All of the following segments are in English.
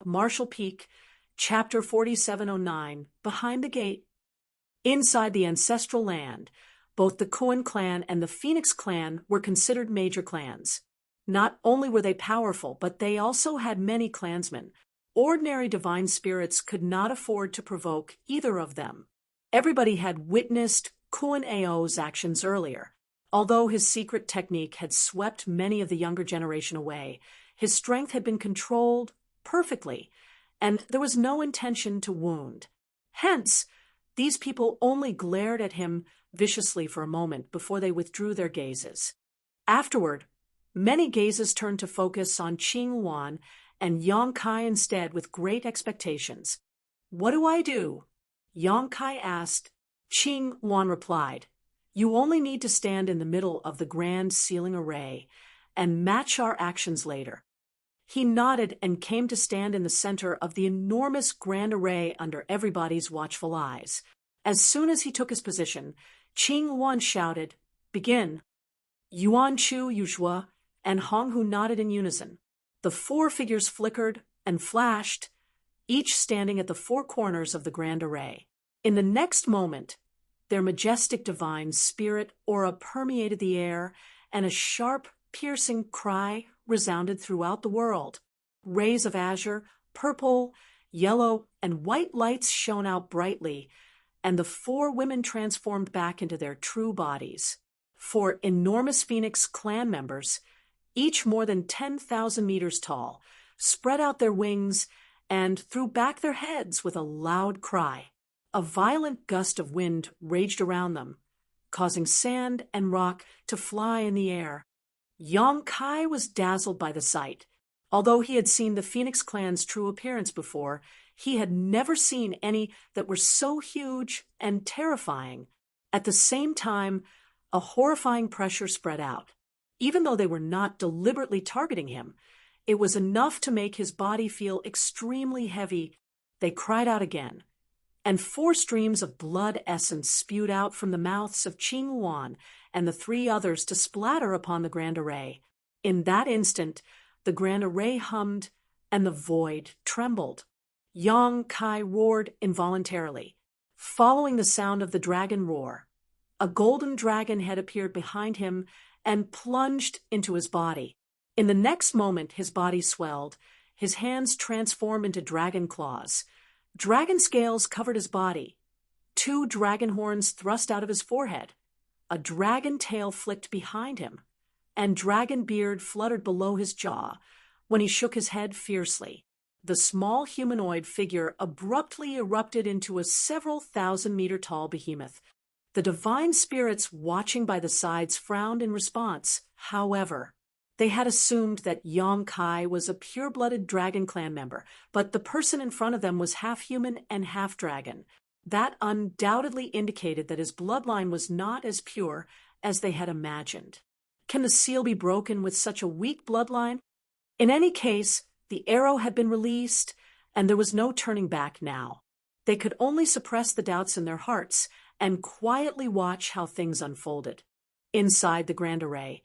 Marshall Peak, Chapter 4709, Behind the Gate. Inside the ancestral land, both the Cohen clan and the Phoenix clan were considered major clans. Not only were they powerful, but they also had many clansmen. Ordinary divine spirits could not afford to provoke either of them. Everybody had witnessed Cohen Ao's actions earlier. Although his secret technique had swept many of the younger generation away, his strength had been controlled perfectly, and there was no intention to wound. Hence, these people only glared at him viciously for a moment before they withdrew their gazes. Afterward, many gazes turned to focus on Qing Wan and Yang Kai instead with great expectations. "What do I do?" Yang Kai asked. Qing Wan replied, "You only need to stand in the middle of the grand ceiling array and match our actions later." He nodded and came to stand in the center of the enormous grand array under everybody's watchful eyes. As soon as he took his position, Qing Wan shouted, "Begin." Yuan Chu, Yuzhua, and Hong Hu nodded in unison. The four figures flickered and flashed, each standing at the four corners of the grand array. In the next moment, their majestic divine spirit aura permeated the air, and a sharp, piercing cry resounded throughout the world. Rays of azure, purple, yellow, and white lights shone out brightly, and the four women transformed back into their true bodies. Four enormous Phoenix clan members, each more than 10,000 meters tall, spread out their wings and threw back their heads with a loud cry. A violent gust of wind raged around them, causing sand and rock to fly in the air. Yang Kai was dazzled by the sight. Although he had seen the Phoenix clan's true appearance before, he had never seen any that were so huge and terrifying. At the same time, a horrifying pressure spread out. Even though they were not deliberately targeting him, it was enough to make his body feel extremely heavy. They cried out again, and four streams of blood essence spewed out from the mouths of Qing Wan and the three others to splatter upon the grand array. In that instant, the grand array hummed, and the void trembled. Yang Kai roared involuntarily. Following the sound of the dragon roar, a golden dragon head appeared behind him and plunged into his body. In the next moment, his body swelled, his hands transformed into dragon claws. Dragon scales covered his body. Two dragon horns thrust out of his forehead. A dragon tail flicked behind him, and dragon beard fluttered below his jaw when he shook his head fiercely. The small humanoid figure abruptly erupted into a several thousand-meter-tall behemoth. The divine spirits watching by the sides frowned in response. However, they had assumed that Yang Kai was a pure-blooded Dragon Clan member, but the person in front of them was half human and half dragon. That undoubtedly indicated that his bloodline was not as pure as they had imagined. Can the seal be broken with such a weak bloodline? In any case, the arrow had been released, and there was no turning back now. They could only suppress the doubts in their hearts and quietly watch how things unfolded. Inside the grand array,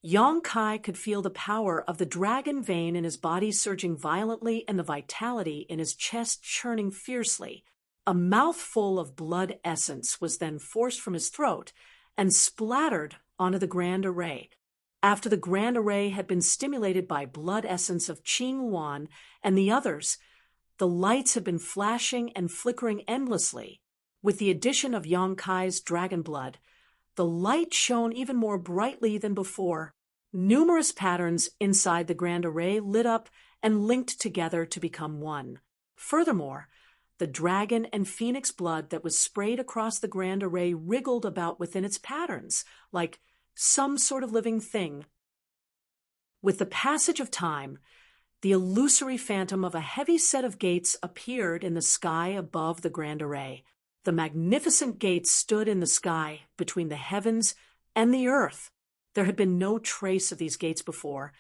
Yang Kai could feel the power of the dragon vein in his body surging violently and the vitality in his chest churning fiercely. A mouthful of blood essence was then forced from his throat and splattered onto the grand array. After the grand array had been stimulated by blood essence of Qing Wan and the others, the lights had been flashing and flickering endlessly. With the addition of Yang Kai's dragon blood, the light shone even more brightly than before. Numerous patterns inside the grand array lit up and linked together to become one. Furthermore, the dragon and phoenix blood that was sprayed across the grand array wriggled about within its patterns, like some sort of living thing. With the passage of time, the illusory phantom of a heavy set of gates appeared in the sky above the grand array. The magnificent gates stood in the sky between the heavens and the earth. There had been no trace of these gates before,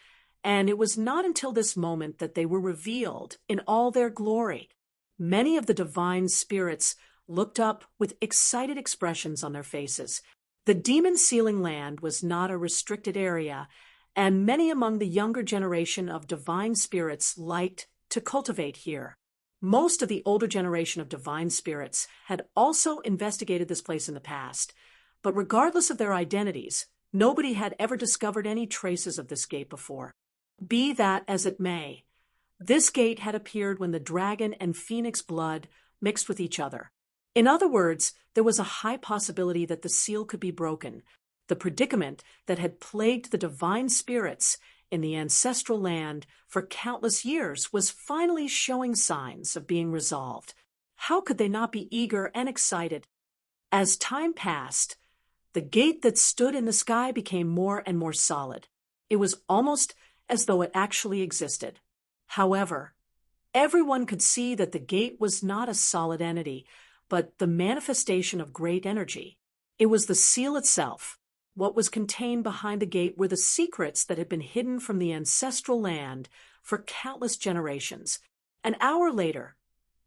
and it was not until this moment that they were revealed in all their glory. Many of the divine spirits looked up with excited expressions on their faces. The demon sealing land was not a restricted area, and many among the younger generation of divine spirits liked to cultivate here. Most of the older generation of divine spirits had also investigated this place in the past, but regardless of their identities, nobody had ever discovered any traces of this gate before. Be that as it may, this gate had appeared when the dragon and phoenix blood mixed with each other. In other words, there was a high possibility that the seal could be broken. The predicament that had plagued the divine spirits in the ancestral land for countless years was finally showing signs of being resolved. How could they not be eager and excited? As time passed, the gate that stood in the sky became more and more solid. It was almost as though it actually existed. However, everyone could see that the gate was not a solid entity, but the manifestation of great energy. It was the seal itself. What was contained behind the gate were the secrets that had been hidden from the ancestral land for countless generations. An hour later,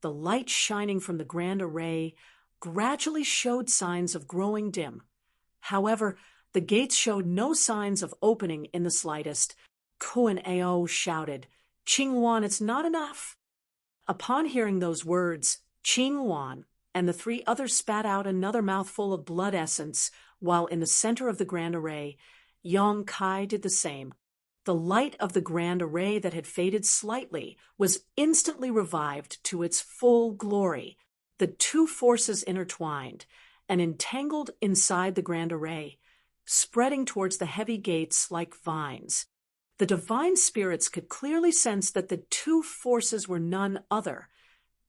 the light shining from the grand array gradually showed signs of growing dim. However, the gates showed no signs of opening in the slightest. Kuan Ao shouted, "Qing Wan, it's not enough." Upon hearing those words, Qing Wan and the three others spat out another mouthful of blood essence, while in the center of the grand array, Yang Kai did the same. The light of the grand array that had faded slightly was instantly revived to its full glory. The two forces intertwined and entangled inside the grand array, spreading towards the heavy gates like vines. The divine spirits could clearly sense that the two forces were none other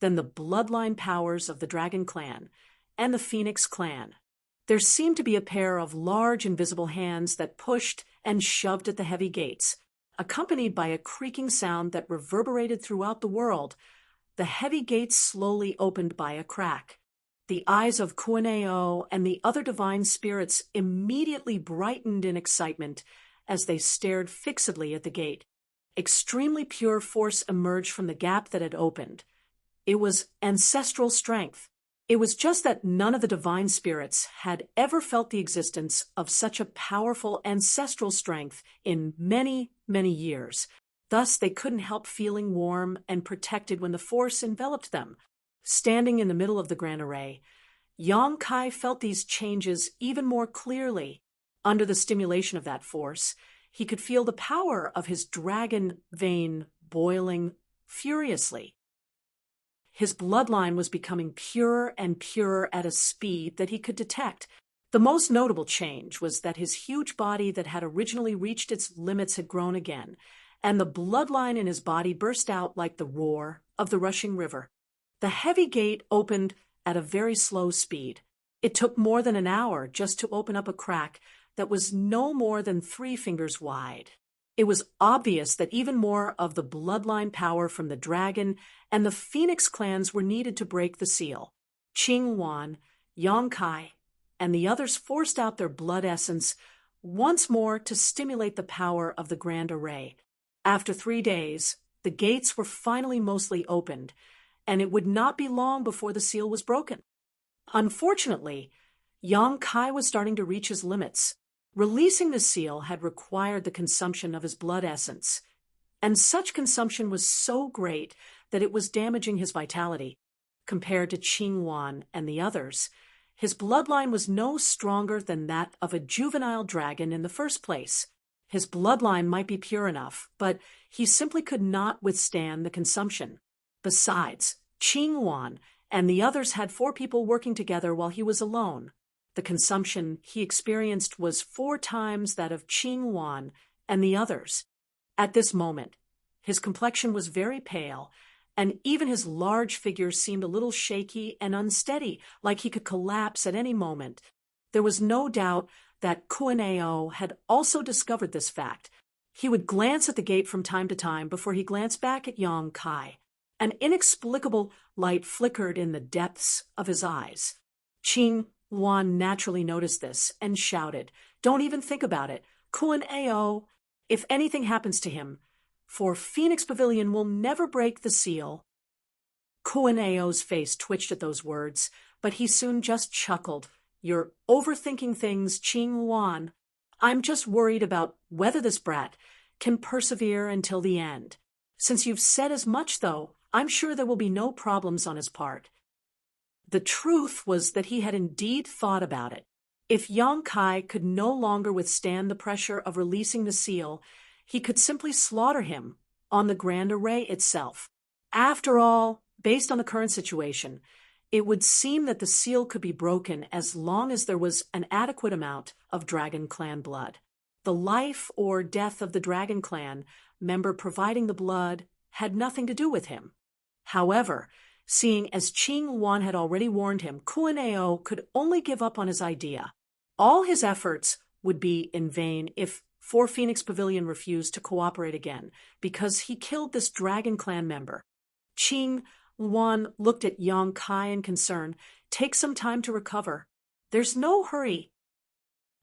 than the bloodline powers of the Dragon Clan and the Phoenix Clan. There seemed to be a pair of large invisible hands that pushed and shoved at the heavy gates. Accompanied by a creaking sound that reverberated throughout the world, the heavy gates slowly opened by a crack. The eyes of Kuan Ao and the other divine spirits immediately brightened in excitement as they stared fixedly at the gate. Extremely pure force emerged from the gap that had opened. It was ancestral strength. It was just that none of the divine spirits had ever felt the existence of such a powerful ancestral strength in many, many years. Thus, they couldn't help feeling warm and protected when the force enveloped them. Standing in the middle of the grand array, Yang Kai felt these changes even more clearly. Under the stimulation of that force, he could feel the power of his dragon vein boiling furiously. His bloodline was becoming purer and purer at a speed that he could detect. The most notable change was that his huge body that had originally reached its limits had grown again, and the bloodline in his body burst out like the roar of the rushing river. The heavy gate opened at a very slow speed. It took more than an hour just to open up a crack that was no more than 3 fingers wide. It was obvious that even more of the bloodline power from the dragon and the Phoenix clans were needed to break the seal. Qing Wan, Yang Kai, and the others forced out their blood essence once more to stimulate the power of the grand array. After 3 days, the gates were finally mostly opened, and it would not be long before the seal was broken. Unfortunately, Yang Kai was starting to reach his limits. Releasing the seal had required the consumption of his blood essence, and such consumption was so great that it was damaging his vitality. Compared to Qing Wan and the others, his bloodline was no stronger than that of a juvenile dragon in the first place. His bloodline might be pure enough, but he simply could not withstand the consumption. Besides, Qing Wan and the others had 4 people working together while he was alone. The consumption he experienced was 4 times that of Qing Wan and the others. At this moment, his complexion was very pale, and even his large figure seemed a little shaky and unsteady, like he could collapse at any moment. There was no doubt that Kuan Ao had also discovered this fact. He would glance at the gate from time to time before he glanced back at Yang Kai. An inexplicable light flickered in the depths of his eyes. Qing Wan naturally noticed this and shouted, "Don't even think about it. Kuan Ao, if anything happens to him, for Phoenix Pavilion will never break the seal." Kuan Ao's face twitched at those words, but he soon just chuckled. "You're overthinking things, Qing Wan. I'm just worried about whether this brat can persevere until the end." Since you've said as much, though, I'm sure there will be no problems on his part. The truth was that he had indeed thought about it. If Yang Kai could no longer withstand the pressure of releasing the seal, he could simply slaughter him on the Grand Array itself. After all, based on the current situation, it would seem that the seal could be broken as long as there was an adequate amount of Dragon Clan blood. The life or death of the Dragon Clan member providing the blood had nothing to do with him. However, seeing as Qing Wan had already warned him, Kuan Ao could only give up on his idea. All his efforts would be in vain if Four Phoenix Pavilion refused to cooperate again, because he killed this Dragon Clan member. Qing Wan looked at Yang Kai in concern. Take some time to recover. There's no hurry.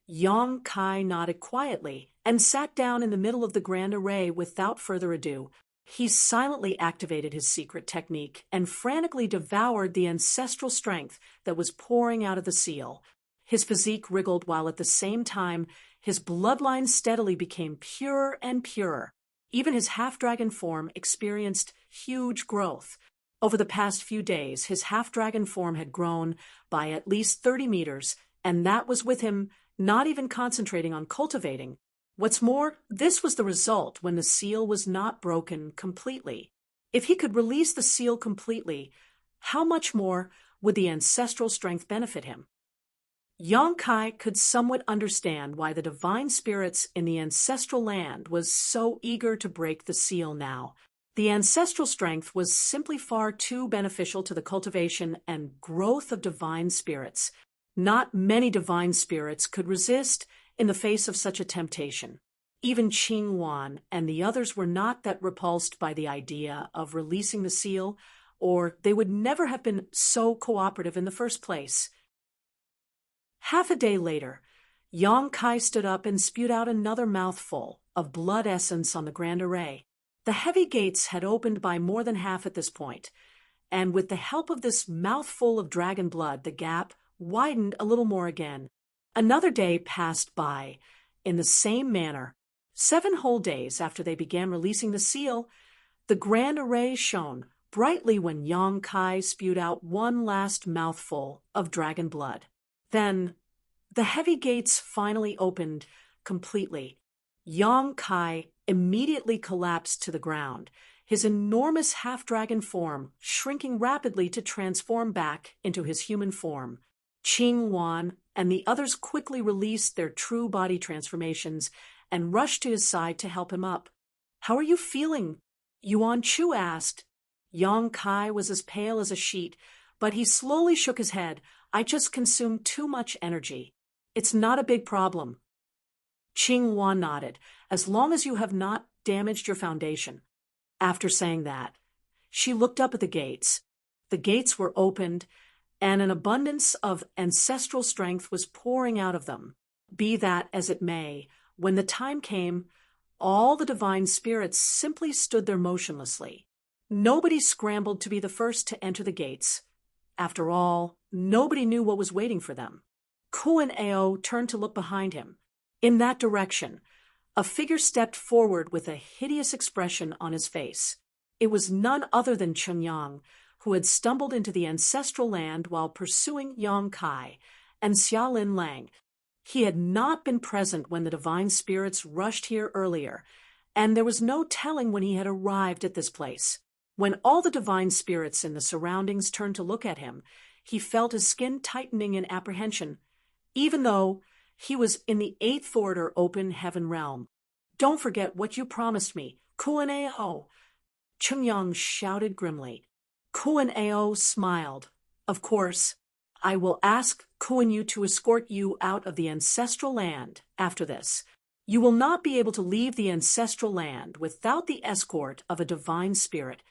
Yang Kai nodded quietly and sat down in the middle of the Grand Array without further ado. He silently activated his secret technique and frantically devoured the ancestral strength that was pouring out of the seal. His physique wriggled while at the same time his bloodline steadily became purer and purer. Even his half-dragon form experienced huge growth. Over the past few days, his half-dragon form had grown by at least 30 meters, and that was with him not even concentrating on cultivating. What's more, this was the result when the seal was not broken completely. If he could release the seal completely, how much more would the ancestral strength benefit him? Yang Kai could somewhat understand why the divine spirits in the ancestral land was so eager to break the seal now. The ancestral strength was simply far too beneficial to the cultivation and growth of divine spirits. Not many divine spirits could resist in the face of such a temptation. Even Qing Wan and the others were not that repulsed by the idea of releasing the seal, or they would never have been so cooperative in the first place. Half a day later, Yang Kai stood up and spewed out another mouthful of blood essence on the Grand Array. The heavy gates had opened by more than half at this point, and with the help of this mouthful of dragon blood, the gap widened a little more again. Another day passed by in the same manner. 7 whole days after they began releasing the seal, the Grand Array shone brightly when Yang Kai spewed out one last mouthful of dragon blood. Then, the heavy gates finally opened completely. Yang Kai immediately collapsed to the ground, his enormous half-dragon form shrinking rapidly to transform back into his human form. Qing Wan and the others quickly released their true body transformations and rushed to his side to help him up. "How are you feeling?" Yuan Chu asked. Yang Kai was as pale as a sheet, but he slowly shook his head. "I just consumed too much energy. It's not a big problem." Qing Wan nodded. "As long as you have not damaged your foundation." After saying that, she looked up at the gates. The gates were opened, and an abundance of ancestral strength was pouring out of them. Be that as it may, when the time came, all the divine spirits simply stood there motionlessly. Nobody scrambled to be the first to enter the gates. After all, nobody knew what was waiting for them. Kuan Ao turned to look behind him. In that direction, a figure stepped forward with a hideous expression on his face. It was none other than Chunyang, who had stumbled into the ancestral land while pursuing Yang Kai and Xiaolin Lang. He had not been present when the divine spirits rushed here earlier, and there was no telling when he had arrived at this place. When all the divine spirits in the surroundings turned to look at him, he felt his skin tightening in apprehension, even though he was in the 8th order open heaven realm. "Don't forget what you promised me, Kuan Ao," Chunyang shouted grimly. Kuan Ao smiled. "Of course, I will ask Kuan Yu to escort you out of the ancestral land after this. You will not be able to leave the ancestral land without the escort of a divine spirit."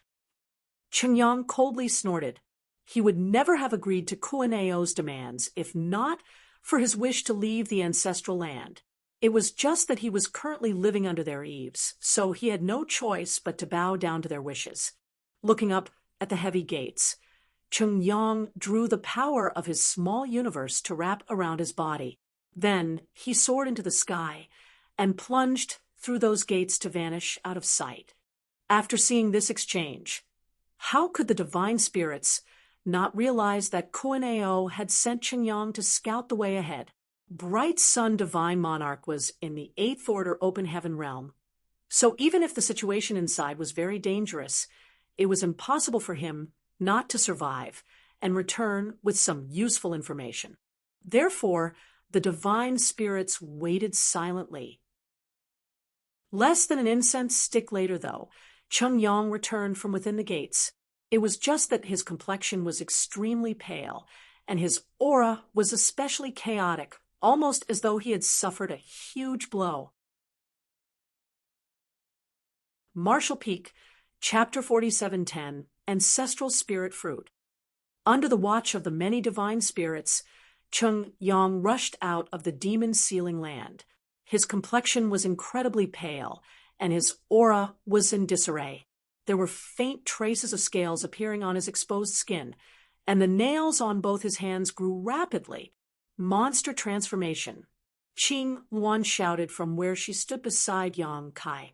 Chunyang coldly snorted. He would never have agreed to Kuan Ao's demands if not for his wish to leave the ancestral land. It was just that he was currently living under their eaves, so he had no choice but to bow down to their wishes. Looking up at the heavy gates, Chunyang drew the power of his small universe to wrap around his body. Then he soared into the sky and plunged through those gates to vanish out of sight. After seeing this exchange, how could the divine spirits not realize that Kuan-Ao had sent Qingyang to scout the way ahead? Bright Sun Divine Monarch was in the Eighth Order Open Heaven realm, so even if the situation inside was very dangerous, it was impossible for him not to survive and return with some useful information. Therefore, the divine spirits waited silently. Less than an incense stick later, though, Qingyang returned from within the gates. It was just that his complexion was extremely pale, and his aura was especially chaotic, almost as though he had suffered a huge blow. Martial Peak, Chapter 4710, Ancestral Spirit Fruit. Under the watch of the many divine spirits, Qingyang rushed out of the demon sealing land. His complexion was incredibly pale, and his aura was in disarray. There were faint traces of scales appearing on his exposed skin, and the nails on both his hands grew rapidly. Monster transformation. Qing Luan shouted from where she stood beside Yang Kai.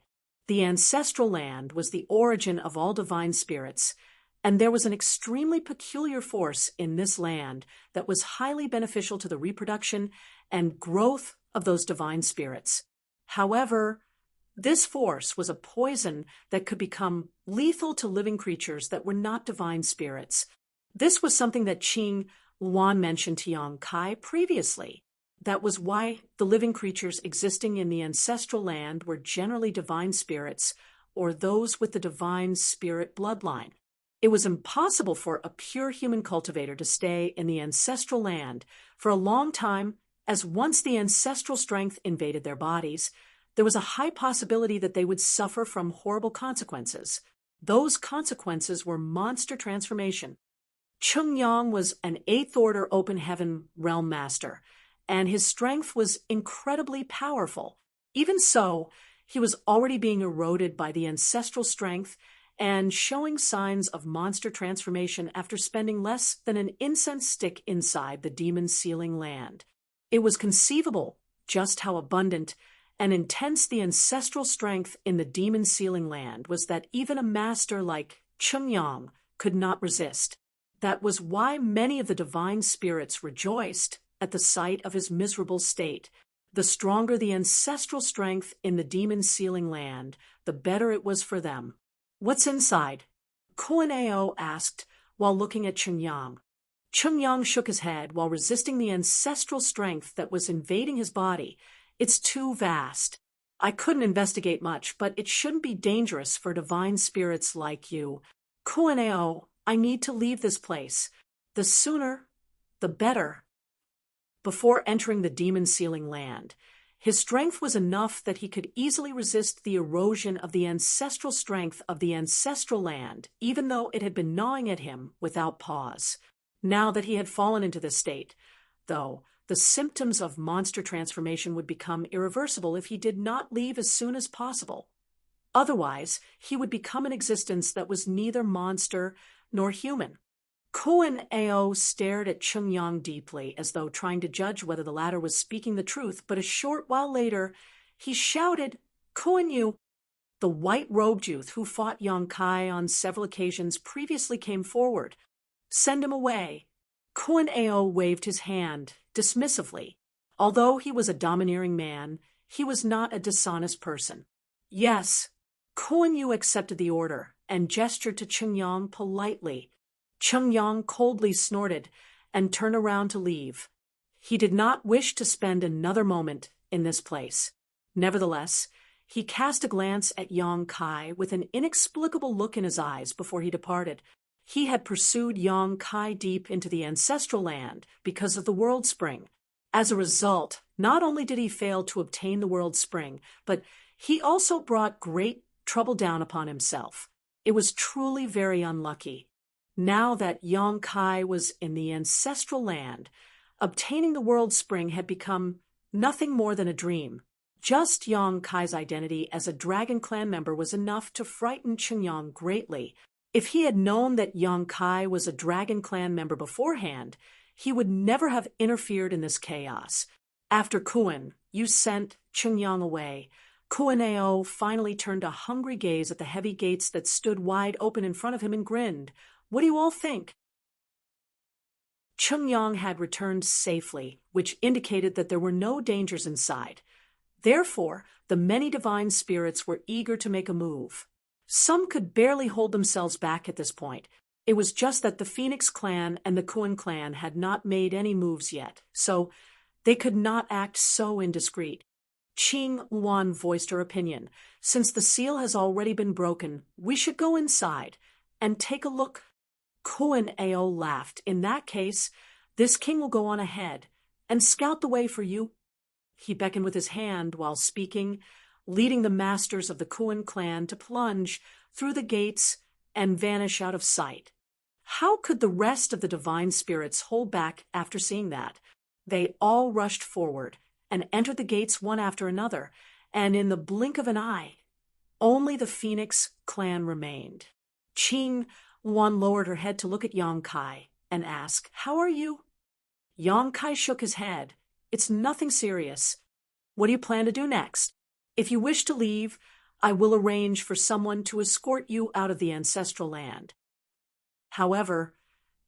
The ancestral land was the origin of all divine spirits, and there was an extremely peculiar force in this land that was highly beneficial to the reproduction and growth of those divine spirits. However, this force was a poison that could become lethal to living creatures that were not divine spirits. This was something that Qing Luan mentioned to Yang Kai previously. That was why the living creatures existing in the ancestral land were generally divine spirits or those with the divine spirit bloodline. It was impossible for a pure human cultivator to stay in the ancestral land for a long time, as once the ancestral strength invaded their bodies, there was a high possibility that they would suffer from horrible consequences. Those consequences were monster transformation. Qingyang was an Eighth Order Open Heaven realm master, and his strength was incredibly powerful. Even so, he was already being eroded by the ancestral strength and showing signs of monster transformation after spending less than an incense stick inside the demon sealing land. It was conceivable just how abundant and intense the ancestral strength in the demon sealing land was that even a master like Qingyang could not resist. That was why many of the divine spirits rejoiced at the sight of his miserable state. The stronger the ancestral strength in the demon sealing land, the better it was for them. What's inside? Kuan-Ao asked while looking at Qingyang. Qingyang shook his head while resisting the ancestral strength that was invading his body. It's too vast. I couldn't investigate much, but it shouldn't be dangerous for divine spirits like you. Kuan-Ao, I need to leave this place. The sooner, the better. Before entering the demon sealing land, his strength was enough that he could easily resist the erosion of the ancestral strength of the ancestral land, even though it had been gnawing at him without pause. Now that he had fallen into this state, though, the symptoms of monster transformation would become irreversible if he did not leave as soon as possible. Otherwise, he would become an existence that was neither monster nor human. Kuan-Ao stared at Qingyang deeply, as though trying to judge whether the latter was speaking the truth, but a short while later, he shouted, "Kuan-Yu!" The white-robed youth who fought Yang Kai on several occasions previously came forward. "Send him away." Kuan-Ao waved his hand dismissively. Although he was a domineering man, he was not a dishonest person. "Yes." Kuan-Yu accepted the order and gestured to Qingyang politely. Qingyang coldly snorted and turned around to leave. He did not wish to spend another moment in this place. Nevertheless, he cast a glance at Yang Kai with an inexplicable look in his eyes before he departed. He had pursued Yang Kai deep into the ancestral land because of the World Spring. As a result, not only did he fail to obtain the World Spring, but he also brought great trouble down upon himself. It was truly very unlucky. Now that Yang Kai was in the ancestral land, obtaining the World Spring had become nothing more than a dream. Just Yang Kai's identity as a Dragon Clan member was enough to frighten Qingyang greatly. If he had known that Yang Kai was a Dragon Clan member beforehand, he would never have interfered in this chaos. After Kuan, you sent Qingyang away. Kuaneo finally turned a hungry gaze at the heavy gates that stood wide open in front of him and grinned. What do you all think? Chungyang had returned safely, which indicated that there were no dangers inside. Therefore, the many divine spirits were eager to make a move. Some could barely hold themselves back at this point. It was just that the Phoenix clan and the Kuan clan had not made any moves yet, so they could not act so indiscreet. Qing Wan voiced her opinion. Since the seal has already been broken, we should go inside and take a look. Kuan Ao laughed. In that case, this king will go on ahead and scout the way for you. He beckoned with his hand while speaking, leading the masters of the Kuan clan to plunge through the gates and vanish out of sight. How could the rest of the divine spirits hold back after seeing that? They all rushed forward and entered the gates one after another, and in the blink of an eye, only the Phoenix clan remained. Qing Wan lowered her head to look at Yang Kai and ask, "How are you?" Yang Kai shook his head. "It's nothing serious. What do you plan to do next? If you wish to leave, I will arrange for someone to escort you out of the ancestral land." However,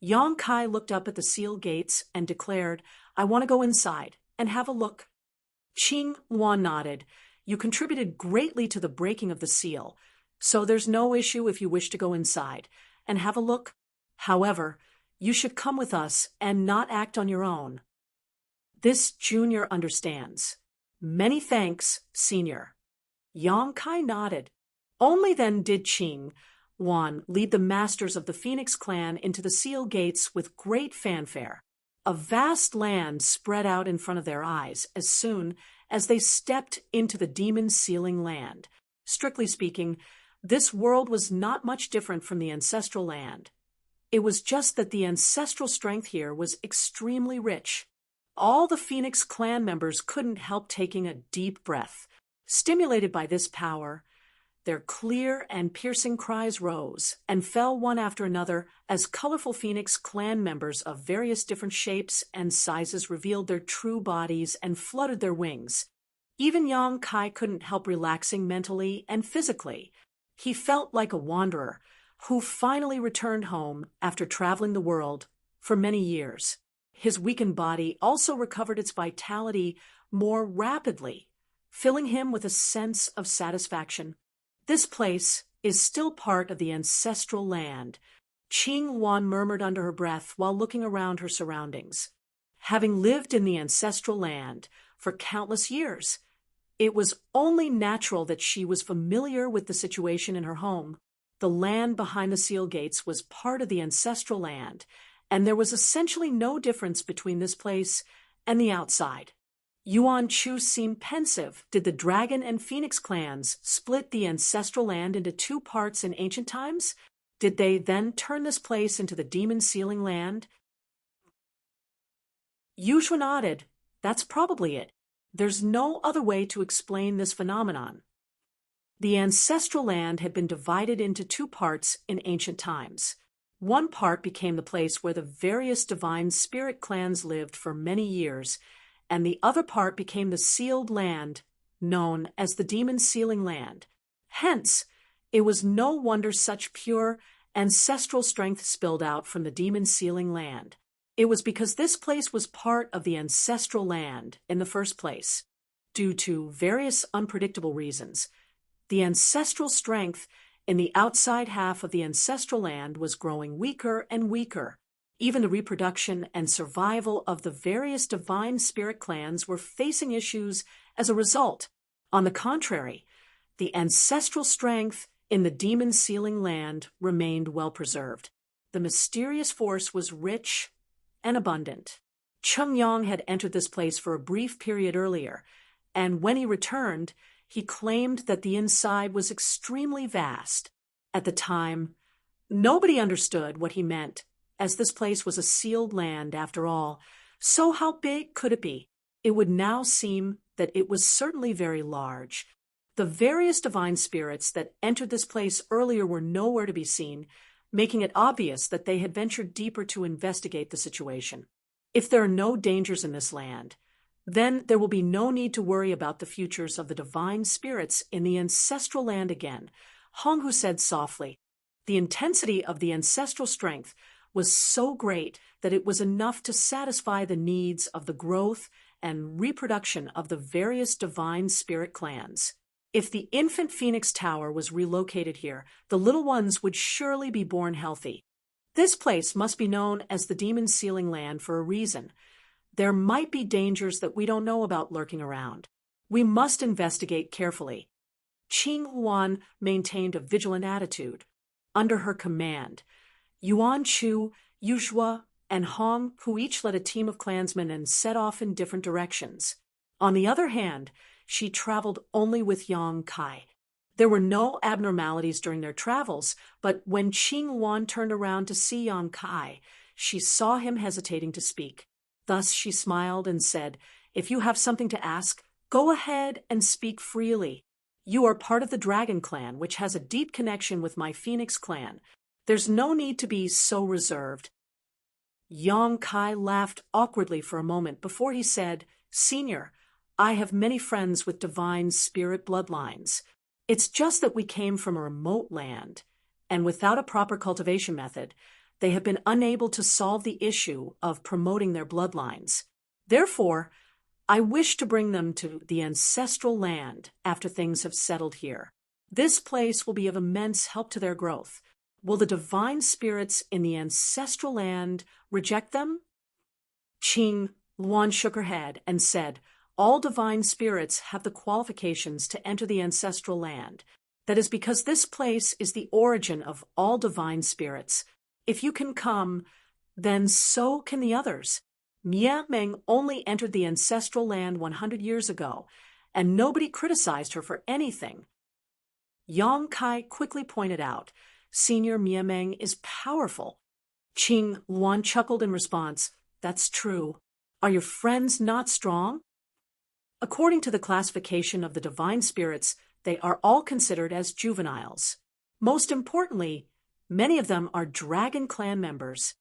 Yang Kai looked up at the sealed gates and declared, "I want to go inside and have a look." Qing Wan nodded. "You contributed greatly to the breaking of the seal, so there's no issue if you wish to go inside and have a look. However, you should come with us and not act on your own." "This junior understands. Many thanks, senior." Yang Kai nodded. Only then did Qing Wan lead the masters of the Phoenix clan into the seal gates with great fanfare. A vast land spread out in front of their eyes as soon as they stepped into the demon sealing land. Strictly speaking, this world was not much different from the ancestral land. It was just that the ancestral strength here was extremely rich. All the Phoenix clan members couldn't help taking a deep breath. Stimulated by this power, their clear and piercing cries rose and fell one after another as colorful Phoenix clan members of various different shapes and sizes revealed their true bodies and fluttered their wings. Even Yang Kai couldn't help relaxing mentally and physically. He felt like a wanderer who finally returned home after traveling the world for many years. His weakened body also recovered its vitality more rapidly, filling him with a sense of satisfaction. This place is still part of the ancestral land, Qing Wan murmured under her breath while looking around her surroundings. Having lived in the ancestral land for countless years, it was only natural that she was familiar with the situation in her home. The land behind the seal gates was part of the ancestral land, and there was essentially no difference between this place and the outside. Yuan Chu seemed pensive. Did the Dragon and Phoenix clans split the ancestral land into two parts in ancient times? Did they then turn this place into the demon sealing land? Yushua nodded. That's probably it. There's no other way to explain this phenomenon. The ancestral land had been divided into two parts in ancient times. One part became the place where the various divine spirit clans lived for many years, and the other part became the sealed land, known as the demon sealing land. Hence, it was no wonder such pure ancestral strength spilled out from the demon sealing land. It was because this place was part of the ancestral land in the first place. Due to various unpredictable reasons, the ancestral strength in the outside half of the ancestral land was growing weaker and weaker. Even the reproduction and survival of the various divine spirit clans were facing issues as a result. On the contrary, the ancestral strength in the demon sealing land remained well preserved. The mysterious force was rich and abundant. Cheng Yang had entered this place for a brief period earlier, and when he returned, he claimed that the inside was extremely vast. At the time, nobody understood what he meant, as this place was a sealed land after all. So how big could it be? It would now seem that it was certainly very large. The various divine spirits that entered this place earlier were nowhere to be seen, making it obvious that they had ventured deeper to investigate the situation. If there are no dangers in this land, Then there will be no need to worry about the futures of the divine spirits in the ancestral land again, Honghu said softly. The intensity of the ancestral strength was so great that it was enough to satisfy the needs of the growth and reproduction of the various divine spirit clans. If the infant Phoenix Tower was relocated here, the little ones would surely be born healthy. This place must be known as the Demon Sealing Land for a reason. There might be dangers that we don't know about lurking around. We must investigate carefully. Qing Huan maintained a vigilant attitude. Under her command, Yuan Chu, Yuzhua, and Hong, who each led a team of clansmen and set off in different directions. On the other hand, she traveled only with Yang Kai. There were no abnormalities during their travels, but when Qing Huan turned around to see Yang Kai, she saw him hesitating to speak. Thus she smiled and said, "If you have something to ask, go ahead and speak freely. You are part of the Dragon Clan, which has a deep connection with my Phoenix Clan. There's no need to be so reserved." Yang Kai laughed awkwardly for a moment before he said, "Senior, I have many friends with divine spirit bloodlines. It's just that we came from a remote land, and without a proper cultivation method, they have been unable to solve the issue of promoting their bloodlines. Therefore, I wish to bring them to the ancestral land after things have settled here. This place will be of immense help to their growth. Will the divine spirits in the ancestral land reject them?" Qing Luan shook her head and said, "All divine spirits have the qualifications to enter the ancestral land. That is because this place is the origin of all divine spirits. If you can come, then so can the others. Mia Meng only entered the ancestral land 100 years ago, and nobody criticized her for anything." Yang Kai quickly pointed out, "Senior Mia Meng is powerful." Qing Luan chuckled in response, "That's true. Are your friends not strong?" According to the classification of the divine spirits, they are all considered as juveniles. Most importantly, many of them are Dragon Clan members.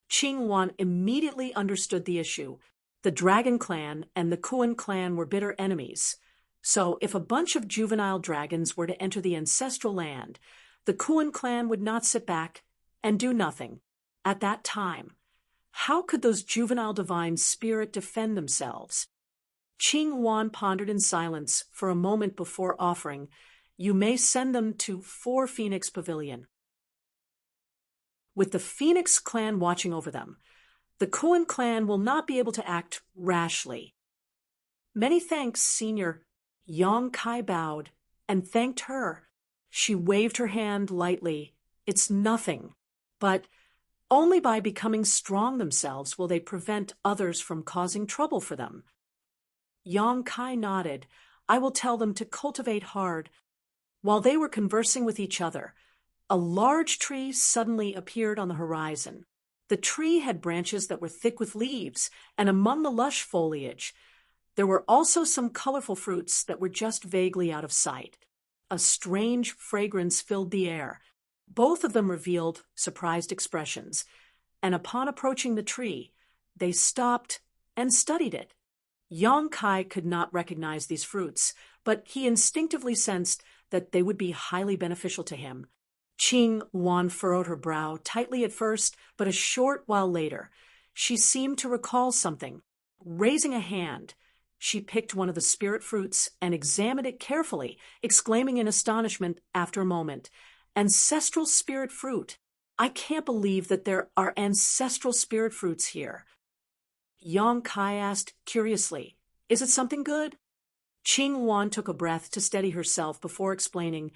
Qing Wan immediately understood the issue. The Dragon Clan and the Kuan Clan were bitter enemies. So if a bunch of juvenile dragons were to enter the ancestral land, the Kuan Clan would not sit back and do nothing. At that time, how could those juvenile divine spirit defend themselves? Qing Wan pondered in silence for a moment before offering, "You may send them to 4 Phoenix Pavilion. With the Phoenix Clan watching over them, the Kuan Clan will not be able to act rashly." "Many thanks, Senior." Yang Kai bowed and thanked her. She waved her hand lightly. "It's nothing. But only by becoming strong themselves will they prevent others from causing trouble for them." Yang Kai nodded. "I will tell them to cultivate hard." While they were conversing with each other, a large tree suddenly appeared on the horizon. The tree had branches that were thick with leaves, and among the lush foliage, there were also some colorful fruits that were just vaguely out of sight. A strange fragrance filled the air. Both of them revealed surprised expressions, and upon approaching the tree, they stopped and studied it. Yang Kai could not recognize these fruits, but he instinctively sensed that they would be highly beneficial to him. Qing Wan furrowed her brow tightly at first, but a short while later, she seemed to recall something. Raising a hand, she picked one of the spirit fruits and examined it carefully, exclaiming in astonishment after a moment, "Ancestral spirit fruit! I can't believe that there are ancestral spirit fruits here." Yang Kai asked curiously, "Is it something good?" Qing Wan took a breath to steady herself before explaining,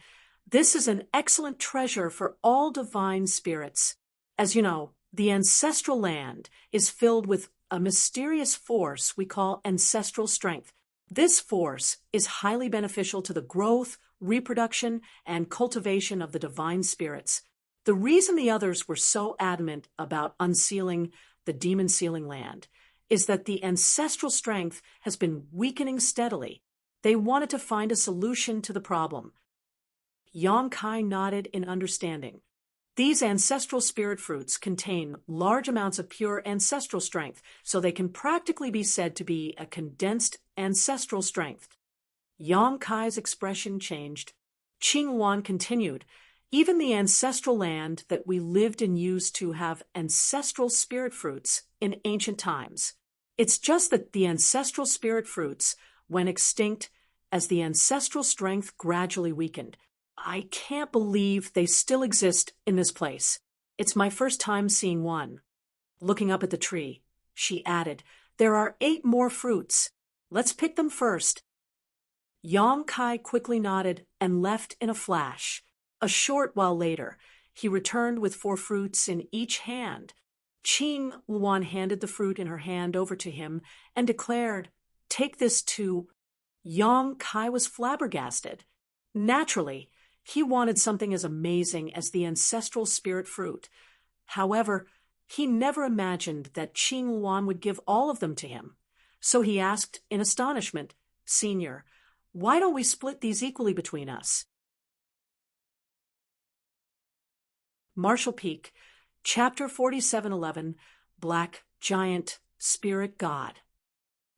"This is an excellent treasure for all divine spirits. As you know, the ancestral land is filled with a mysterious force we call ancestral strength. This force is highly beneficial to the growth, reproduction, and cultivation of the divine spirits. The reason the others were so adamant about unsealing the demon sealing land is that the ancestral strength has been weakening steadily. They wanted to find a solution to the problem." Yang Kai nodded in understanding. These ancestral spirit fruits contain large amounts of pure ancestral strength, so they can practically be said to be a condensed ancestral strength. Yang Kai's expression changed. Qing Wan continued, even the ancestral land that we lived and used to have ancestral spirit fruits in ancient times. It's just that the ancestral spirit fruits went extinct as the ancestral strength gradually weakened. I can't believe they still exist in this place. It's my first time seeing one. Looking up at the tree, she added, there are 8 more fruits. Let's pick them first. Yang Kai quickly nodded and left in a flash. A short while later, he returned with 4 fruits in each hand. Qing Luan handed the fruit in her hand over to him and declared, take this too. Yang Kai was flabbergasted. Naturally, he wanted something as amazing as the ancestral spirit fruit. However, he never imagined that Qing Luan would give all of them to him. So he asked in astonishment, Senior, why don't we split these equally between us? Marshall Peak, Chapter 4711, Black Giant Spirit God.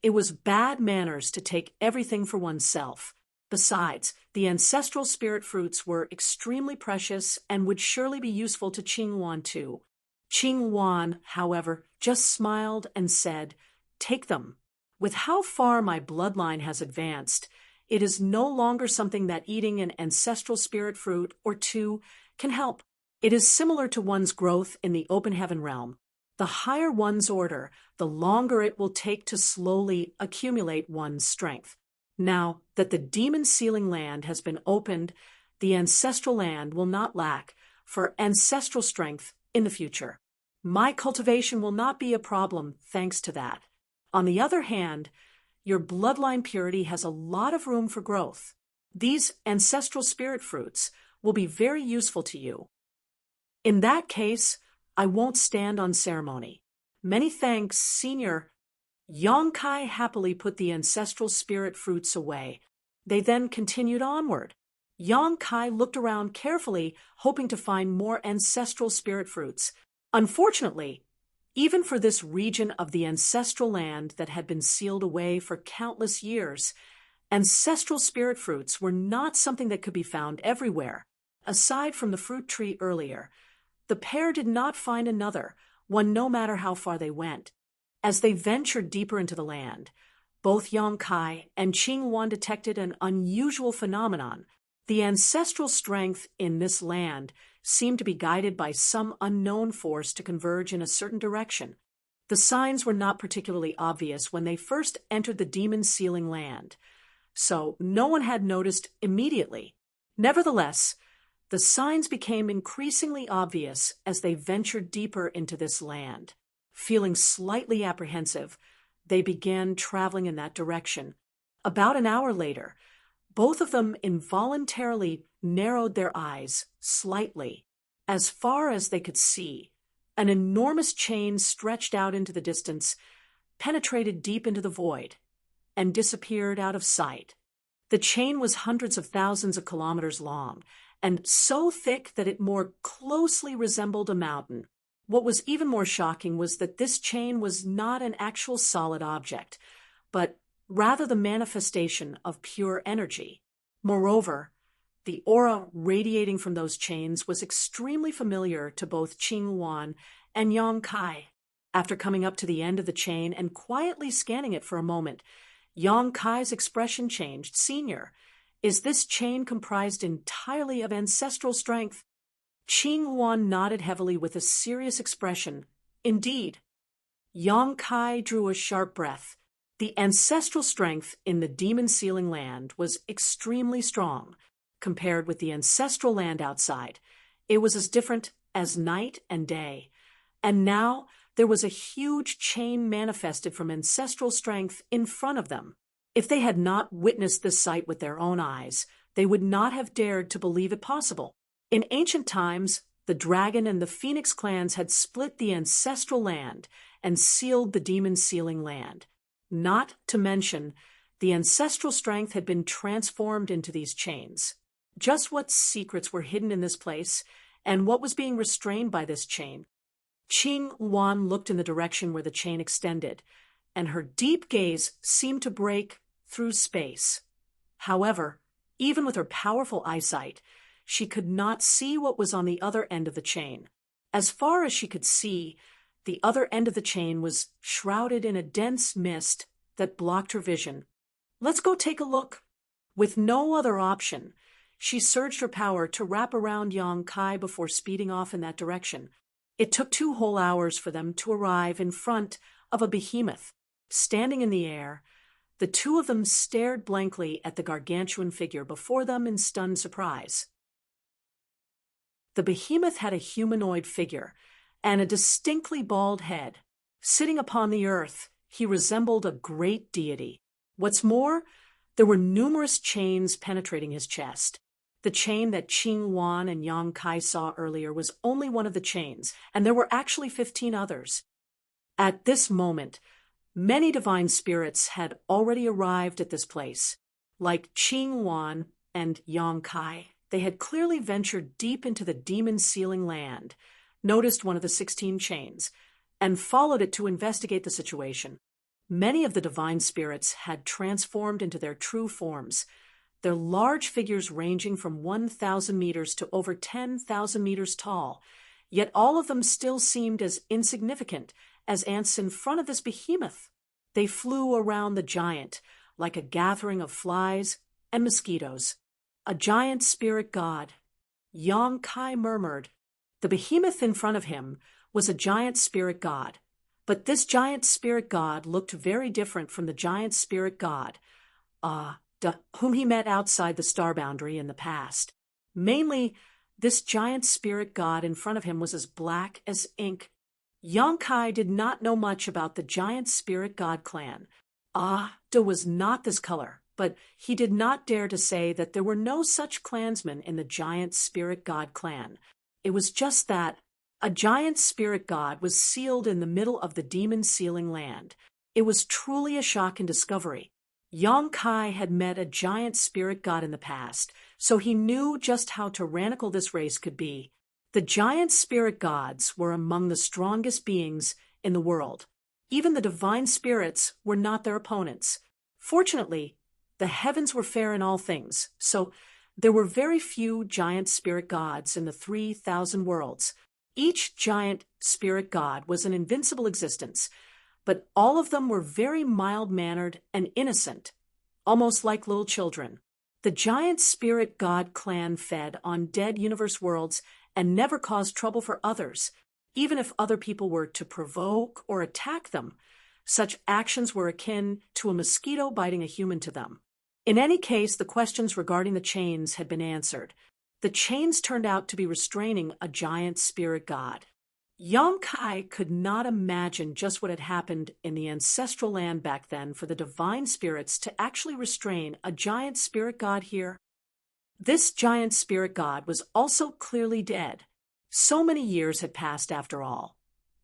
It was bad manners to take everything for oneself. Besides, the ancestral spirit fruits were extremely precious and would surely be useful to Qing Wan too. Qing Wan, however, just smiled and said, take them. With how far my bloodline has advanced, it is no longer something that eating an ancestral spirit fruit or 2 can help. It is similar to one's growth in the open heaven realm. The higher one's order, the longer it will take to slowly accumulate one's strength. Now that the demon sealing land has been opened, the ancestral land will not lack for ancestral strength in the future. My cultivation will not be a problem thanks to that. On the other hand, your bloodline purity has a lot of room for growth. These ancestral spirit fruits will be very useful to you. In that case, I won't stand on ceremony. Many thanks, Senior. Yang Kai happily put the ancestral spirit fruits away. They then continued onward. Yang Kai looked around carefully, hoping to find more ancestral spirit fruits. Unfortunately, even for this region of the ancestral land that had been sealed away for countless years, ancestral spirit fruits were not something that could be found everywhere. Aside from the fruit tree earlier, the pair did not find another, one no matter how far they went. As they ventured deeper into the land, both Yang Kai and Qing Wan detected an unusual phenomenon. The ancestral strength in this land seemed to be guided by some unknown force to converge in a certain direction. The signs were not particularly obvious when they first entered the demon sealing land, so no one had noticed immediately. Nevertheless, the signs became increasingly obvious as they ventured deeper into this land. Feeling slightly apprehensive, they began traveling in that direction. About an hour later, both of them involuntarily narrowed their eyes slightly. As far as they could see, an enormous chain stretched out into the distance, penetrated deep into the void, and disappeared out of sight. The chain was hundreds of thousands of kilometers long, and so thick that it more closely resembled a mountain. What was even more shocking was that this chain was not an actual solid object, but rather the manifestation of pure energy. Moreover, the aura radiating from those chains was extremely familiar to both Qing Wan and Yang Kai. After coming up to the end of the chain and quietly scanning it for a moment, Yang Kai's expression changed. Senior, is this chain comprised entirely of ancestral strength? Qing Wan nodded heavily with a serious expression. Indeed. Yang Kai drew a sharp breath. The ancestral strength in the demon sealing land was extremely strong. Compared with the ancestral land outside, it was as different as night and day. And now there was a huge chain manifested from ancestral strength in front of them. If they had not witnessed this sight with their own eyes, they would not have dared to believe it possible. In ancient times, the dragon and the phoenix clans had split the ancestral land and sealed the demon sealing land. Not to mention, the ancestral strength had been transformed into these chains. Just what secrets were hidden in this place, and what was being restrained by this chain. Qing Wan looked in the direction where the chain extended, and her deep gaze seemed to break through space. However, even with her powerful eyesight, she could not see what was on the other end of the chain. As far as she could see, the other end of the chain was shrouded in a dense mist that blocked her vision. "Let's go take a look." With no other option, she surged her power to wrap around Yang Kai before speeding off in that direction. It took 2 whole hours for them to arrive in front of a behemoth. Standing in the air, the two of them stared blankly at the gargantuan figure before them in stunned surprise. The behemoth had a humanoid figure and a distinctly bald head. Sitting upon the earth, he resembled a great deity. What's more, there were numerous chains penetrating his chest. The chain that Qing Wan and Yang Kai saw earlier was only one of the chains, and there were actually 15 others. At this moment, many divine spirits had already arrived at this place. Like Qing Wan and Yang Kai, they had clearly ventured deep into the demon-sealing land, noticed one of the 16 chains, and followed it to investigate the situation. Many of the divine spirits had transformed into their true forms, their large figures ranging from 1,000 meters to over 10,000 meters tall, yet all of them still seemed as insignificant as ants in front of this behemoth. They flew around the giant like a gathering of flies and mosquitoes. "A giant spirit god," Yang Kai murmured. The behemoth in front of him was a giant spirit god, but this giant spirit god looked very different from the giant spirit god whom he met outside the star boundary in the past. Mainly, this giant spirit god in front of him was as black as ink. Yang Kai did not know much about the giant spirit god clan. Was not this color, but he did not dare to say that there were no such clansmen in the giant spirit god clan. It was just that a giant spirit god was sealed in the middle of the demon-sealing land. It was truly a shock and discovery. Yang Kai had met a giant spirit god in the past, so he knew just how tyrannical this race could be. The giant spirit gods were among the strongest beings in the world. Even the divine spirits were not their opponents. Fortunately, the heavens were fair in all things, so there were very few giant spirit gods in the 3,000 worlds. Each giant spirit god was an invincible existence, but all of them were very mild-mannered and innocent, almost like little children. The giant spirit god clan fed on dead universe worlds and never caused trouble for others, even if other people were to provoke or attack them. Such actions were akin to a mosquito biting a human to them. In any case, the questions regarding the chains had been answered. The chains turned out to be restraining a giant spirit god. Yang Kai could not imagine just what had happened in the ancestral land back then for the divine spirits to actually restrain a giant spirit god here. This giant spirit god was also clearly dead. So many years had passed after all.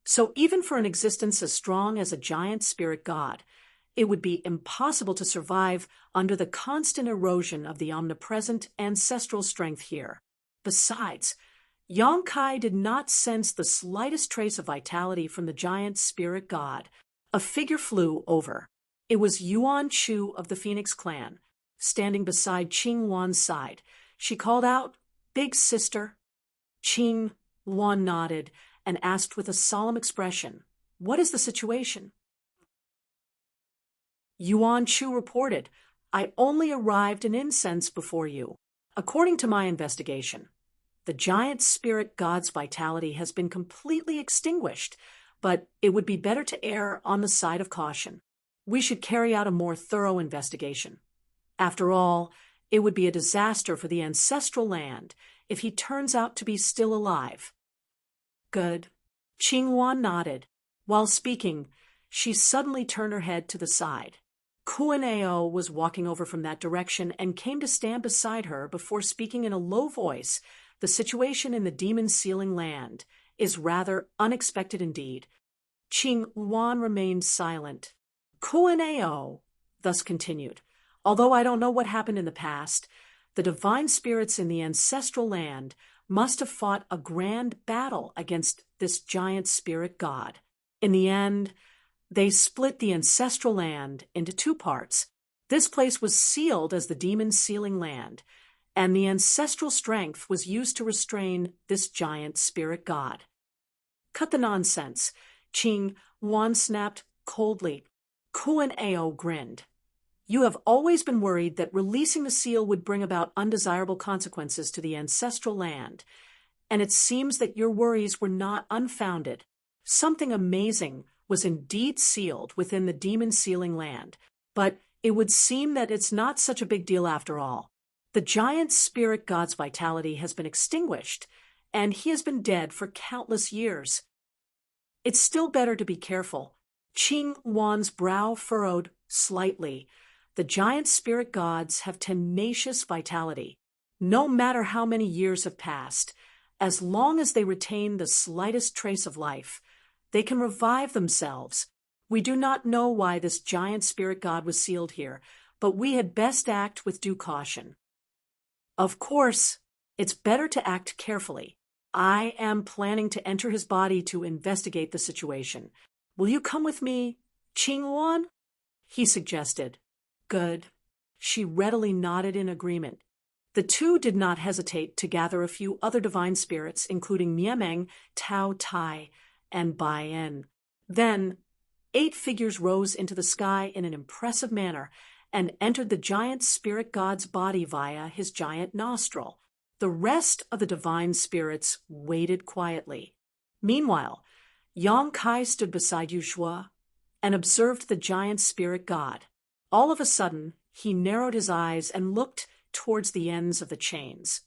So even for an existence as strong as a giant spirit god, it would be impossible to survive under the constant erosion of the omnipresent ancestral strength here. Besides, Yang Kai did not sense the slightest trace of vitality from the giant spirit god. A figure flew over. It was Yuan Chu of the Phoenix clan, standing beside Qing Wan's side. She called out, "Big sister." Qing Wan nodded and asked with a solemn expression, "What is the situation?" Yuan Chu reported, "I only arrived in incense before you. According to my investigation, the giant spirit god's vitality has been completely extinguished, but it would be better to err on the side of caution. We should carry out a more thorough investigation. After all, it would be a disaster for the ancestral land if he turns out to be still alive." "Good." Qing Wan nodded. While speaking, she suddenly turned her head to the side. Kuan Ao was walking over from that direction and came to stand beside her before speaking in a low voice. "The situation in the demon-sealing land is rather unexpected indeed." Qing Wan remained silent. Kuan Ao thus continued, "Although I don't know what happened in the past, the divine spirits in the ancestral land must have fought a grand battle against this giant spirit god. In the end, they split the ancestral land into two parts. This place was sealed as the demon's sealing land, and the ancestral strength was used to restrain this giant spirit god. Cut the nonsense, Ching Wan snapped coldly. Kuan Ao grinned. You have always been worried that releasing the seal would bring about undesirable consequences to the ancestral land, and it seems that your worries were not unfounded. Something amazing was indeed sealed within the demon sealing land, but it would seem that it's not such a big deal after all. The giant spirit god's vitality has been extinguished, and he has been dead for countless years. It's still better to be careful. Ching Wan's brow furrowed slightly. The giant spirit gods have tenacious vitality. No matter how many years have passed, as long as they retain the slightest trace of life, they can revive themselves. We do not know why this giant spirit god was sealed here, but we had best act with due caution. Of course, it's better to act carefully. I am planning to enter his body to investigate the situation. Will you come with me, Ching Wan? He suggested. Good. She readily nodded in agreement. The two did not hesitate to gather a few other divine spirits, including Miemeng, Tao Tai, and Bai En. Then, 8 figures rose into the sky in an impressive manner and entered the giant spirit god's body via his giant nostril. The rest of the divine spirits waited quietly. Meanwhile, Yang Kai stood beside Yushua and observed the giant spirit god. All of a sudden, he narrowed his eyes and looked towards the ends of the chains.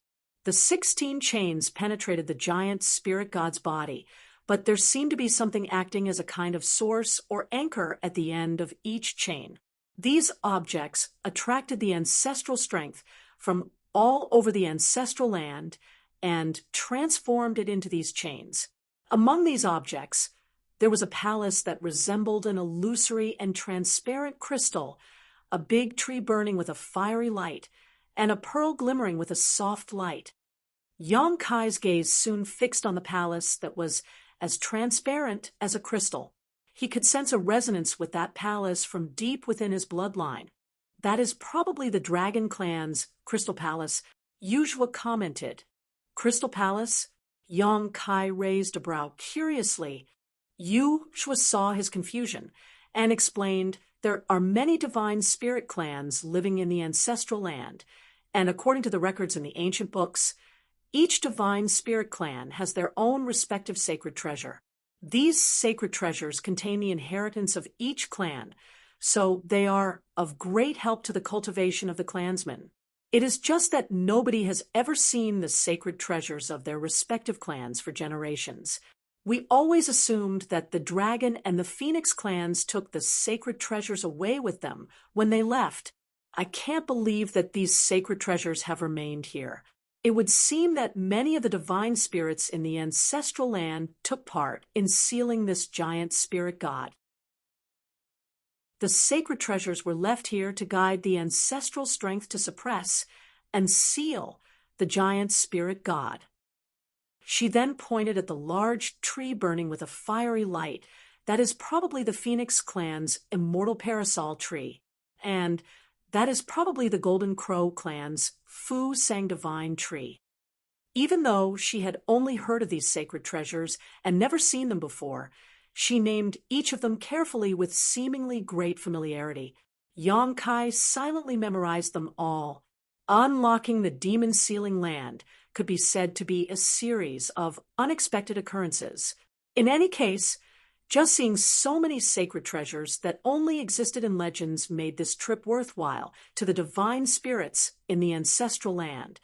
The 16 chains penetrated the giant spirit god's body, but there seemed to be something acting as a kind of source or anchor at the end of each chain. These objects attracted the ancestral strength from all over the ancestral land and transformed it into these chains. Among these objects, there was a palace that resembled an illusory and transparent crystal, a big tree burning with a fiery light, and a pearl glimmering with a soft light. Yang Kai's gaze soon fixed on the palace that was as transparent as a crystal. He could sense a resonance with that palace from deep within his bloodline. That is probably the Dragon Clan's Crystal Palace, Yushua commented. Crystal Palace? Yang Kai raised a brow curiously. Yushua saw his confusion and explained there are many divine spirit clans living in the ancestral land, and according to the records in the ancient books, each divine spirit clan has their own respective sacred treasure. These sacred treasures contain the inheritance of each clan, so they are of great help to the cultivation of the clansmen. It is just that nobody has ever seen the sacred treasures of their respective clans for generations. We always assumed that the dragon and the phoenix clans took the sacred treasures away with them when they left. I can't believe that these sacred treasures have remained here. It would seem that many of the divine spirits in the ancestral land took part in sealing this giant spirit god. The sacred treasures were left here to guide the ancestral strength to suppress and seal the giant spirit god. She then pointed at the large tree burning with a fiery light that is probably the Phoenix clan's immortal parasol tree, and that is probably the Golden Crow clan's Fu Sang Divine tree. Even though she had only heard of these sacred treasures and never seen them before, she named each of them carefully with seemingly great familiarity. Yang Kai silently memorized them all. Unlocking the demon sealing land could be said to be a series of unexpected occurrences. In any case, just seeing so many sacred treasures that only existed in legends made this trip worthwhile to the divine spirits in the ancestral land.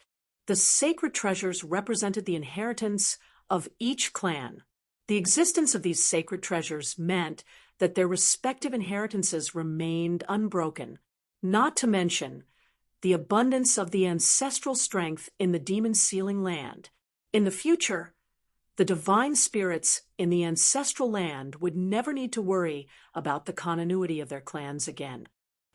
The sacred treasures represented the inheritance of each clan. The existence of these sacred treasures meant that their respective inheritances remained unbroken, not to mention the abundance of the ancestral strength in the demon sealing land. In the future, the divine spirits in the ancestral land would never need to worry about the continuity of their clans again.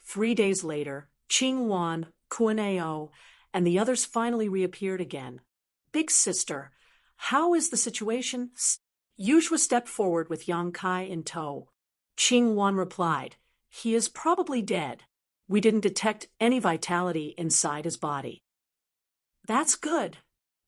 3 days later, Ching Wan, Kuan Ao, and the others finally reappeared again. Big sister, how is the situation? Yuzhua stepped forward with Yang Kai in tow. Qing Wan replied, he is probably dead. We didn't detect any vitality inside his body. That's good.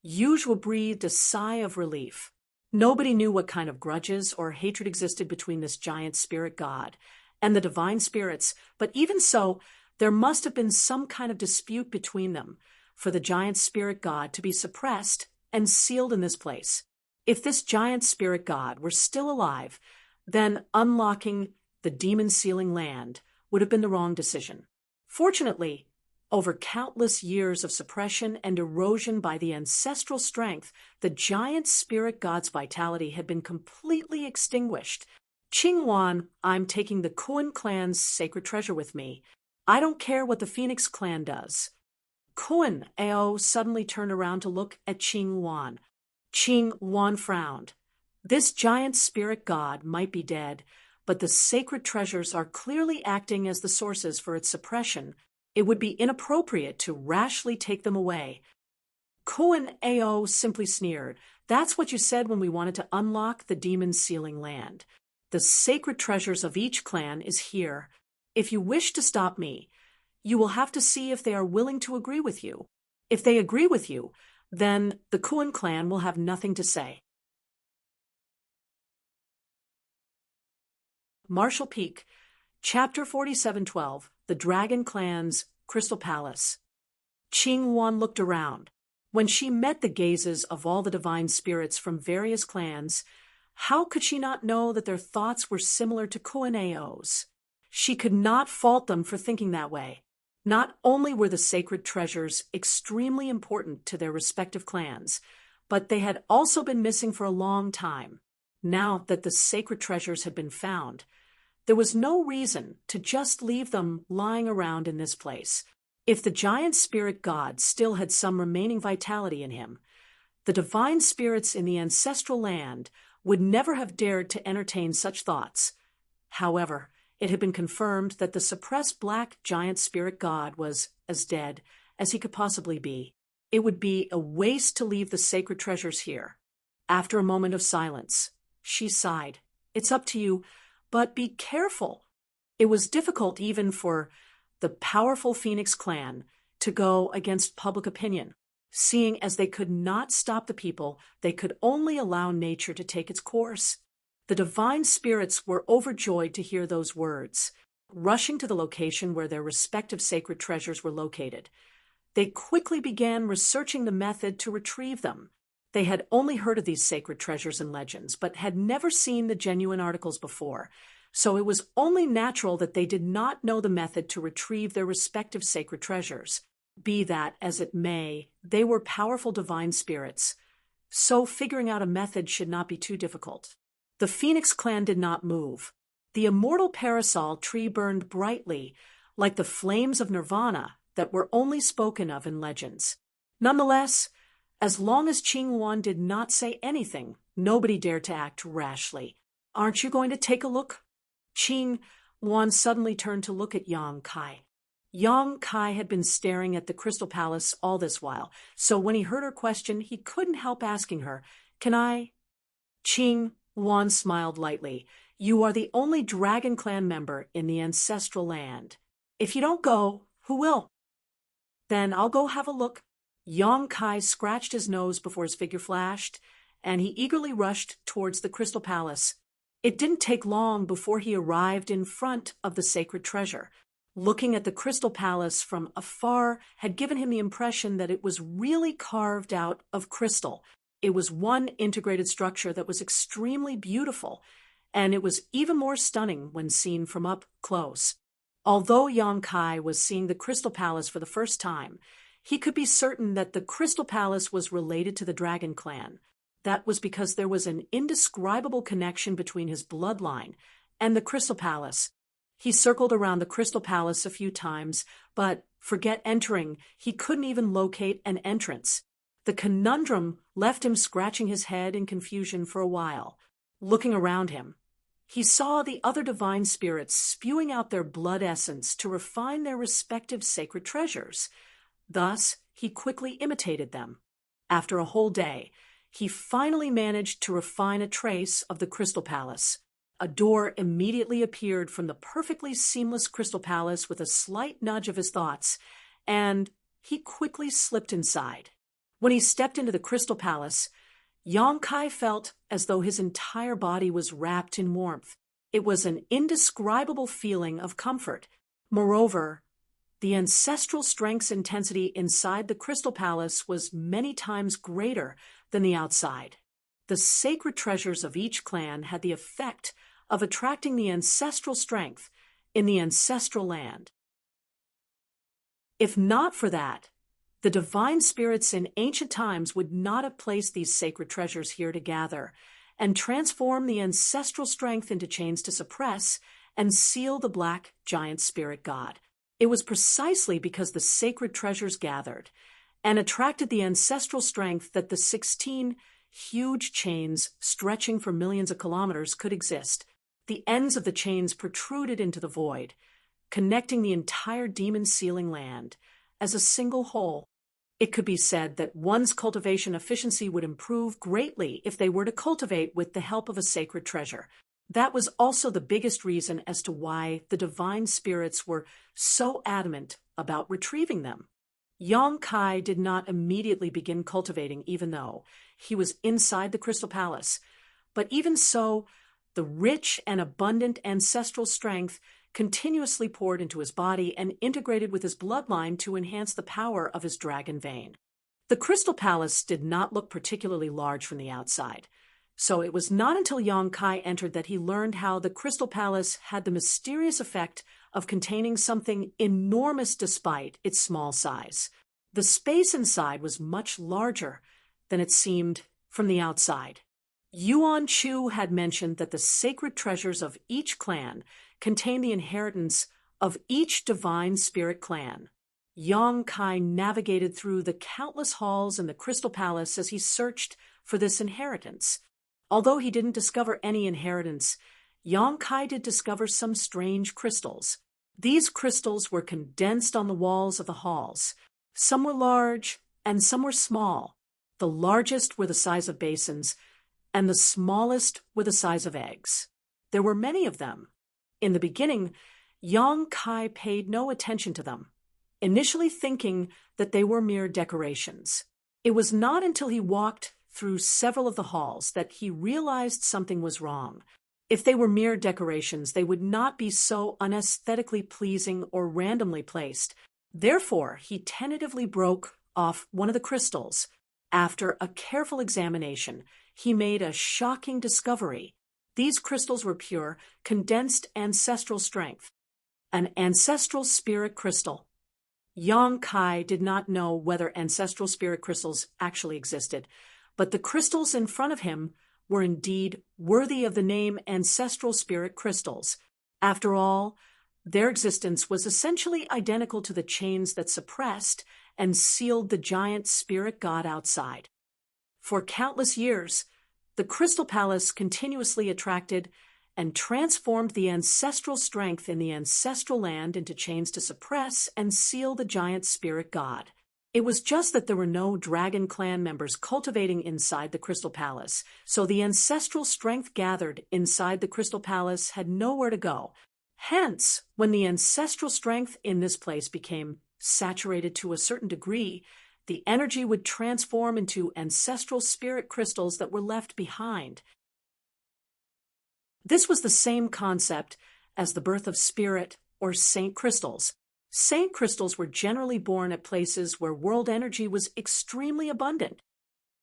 Yuzhua breathed a sigh of relief. Nobody knew what kind of grudges or hatred existed between this giant spirit god and the divine spirits, but even so, there must have been some kind of dispute between them for the giant spirit god to be suppressed and sealed in this place. If this giant spirit god were still alive, then unlocking the demon sealing land would have been the wrong decision. Fortunately, over countless years of suppression and erosion by the ancestral strength, the giant spirit god's vitality had been completely extinguished. Qing Wan, I'm taking the Kuan clan's sacred treasure with me. I don't care what the Phoenix clan does. Kuan Ao suddenly turned around to look at Qing Wan. Qing Wan frowned. This giant spirit god might be dead, but the sacred treasures are clearly acting as the sources for its suppression. It would be inappropriate to rashly take them away. Kuan Ao simply sneered. That's what you said when we wanted to unlock the demon sealing land. The sacred treasures of each clan is here. If you wish to stop me, you will have to see if they are willing to agree with you. If they agree with you, then the Kuan clan will have nothing to say. Marshall Peak, Chapter 4712, The Dragon Clan's Crystal Palace. Qing Wan looked around. When she met the gazes of all the divine spirits from various clans, how could she not know that their thoughts were similar to Kuan Ao's? She could not fault them for thinking that way. Not only were the sacred treasures extremely important to their respective clans, but they had also been missing for a long time. Now that the sacred treasures had been found, there was no reason to just leave them lying around in this place. If the giant spirit god still had some remaining vitality in him, the divine spirits in the ancestral land would never have dared to entertain such thoughts. However, it had been confirmed that the suppressed black giant spirit god was as dead as he could possibly be. It would be a waste to leave the sacred treasures here. After a moment of silence, she sighed. It's up to you, but be careful. It was difficult even for the powerful Phoenix clan to go against public opinion. Seeing as they could not stop the people, they could only allow nature to take its course. The divine spirits were overjoyed to hear those words. Rushing to the location where their respective sacred treasures were located, they quickly began researching the method to retrieve them. They had only heard of these sacred treasures and legends, but had never seen the genuine articles before, so it was only natural that they did not know the method to retrieve their respective sacred treasures. Be that as it may, they were powerful divine spirits, so figuring out a method should not be too difficult. The Phoenix clan did not move. The immortal parasol tree burned brightly, like the flames of nirvana that were only spoken of in legends. Nonetheless, as long as Qing Wan did not say anything, nobody dared to act rashly. Aren't you going to take a look? Qing Wan suddenly turned to look at Yang Kai. Yang Kai had been staring at the Crystal Palace all this while, so when he heard her question, he couldn't help asking her, Can I? Qing Wan smiled lightly. You are the only Dragon Clan member in the ancestral land. If you don't go, who will? Then I'll go have a look. Yang Kai scratched his nose before his figure flashed, and he eagerly rushed towards the Crystal Palace. It didn't take long before he arrived in front of the sacred treasure. Looking at the Crystal Palace from afar had given him the impression that it was really carved out of crystal. It was one integrated structure that was extremely beautiful, and it was even more stunning when seen from up close. Although Yang Kai was seeing the Crystal Palace for the first time, he could be certain that the Crystal Palace was related to the Dragon Clan. That was because there was an indescribable connection between his bloodline and the Crystal Palace. He circled around the Crystal Palace a few times, but, forget entering, he couldn't even locate an entrance. The conundrum left him scratching his head in confusion for a while. Looking around him, he saw the other divine spirits spewing out their blood essence to refine their respective sacred treasures. Thus, he quickly imitated them. After a whole day, he finally managed to refine a trace of the Crystal Palace. A door immediately appeared from the perfectly seamless Crystal Palace with a slight nudge of his thoughts, and he quickly slipped inside. When he stepped into the Crystal Palace, Yang Kai felt as though his entire body was wrapped in warmth. It was an indescribable feeling of comfort. Moreover, the ancestral strength's intensity inside the Crystal Palace was many times greater than the outside. The sacred treasures of each clan had the effect of attracting the ancestral strength in the ancestral land. If not for that, the divine spirits in ancient times would not have placed these sacred treasures here to gather and transform the ancestral strength into chains to suppress and seal the black giant spirit god. It was precisely because the sacred treasures gathered and attracted the ancestral strength that the 16 huge chains stretching for millions of kilometers could exist. The ends of the chains protruded into the void, connecting the entire demon-sealing land as a single whole. It could be said that one's cultivation efficiency would improve greatly if they were to cultivate with the help of a sacred treasure. That was also the biggest reason as to why the divine spirits were so adamant about retrieving them. Yang Kai did not immediately begin cultivating, even though he was inside the Crystal Palace. But even so, the rich and abundant ancestral strength continuously poured into his body and integrated with his bloodline to enhance the power of his dragon vein. The Crystal Palace did not look particularly large from the outside, so it was not until Yang Kai entered that he learned how the Crystal Palace had the mysterious effect of containing something enormous despite its small size. The space inside was much larger than it seemed from the outside. Yuan Chu had mentioned that the sacred treasures of each clan contained the inheritance of each divine spirit clan. Yang Kai navigated through the countless halls in the Crystal Palace as he searched for this inheritance. Although he didn't discover any inheritance, Yang Kai did discover some strange crystals. These crystals were condensed on the walls of the halls. Some were large and some were small. The largest were the size of basins, and the smallest were the size of eggs. There were many of them. In the beginning, Yang Kai paid no attention to them, initially thinking that they were mere decorations. It was not until he walked through several of the halls that he realized something was wrong. If they were mere decorations, they would not be so unaesthetically pleasing or randomly placed. Therefore, he tentatively broke off one of the crystals. After a careful examination, he made a shocking discovery. These crystals were pure, condensed ancestral strength, an ancestral spirit crystal. Yang Kai did not know whether ancestral spirit crystals actually existed, but the crystals in front of him were indeed worthy of the name ancestral spirit crystals. After all, their existence was essentially identical to the chains that suppressed and sealed the giant spirit god outside. For countless years, the Crystal Palace continuously attracted and transformed the ancestral strength in the ancestral land into chains to suppress and seal the giant spirit god. It was just that there were no dragon clan members cultivating inside the Crystal Palace, so the ancestral strength gathered inside the Crystal Palace had nowhere to go. Hence, when the ancestral strength in this place became saturated to a certain degree, the energy would transform into ancestral spirit crystals that were left behind. This was the same concept as the birth of spirit or saint crystals. Saint crystals were generally born at places where world energy was extremely abundant.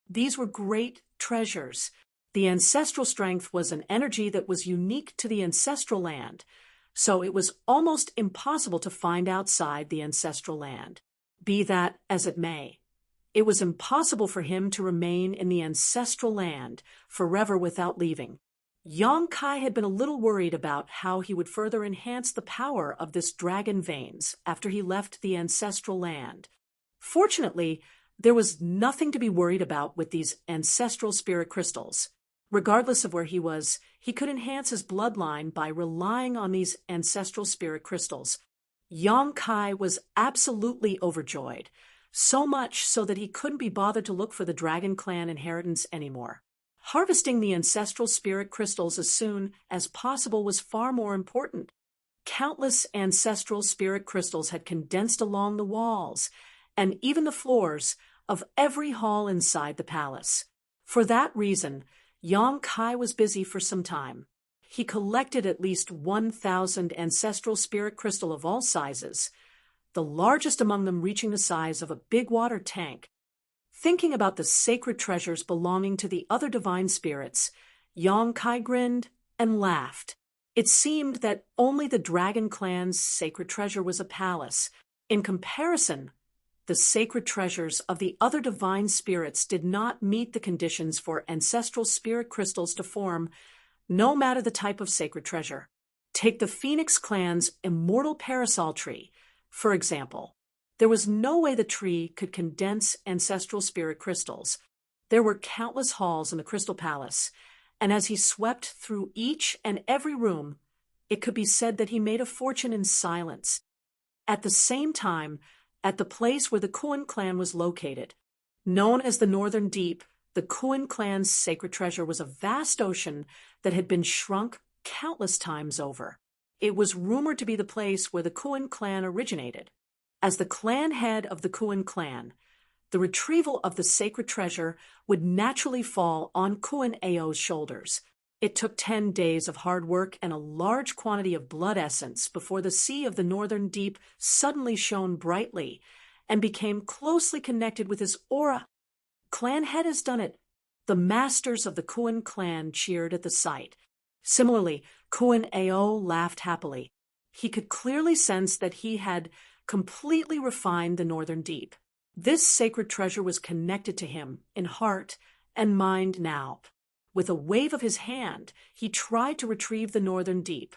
These were great treasures. The ancestral strength was an energy that was unique to the ancestral land, so it was almost impossible to find outside the ancestral land. Be that as it may, it was impossible for him to remain in the ancestral land forever without leaving. Yang Kai had been a little worried about how he would further enhance the power of this dragon veins after he left the ancestral land. Fortunately, there was nothing to be worried about with these ancestral spirit crystals. Regardless of where he was, he could enhance his bloodline by relying on these ancestral spirit crystals. Yang Kai was absolutely overjoyed. so much so that he couldn't be bothered to look for the Dragon Clan inheritance anymore. Harvesting the ancestral spirit crystals as soon as possible was far more important. Countless ancestral spirit crystals had condensed along the walls and even the floors of every hall inside the palace. For that reason, Yang Kai was busy for some time. He collected at least 1,000 ancestral spirit crystal of all sizes, the largest among them reaching the size of a big water tank. Thinking about the sacred treasures belonging to the other divine spirits, Yang Kai grinned and laughed. It seemed that only the Dragon Clan's sacred treasure was a palace. In comparison, the sacred treasures of the other divine spirits did not meet the conditions for ancestral spirit crystals to form, no matter the type of sacred treasure. Take the Phoenix Clan's immortal parasol tree, for example. There was no way the tree could condense ancestral spirit crystals. There were countless halls in the Crystal Palace, and as he swept through each and every room, it could be said that he made a fortune in silence. At the same time, at the place where the Kuan clan was located, known as the Northern Deep, the Kuan clan's sacred treasure was a vast ocean that had been shrunk countless times over. It was rumored to be the place where the Kuan clan originated. As the clan head of the Kuan clan, the retrieval of the sacred treasure would naturally fall on Kuan Ao's shoulders. It took 10 days of hard work and a large quantity of blood essence before the sea of the Northern Deep suddenly shone brightly and became closely connected with his aura. Clan head has done it. The masters of the Kuan clan cheered at the sight. Similarly, Kuan Ao laughed happily. He could clearly sense that he had completely refined the Northern Deep. This sacred treasure was connected to him in heart and mind now. With a wave of his hand, he tried to retrieve the Northern Deep.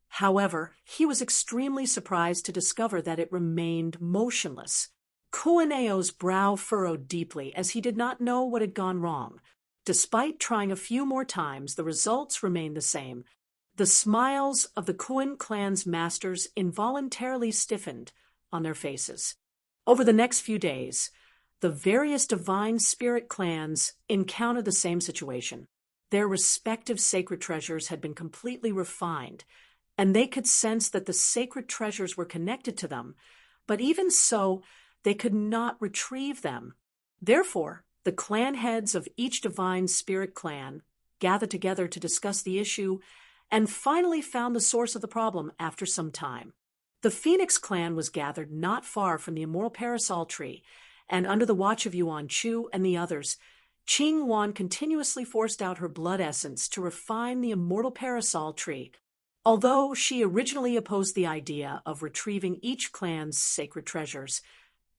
However, he was extremely surprised to discover that it remained motionless. Kuan Ao's brow furrowed deeply as he did not know what had gone wrong. Despite trying a few more times, the results remained the same. The smiles of the Kuan clan's masters involuntarily stiffened on their faces. Over the next few days, the various divine spirit clans encountered the same situation. Their respective sacred treasures had been completely refined, and they could sense that the sacred treasures were connected to them, but even so, they could not retrieve them. Therefore, the clan heads of each divine spirit clan gathered together to discuss the issue and finally found the source of the problem after some time. The Phoenix clan was gathered not far from the immortal parasol tree, and under the watch of Yuan Chu and the others, Qing Wan continuously forced out her blood essence to refine the immortal parasol tree. Although she originally opposed the idea of retrieving each clan's sacred treasures,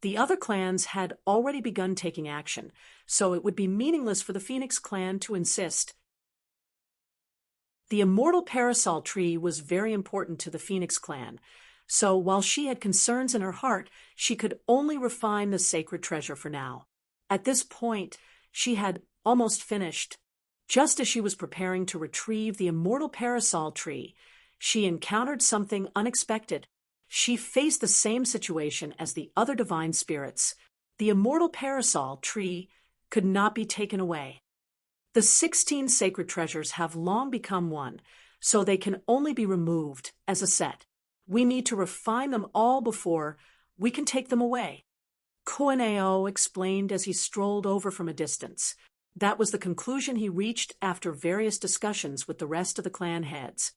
the other clans had already begun taking action, so it would be meaningless for the Phoenix clan to insist. The immortal parasol tree was very important to the Phoenix clan, so while she had concerns in her heart, she could only refine the sacred treasure for now. At this point, she had almost finished. Just as she was preparing to retrieve the immortal parasol tree, she encountered something unexpected. She faced the same situation as the other divine spirits. The immortal parasol tree could not be taken away. The 16 sacred treasures have long become one, so they can only be removed as a set. We need to refine them all before we can take them away. Kuan Ao explained as he strolled over from a distance. That was the conclusion he reached after various discussions with the rest of the clan heads.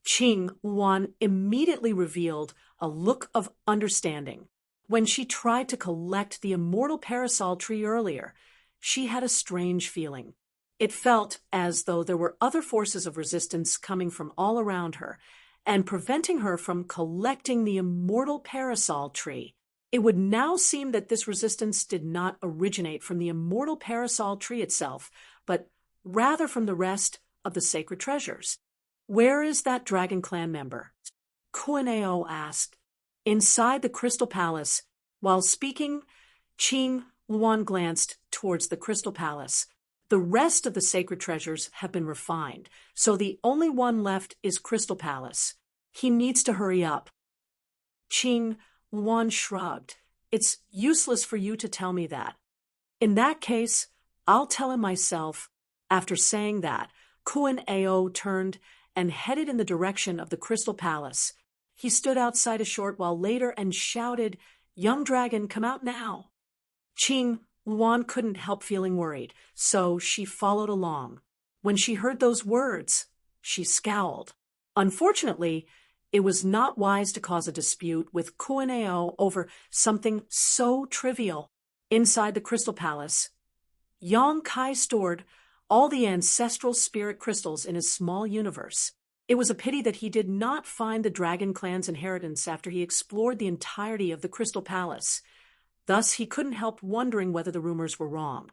Qing Wan immediately revealed a look of understanding. When she tried to collect the immortal parasol tree earlier, she had a strange feeling. It felt as though there were other forces of resistance coming from all around her and preventing her from collecting the immortal parasol tree. It would now seem that this resistance did not originate from the immortal parasol tree itself, but rather from the rest of the sacred treasures. Where is that Dragon Clan member? Kuan Ao asked. Inside the Crystal Palace. While speaking, Qing Luan glanced towards the Crystal Palace. The rest of the sacred treasures have been refined, so the only one left is Crystal Palace. He needs to hurry up. Qing Luan shrugged. It's useless for you to tell me that. In that case, I'll tell him myself. After saying that, Kuan Ao turned and headed in the direction of the Crystal Palace. He stood outside a short while later and shouted, "Young dragon, come out now." Qing Luan couldn't help feeling worried, so she followed along. When she heard those words, she scowled. Unfortunately, it was not wise to cause a dispute with Kuan Ao over something so trivial. Inside the Crystal Palace, Yang Kai stored all the ancestral spirit crystals in his small universe. It was a pity that he did not find the Dragon Clan's inheritance after he explored the entirety of the Crystal Palace. Thus, he couldn't help wondering whether the rumors were wrong.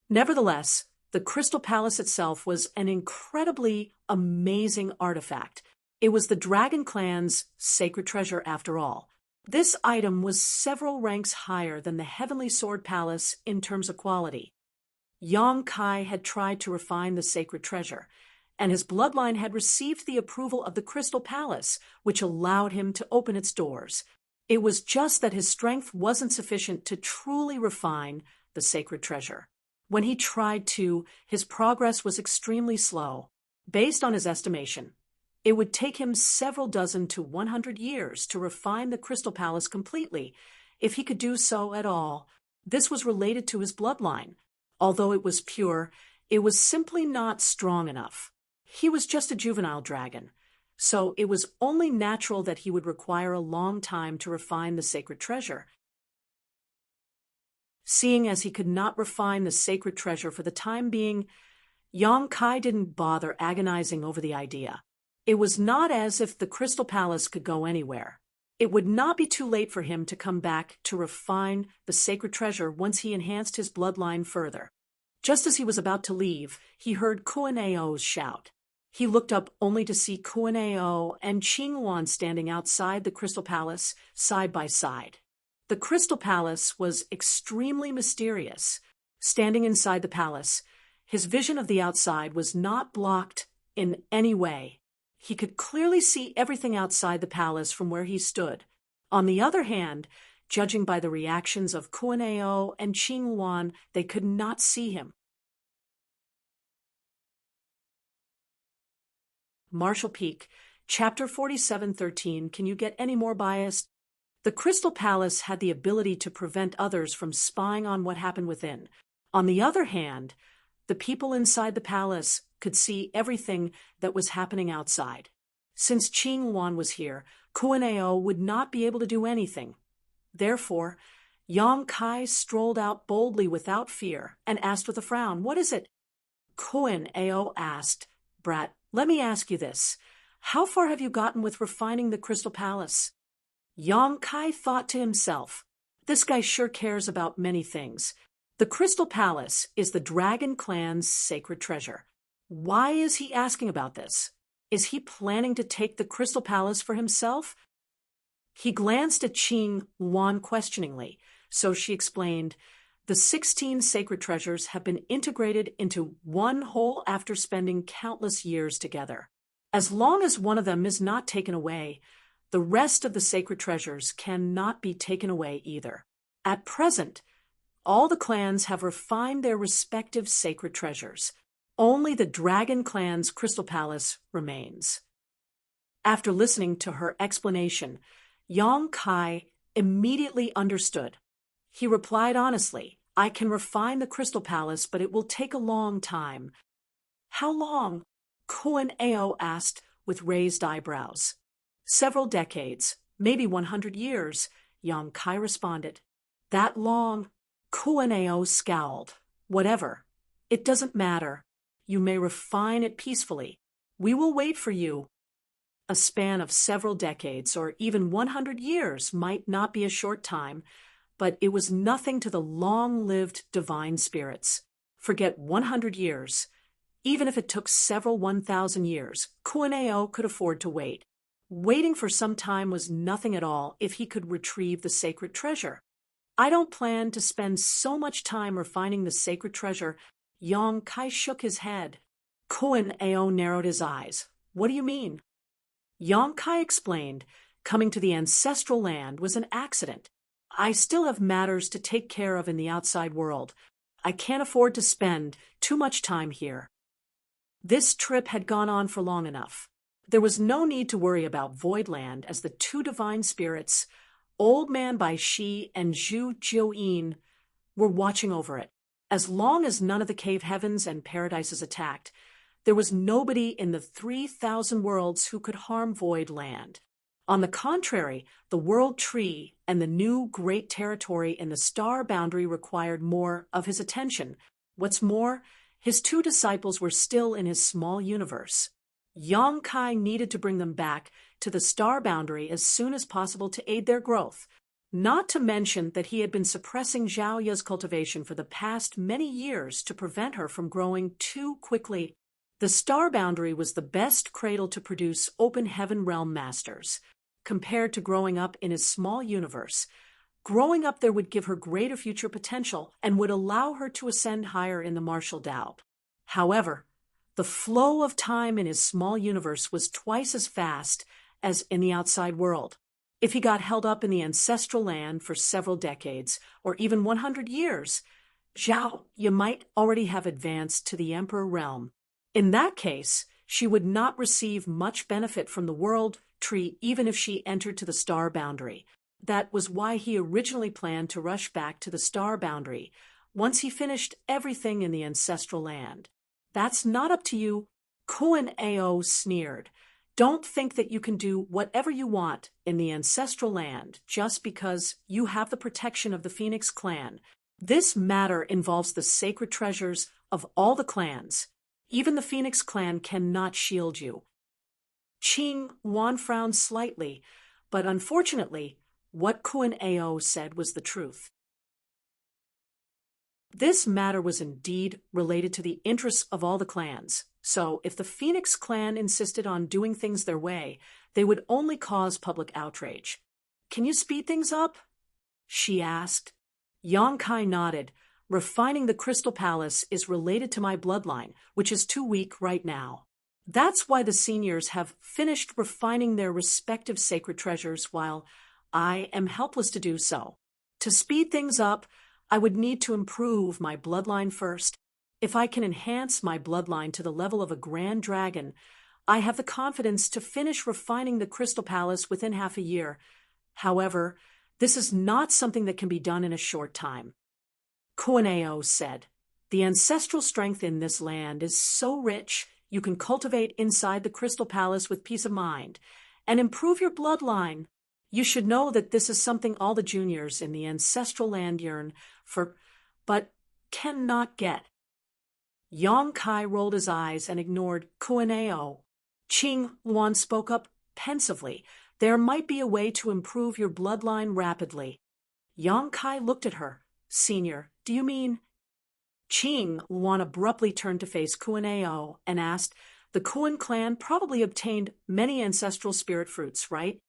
Nevertheless, the Crystal Palace itself was an incredibly amazing artifact. It was the Dragon Clan's sacred treasure after all. This item was several ranks higher than the Heavenly Sword Palace in terms of quality. Yang Kai had tried to refine the sacred treasure, and his bloodline had received the approval of the Crystal Palace, which allowed him to open its doors. It was just that his strength wasn't sufficient to truly refine the sacred treasure. When he tried to, his progress was extremely slow. Based on his estimation, it would take him several dozen to 100 years to refine the Crystal Palace completely, if he could do so at all. This was related to his bloodline. Although it was pure, it was simply not strong enough. He was just a juvenile dragon, so it was only natural that he would require a long time to refine the sacred treasure. Seeing as he could not refine the sacred treasure for the time being, Yang Kai didn't bother agonizing over the idea. It was not as if the Crystal Palace could go anywhere. It would not be too late for him to come back to refine the sacred treasure once he enhanced his bloodline further. Just as he was about to leave, he heard Kuan Ao's shout. He looked up only to see Kuan Ao and Qing Luan standing outside the Crystal Palace side by side. The Crystal Palace was extremely mysterious. Standing inside the palace, his vision of the outside was not blocked in any way. He could clearly see everything outside the palace from where he stood. On the other hand, judging by the reactions of Kuan Ao and Qing Luan, they could not see him. Marshall Peak, Chapter 47:13. Can you get any more biased? The Crystal Palace had the ability to prevent others from spying on what happened within. On the other hand, the people inside the palace could see everything that was happening outside. Since Qing Luan was here, Kuan Ao would not be able to do anything. Therefore, Yang Kai strolled out boldly without fear and asked with a frown, "What is it?" Kuan Ao asked, "Brat, let me ask you this. How far have you gotten with refining the Crystal Palace?" Yang Kai thought to himself, "This guy sure cares about many things. The Crystal Palace is the Dragon Clan's sacred treasure. Why is he asking about this? Is he planning to take the Crystal Palace for himself?" He glanced at Qing Luan questioningly, so she explained, "The 16 sacred treasures have been integrated into one whole after spending countless years together. As long as one of them is not taken away, the rest of the sacred treasures cannot be taken away either. At present, all the clans have refined their respective sacred treasures. Only the Dragon Clan's Crystal Palace remains." After listening to her explanation, Yang Kai immediately understood. He replied honestly, "I can refine the Crystal Palace, but it will take a long time." "How long?" Kuan Ao asked with raised eyebrows. "Several decades, maybe 100 years, Yang Kai responded. "That long?" Kuan Ao scowled. "Whatever. It doesn't matter. You may refine it peacefully. We will wait for you." A span of several decades or even 100 years might not be a short time, but it was nothing to the long-lived divine spirits. Forget 100 years. Even if it took several 1,000 years, Kuan Ao could afford to wait. Waiting for some time was nothing at all if he could retrieve the sacred treasure. "I don't plan to spend so much time refining the sacred treasure." Yang Kai shook his head. Kuan Ao narrowed his eyes. "What do you mean?" Yang Kai explained, "Coming to the ancestral land was an accident. I still have matters to take care of in the outside world. I can't afford to spend too much time here. This trip had gone on for long enough. There was no need to worry about Voidland as the two divine spirits, Old Man Bai Shi and Zhu Jiuyin, were watching over it. As long as none of the cave heavens and paradises attacked, there was nobody in the 3,000 worlds who could harm Voidland. On the contrary, the World Tree and the new great territory in the star boundary required more of his attention. What's more, his two disciples were still in his small universe. Yang Kai needed to bring them back to the star boundary as soon as possible to aid their growth. Not to mention that he had been suppressing Zhao Ya's cultivation for the past many years to prevent her from growing too quickly. The star boundary was the best cradle to produce open heaven realm masters. Compared to growing up in his small universe, growing up there would give her greater future potential and would allow her to ascend higher in the martial Tao. However, the flow of time in his small universe was twice as fast as in the outside world. If he got held up in the ancestral land for several decades, or even 100 years, Zhao Ya might already have advanced to the Emperor realm. In that case, she would not receive much benefit from the World Tree even if she entered to the star boundary. That was why he originally planned to rush back to the star boundary once he finished everything in the ancestral land. That's not up to you, Kuan Ao sneered. Don't think that you can do whatever you want in the ancestral land just because you have the protection of the Phoenix clan. This matter involves the sacred treasures of all the clans. Even the Phoenix clan cannot shield you. Qing Wan frowned slightly, but unfortunately, what Kuan Ao said was the truth. This matter was indeed related to the interests of all the clans, so if the Phoenix clan insisted on doing things their way, they would only cause public outrage. Can you speed things up? She asked. Yang Kai nodded. Refining the Crystal Palace is related to my bloodline, which is too weak right now. That's why the seniors have finished refining their respective sacred treasures while I am helpless to do so. To speed things up, I would need to improve my bloodline first. If I can enhance my bloodline to the level of a grand dragon, I have the confidence to finish refining the Crystal Palace within half a year. However, this is not something that can be done in a short time. Kuan Ao said, the ancestral strength in this land is so rich you can cultivate inside the Crystal Palace with peace of mind and improve your bloodline. You should know that this is something all the juniors in the ancestral land yearn for, but cannot get. Yang Kai rolled his eyes and ignored Kuan Ao. Qing Luan spoke up pensively. There might be a way to improve your bloodline rapidly. Yang Kai looked at her. Senior, do you mean? Qing Luan abruptly turned to face Kuan Ao and asked, the Kuan clan probably obtained many ancestral spirit fruits, right?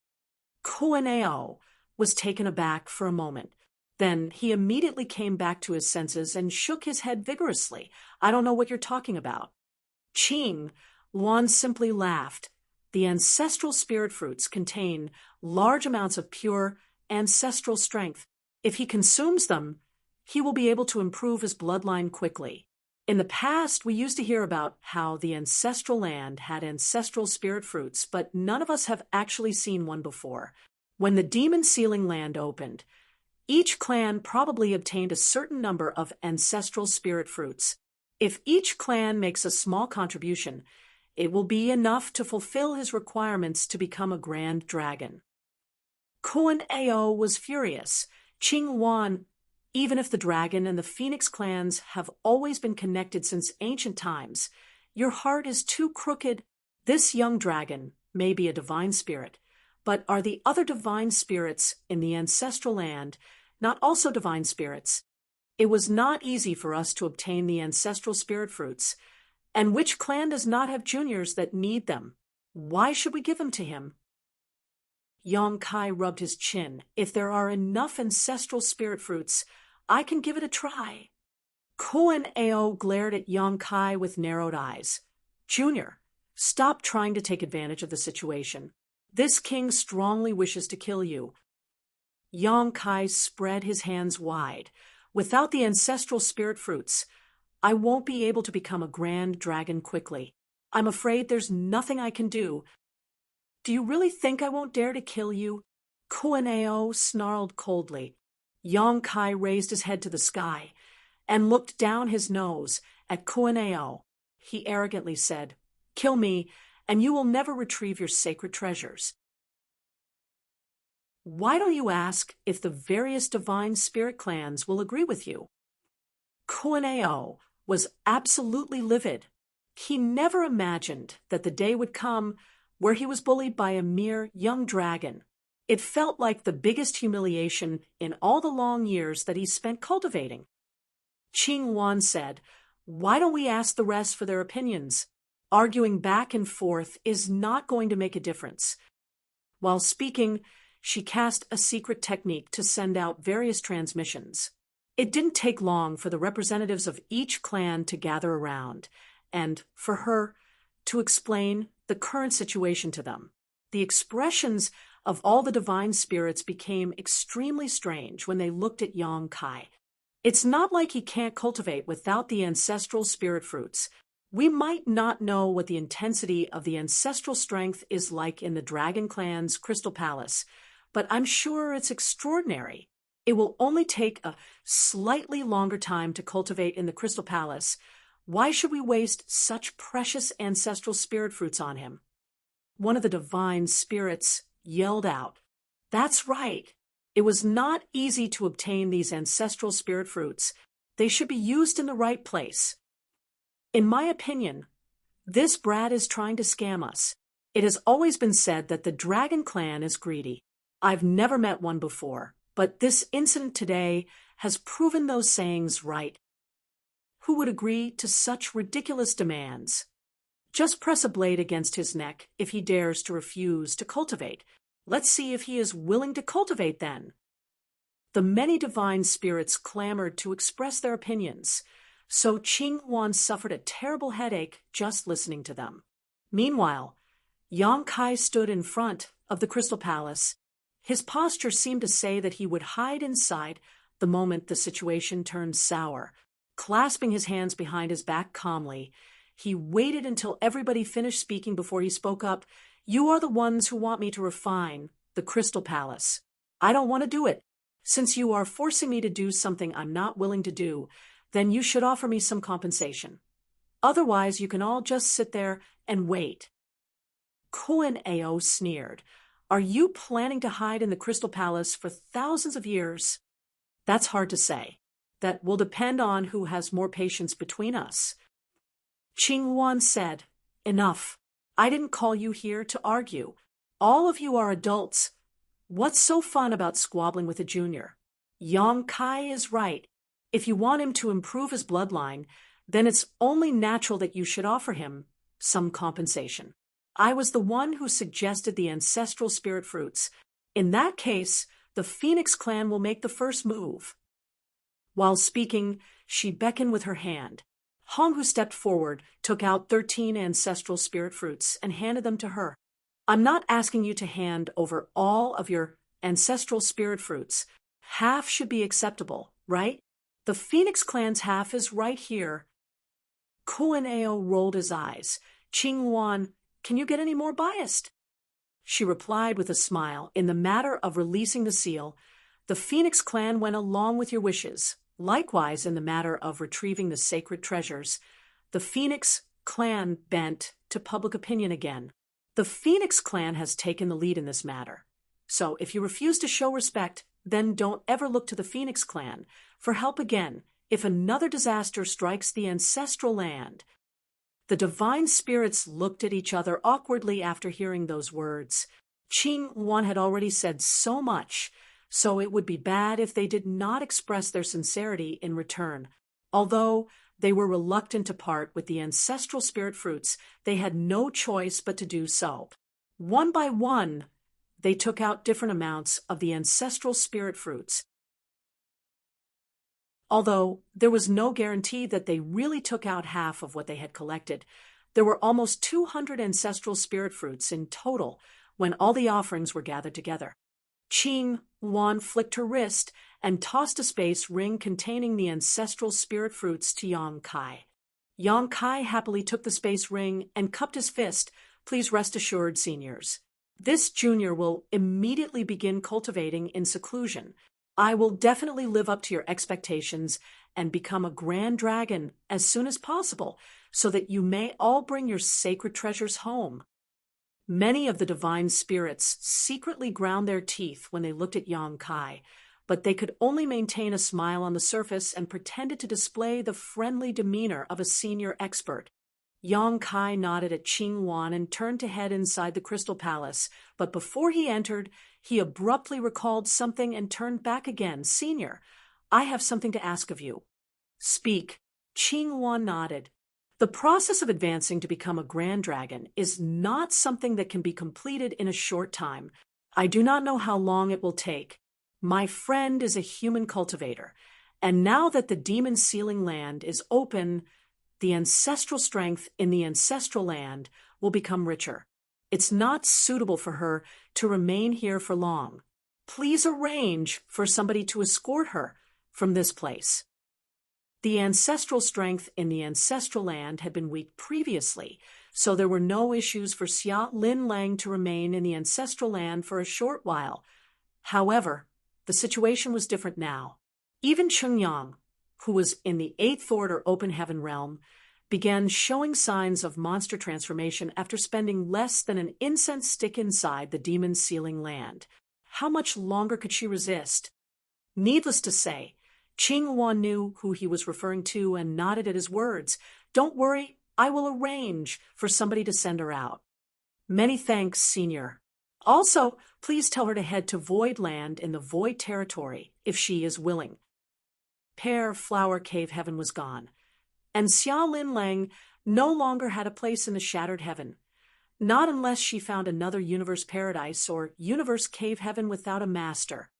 Kuan Ao was taken aback for a moment. Then he immediately came back to his senses and shook his head vigorously. I don't know what you're talking about. Qing Luan simply laughed. The ancestral spirit fruits contain large amounts of pure ancestral strength. If he consumes them, he will be able to improve his bloodline quickly. In the past, we used to hear about how the ancestral land had ancestral spirit fruits, but none of us have actually seen one before. When the Demon Sealing Land opened, each clan probably obtained a certain number of ancestral spirit fruits. If each clan makes a small contribution, it will be enough to fulfill his requirements to become a grand dragon. Kuan Ao was furious. Qing Wan, even if the dragon and the Phoenix clans have always been connected since ancient times, your heart is too crooked. This young dragon may be a divine spirit, but are the other divine spirits in the ancestral land not also divine spirits? It was not easy for us to obtain the ancestral spirit fruits, and which clan does not have juniors that need them? Why should we give them to him? Yang Kai rubbed his chin. If there are enough ancestral spirit fruits, I can give it a try. Kuan Ao glared at Yang Kai with narrowed eyes. Junior, stop trying to take advantage of the situation. This king strongly wishes to kill you. Yang Kai spread his hands wide. Without the ancestral spirit fruits, I won't be able to become a grand dragon quickly. I'm afraid there's nothing I can do. Do you really think I won't dare to kill you? Kuaneo snarled coldly. Yang Kai raised his head to the sky and looked down his nose at Kuaneo. He arrogantly said, "Kill me, and you will never retrieve your sacred treasures." Why don't you ask if the various divine spirit clans will agree with you? Kuaneo was absolutely livid. He never imagined that the day would come where he was bullied by a mere young dragon. It felt like the biggest humiliation in all the long years that he spent cultivating. Qing Wan said, "Why don't we ask the rest for their opinions? Arguing back and forth is not going to make a difference." While speaking, she cast a secret technique to send out various transmissions. It didn't take long for the representatives of each clan to gather around, and for her to explain the current situation to them. The expressions of all the divine spirits became extremely strange when they looked at Yang Kai. It's not like he can't cultivate without the ancestral spirit fruits. We might not know what the intensity of the ancestral strength is like in the Dragon Clan's Crystal Palace, but I'm sure it's extraordinary. It will only take a slightly longer time to cultivate in the Crystal Palace. Why should we waste such precious ancestral spirit fruits on him? One of the divine spirits yelled out, "That's right. It was not easy to obtain these ancestral spirit fruits. They should be used in the right place. In my opinion, this brat is trying to scam us. It has always been said that the Dragon Clan is greedy. I've never met one before, but this incident today has proven those sayings right. Who would agree to such ridiculous demands? Just press a blade against his neck if he dares to refuse to cultivate. Let's see if he is willing to cultivate then." The many divine spirits clamored to express their opinions, so Qing Wan suffered a terrible headache just listening to them. Meanwhile, Yang Kai stood in front of the Crystal Palace. His posture seemed to say that he would hide inside the moment the situation turned sour. Clasping his hands behind his back calmly, he waited until everybody finished speaking before he spoke up. "You are the ones who want me to refine the Crystal Palace. I don't want to do it. Since you are forcing me to do something I'm not willing to do, then you should offer me some compensation. Otherwise, you can all just sit there and wait." Koen Ao sneered. "Are you planning to hide in the Crystal Palace for thousands of years?" "That's hard to say. That will depend on who has more patience between us." Qing Wan said, "Enough. I didn't call you here to argue. All of you are adults. What's so fun about squabbling with a junior? Yang Kai is right. If you want him to improve his bloodline, then it's only natural that you should offer him some compensation. I was the one who suggested the ancestral spirit fruits. In that case, the Phoenix clan will make the first move." While speaking, she beckoned with her hand. Hong, who stepped forward, took out 13 ancestral spirit fruits and handed them to her. "I'm not asking you to hand over all of your ancestral spirit fruits. Half should be acceptable, right? The Phoenix clan's half is right here." Koen Ao rolled his eyes. "Qing Wan, can you get any more biased?" She replied with a smile, "In the matter of releasing the seal, the Phoenix clan went along with your wishes. Likewise, in the matter of retrieving the sacred treasures, the Phoenix clan bent to public opinion again. The Phoenix clan has taken the lead in this matter. So if you refuse to show respect, then don't ever look to the Phoenix clan for help again if another disaster strikes the ancestral land." The divine spirits looked at each other awkwardly after hearing those words. Qing Wan had already said so much, so it would be bad if they did not express their sincerity in return. Although they were reluctant to part with the ancestral spirit fruits, they had no choice but to do so. One by one, they took out different amounts of the ancestral spirit fruits. Although there was no guarantee that they really took out half of what they had collected, there were almost 200 ancestral spirit fruits in total when all the offerings were gathered together. Qing Wan flicked her wrist and tossed a space ring containing the ancestral spirit fruits to Yang Kai. Yang Kai happily took the space ring and cupped his fist. Please rest assured, seniors. This junior will immediately begin cultivating in seclusion. I will definitely live up to your expectations and become a grand dragon as soon as possible, so that you may all bring your sacred treasures home. Many of the divine spirits secretly ground their teeth when they looked at Yang Kai, but they could only maintain a smile on the surface and pretended to display the friendly demeanor of a senior expert. Yang Kai nodded at Qing Wan and turned to head inside the Crystal Palace, but before he entered, he abruptly recalled something and turned back again. Senior, I have something to ask of you. Speak. Qing Wan nodded. The process of advancing to become a grand dragon is not something that can be completed in a short time. I do not know how long it will take. My friend is a human cultivator, and now that the demon sealing land is open, the ancestral strength in the ancestral land will become richer. It's not suitable for her to remain here for long. Please arrange for somebody to escort her from this place. The ancestral strength in the ancestral land had been weak previously, so there were no issues for Xia Lin Lang to remain in the ancestral land for a short while. However, the situation was different now. Even Cheng Yang, who was in the 8th Order Open Heaven realm, began showing signs of monster transformation after spending less than an incense stick inside the demon sealing land. How much longer could she resist? Needless to say, Qing Wan knew who he was referring to and nodded at his words. Don't worry, I will arrange for somebody to send her out. Many thanks, Senior. Also, please tell her to head to Void Land in the Void Territory, if she is willing. Pear Flower Cave Heaven was gone, and Xia Lin Lang no longer had a place in the Shattered Heaven. Not unless she found another Universe Paradise or Universe Cave Heaven without a master.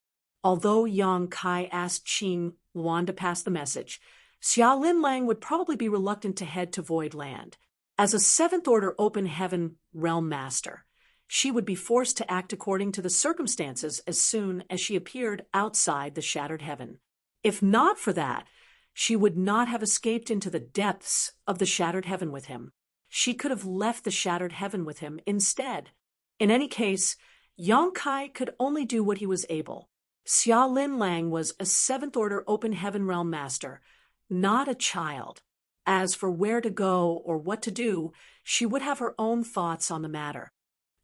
Although Yang Kai asked Qing Wan to pass the message, Xia Lin Lang would probably be reluctant to head to Void Land. As a 7th Order Open Heaven Realm Master, she would be forced to act according to the circumstances as soon as she appeared outside the Shattered Heaven. If not for that, she would not have escaped into the depths of the Shattered Heaven with him. She could have left the Shattered Heaven with him instead. In any case, Yang Kai could only do what he was able. Xia Lin Lang was a 7th Order Open Heaven Realm Master, not a child. As for where to go or what to do, she would have her own thoughts on the matter.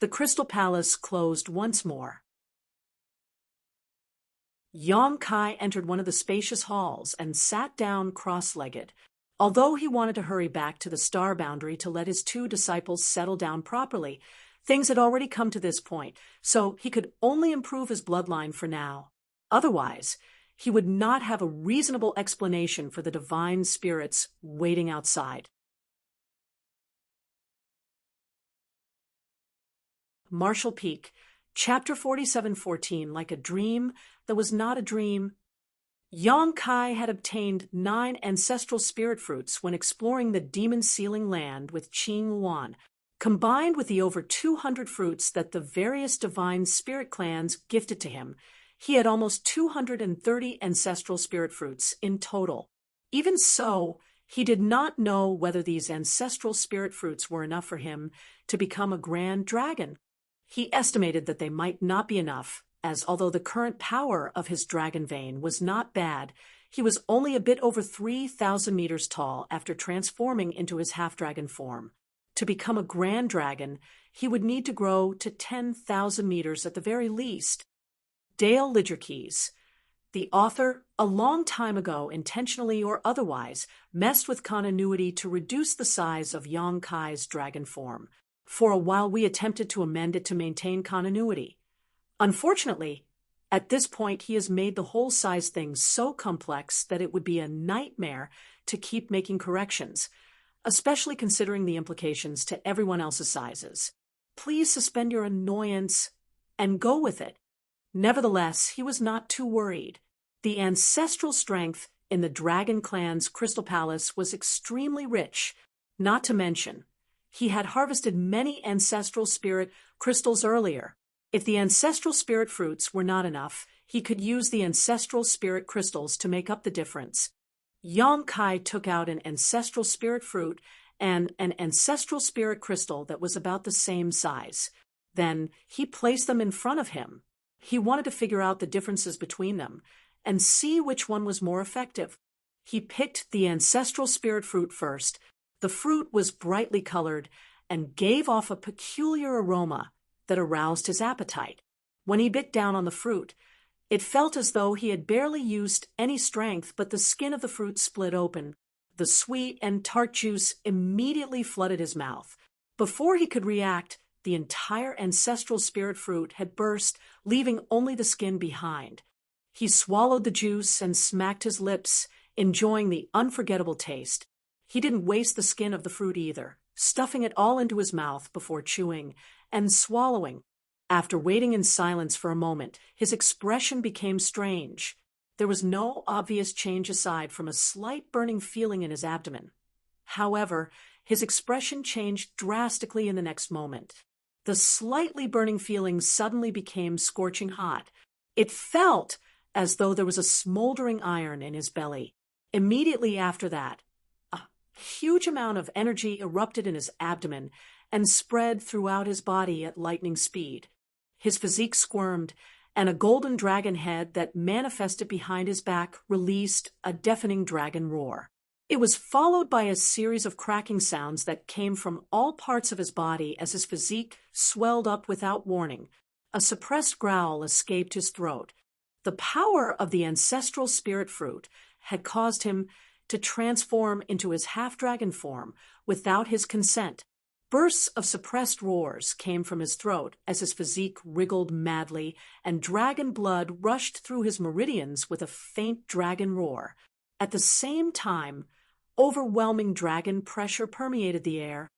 The Crystal Palace closed once more. Yang Kai entered one of the spacious halls and sat down cross-legged. Although he wanted to hurry back to the star boundary to let his 2 disciples settle down properly, things had already come to this point, so he could only improve his bloodline for now. Otherwise, he would not have a reasonable explanation for the divine spirits waiting outside. Marshall Peak, Chapter 4714, Like a Dream That Was Not a Dream. Yang Kai had obtained 9 ancestral spirit fruits when exploring the demon sealing land with Qing Wan. Combined with the over 200 fruits that the various divine spirit clans gifted to him, he had almost 230 ancestral spirit fruits in total. Even so, he did not know whether these ancestral spirit fruits were enough for him to become a grand dragon. He estimated that they might not be enough, as although the current power of his dragon vein was not bad, he was only a bit over 3,000 meters tall after transforming into his half-dragon form. To become a grand dragon, he would need to grow to 10,000 meters at the very least. Dale Lidgerkeys, the author, a long time ago, intentionally or otherwise, messed with continuity to reduce the size of Yang Kai's dragon form. For a while we attempted to amend it to maintain continuity. Unfortunately, at this point he has made the whole size thing so complex that it would be a nightmare to keep making corrections, especially considering the implications to everyone else's sizes. Please suspend your annoyance and go with it. Nevertheless, he was not too worried. The ancestral strength in the Dragon Clan's Crystal Palace was extremely rich, not to mention, he had harvested many ancestral spirit crystals earlier. If the ancestral spirit fruits were not enough, he could use the ancestral spirit crystals to make up the difference. Yang Kai took out an ancestral spirit fruit and an ancestral spirit crystal that was about the same size. Then he placed them in front of him. He wanted to figure out the differences between them and see which one was more effective. He picked the ancestral spirit fruit first. The fruit was brightly colored and gave off a peculiar aroma that aroused his appetite. When he bit down on the fruit, it felt as though he had barely used any strength, but the skin of the fruit split open. The sweet and tart juice immediately flooded his mouth. Before he could react, the entire ancestral spirit fruit had burst, leaving only the skin behind. He swallowed the juice and smacked his lips, enjoying the unforgettable taste. He didn't waste the skin of the fruit either, stuffing it all into his mouth before chewing and swallowing. After waiting in silence for a moment, his expression became strange. There was no obvious change aside from a slight burning feeling in his abdomen. However, his expression changed drastically in the next moment. The slightly burning feeling suddenly became scorching hot. It felt as though there was a smoldering iron in his belly. Immediately after that, a huge amount of energy erupted in his abdomen and spread throughout his body at lightning speed. His physique squirmed, and a golden dragon head that manifested behind his back released a deafening dragon roar. It was followed by a series of cracking sounds that came from all parts of his body as his physique swelled up without warning. A suppressed growl escaped his throat. The power of the ancestral spirit fruit had caused him to transform into his half-dragon form without his consent. Bursts of suppressed roars came from his throat as his physique wriggled madly, and dragon blood rushed through his meridians with a faint dragon roar. At the same time, overwhelming dragon pressure permeated the air.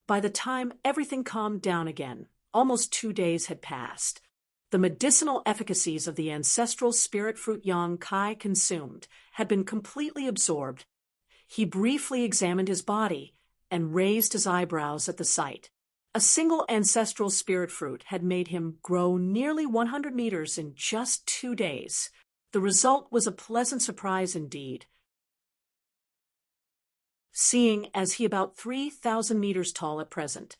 By the time everything calmed down again, almost 2 days had passed. The medicinal efficacies of the ancestral spirit fruit Yang Kai consumed had been completely absorbed. He briefly examined his body and raised his eyebrows at the sight. A single ancestral spirit fruit had made him grow nearly 100 meters in just 2 days. The result was a pleasant surprise indeed. Seeing as he about 3,000 meters tall at present,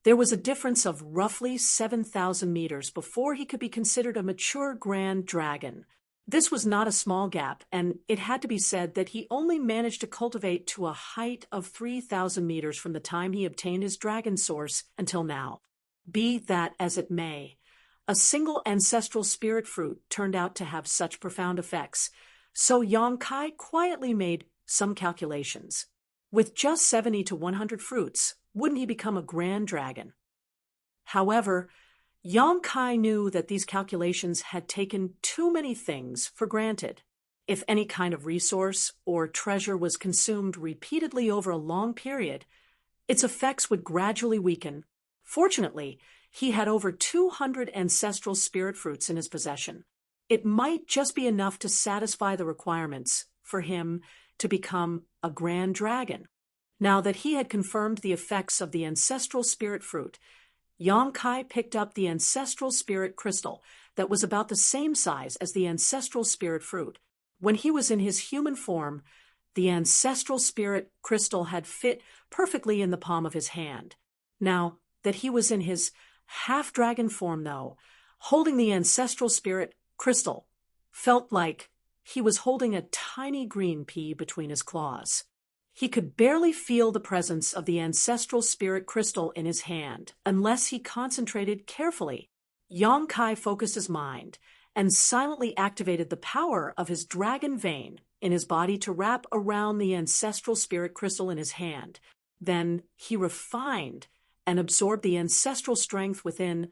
there was a difference of roughly 7,000 meters before he could be considered a mature grand dragon. This was not a small gap, and it had to be said that he only managed to cultivate to a height of 3,000 meters from the time he obtained his dragon source until now. Be that as it may, a single ancestral spirit fruit turned out to have such profound effects, so Yang Kai quietly made some calculations. With just 70 to 100 fruits, wouldn't he become a grand dragon? However, Yang Kai knew that these calculations had taken too many things for granted. If any kind of resource or treasure was consumed repeatedly over a long period, its effects would gradually weaken. Fortunately, he had over 200 ancestral spirit fruits in his possession. It might just be enough to satisfy the requirements for him to become a grand dragon. Now that he had confirmed the effects of the ancestral spirit fruit, Yang Kai picked up the ancestral spirit crystal that was about the same size as the ancestral spirit fruit. When he was in his human form, the ancestral spirit crystal had fit perfectly in the palm of his hand. Now that he was in his half-dragon form, though, holding the ancestral spirit crystal felt like he was holding a tiny green pea between his claws. He could barely feel the presence of the ancestral spirit crystal in his hand unless he concentrated carefully. Yang Kai focused his mind and silently activated the power of his dragon vein in his body to wrap around the ancestral spirit crystal in his hand. Then he refined and absorbed the ancestral strength within.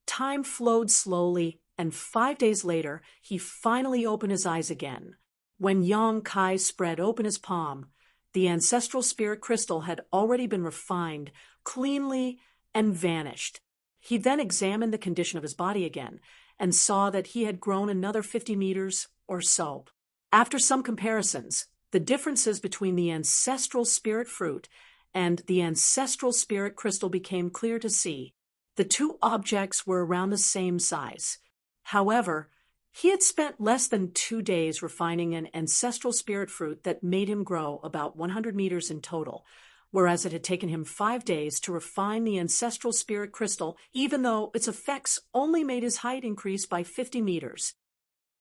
Time flowed slowly, and 5 days later, he finally opened his eyes again. When Yang Kai spread open his palm, the ancestral spirit crystal had already been refined cleanly and vanished. He then examined the condition of his body again and saw that he had grown another 50 meters or so. After some comparisons, the differences between the ancestral spirit fruit and the ancestral spirit crystal became clear to see. The two objects were around the same size. However, He had spent less than 2 days refining an ancestral spirit fruit that made him grow about 100 meters in total, whereas it had taken him 5 days to refine the ancestral spirit crystal, even though its effects only made his height increase by 50 meters.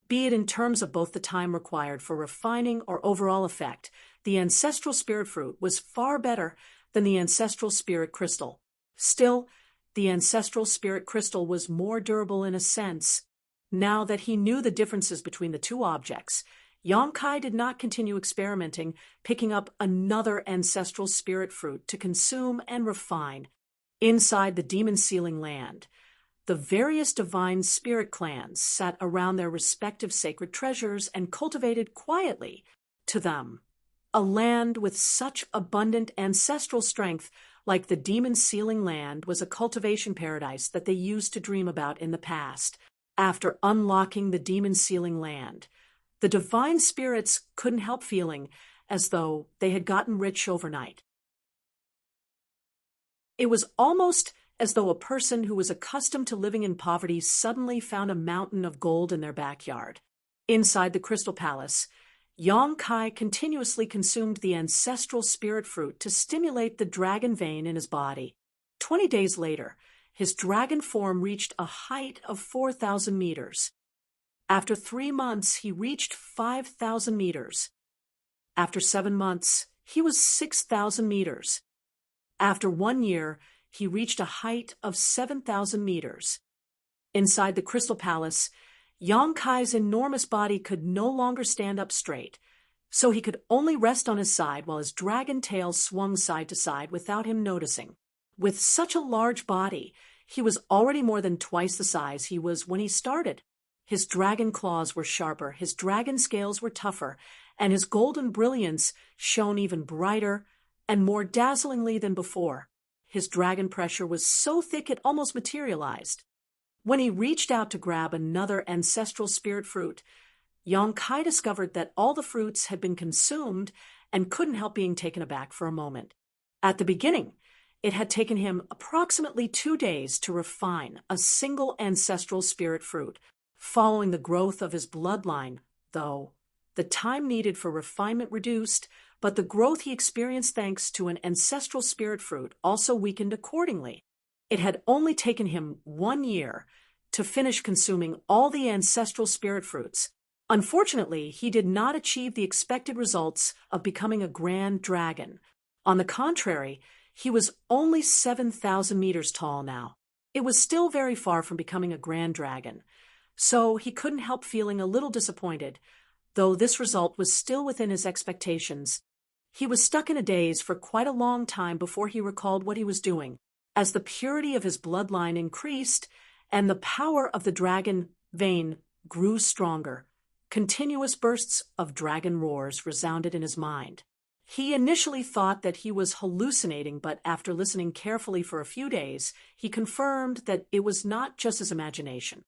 Be it in terms of both the time required for refining or overall effect, the ancestral spirit fruit was far better than the ancestral spirit crystal. Still, the ancestral spirit crystal was more durable in a sense. Now that he knew the differences between the two objects, Yongkai did not continue experimenting, picking up another ancestral spirit fruit to consume and refine. Inside the demon sealing land, the various divine spirit clans sat around their respective sacred treasures and cultivated quietly, to them, a land with such abundant ancestral strength, like the demon sealing land, was a cultivation paradise that they used to dream about in the past. After unlocking the demon sealing land, the divine spirits couldn't help feeling as though they had gotten rich overnight. It was almost as though a person who was accustomed to living in poverty suddenly found a mountain of gold in their backyard. Inside the Crystal Palace, Yongkai continuously consumed the ancestral spirit fruit to stimulate the dragon vein in his body. 20 days later, his dragon form reached a height of 4,000 meters. After 3 months, he reached 5,000 meters. After 7 months, he was 6,000 meters. After 1 year, he reached a height of 7,000 meters. Inside the Crystal Palace, Yongkai's enormous body could no longer stand up straight, so he could only rest on his side while his dragon tail swung side to side without him noticing. With such a large body, he was already more than twice the size he was when he started. His dragon claws were sharper, his dragon scales were tougher, and his golden brilliance shone even brighter and more dazzlingly than before. His dragon pressure was so thick it almost materialized. When he reached out to grab another ancestral spirit fruit, Yongkai discovered that all the fruits had been consumed and couldn't help being taken aback for a moment. At the beginning, it had taken him approximately 2 days to refine a single ancestral spirit fruit. Following the growth of his bloodline, though, the time needed for refinement reduced, but the growth he experienced thanks to an ancestral spirit fruit also weakened accordingly. It had only taken him 1 year to finish consuming all the ancestral spirit fruits. Unfortunately, he did not achieve the expected results of becoming a grand dragon. On the contrary, he was only 7,000 meters tall now. It was still very far from becoming a grand dragon, so he couldn't help feeling a little disappointed, though this result was still within his expectations. He was stuck in a daze for quite a long time before he recalled what he was doing. As the purity of his bloodline increased and the power of the dragon vein grew stronger, continuous bursts of dragon roars resounded in his mind. He initially thought that he was hallucinating, but after listening carefully for a few days, he confirmed that it was not just his imagination.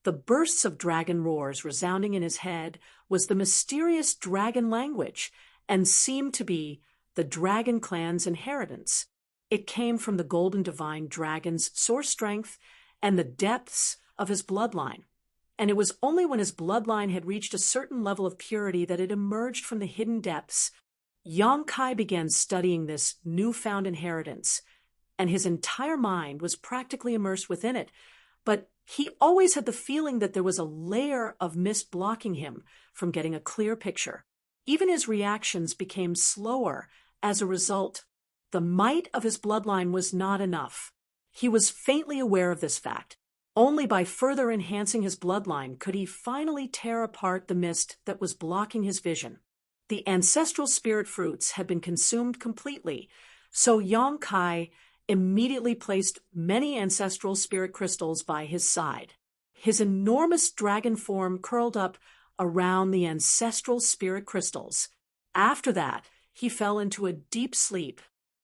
The bursts of dragon roars resounding in his head was the mysterious dragon language and seemed to be the dragon clan's inheritance. It came from the golden divine dragon's source strength and the depths of his bloodline. And it was only when his bloodline had reached a certain level of purity that it emerged from the hidden depths. Yongkai began studying this newfound inheritance, and his entire mind was practically immersed within it. But he always had the feeling that there was a layer of mist blocking him from getting a clear picture. Even his reactions became slower as a result. The might of his bloodline was not enough. He was faintly aware of this fact. Only by further enhancing his bloodline could he finally tear apart the mist that was blocking his vision. The ancestral spirit fruits had been consumed completely, so Yongkai immediately placed many ancestral spirit crystals by his side. His enormous dragon form curled up around the ancestral spirit crystals. After that, he fell into a deep sleep.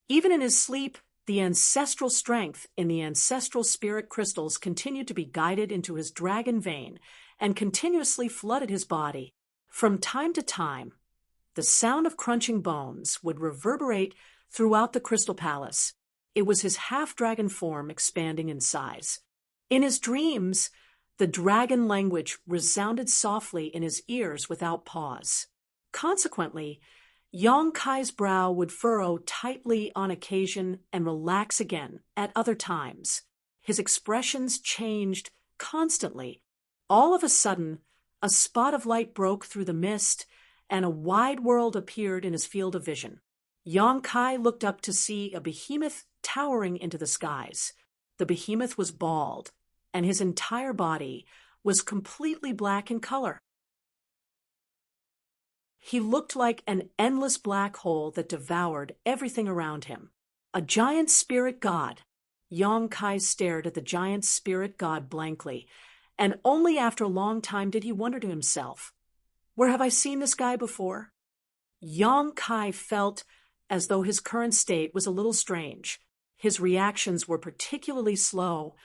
Even in his sleep, the ancestral strength in the ancestral spirit crystals continued to be guided into his dragon vein and continuously flooded his body. From time to time, the sound of crunching bones would reverberate throughout the Crystal Palace. It was his half-dragon form expanding in size. In his dreams, The dragon language resounded softly in his ears without pause. Consequently, Yong Kai's brow would furrow tightly on occasion and relax again at other times. His expressions changed constantly. All of a sudden, a spot of light broke through the mist, and a wide world appeared in his field of vision. Yong Kai looked up to see a behemoth towering into the skies. The behemoth was bald, and his entire body was completely black in color. He looked like an endless black hole that devoured everything around him. A giant spirit god. Yong Kai stared at the giant spirit god blankly, and only after a long time did he wonder to himself, "Where have I seen this guy before?" Yong Kai felt as though his current state was a little strange. His reactions were particularly slow,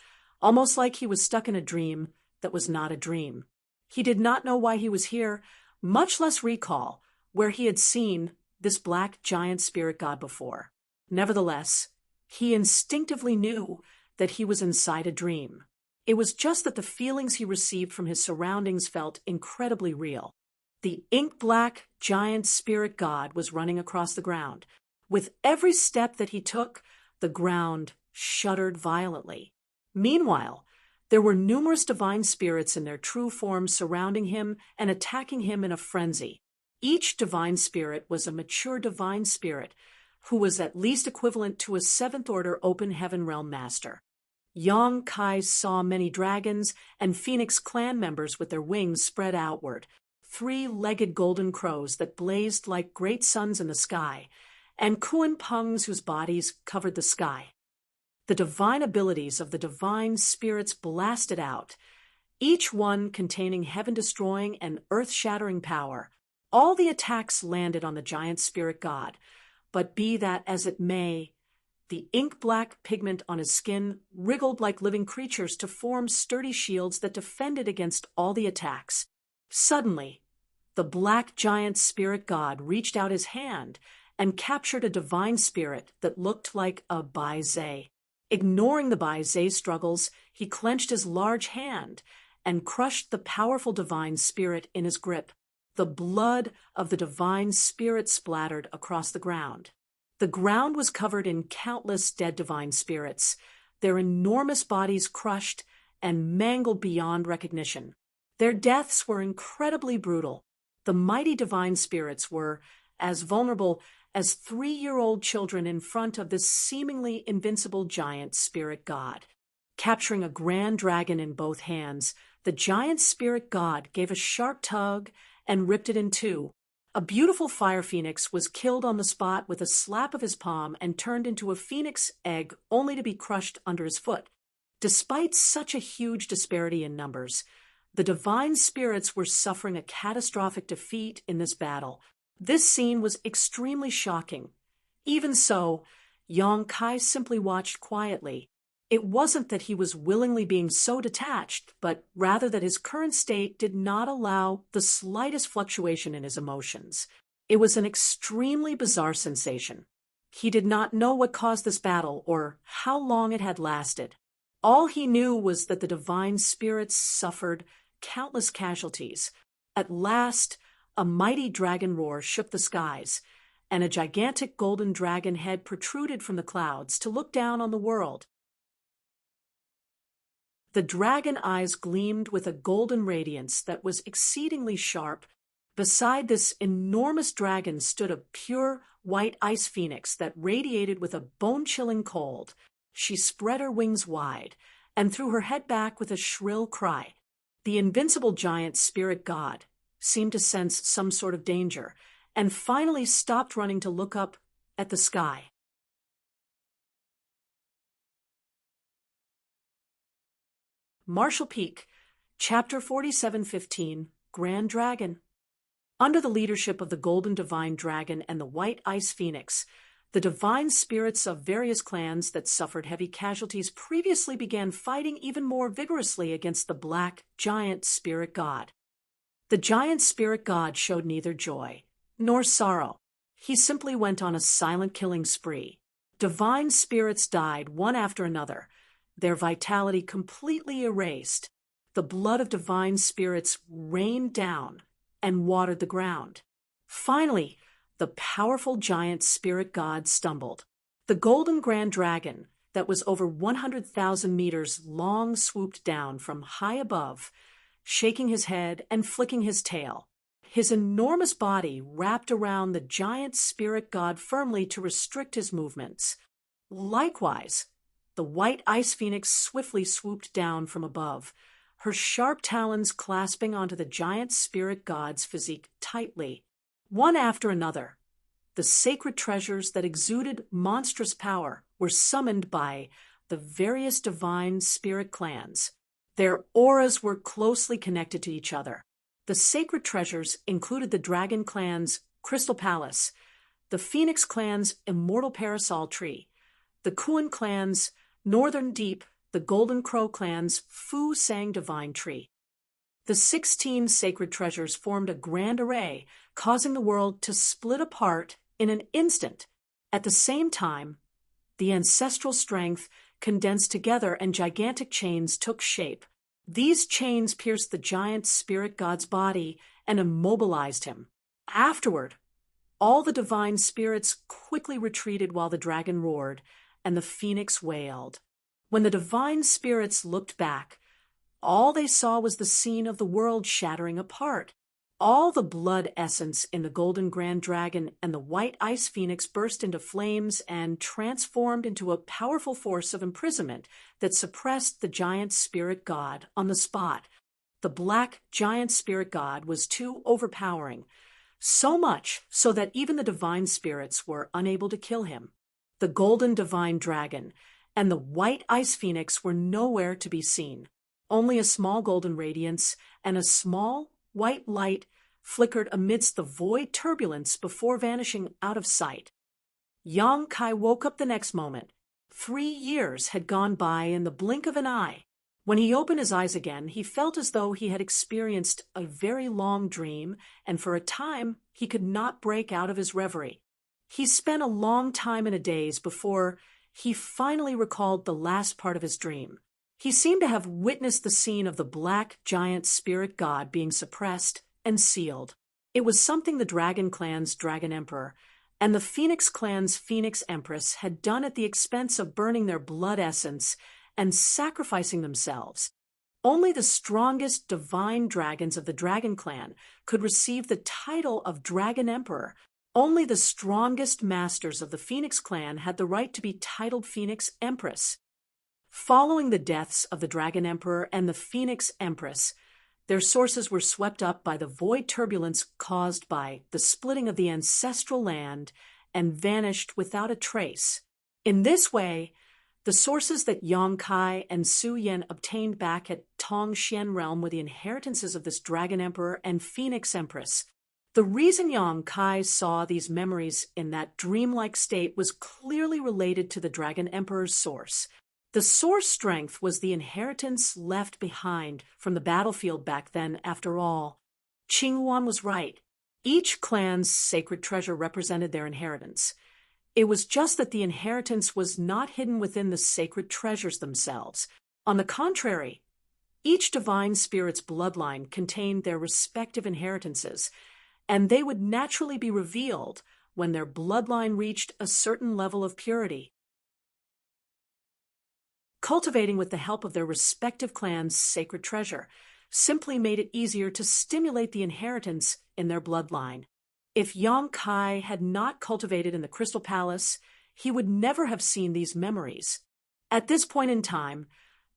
almost like he was stuck in a dream that was not a dream. He did not know why he was here, much less recall where he had seen this black giant spirit god before. Nevertheless, he instinctively knew that he was inside a dream. It was just that the feelings he received from his surroundings felt incredibly real. The ink-black giant spirit god was running across the ground. With every step that he took, the ground shuddered violently. Meanwhile, there were numerous divine spirits in their true forms surrounding him and attacking him in a frenzy. Each divine spirit was a mature divine spirit who was at least equivalent to a seventh-order open heaven realm master. Yong Kai saw many dragons and Phoenix clan members with their wings spread outward, three-legged golden crows that blazed like great suns in the sky, and Kuan Pungs whose bodies covered the sky. The divine abilities of the divine spirits blasted out, each one containing heaven-destroying and earth-shattering power. All the attacks landed on the giant spirit god, but be that as it may, the ink-black pigment on his skin wriggled like living creatures to form sturdy shields that defended against all the attacks. Suddenly, the black giant spirit god reached out his hand and captured a divine spirit that looked like a Bai Zai. Ignoring the Bai Zai's struggles, he clenched his large hand and crushed the powerful divine spirit in his grip. The blood of the divine spirit splattered across the ground. The ground was covered in countless dead divine spirits, their enormous bodies crushed and mangled beyond recognition. Their deaths were incredibly brutal. The mighty divine spirits were as vulnerable as 3-year-old children in front of this seemingly invincible giant spirit god. Capturing a grand dragon in both hands, the giant spirit god gave a sharp tug and ripped it in two. A beautiful fire phoenix was killed on the spot with a slap of his palm and turned into a phoenix egg only to be crushed under his foot. Despite such a huge disparity in numbers, the divine spirits were suffering a catastrophic defeat in this battle. This scene was extremely shocking. Even so, Yong Kai simply watched quietly. It wasn't that he was willingly being so detached, but rather that his current state did not allow the slightest fluctuation in his emotions. It was an extremely bizarre sensation. He did not know what caused this battle or how long it had lasted. All he knew was that the divine spirits suffered countless casualties. At last, a mighty dragon roar shook the skies, and a gigantic golden dragon head protruded from the clouds to look down on the world. The dragon eyes gleamed with a golden radiance that was exceedingly sharp. Beside this enormous dragon stood a pure white ice phoenix that radiated with a bone-chilling cold. She spread her wings wide and threw her head back with a shrill cry. The invincible giant spirit god seemed to sense some sort of danger and finally stopped running to look up at the sky. Marshall Peak, Chapter 4715, Grand Dragon. Under the leadership of the Golden Divine Dragon and the White Ice Phoenix, the divine spirits of various clans that suffered heavy casualties previously began fighting even more vigorously against the Black Giant Spirit God. The Giant Spirit God showed neither joy nor sorrow. He simply went on a silent killing spree. Divine spirits died one after another, their vitality completely erased. The blood of divine spirits rained down and watered the ground. Finally, the powerful giant spirit god stumbled. The golden grand dragon, that was over 100,000 meters long, swooped down from high above, shaking his head and flicking his tail. His enormous body wrapped around the giant spirit god firmly to restrict his movements. Likewise, the white ice phoenix swiftly swooped down from above, her sharp talons clasping onto the giant spirit god's physique tightly. One after another, the sacred treasures that exuded monstrous power were summoned by the various divine spirit clans. Their auras were closely connected to each other. The sacred treasures included the Dragon Clan's Crystal Palace, the Phoenix Clan's Immortal Parasol Tree, the Kuan Clan's Northern Deep, the Golden Crow Clan's Fu Sang Divine Tree. The 16 sacred treasures formed a grand array, causing the world to split apart in an instant. At the same time, the ancestral strength condensed together and gigantic chains took shape. These chains pierced the giant spirit god's body and immobilized him. Afterward, all the divine spirits quickly retreated while the dragon roared and the phoenix wailed. When the divine spirits looked back, all they saw was the scene of the world shattering apart. All the blood essence in the golden grand dragon and the white ice phoenix burst into flames and transformed into a powerful force of imprisonment that suppressed the giant spirit god on the spot. The black giant spirit god was too overpowering, so much so that even the divine spirits were unable to kill him. The golden divine dragon and the white ice phoenix were nowhere to be seen. Only a small golden radiance and a small white light flickered amidst the void turbulence before vanishing out of sight. Yang Kai woke up the next moment. 3 years had gone by in the blink of an eye. When he opened his eyes again, he felt as though he had experienced a very long dream, and for a time he could not break out of his reverie. He spent a long time in a daze before he finally recalled the last part of his dream. He seemed to have witnessed the scene of the black giant spirit god being suppressed and sealed. It was something the Dragon Clan's Dragon Emperor and the Phoenix Clan's Phoenix Empress had done at the expense of burning their blood essence and sacrificing themselves. Only the strongest divine dragons of the Dragon Clan could receive the title of Dragon Emperor. Only the strongest masters of the Phoenix Clan had the right to be titled Phoenix Empress. Following the deaths of the Dragon Emperor and the Phoenix Empress, their sources were swept up by the void turbulence caused by the splitting of the ancestral land and vanished without a trace. In this way, the sources that Yang Kai and Su Yan obtained back at Tong Xian realm were the inheritances of this Dragon Emperor and Phoenix Empress. The reason Yang Kai saw these memories in that dreamlike state was clearly related to the Dragon Emperor's source. The source strength was the inheritance left behind from the battlefield back then, after all. Qing Huan was right. Each clan's sacred treasure represented their inheritance. It was just that the inheritance was not hidden within the sacred treasures themselves. On the contrary, each divine spirit's bloodline contained their respective inheritances, and they would naturally be revealed when their bloodline reached a certain level of purity. Cultivating with the help of their respective clans' sacred treasure simply made it easier to stimulate the inheritance in their bloodline. If Yang Kai had not cultivated in the Crystal Palace, he would never have seen these memories. At this point in time,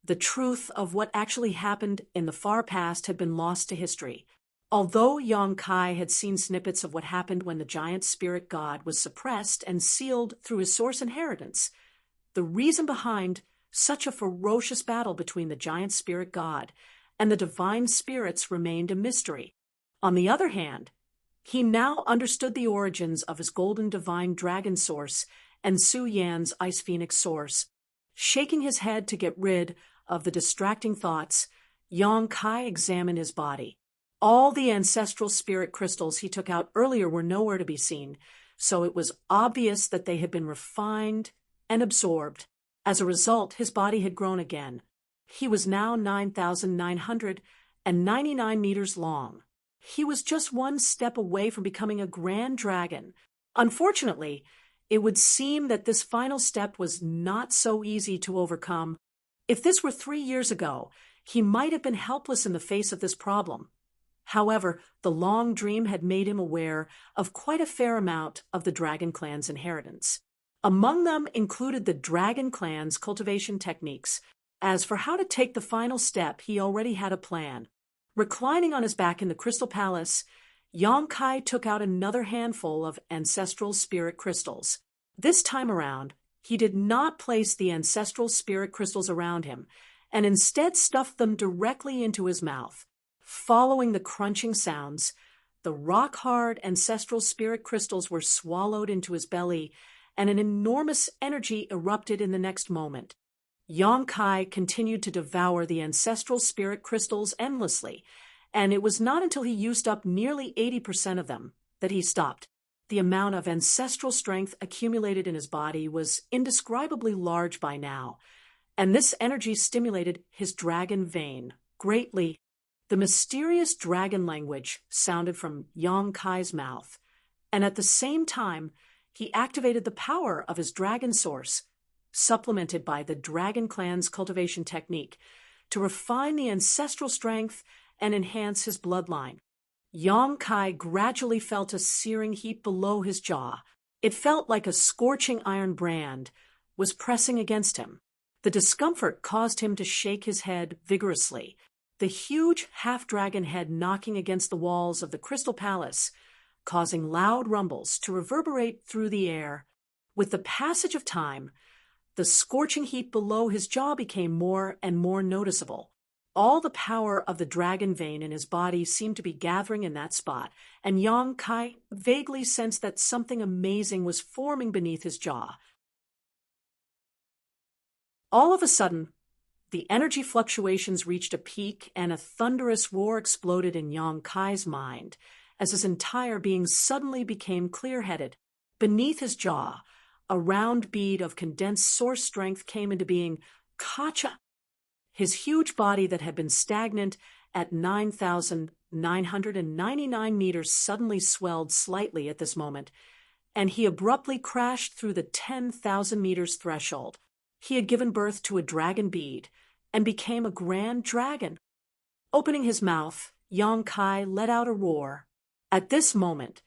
the truth of what actually happened in the far past had been lost to history. Although Yang Kai had seen snippets of what happened when the giant spirit god was suppressed and sealed through his source inheritance, the reason behind such a ferocious battle between the giant spirit god and the divine spirits remained a mystery. On the other hand, he now understood the origins of his golden divine dragon source and Su Yan's ice phoenix source. Shaking his head to get rid of the distracting thoughts, Yang Kai examined his body. All the ancestral spirit crystals he took out earlier were nowhere to be seen, so it was obvious that they had been refined and absorbed. As a result, his body had grown again. He was now 9,999 meters long. He was just one step away from becoming a grand dragon. Unfortunately, it would seem that this final step was not so easy to overcome. If this were 3 years ago, he might have been helpless in the face of this problem. However, the long dream had made him aware of quite a fair amount of the Dragon Clan's inheritance. Among them included the Dragon Clan's cultivation techniques. As for how to take the final step, he already had a plan. Reclining on his back in the Crystal Palace, Yong-kai took out another handful of ancestral spirit crystals. This time around, he did not place the ancestral spirit crystals around him, and instead stuffed them directly into his mouth. Following the crunching sounds, the rock-hard ancestral spirit crystals were swallowed into his belly, and an enormous energy erupted in the next moment. Yong-kai continued to devour the ancestral spirit crystals endlessly, and it was not until he used up nearly 80% of them that he stopped. The amount of ancestral strength accumulated in his body was indescribably large by now, and this energy stimulated his dragon vein greatly. The mysterious dragon language sounded from Yong-kai's mouth, and at the same time, he activated the power of his dragon source, supplemented by the Dragon Clan's cultivation technique, to refine the ancestral strength and enhance his bloodline. Yong-kai gradually felt a searing heat below his jaw. It felt like a scorching iron brand was pressing against him. The discomfort caused him to shake his head vigorously, the huge half-dragon head knocking against the walls of the Crystal Palace, causing loud rumbles to reverberate through the air. With the passage of time, the scorching heat below his jaw became more and more noticeable. All the power of the dragon vein in his body seemed to be gathering in that spot, and Yong-kai vaguely sensed that something amazing was forming beneath his jaw. All of a sudden, the energy fluctuations reached a peak, and a thunderous roar exploded in Yong-kai's mind, as his entire being suddenly became clear-headed. Beneath his jaw, a round bead of condensed source strength came into being. Kacha! His huge body that had been stagnant at 9,999 meters suddenly swelled slightly at this moment, and he abruptly crashed through the 10,000 meters threshold. He had given birth to a dragon bead and became a grand dragon. Opening his mouth, Yong-kai let out a roar. At this moment,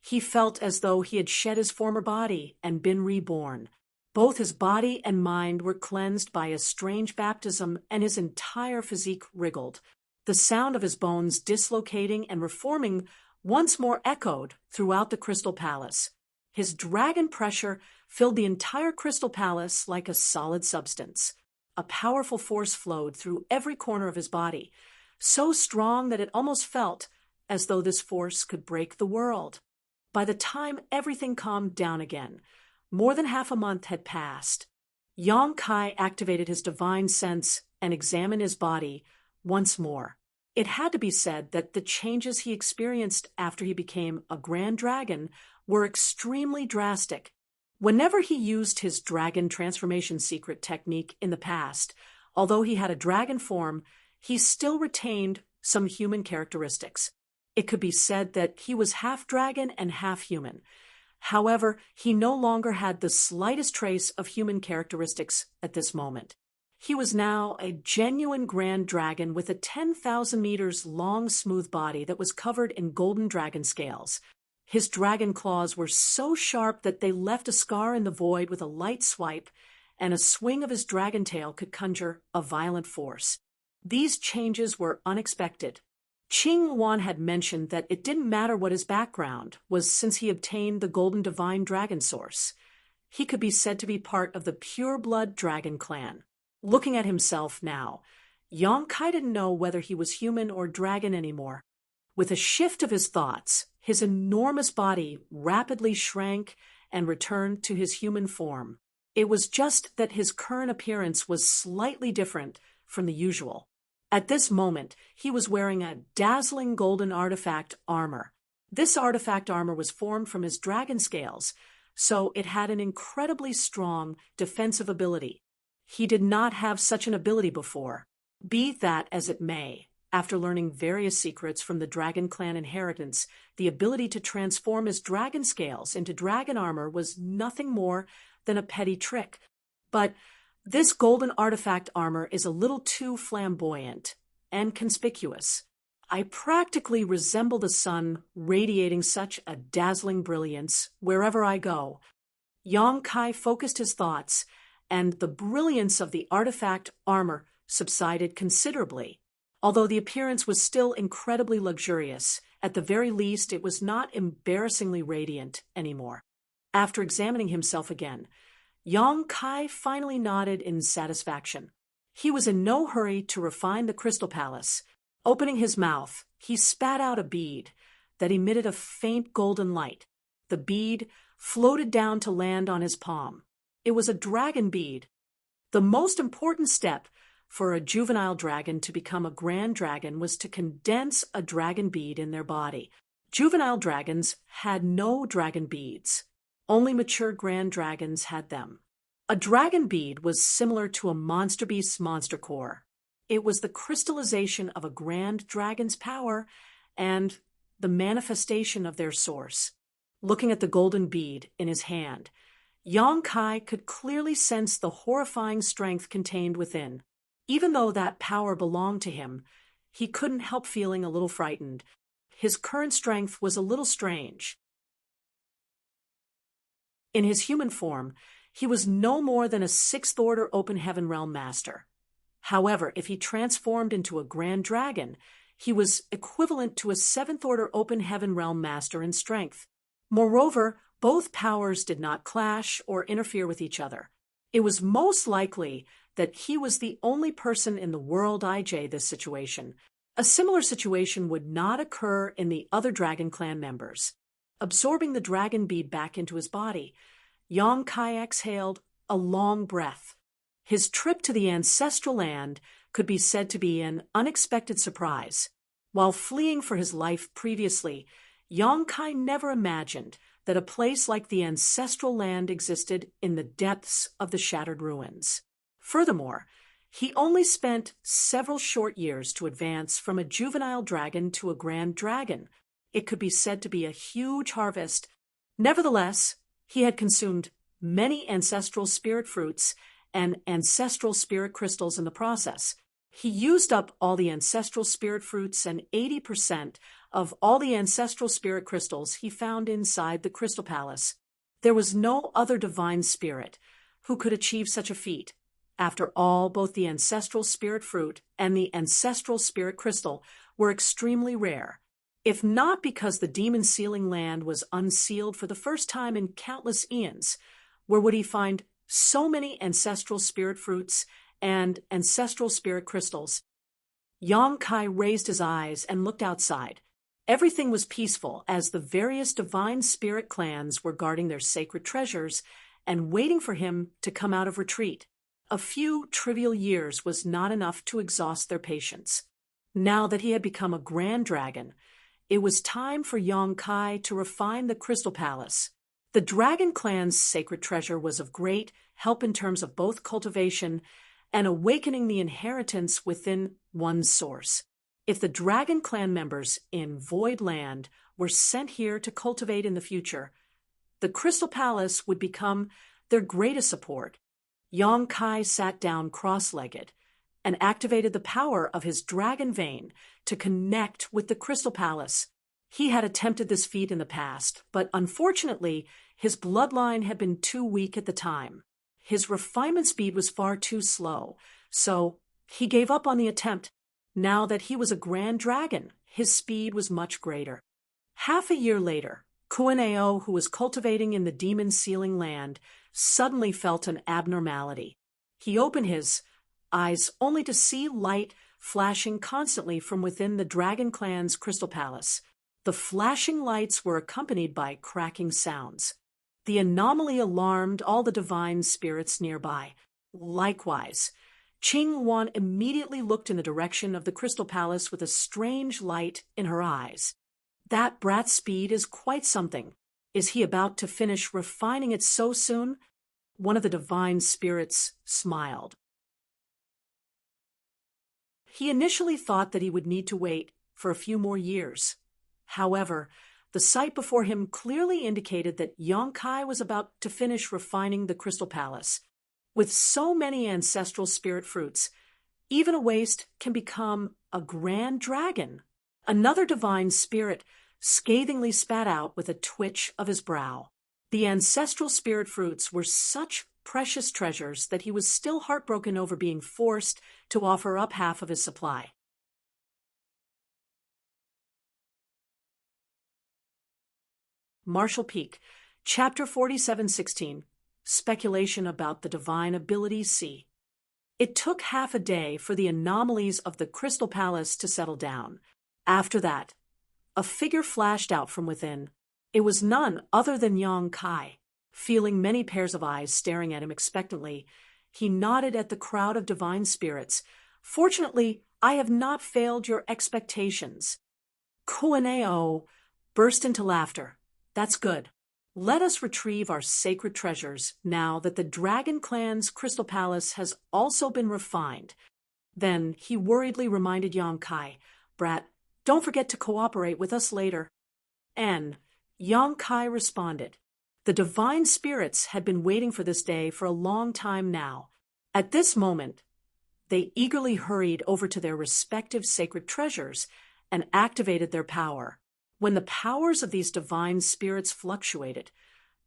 he felt as though he had shed his former body and been reborn. Both his body and mind were cleansed by a strange baptism, and his entire physique wriggled. The sound of his bones dislocating and reforming once more echoed throughout the Crystal Palace. His dragon pressure filled the entire Crystal Palace like a solid substance. A powerful force flowed through every corner of his body, so strong that it almost felt as though this force could break the world. By the time everything calmed down again, more than half a month had passed. Yong-kai activated his divine sense and examined his body once more. It had to be said that the changes he experienced after he became a grand dragon were extremely drastic. Whenever he used his dragon transformation secret technique in the past, although he had a dragon form, he still retained some human characteristics. It could be said that he was half dragon and half human. However, he no longer had the slightest trace of human characteristics at this moment. He was now a genuine grand dragon with a 10,000 meters long smooth body that was covered in golden dragon scales. His dragon claws were so sharp that they left a scar in the void with a light swipe, and a swing of his dragon tail could conjure a violent force. These changes were unexpected. Qing Wan had mentioned that it didn't matter what his background was since he obtained the golden divine dragon source. He could be said to be part of the pure-blood dragon clan. Looking at himself now, Yong-kai didn't know whether he was human or dragon anymore. With a shift of his thoughts, his enormous body rapidly shrank and returned to his human form. It was just that his current appearance was slightly different from the usual. At this moment, he was wearing a dazzling golden artifact armor. This artifact armor was formed from his dragon scales, so it had an incredibly strong defensive ability. He did not have such an ability before. Be that as it may, after learning various secrets from the Dragon Clan inheritance, the ability to transform his dragon scales into dragon armor was nothing more than a petty trick. But this golden artifact armor is a little too flamboyant and conspicuous. I practically resemble the sun, radiating such a dazzling brilliance wherever I go. Yang Kai focused his thoughts, and the brilliance of the artifact armor subsided considerably. Although the appearance was still incredibly luxurious, at the very least it was not embarrassingly radiant anymore. After examining himself again, Yang Kai finally nodded in satisfaction. He was in no hurry to refine the Crystal Palace. Opening his mouth, he spat out a bead that emitted a faint golden light. The bead floated down to land on his palm. It was a dragon bead. The most important step for a juvenile dragon to become a grand dragon was to condense a dragon bead in their body. Juvenile dragons had no dragon beads. Only mature grand dragons had them. A dragon bead was similar to a monster beast's monster core. It was the crystallization of a grand dragon's power and the manifestation of their source. Looking at the golden bead in his hand, Yang Kai could clearly sense the horrifying strength contained within. Even though that power belonged to him, he couldn't help feeling a little frightened. His current strength was a little strange. In his human form, he was no more than a sixth-order open heaven realm master. However, if he transformed into a grand dragon, he was equivalent to a seventh-order open heaven realm master in strength. Moreover, both powers did not clash or interfere with each other. It was most likely that he was the only person in the world IJ this situation. A similar situation would not occur in the other Dragon Clan members. Absorbing the dragon bead back into his body, Yang Kai exhaled a long breath. His trip to the ancestral land could be said to be an unexpected surprise. While fleeing for his life previously, Yang Kai never imagined that a place like the ancestral land existed in the depths of the shattered ruins. Furthermore, he only spent several short years to advance from a juvenile dragon to a grand dragon. It could be said to be a huge harvest. Nevertheless, he had consumed many ancestral spirit fruits and ancestral spirit crystals in the process. He used up all the ancestral spirit fruits and 80% of all the ancestral spirit crystals he found inside the Crystal Palace. There was no other divine spirit who could achieve such a feat. After all, both the ancestral spirit fruit and the ancestral spirit crystal were extremely rare. If not because the demon sealing land was unsealed for the first time in countless eons, where would he find so many ancestral spirit fruits and ancestral spirit crystals? Yang Kai raised his eyes and looked outside. Everything was peaceful as the various divine spirit clans were guarding their sacred treasures and waiting for him to come out of retreat. A few trivial years was not enough to exhaust their patience. Now that he had become a grand dragon, it was time for Yang Kai to refine the Crystal Palace. The Dragon Clan's sacred treasure was of great help in terms of both cultivation and awakening the inheritance within one's source. If the Dragon Clan members in Void Land were sent here to cultivate in the future, the Crystal Palace would become their greatest support. Yang Kai sat down cross-legged and activated the power of his dragon vein to connect with the Crystal Palace. He had attempted this feat in the past, but unfortunately, his bloodline had been too weak at the time. His refinement speed was far too slow, so he gave up on the attempt. Now that he was a grand dragon, his speed was much greater. Half a year later, Kueneo, who was cultivating in the demon sealing land, suddenly felt an abnormality. He opened his eyes only to see light flashing constantly from within the Dragon Clan's Crystal Palace. The flashing lights were accompanied by cracking sounds. The anomaly alarmed all the divine spirits nearby. Likewise, Qing Wan immediately looked in the direction of the Crystal Palace with a strange light in her eyes. That brat's speed is quite something. Is he about to finish refining it so soon? One of the divine spirits smiled. He initially thought that he would need to wait for a few more years. However, the sight before him clearly indicated that Yonkai was about to finish refining the Crystal Palace. With so many ancestral spirit fruits, even a waste can become a grand dragon. Another divine spirit scathingly spat out with a twitch of his brow. The ancestral spirit fruits were such precious treasures that he was still heartbroken over being forced to offer up half of his supply. Marshall Peak, Chapter 47:16, Speculation about the Divine Ability C. It took half a day for the anomalies of the Crystal Palace to settle down. After that, a figure flashed out from within. It was none other than Yonkai. Feeling many pairs of eyes staring at him expectantly, he nodded at the crowd of divine spirits. Fortunately, I have not failed your expectations. Kuaneo burst into laughter. That's good. Let us retrieve our sacred treasures now that the Dragon Clan's Crystal Palace has also been refined. Then he worriedly reminded Yonkai, Brat, don't forget to cooperate with us later. And Yonkai responded. The divine spirits had been waiting for this day for a long time now. At this moment, they eagerly hurried over to their respective sacred treasures and activated their power. When the powers of these divine spirits fluctuated,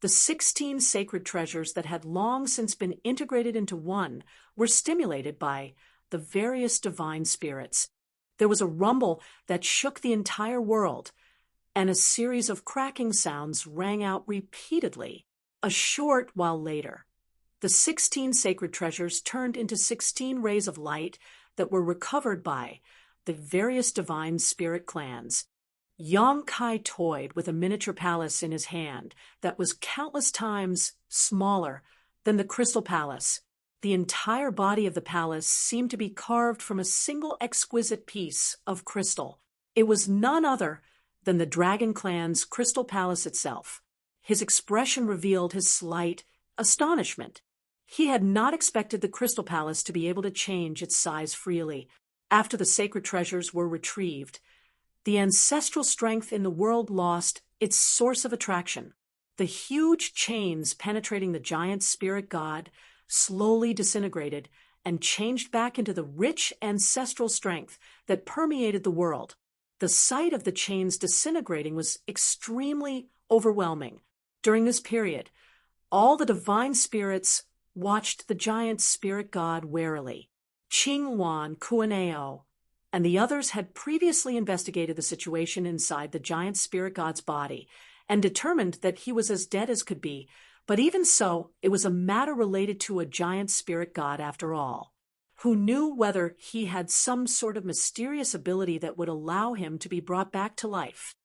the 16 sacred treasures that had long since been integrated into one were stimulated by the various divine spirits. There was a rumble that shook the entire world, and a series of cracking sounds rang out repeatedly. A short while later, the 16 sacred treasures turned into 16 rays of light that were recovered by the various divine spirit clans. Yonkai toyed with a miniature palace in his hand that was countless times smaller than the Crystal Palace. The entire body of the palace seemed to be carved from a single exquisite piece of crystal. It was none other than the Dragon Clan's Crystal Palace itself. His expression revealed his slight astonishment. He had not expected the Crystal Palace to be able to change its size freely. After the sacred treasures were retrieved, the ancestral strength in the world lost its source of attraction. The huge chains penetrating the giant spirit god slowly disintegrated and changed back into the rich ancestral strength that permeated the world. The sight of the chains disintegrating was extremely overwhelming. During this period, all the divine spirits watched the giant spirit god warily. Qingwan Kuaneo and the others had previously investigated the situation inside the giant spirit god's body and determined that he was as dead as could be, but even so, it was a matter related to a giant spirit god after all. Who knew whether he had some sort of mysterious ability that would allow him to be brought back to life.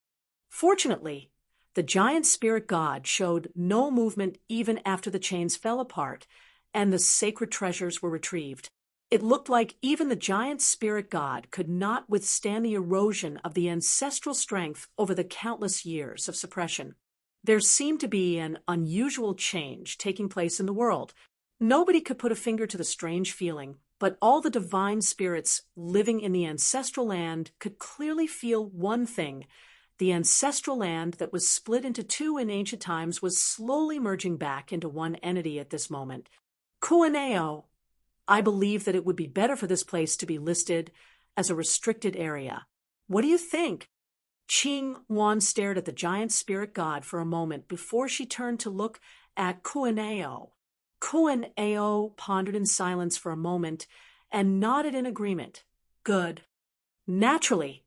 Fortunately, the giant spirit god showed no movement even after the chains fell apart and the sacred treasures were retrieved. It looked like even the giant spirit god could not withstand the erosion of the ancestral strength over the countless years of suppression. There seemed to be an unusual change taking place in the world. Nobody could put a finger to the strange feeling, but all the divine spirits living in the ancestral land could clearly feel one thing. The ancestral land that was split into two in ancient times was slowly merging back into one entity at this moment. Kuaneo, I believe that it would be better for this place to be listed as a restricted area. What do you think? Qingwan stared at the giant spirit god for a moment before she turned to look at Kuaneo. Kuaneo pondered in silence for a moment and nodded in agreement. Good. Naturally,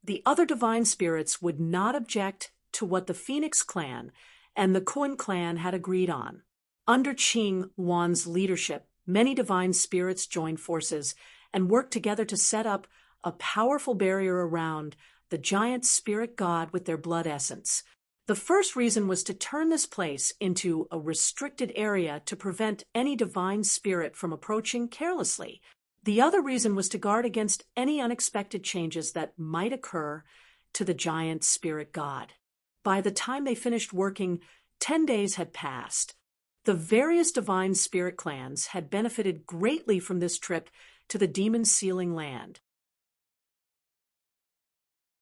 the other divine spirits would not object to what the Phoenix clan and the Kuan clan had agreed on. Under Qingwan's leadership, many divine spirits joined forces and worked together to set up a powerful barrier around the giant spirit god with their blood essence. The first reason was to turn this place into a restricted area to prevent any divine spirit from approaching carelessly. The other reason was to guard against any unexpected changes that might occur to the giant spirit god. By the time they finished working, 10 days had passed. The various divine spirit clans had benefited greatly from this trip to the demon sealing land.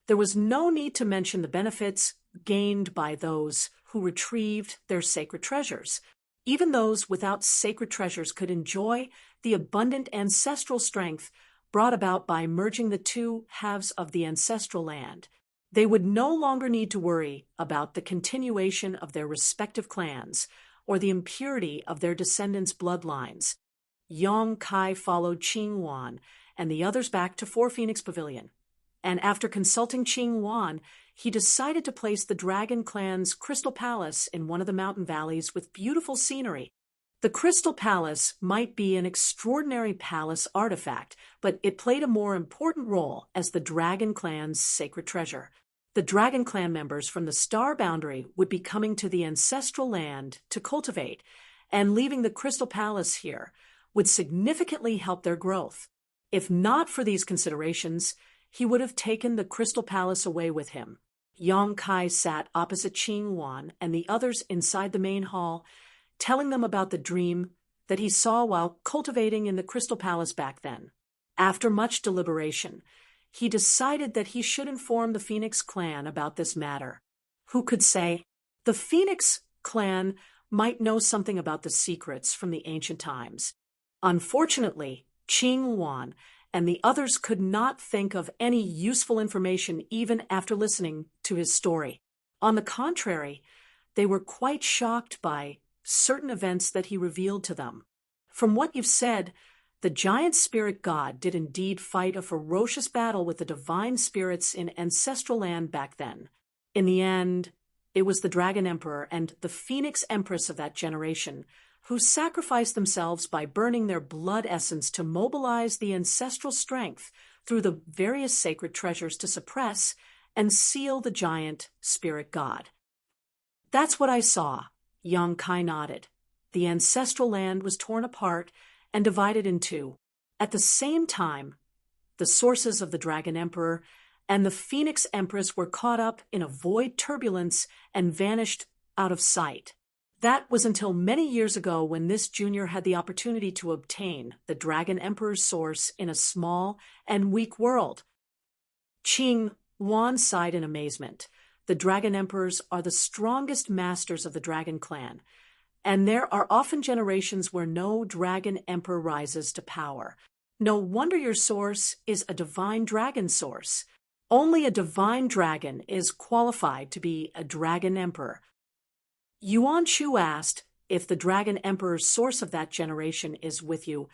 There was no need to mention the benefits gained by those who retrieved their sacred treasures. Even those without sacred treasures could enjoy the abundant ancestral strength brought about by merging the two halves of the ancestral land. They would no longer need to worry about the continuation of their respective clans or the impurity of their descendants' bloodlines. Yong Kai followed Qing Wan and the others back to Four Phoenix Pavilion, and after consulting Qing Wan, he decided to place the Dragon Clan's Crystal Palace in one of the mountain valleys with beautiful scenery. The Crystal Palace might be an extraordinary palace artifact, but it played a more important role as the Dragon Clan's sacred treasure. The Dragon Clan members from the Star Boundary would be coming to the ancestral land to cultivate, and leaving the Crystal Palace here would significantly help their growth. If not for these considerations, he would have taken the Crystal Palace away with him. Yong Kai sat opposite Qing Wan and the others inside the main hall, telling them about the dream that he saw while cultivating in the Crystal Palace back then. After much deliberation, he decided that he should inform the Phoenix clan about this matter. Who could say? The Phoenix clan might know something about the secrets from the ancient times. Unfortunately, Qing Wan and the others could not think of any useful information even after listening to his story. On the contrary, they were quite shocked by certain events that he revealed to them. From what you've said, the giant spirit god did indeed fight a ferocious battle with the divine spirits in ancestral land back then. In the end, it was the Dragon Emperor and the Phoenix Empress of that generation who sacrificed themselves by burning their blood essence to mobilize the ancestral strength through the various sacred treasures to suppress and seal the giant spirit god. That's what I saw. Yong Kai nodded. The ancestral land was torn apart and divided in two. At the same time, the sources of the Dragon Emperor and the Phoenix Empress were caught up in a void turbulence and vanished out of sight. That was until many years ago when this junior had the opportunity to obtain the Dragon Emperor's source in a small and weak world. Qing Wan sighed in amazement. The Dragon Emperors are the strongest masters of the Dragon Clan, and there are often generations where no Dragon Emperor rises to power. No wonder your source is a divine dragon source. Only a divine dragon is qualified to be a Dragon Emperor. Yuan Shu asked, if the Dragon Emperor's source of that generation is with you,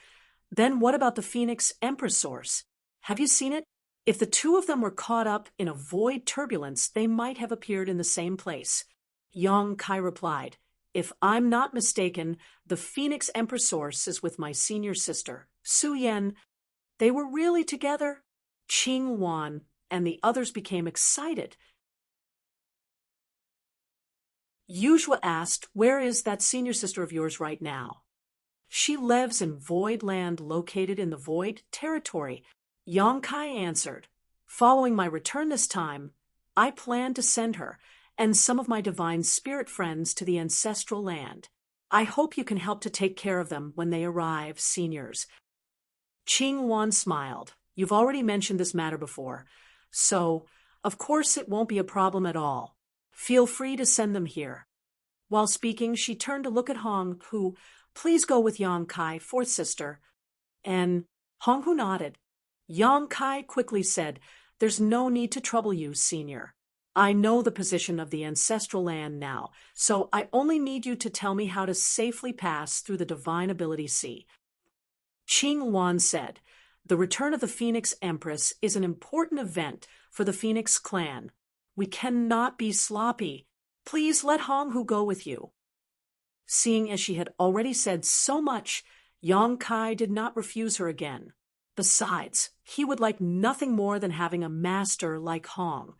then what about the Phoenix Empress source? Have you seen it? If the two of them were caught up in a void turbulence, they might have appeared in the same place. Yong Kai replied, if I'm not mistaken, the Phoenix Empress source is with my senior sister, Su Yan. They were really together? Qing Wan and the others became excited. Yuzhua asked, where is that senior sister of yours right now? She lives in Void Land located in the Void territory. Yong Kai answered, following my return this time, I plan to send her and some of my divine spirit friends to the ancestral land. I hope you can help to take care of them when they arrive, seniors. Qing Wan smiled. You've already mentioned this matter before, so of course it won't be a problem at all. Feel free to send them here. While speaking, she turned to look at Hong, who, please go with Yong Kai, fourth sister. And Hong, who nodded. Yong Kai quickly said, there's no need to trouble you, senior. I know the position of the ancestral land now, so I only need you to tell me how to safely pass through the Divine Ability Sea. Qing Wan said, the return of the Phoenix Empress is an important event for the Phoenix clan. We cannot be sloppy. Please let Hong Hu go with you. Seeing as she had already said so much, Yong Kai did not refuse her again. Besides, he would like nothing more than having a master like Hong,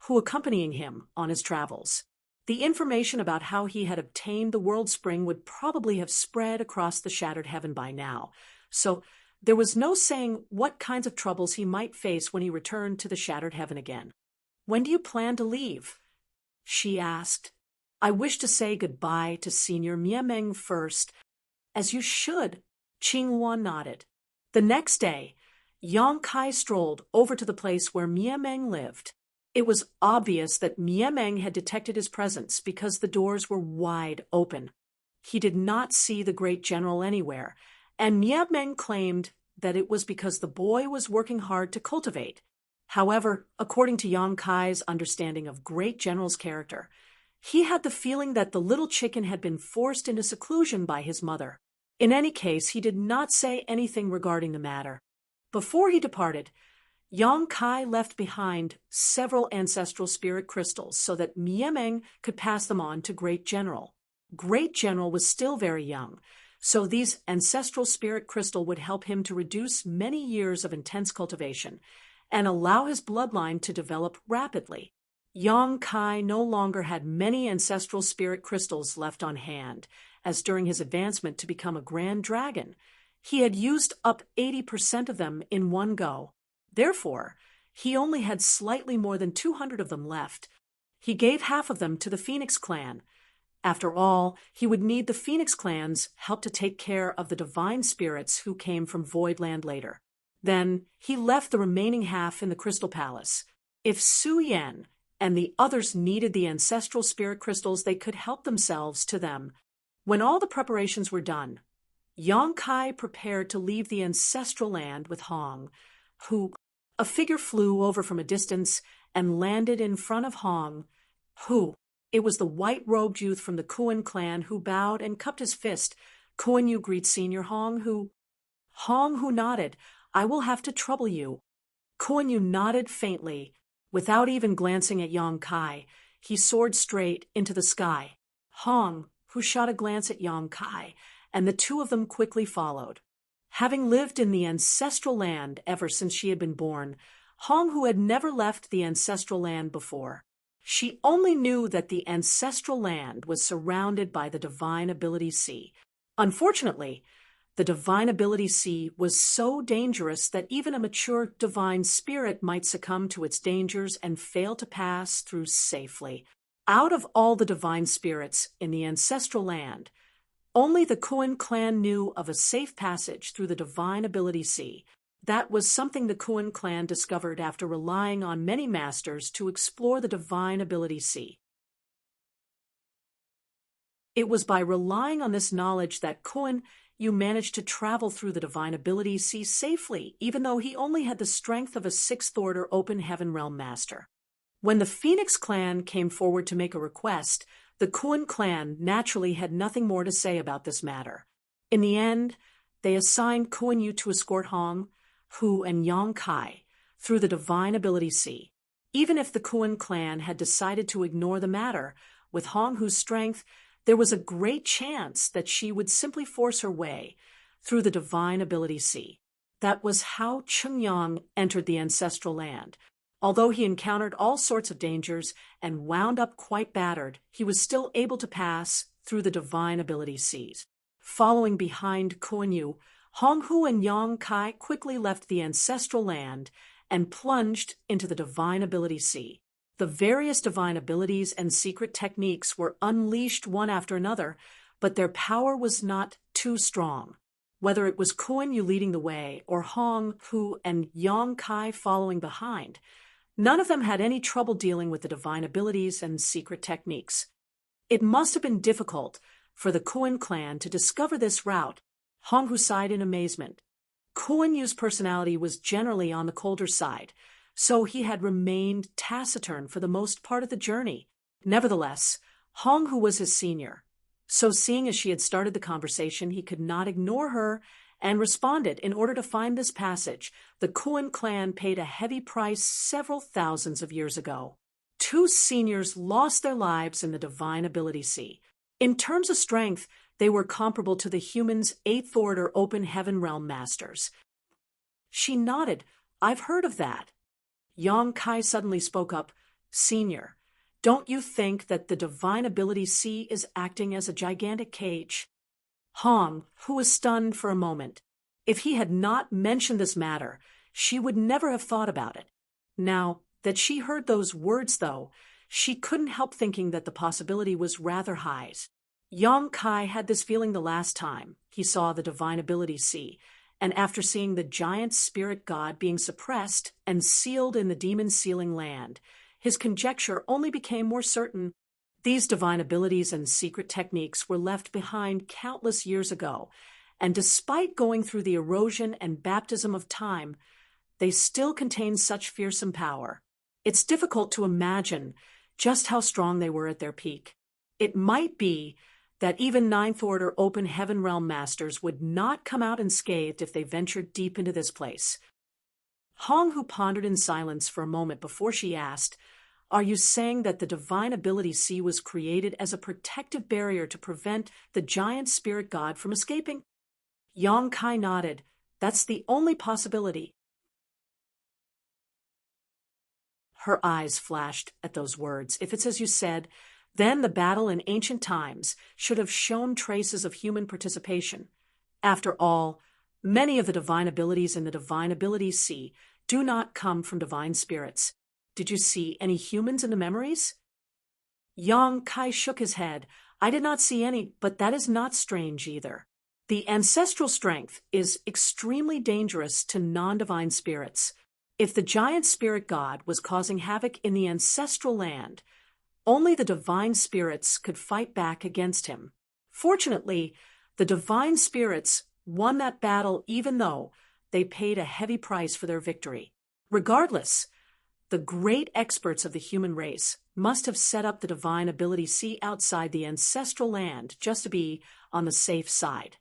who accompanying him on his travels. The information about how he had obtained the World Spring would probably have spread across the Shattered Heaven by now, so there was no saying what kinds of troubles he might face when he returned to the Shattered Heaven again. When do you plan to leave? She asked. I wish to say goodbye to Senior Miameng first. As you should, Qing Wan nodded. The next day, Yong Kai strolled over to the place where Miameng lived. It was obvious that Miemeng had detected his presence because the doors were wide open. He did not see the great general anywhere, and Miemeng claimed that it was because the boy was working hard to cultivate. However, according to Yang Kai's understanding of great general's character, he had the feeling that the little chicken had been forced into seclusion by his mother. In any case, he did not say anything regarding the matter. Before he departed, Yang Kai left behind several ancestral spirit crystals so that Miemeng could pass them on to Great General. Great General was still very young, so these ancestral spirit crystal would help him to reduce many years of intense cultivation and allow his bloodline to develop rapidly. Yang Kai no longer had many ancestral spirit crystals left on hand, as during his advancement to become a grand dragon, he had used up 80% of them in one go. Therefore, he only had slightly more than 200 of them left. He gave half of them to the Phoenix clan. After all, he would need the Phoenix clan's help to take care of the divine spirits who came from Voidland later. Then, he left the remaining half in the Crystal Palace. If Su Yan and the others needed the ancestral spirit crystals, they could help themselves to them. When all the preparations were done, Yang Kai prepared to leave the ancestral land with Hong, who... A figure flew over from a distance and landed in front of Hong, who... It was the white-robed youth from the Kuan clan who bowed and cupped his fist. "Kuan, you greet Senior Hong, who..." Hong, who nodded. "I will have to trouble you." Kuan Yu nodded faintly. Without even glancing at Yang Kai, he soared straight into the sky. Hong, who shot a glance at Yang Kai, and the two of them quickly followed. Having lived in the ancestral land ever since she had been born, Hong, who had never left the ancestral land before, she only knew that the ancestral land was surrounded by the Divine Ability Sea. Unfortunately, the Divine Ability Sea was so dangerous that even a mature divine spirit might succumb to its dangers and fail to pass through safely. Out of all the divine spirits in the ancestral land, only the Kuan clan knew of a safe passage through the Divine Ability Sea. That was something the Kuan clan discovered after relying on many masters to explore the Divine Ability Sea. It was by relying on this knowledge that Kuan Yu managed to travel through the Divine Ability Sea safely, even though he only had the strength of a sixth-order Open Heaven Realm Master. When the Phoenix clan came forward to make a request, the Kuan clan naturally had nothing more to say about this matter. In the end, they assigned Kuan Yu to escort Hong, Hu, and Yang Kai through the Divine Ability Sea. Even if the Kuan clan had decided to ignore the matter, with Hong Hu's strength, there was a great chance that she would simply force her way through the Divine Ability Sea. That was how Chungyang entered the ancestral land. Although he encountered all sorts of dangers and wound up quite battered, he was still able to pass through the Divine Ability Seas. Following behind Kuan Yu, Hong Hu and Yang Kai quickly left the ancestral land and plunged into the Divine Ability Sea. The various divine abilities and secret techniques were unleashed one after another, but their power was not too strong. Whether it was Kuan Yu leading the way or Hong Hu and Yang Kai following behind, none of them had any trouble dealing with the divine abilities and secret techniques. It must have been difficult for the Kuan clan to discover this route. Hong Hu sighed in amazement. Kuan Yu's personality was generally on the colder side, so he had remained taciturn for the most part of the journey. Nevertheless, Hong Hu was his senior, so seeing as she had started the conversation, he could not ignore her and responded. In order to find this passage, the Kuan clan paid a heavy price several thousands of years ago. 2 seniors lost their lives in the Divine Ability Sea. In terms of strength, they were comparable to the humans' 8th Order Open Heaven Realm Masters. She nodded. "I've heard of that." Yang Kai suddenly spoke up. "Senior, don't you think that the Divine Ability Sea is acting as a gigantic cage?" Hong, who was stunned for a moment. If he had not mentioned this matter, she would never have thought about it. Now that she heard those words, though, she couldn't help thinking that the possibility was rather high. Yang Kai had this feeling the last time he saw the Divine Ability Sea, and after seeing the giant spirit god being suppressed and sealed in the demon sealing land, his conjecture only became more certain. These divine abilities and secret techniques were left behind countless years ago, and despite going through the erosion and baptism of time, they still contain such fearsome power. It's difficult to imagine just how strong they were at their peak. It might be that even Ninth Order Open Heaven Realm Masters would not come out unscathed if they ventured deep into this place. Hong Hu pondered in silence for a moment before she asked, "Are you saying that the divine ability sea was created as a protective barrier to prevent the giant spirit god from escaping?" Yang Kai nodded. "That's the only possibility." Her eyes flashed at those words. If it's as you said, then the battle in ancient times should have shown traces of human participation. After all, many of the divine abilities in the divine abilities sea do not come from divine spirits. Did you see any humans in the memories? Yang Kai shook his head. "I did not see any, but that is not strange either. The ancestral strength is extremely dangerous to non-divine spirits. If the giant spirit god was causing havoc in the ancestral land, only the divine spirits could fight back against him. Fortunately, the divine spirits won that battle even though they paid a heavy price for their victory. Regardless, the great experts of the human race must have set up the divine ability sea outside the ancestral land just to be on the safe side."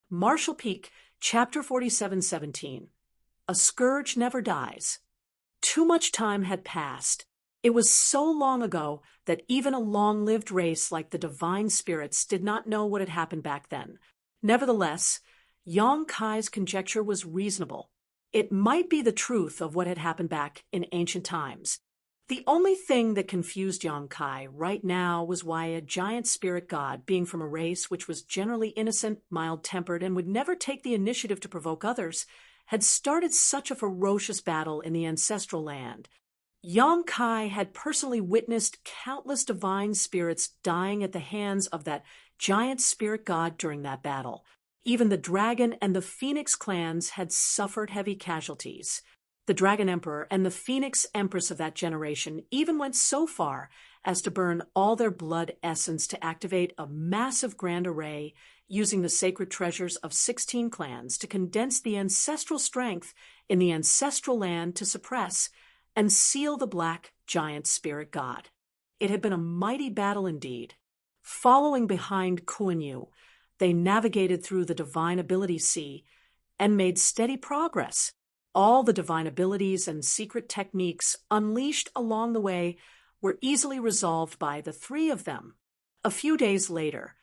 Marshall Peak, Chapter 47:17. A Scourge Never Dies. Too much time had passed. It was so long ago that even a long-lived race like the divine spirits did not know what had happened back then. Nevertheless, Yang Kai's conjecture was reasonable. It might be the truth of what had happened back in ancient times. The only thing that confused Yang Kai right now was why a giant spirit god, being from a race which was generally innocent, mild-tempered, and would never take the initiative to provoke others, had started such a ferocious battle in the ancestral land. Yang Kai had personally witnessed countless divine spirits dying at the hands of that giant spirit god during that battle. Even the Dragon and the Phoenix clans had suffered heavy casualties. The Dragon Emperor and the Phoenix Empress of that generation even went so far as to burn all their blood essence to activate a massive grand array using the sacred treasures of 16 clans to condense the ancestral strength in the ancestral land to suppress and seal the black giant spirit god. It had been a mighty battle indeed. Following behind Kuan-Yu, they navigated through the divine ability sea and made steady progress. All the divine abilities and secret techniques unleashed along the way were easily resolved by the three of them. A few days later,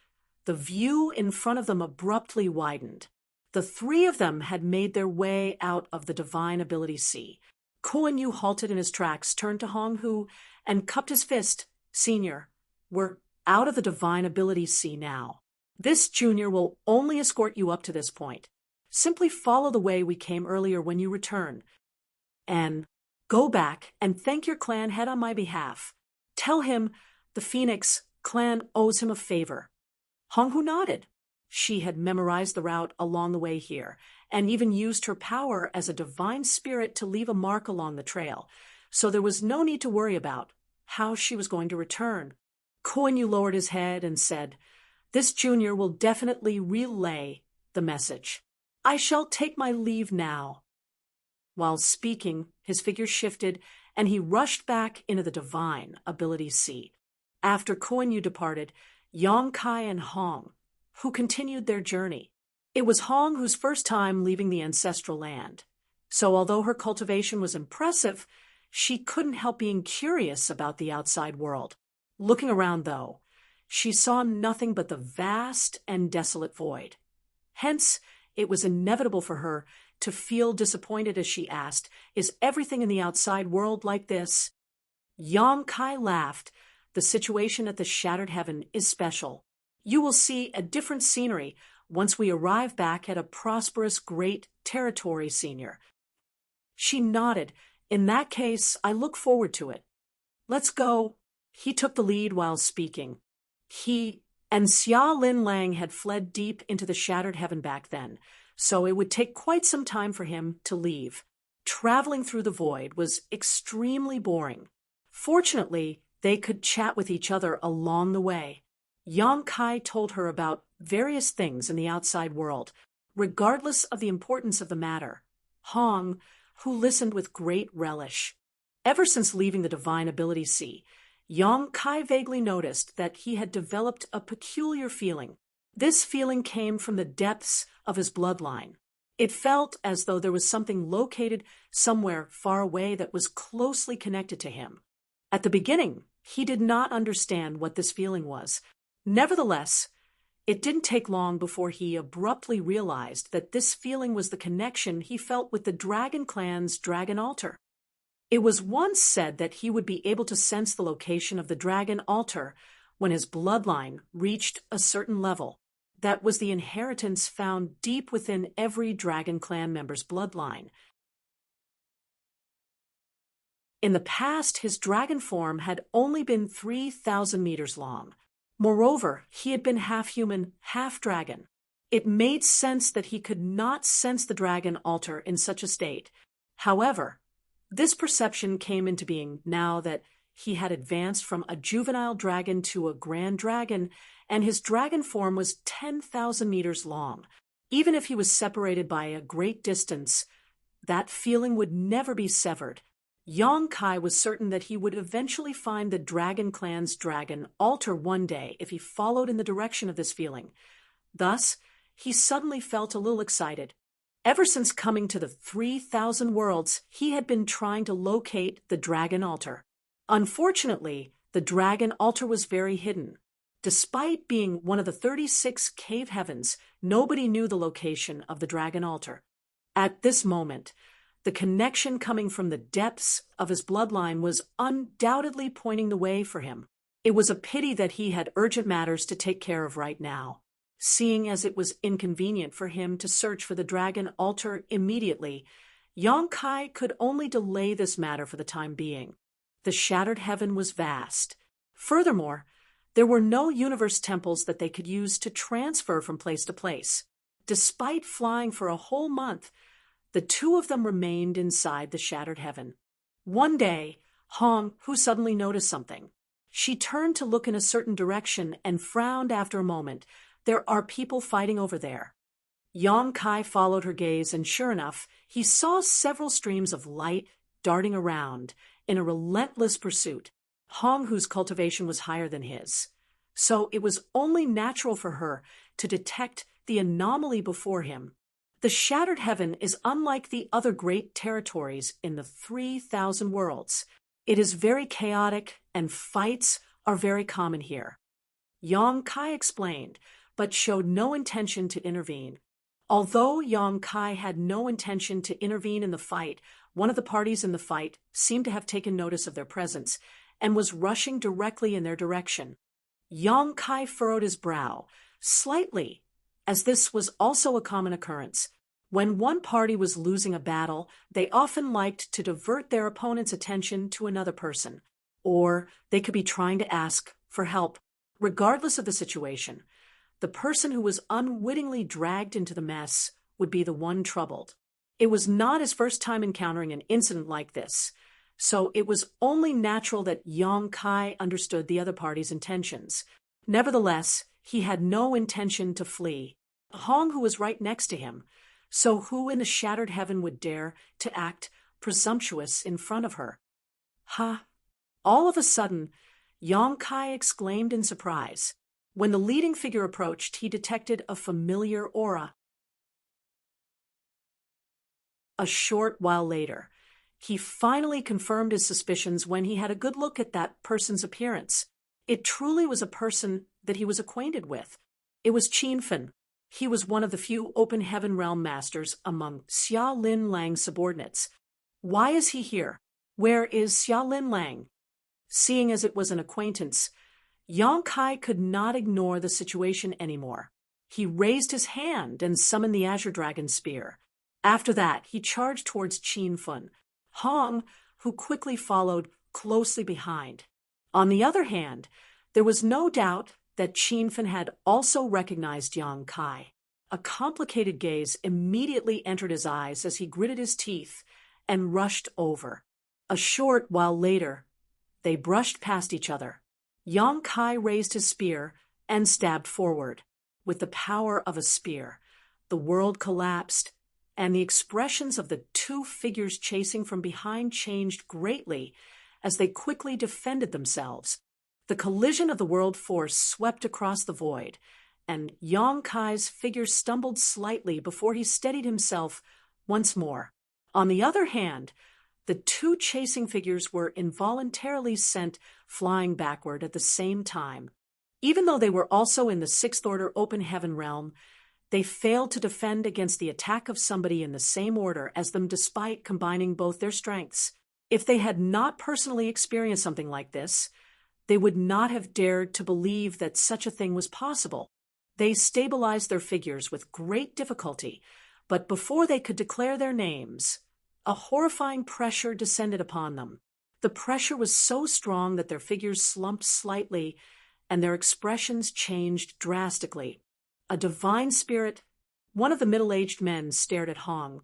the view in front of them abruptly widened. The three of them had made their way out of the divine ability sea. Kuan-Yu halted in his tracks, turned to Hong Hu, and cupped his fist. "Senior, we're out of the divine ability sea now. This junior will only escort you up to this point. Simply follow the way we came earlier when you return. And go back and thank your clan head on my behalf. Tell him the Phoenix clan owes him a favor." Hong Hu nodded. She had memorized the route along the way here, and even used her power as a divine spirit to leave a mark along the trail, so there was no need to worry about how she was going to return. Kuan-Yu lowered his head and said, "This junior will definitely relay the message. I shall take my leave now." While speaking, his figure shifted, and he rushed back into the divine ability sea. After Kuan-Yu departed, Yang Kai and Hong, who continued their journey. It was Hong whose first time leaving the ancestral land. So although her cultivation was impressive, she couldn't help being curious about the outside world. Looking around, though, she saw nothing but the vast and desolate void. Hence, it was inevitable for her to feel disappointed as she asked, "Is everything in the outside world like this?" Yang Kai laughed. "The situation at the Shattered Heaven is special. You will see a different scenery once we arrive back at a prosperous great territory, senior." She nodded. "In that case, I look forward to it. Let's go." He took the lead while speaking. He And Xia Lin Lang had fled deep into the shattered heaven back then, so it would take quite some time for him to leave. Traveling through the void was extremely boring. Fortunately, they could chat with each other along the way. Yang Kai told her about various things in the outside world, regardless of the importance of the matter. Hong, who listened with great relish. Ever since leaving the Divine Ability Sea, Yang Kai vaguely noticed that he had developed a peculiar feeling. This feeling came from the depths of his bloodline. It felt as though there was something located somewhere far away that was closely connected to him. At the beginning, he did not understand what this feeling was. Nevertheless, it didn't take long before he abruptly realized that this feeling was the connection he felt with the Dragon Clan's dragon altar. It was once said that he would be able to sense the location of the dragon altar when his bloodline reached a certain level. That was the inheritance found deep within every Dragon Clan member's bloodline. In the past, his dragon form had only been 3,000 meters long. Moreover, he had been half human, half dragon. It made sense that he could not sense the dragon altar in such a state. However, this perception came into being now that he had advanced from a juvenile dragon to a grand dragon, and his dragon form was 10,000 meters long. Even if he was separated by a great distance, that feeling would never be severed. Yang Kai was certain that he would eventually find the Dragon Clan's dragon altar one day if he followed in the direction of this feeling. Thus, he suddenly felt a little excited. Ever since coming to the 3,000 worlds, he had been trying to locate the dragon altar. Unfortunately, the dragon altar was very hidden. Despite being one of the 36 cave heavens, nobody knew the location of the dragon altar. At this moment, the connection coming from the depths of his bloodline was undoubtedly pointing the way for him. It was a pity that he had urgent matters to take care of right now. Seeing as it was inconvenient for him to search for the dragon altar immediately, Yang Kai could only delay this matter for the time being. The shattered heaven was vast. Furthermore, there were no universe temples that they could use to transfer from place to place. Despite flying for a whole month, the two of them remained inside the shattered heaven. One day, Hong, who suddenly noticed something. She turned to look in a certain direction and frowned after a moment. There are people fighting over there. Yang Kai followed her gaze, and sure enough, he saw several streams of light darting around in a relentless pursuit. Hong, whose cultivation was higher than his. So it was only natural for her to detect the anomaly before him. The shattered heaven is unlike the other great territories in the 3,000 worlds. It is very chaotic, and fights are very common here. Yang Kai explained, but showed no intention to intervene. Although Yang Kai had no intention to intervene in the fight, one of the parties in the fight seemed to have taken notice of their presence and was rushing directly in their direction. Yang Kai furrowed his brow, slightly, as this was also a common occurrence. When one party was losing a battle, they often liked to divert their opponent's attention to another person, or they could be trying to ask for help. Regardless of the situation, the person who was unwittingly dragged into the mess would be the one troubled. It was not his first time encountering an incident like this, so it was only natural that Yang Kai understood the other party's intentions. Nevertheless, he had no intention to flee. Hong, who was right next to him, so who in the shattered heaven would dare to act presumptuous in front of her? Ha! All of a sudden, Yang Kai exclaimed in surprise. When the leading figure approached, he detected a familiar aura. A short while later, he finally confirmed his suspicions when he had a good look at that person's appearance. It truly was a person that he was acquainted with. It was Qin Fen. He was one of the few open heaven realm masters among Xia Lin Lang's subordinates. Why is he here? Where is Xia Lin Lang? Seeing as it was an acquaintance, Yang Kai could not ignore the situation anymore. He raised his hand and summoned the Azure Dragon Spear. After that, he charged towards Qin Fen, Hong, who quickly followed closely behind. On the other hand, there was no doubt that Qinfen had also recognized Yang Kai. A complicated gaze immediately entered his eyes as he gritted his teeth and rushed over. A short while later, they brushed past each other. Yang Kai raised his spear and stabbed forward. With the power of a spear, the world collapsed, and the expressions of the two figures chasing from behind changed greatly as they quickly defended themselves. The collision of the world force swept across the void, and Yang Kai's figure stumbled slightly before he steadied himself once more. On the other hand, the two chasing figures were involuntarily sent flying backward at the same time. Even though they were also in the Sixth Order Open Heaven realm, they failed to defend against the attack of somebody in the same order as them despite combining both their strengths. If they had not personally experienced something like this, they would not have dared to believe that such a thing was possible. They stabilized their figures with great difficulty, but before they could declare their names, a horrifying pressure descended upon them. The pressure was so strong that their figures slumped slightly and their expressions changed drastically. A divine spirit, one of the middle-aged men, stared at Hong,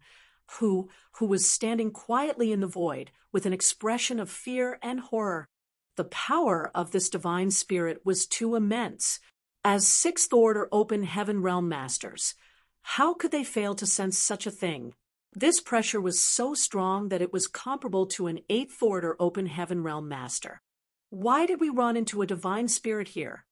who was standing quietly in the void with an expression of fear and horror. The power of this divine spirit was too immense. As Sixth Order Open Heaven Realm Masters, how could they fail to sense such a thing? This pressure was so strong that it was comparable to an Eighth Order Open Heaven Realm Master. Why did we run into a divine spirit here?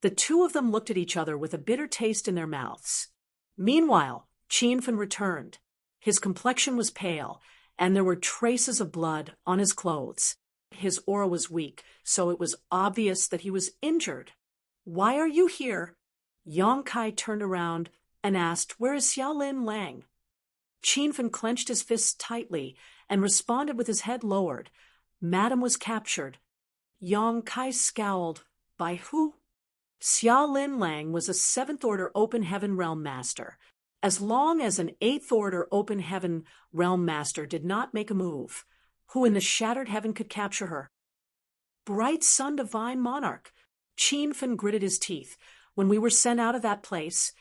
The two of them looked at each other with a bitter taste in their mouths. Meanwhile, Qinfen returned. His complexion was pale, and there were traces of blood on his clothes. His aura was weak, so it was obvious that he was injured. "Why are you here?" Yang Kai turned around and asked, "Where is Xiaolin Lang?" Qinfen clenched his fists tightly and responded with his head lowered. "Madam was captured." Yang Kai scowled. "By who?" Xiaolin Lang was a Seventh Order Open Heaven Realm Master. As long as an Eighth Order Open Heaven Realm Master did not make a move, who in the shattered heaven could capture her? Bright Sun Divine Monarch. Qinfen gritted his teeth. When we were sent out of that place,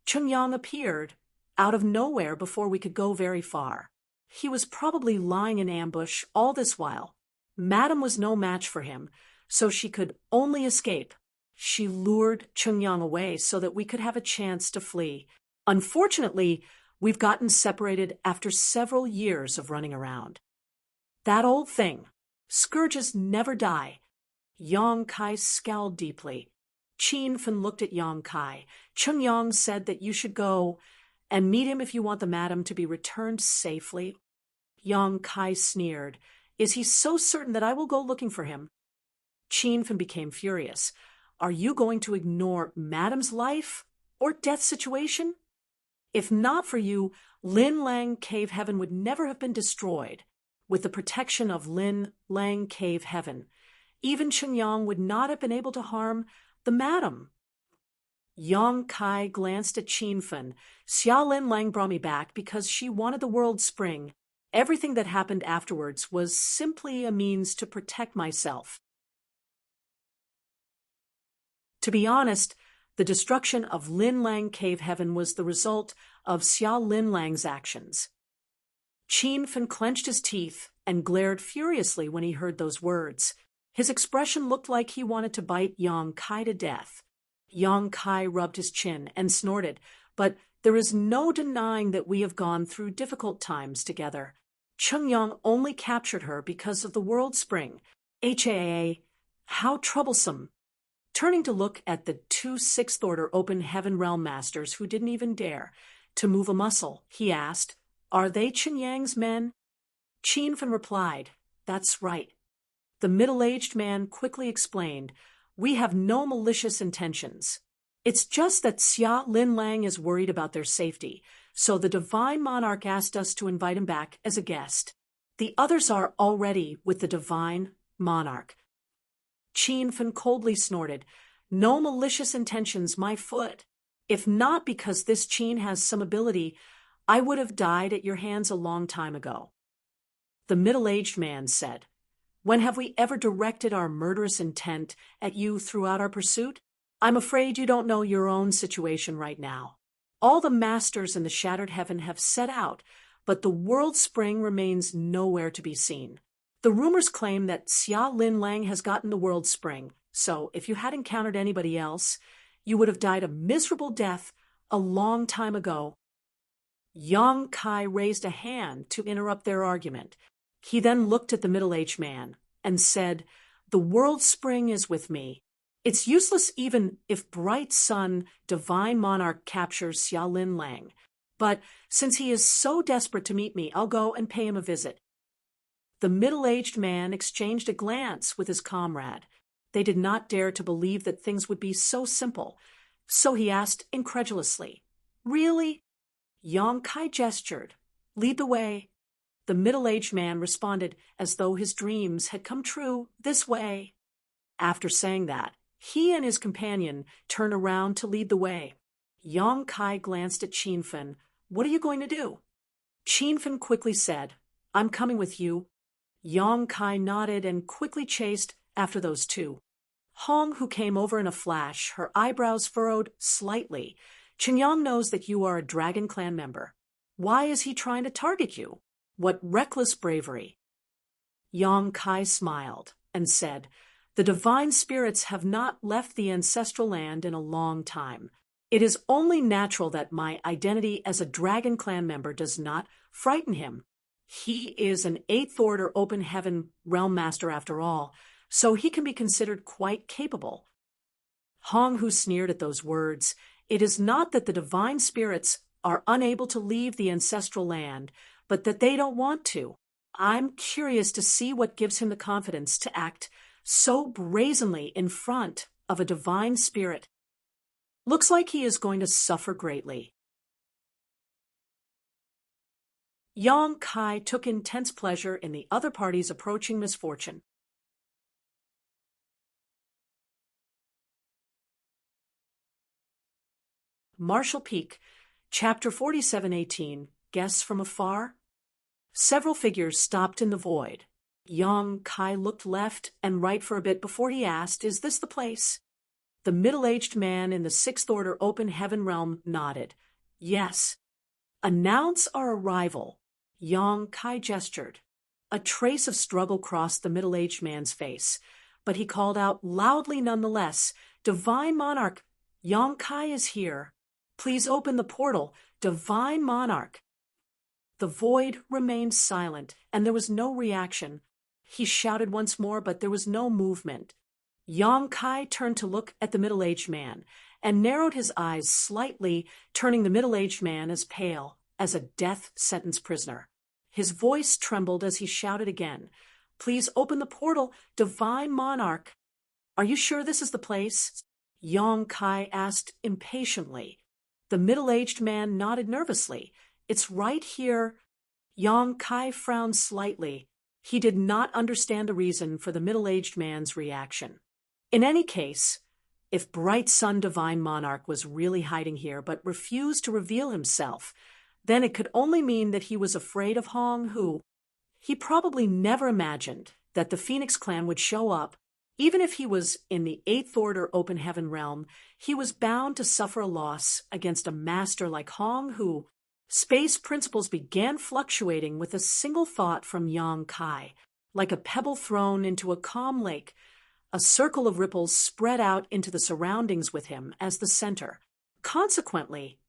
Chungyang appeared out of nowhere before we could go very far. He was probably lying in ambush all this while. Madam was no match for him, so she could only escape. She lured Chungyang away so that we could have a chance to flee. Unfortunately, we've gotten separated after several years of running around. That old thing. Scourges never die. Yang Kai scowled deeply. Qinfen looked at Yang Kai. Chungyang said that you should go and meet him if you want the madam to be returned safely. Yang Kai sneered. Is he so certain that I will go looking for him? Qinfen became furious. Are you going to ignore madam's life or death situation? If not for you, Lin Lang Cave Heaven would never have been destroyed. With the protection of Lin Lang Cave Heaven, even Chungyang would not have been able to harm the madam. Yang Kai glanced at Qinfen. Xiaolin Lang brought me back because she wanted the world spring. Everything that happened afterwards was simply a means to protect myself. To be honest, the destruction of Lin Lang Cave Heaven was the result of Xiaolin Lang's actions. Qinfen clenched his teeth and glared furiously when he heard those words. His expression looked like he wanted to bite Yang Kai to death. Yang Kai rubbed his chin and snorted, but there is no denying that we have gone through difficult times together. Chungyang only captured her because of the world spring. How troublesome. Turning to look at the two Sixth Order Open Heaven Realm Masters who didn't even dare to move a muscle, he asked, "Are they Chunyang's men?" Qinfen replied, "That's right." The middle-aged man quickly explained, "We have no malicious intentions. It's just that Xia Lin Lang is worried about their safety, so the Divine Monarch asked us to invite him back as a guest. The others are already with the Divine Monarch." Qinfen coldly snorted, "No malicious intentions, my foot. If not because this Qin has some ability, I would have died at your hands a long time ago." The middle-aged man said, "When have we ever directed our murderous intent at you throughout our pursuit? I'm afraid you don't know your own situation right now. All the masters in the shattered heaven have set out, but the world spring remains nowhere to be seen. The rumors claim that Xia Lin Lang has gotten the world spring, so if you had encountered anybody else, you would have died a miserable death a long time ago. Yang Kai raised a hand to interrupt their argument. He then looked at the middle-aged man and said, "The world spring is with me. It's useless even if Bright Sun, Divine Monarch, captures Xia Lin Lang. But since he is so desperate to meet me, I'll go and pay him a visit." The middle-aged man exchanged a glance with his comrade. They did not dare to believe that things would be so simple, so he asked incredulously, "Really?" Yang Kai gestured. "Lead the way." The middle-aged man responded as though his dreams had come true. "This way." After saying that, he and his companion turned around to lead the way. Yang Kai glanced at Qinfen. "What are you going to do?" Qinfen quickly said, "I'm coming with you." Yang Kai nodded and quickly chased after those two. Hong, who came over in a flash, her eyebrows furrowed slightly. "Qingyang knows that you are a Dragon Clan member. Why is he trying to target you? What reckless bravery." Yang Kai smiled and said, "The divine spirits have not left the ancestral land in a long time. It is only natural that my identity as a Dragon Clan member does not frighten him. He is an 8th Order Open Heaven Realm Master after all, so he can be considered quite capable." Hong, who sneered at those words, "It is not that the divine spirits are unable to leave the ancestral land, but that they don't want to. I'm curious to see what gives him the confidence to act so brazenly in front of a divine spirit. Looks like he is going to suffer greatly." Yang Kai took intense pleasure in the other party's approaching misfortune. Marshall Peak, Chapter 4718, Guests from Afar. Several figures stopped in the void. Yang Kai looked left and right for a bit before he asked, "Is this the place?" The middle-aged man in the 6th Order Open Heaven Realm nodded. "Yes." "Announce our arrival." Yang Kai gestured. A trace of struggle crossed the middle-aged man's face, but he called out loudly nonetheless, "Divine Monarch, Yang Kai is here. Please open the portal, Divine Monarch." The void remained silent, and there was no reaction. He shouted once more, but there was no movement. Yang Kai turned to look at the middle-aged man, and narrowed his eyes slightly, turning the middle-aged man as pale as a death-sentence prisoner. His voice trembled as he shouted again, "Please open the portal, Divine Monarch." "Are you sure this is the place?" Yang Kai asked impatiently. The middle-aged man nodded nervously. "It's right here." Yang Kai frowned slightly. He did not understand the reason for the middle-aged man's reaction. In any case, if Bright Sun Divine Monarch was really hiding here but refused to reveal himself, then it could only mean that he was afraid of Hong Hu. He probably never imagined that the Phoenix Clan would show up. Even if he was in the 8th Order Open Heaven Realm, he was bound to suffer a loss against a master like Hong Hu. Space principles began fluctuating with a single thought from Yang Kai, like a pebble thrown into a calm lake. A circle of ripples spread out into the surroundings with him as the center. Consequently,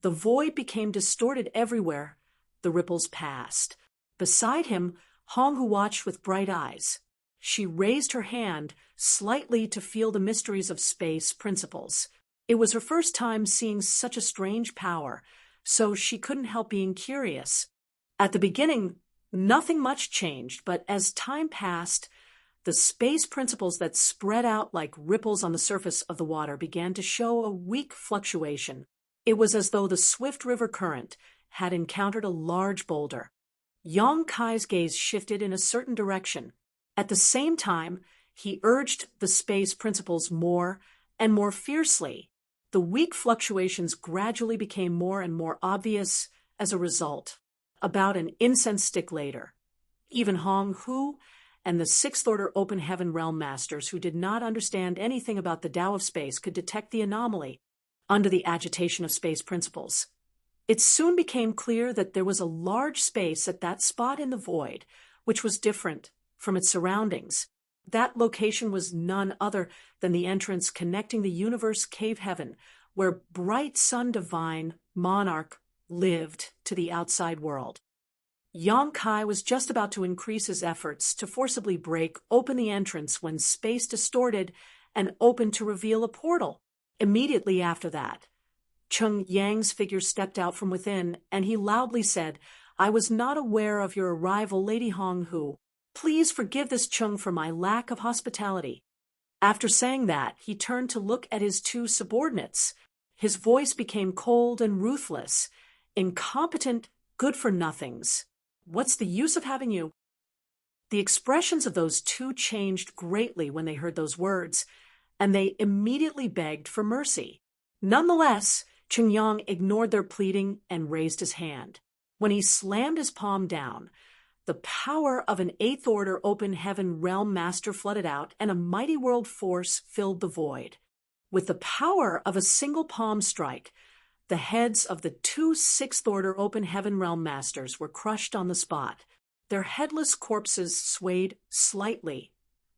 the void became distorted everywhere the ripples passed. Beside him, Hong Hu watched with bright eyes. She raised her hand slightly to feel the mysteries of space principles. It was her first time seeing such a strange power, so she couldn't help being curious. At the beginning, nothing much changed, but as time passed, the space principles that spread out like ripples on the surface of the water began to show a weak fluctuation. It was as though the swift river current had encountered a large boulder. Yang Kai's gaze shifted in a certain direction. At the same time, he urged the space principles more and more fiercely. The weak fluctuations gradually became more and more obvious as a result. About an incense stick later, even Hong Hu and the Sixth Order Open Heaven Realm Masters, who did not understand anything about the Tao of Space, could detect the anomaly under the agitation of space principles. It soon became clear that there was a large space at that spot in the void, which was different from its surroundings. That location was none other than the entrance connecting the universe cave heaven, where bright sun divine monarch lived, to the outside world. Yang Kai was just about to increase his efforts to forcibly break open the entrance when space distorted and opened to reveal a portal. Immediately after that, Cheng Yang's figure stepped out from within, and he loudly said, "I was not aware of your arrival, Lady Hong Hu. Please forgive this Cheng for my lack of hospitality." After saying that, he turned to look at his two subordinates. His voice became cold and ruthless. "Incompetent, good-for-nothings. What's the use of having you?" The expressions of those two changed greatly when they heard those words, and they immediately begged for mercy. Nonetheless, Cheng Yang ignored their pleading and raised his hand. When he slammed his palm down, the power of an Eighth Order Open Heaven Realm Master flooded out, and a mighty world force filled the void. With the power of a single palm strike, the heads of the two Sixth Order Open Heaven Realm Masters were crushed on the spot. Their headless corpses swayed slightly.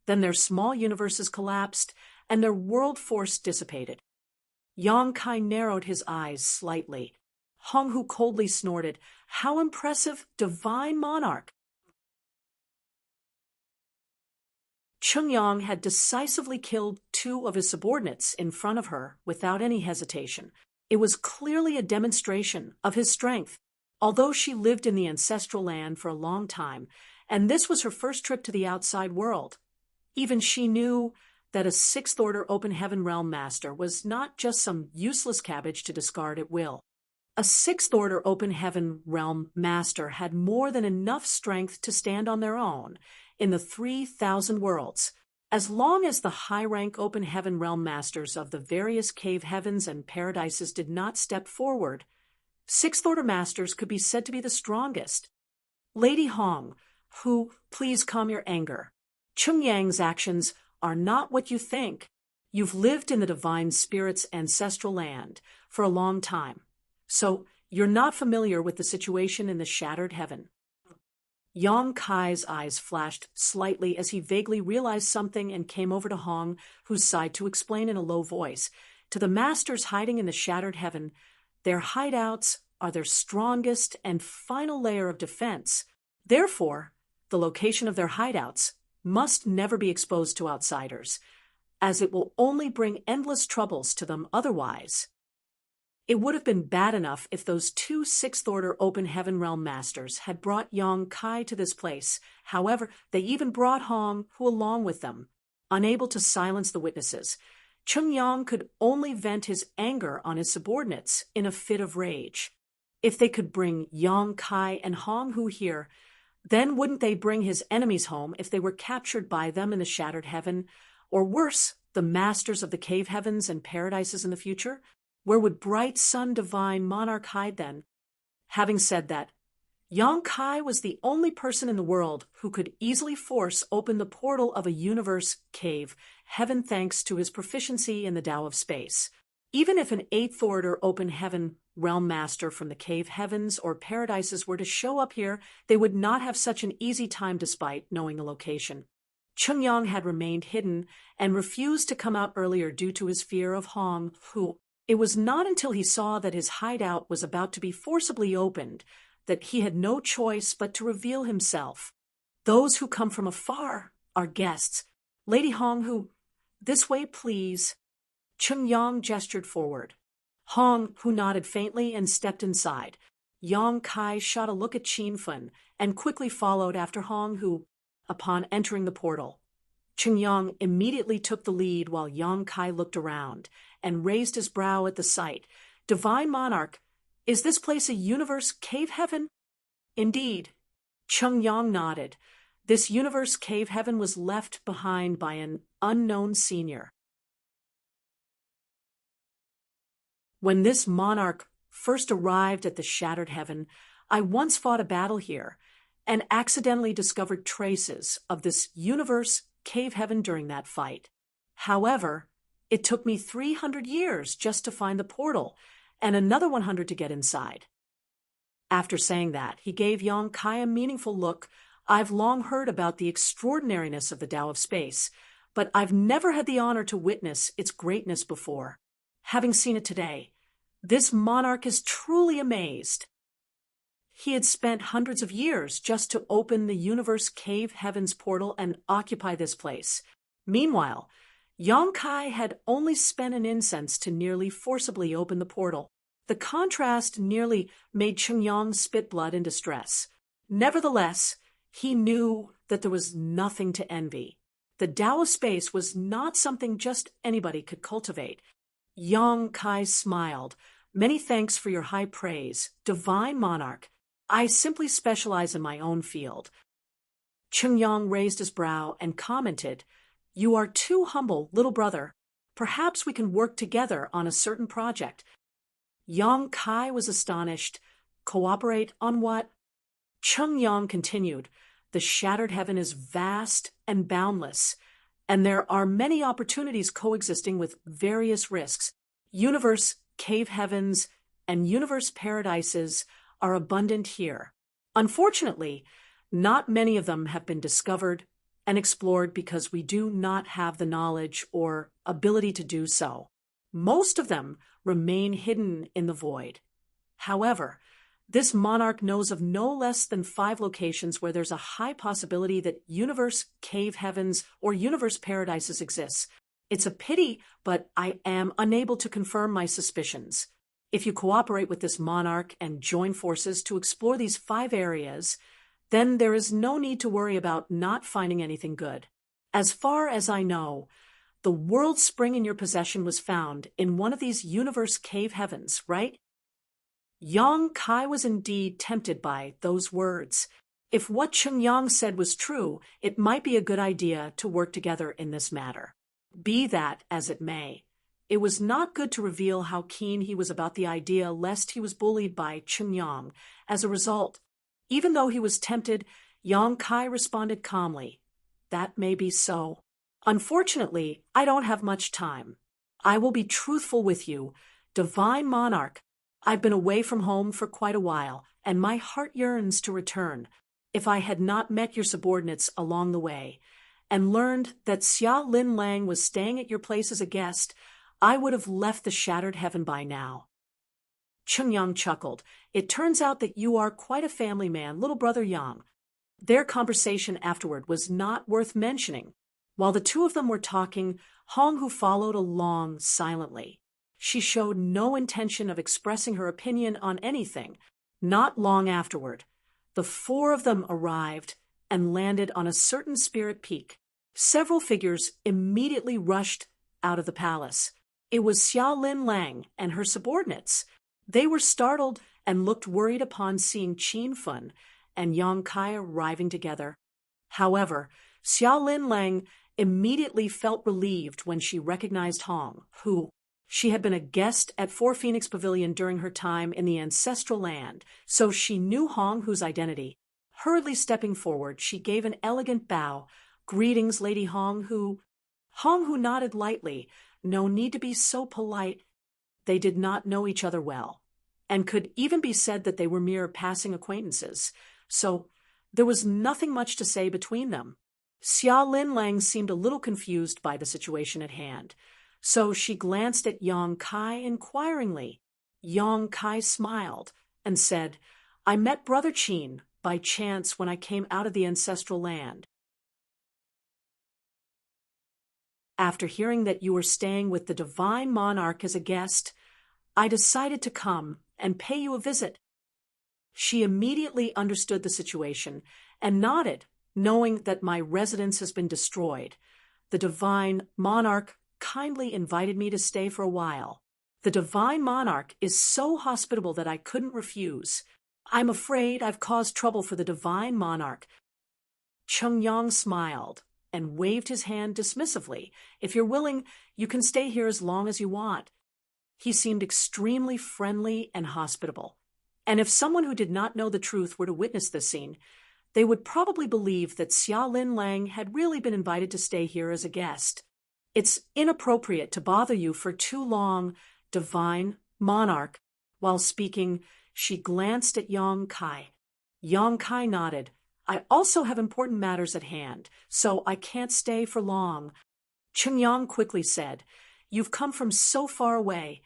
Then their small universes collapsed, and their world force dissipated. Yang Kai narrowed his eyes slightly. Hong Hu coldly snorted, "How impressive, divine monarch!" Cheng Yang had decisively killed two of his subordinates in front of her without any hesitation. It was clearly a demonstration of his strength. Although she lived in the ancestral land for a long time, and this was her first trip to the outside world, even she knew that a Sixth Order Open Heaven Realm Master was not just some useless cabbage to discard at will. A Sixth Order Open Heaven Realm Master had more than enough strength to stand on their own in the 3,000 worlds. As long as the high-rank Open Heaven Realm Masters of the various cave heavens and paradises did not step forward, Sixth Order Masters could be said to be the strongest. "Lady Hong, Hu, please calm your anger. Cheng Yang's actions are not what you think. You've lived in the Divine Spirit's ancestral land for a long time, so you're not familiar with the situation in the shattered heaven." Yang Kai's eyes flashed slightly as he vaguely realized something and came over to Hong Hu's side to explain in a low voice. "To the masters hiding in the shattered heaven, their hideouts are their strongest and final layer of defense. Therefore, the location of their hideouts must never be exposed to outsiders, as it will only bring endless troubles to them otherwise." It would have been bad enough if those two Sixth Order Open Heaven Realm Masters had brought Yang Kai to this place. However, they even brought Hong Hu along with them. Unable to silence the witnesses, Cheng Yang could only vent his anger on his subordinates in a fit of rage. If they could bring Yang Kai and Hong Hu here, then wouldn't they bring his enemies home if they were captured by them in the shattered heaven? Or worse, the masters of the cave heavens and paradises in the future? Where would bright sun divine monarch hide then? Having said that, Yang Kai was the only person in the world who could easily force open the portal of a universe cave heaven thanks to his proficiency in the Tao of Space. Even if an Eighth Order Open Heaven Realm Master from the cave heavens or paradises were to show up here, they would not have such an easy time despite knowing the location. Cheng Yang had remained hidden and refused to come out earlier due to his fear of Hong Hu. It was not until he saw that his hideout was about to be forcibly opened that he had no choice but to reveal himself. "Those who come from afar are guests. Lady Hong Hu, this way, please." Cheng Yang gestured forward. Hong Hu nodded faintly and stepped inside. Yang Kai shot a look at Qin Fen and quickly followed after Hong Hu. Upon entering the portal, Cheng Yang immediately took the lead while Yang Kai looked around and raised his brow at the sight. "Divine Monarch, is this place a universe cave heaven?" "Indeed." Cheng Yang nodded. This universe cave heaven was left behind by an unknown senior. "When this monarch first arrived at the shattered heaven, I once fought a battle here, and accidentally discovered traces of this universe cave heaven during that fight. However, it took me 300 years just to find the portal, and another 100 to get inside. After saying that, he gave Yang Kai a meaningful look. I've long heard about the extraordinariness of the Tao of space, but I've never had the honor to witness its greatness before. Having seen it today, this monarch is truly amazed. He had spent hundreds of years just to open the universe cave heaven's portal and occupy this place. Meanwhile, Yang Kai had only spent an incense to nearly forcibly open the portal. The contrast nearly made Chengyang spit blood in distress. Nevertheless, he knew that there was nothing to envy. The Tao of space was not something just anybody could cultivate. Yang Kai smiled. Many thanks for your high praise, divine monarch. I simply specialize in my own field. Chengyang raised his brow and commented, You are too humble, little brother. Perhaps we can work together on a certain project. Yang Kai was astonished. Cooperate on what? Chengyang continued, The shattered heaven is vast and boundless, and there are many opportunities coexisting with various risks. Universe cave heavens and universe paradises are abundant here. Unfortunately, not many of them have been discovered and explored because we do not have the knowledge or ability to do so. Most of them remain hidden in the void. However, this monarch knows of no less than 5 locations where there's a high possibility that universe cave heavens or universe paradises exist. It's a pity, but I am unable to confirm my suspicions. If you cooperate with this monarch and join forces to explore these 5 areas, then there is no need to worry about not finding anything good. As far as I know, the world spring in your possession was found in one of these universe cave heavens, right? Yang Kai was indeed tempted by those words. If what Chengyang said was true, it might be a good idea to work together in this matter. Be that as it may, it was not good to reveal how keen he was about the idea lest he was bullied by Chengyang. As a result, even though he was tempted, Yang Kai responded calmly, That may be so. Unfortunately, I don't have much time. I will be truthful with you. Divine monarch, I've been away from home for quite a while, and my heart yearns to return. If I had not met your subordinates along the way, and learned that Xia Lin Lang was staying at your place as a guest, I would have left the shattered heaven by now. Chengyang chuckled. It turns out that you are quite a family man, little brother Yang. Their conversation afterward was not worth mentioning. While the two of them were talking, Hong Hu followed along silently. She showed no intention of expressing her opinion on anything. Not long afterward, the 4 of them arrived and landed on a certain spirit peak. Several figures immediately rushed out of the palace. It was Xia Lin Lang and her subordinates. They were startled and looked worried upon seeing Qin Fun and Yang Kai arriving together. However, Xia Lin Lang immediately felt relieved when she recognized Hong, who she had been a guest at Four Phoenix Pavilion during her time in the ancestral land, so she knew Hong Hu's identity. Hurriedly stepping forward, she gave an elegant bow. Greetings, Lady Hong Hu. Hong Hu nodded lightly. No need to be so polite. They did not know each other well, and could even be said that they were mere passing acquaintances, so there was nothing much to say between them. Xia Lin Lang seemed a little confused by the situation at hand, so she glanced at Yang Kai inquiringly. Yang Kai smiled and said, I met Brother Qin by chance when I came out of the ancestral land. After hearing that you were staying with the divine monarch as a guest, I decided to come and pay you a visit. She immediately understood the situation and nodded, knowing that my residence has been destroyed. The divine monarch kindly invited me to stay for a while. The divine monarch is so hospitable that I couldn't refuse. I'm afraid I've caused trouble for the divine monarch. Chengyang smiled and waved his hand dismissively. If you're willing, you can stay here as long as you want. He seemed extremely friendly and hospitable. And if someone who did not know the truth were to witness this scene, they would probably believe that Xia Lin Lang had really been invited to stay here as a guest. It's inappropriate to bother you for too long, divine monarch. While speaking, she glanced at Yang Kai. Yang Kai nodded. I also have important matters at hand, so I can't stay for long. Chengyang quickly said, You've come from so far away.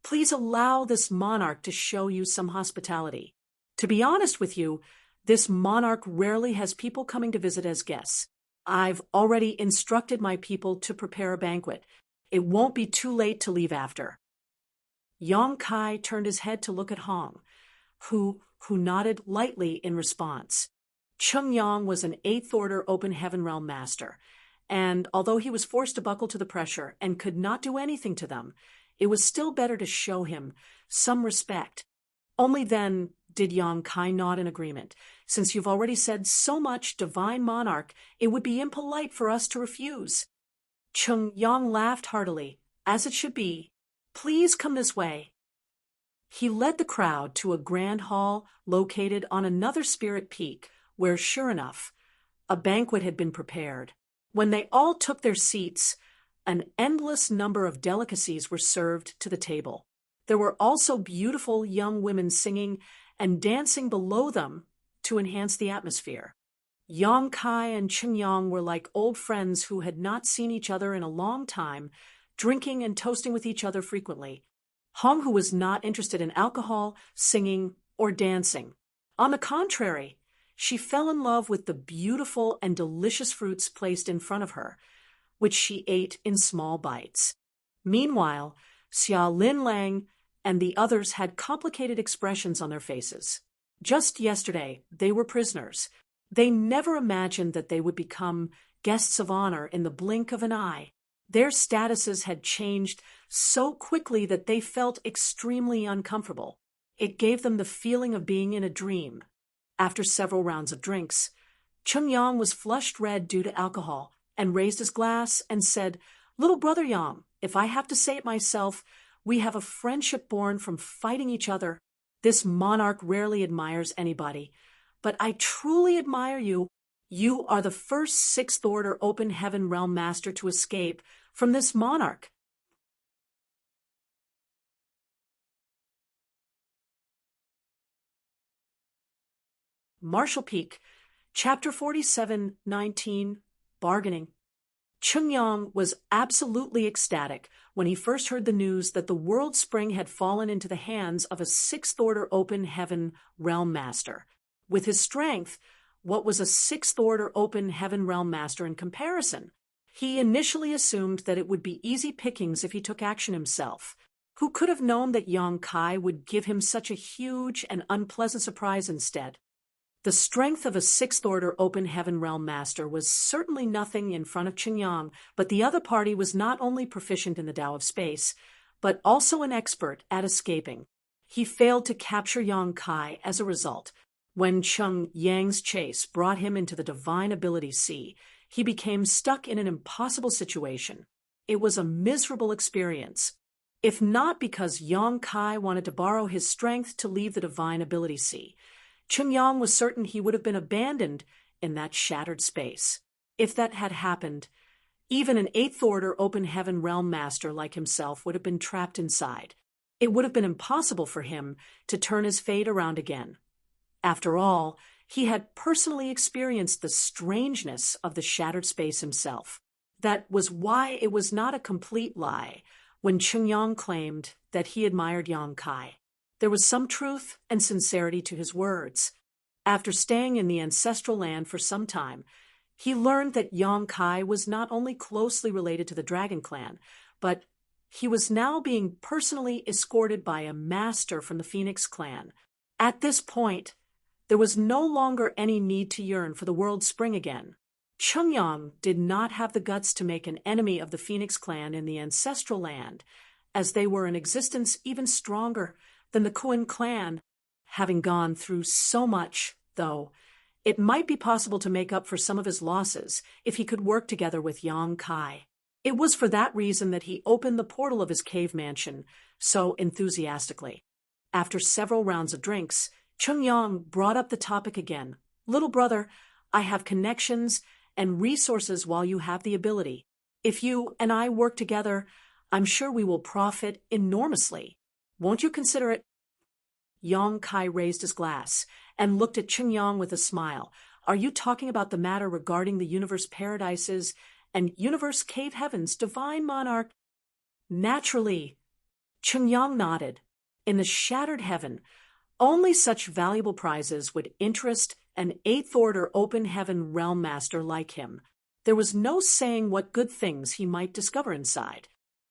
Please allow this monarch to show you some hospitality. To be honest with you, this monarch rarely has people coming to visit as guests. I've already instructed my people to prepare a banquet. It won't be too late to leave after. Yang Kai turned his head to look at Hong, who nodded lightly in response. Cheng Yang was an 8th Order Open Heaven Realm Master, and although he was forced to buckle to the pressure and could not do anything to them, it was still better to show him some respect. Only then did Yang Kai nod in agreement. Since you've already said so much, Divine Monarch, it would be impolite for us to refuse. Cheng Yang laughed heartily, as it should be. Please come this way. He led the crowd to a grand hall located on another spirit peak, where, sure enough, a banquet had been prepared. When they all took their seats, an endless number of delicacies were served to the table. There were also beautiful young women singing and dancing below them to enhance the atmosphere. Yang Kai and Cheng Yang were like old friends who had not seen each other in a long time, drinking and toasting with each other frequently. Hong, who was not interested in alcohol, singing, or dancing. On the contrary, she fell in love with the beautiful and delicious fruits placed in front of her, which she ate in small bites. Meanwhile, Xia Lin Lang and the others had complicated expressions on their faces. Just yesterday, they were prisoners. They never imagined that they would become guests of honor in the blink of an eye. Their statuses had changed so quickly that they felt extremely uncomfortable. It gave them the feeling of being in a dream. After several rounds of drinks, Cheng Yang was flushed red due to alcohol and raised his glass and said, Little brother Yang, if I have to say it myself, we have a friendship born from fighting each other. This monarch rarely admires anybody, but I truly admire you. You are the first 6th Order Open Heaven Realm Master to escape from this monarch. Marshall Peak, Chapter 47-19, Bargaining. Cheng Yang was absolutely ecstatic when he first heard the news that the World Spring had fallen into the hands of a 6th Order Open Heaven Realm Master. With his strength, what was a 6th Order Open Heaven Realm Master in comparison? He initially assumed that it would be easy pickings if he took action himself. Who could have known that Yang Kai would give him such a huge and unpleasant surprise instead? The strength of a 6th Order Open Heaven Realm Master was certainly nothing in front of Cheng Yang, but the other party was not only proficient in the Tao of Space, but also an expert at escaping. He failed to capture Yang Kai as a result. When Cheng Yang's chase brought him into the Divine Ability Sea, he became stuck in an impossible situation. It was a miserable experience. If not because Yang Kai wanted to borrow his strength to leave the Divine Ability Sea, Cheng Yang was certain he would have been abandoned in that shattered space. If that had happened, even an 8th Order Open Heaven Realm Master like himself would have been trapped inside. It would have been impossible for him to turn his fate around again. After all, he had personally experienced the strangeness of the shattered space himself. That was why it was not a complete lie when Cheng Yang claimed that he admired Yang Kai. There was some truth and sincerity to his words. After staying in the ancestral land for some time, he learned that Yang Kai was not only closely related to the Dragon Clan, but he was now being personally escorted by a master from the Phoenix Clan. At this point, there was no longer any need to yearn for the World Spring again. Cheng Yang did not have the guts to make an enemy of the Phoenix Clan in the ancestral land, as they were in existence even stronger than the Kuan clan. Having gone through so much, though, it might be possible to make up for some of his losses if he could work together with Yang Kai. It was for that reason that he opened the portal of his cave mansion so enthusiastically. After several rounds of drinks, Cheng Yang brought up the topic again. Little brother, I have connections and resources while you have the ability. If you and I work together, I'm sure we will profit enormously. Won't you consider it? Yang Kai raised his glass and looked at Cheng Yang with a smile. Are you talking about the matter regarding the universe paradises and universe cave heavens, divine monarch? Naturally. Cheng Yang nodded. In the shattered heaven, only such valuable prizes would interest an eighth-order open heaven realm master like him. There was no saying what good things he might discover inside.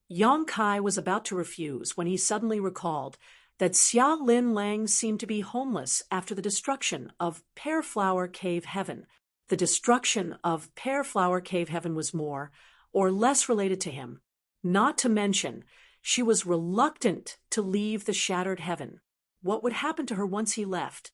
Yang Kai was about to refuse when he suddenly recalled that Xia Lin Lang seemed to be homeless after the destruction of Pear Flower Cave Heaven. The destruction of Pear Flower Cave Heaven was more or less related to him. Not to mention, she was reluctant to leave the shattered heaven. What would happen to her once he left?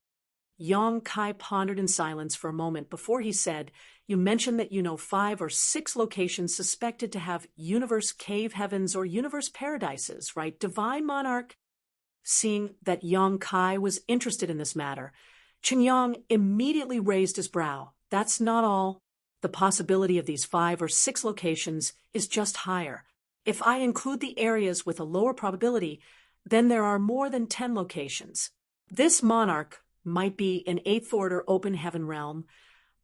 Yang Kai pondered in silence for a moment before he said, You mentioned that you know 5 or 6 locations suspected to have universe cave heavens or universe paradises, right, divine monarch? Seeing that Yang Kai was interested in this matter, Cheng Yang immediately raised his brow. That's not all. The possibility of these 5 or 6 locations is just higher. If I include the areas with a lower probability, then there are more than 10 locations. This monarch might be an 8th-order open heaven realm,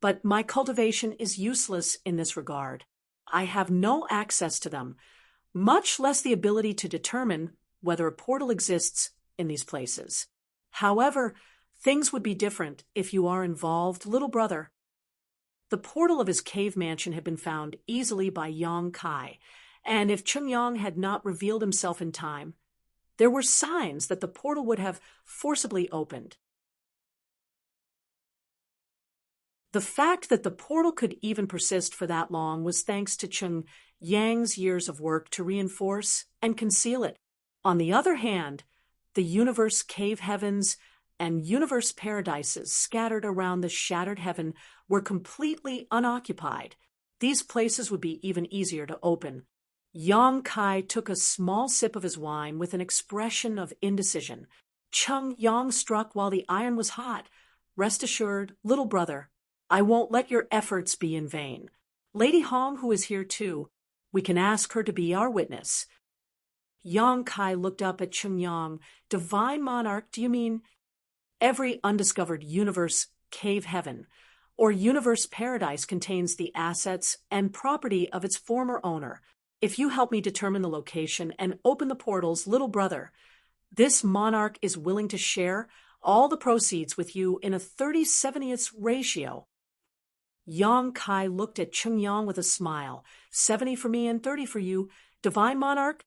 but my cultivation is useless in this regard. I have no access to them, much less the ability to determine whether a portal exists in these places. However, things would be different if you are involved, little brother. The portal of his cave mansion had been found easily by Yang Kai, and if Cheng Yang had not revealed himself in time, there were signs that the portal would have forcibly opened. The fact that the portal could even persist for that long was thanks to Cheng Yang's years of work to reinforce and conceal it. On the other hand, the universe cave heavens and universe paradises scattered around the shattered heaven were completely unoccupied. These places would be even easier to open. Yang Kai took a small sip of his wine with an expression of indecision. Cheng Yang struck while the iron was hot. Rest assured, little brother, I won't let your efforts be in vain. Lady Hong, who is here too, we can ask her to be our witness. Yang Kai looked up at Cheng Yang. Divine monarch, do you mean every undiscovered universe cave heaven or universe paradise contains the assets and property of its former owner? If you help me determine the location and open the portals, little brother, this monarch is willing to share all the proceeds with you in a 30/70th ratio. Yang Kai looked at Cheng Yang with a smile. 70 for me and 30 for you, divine monarch?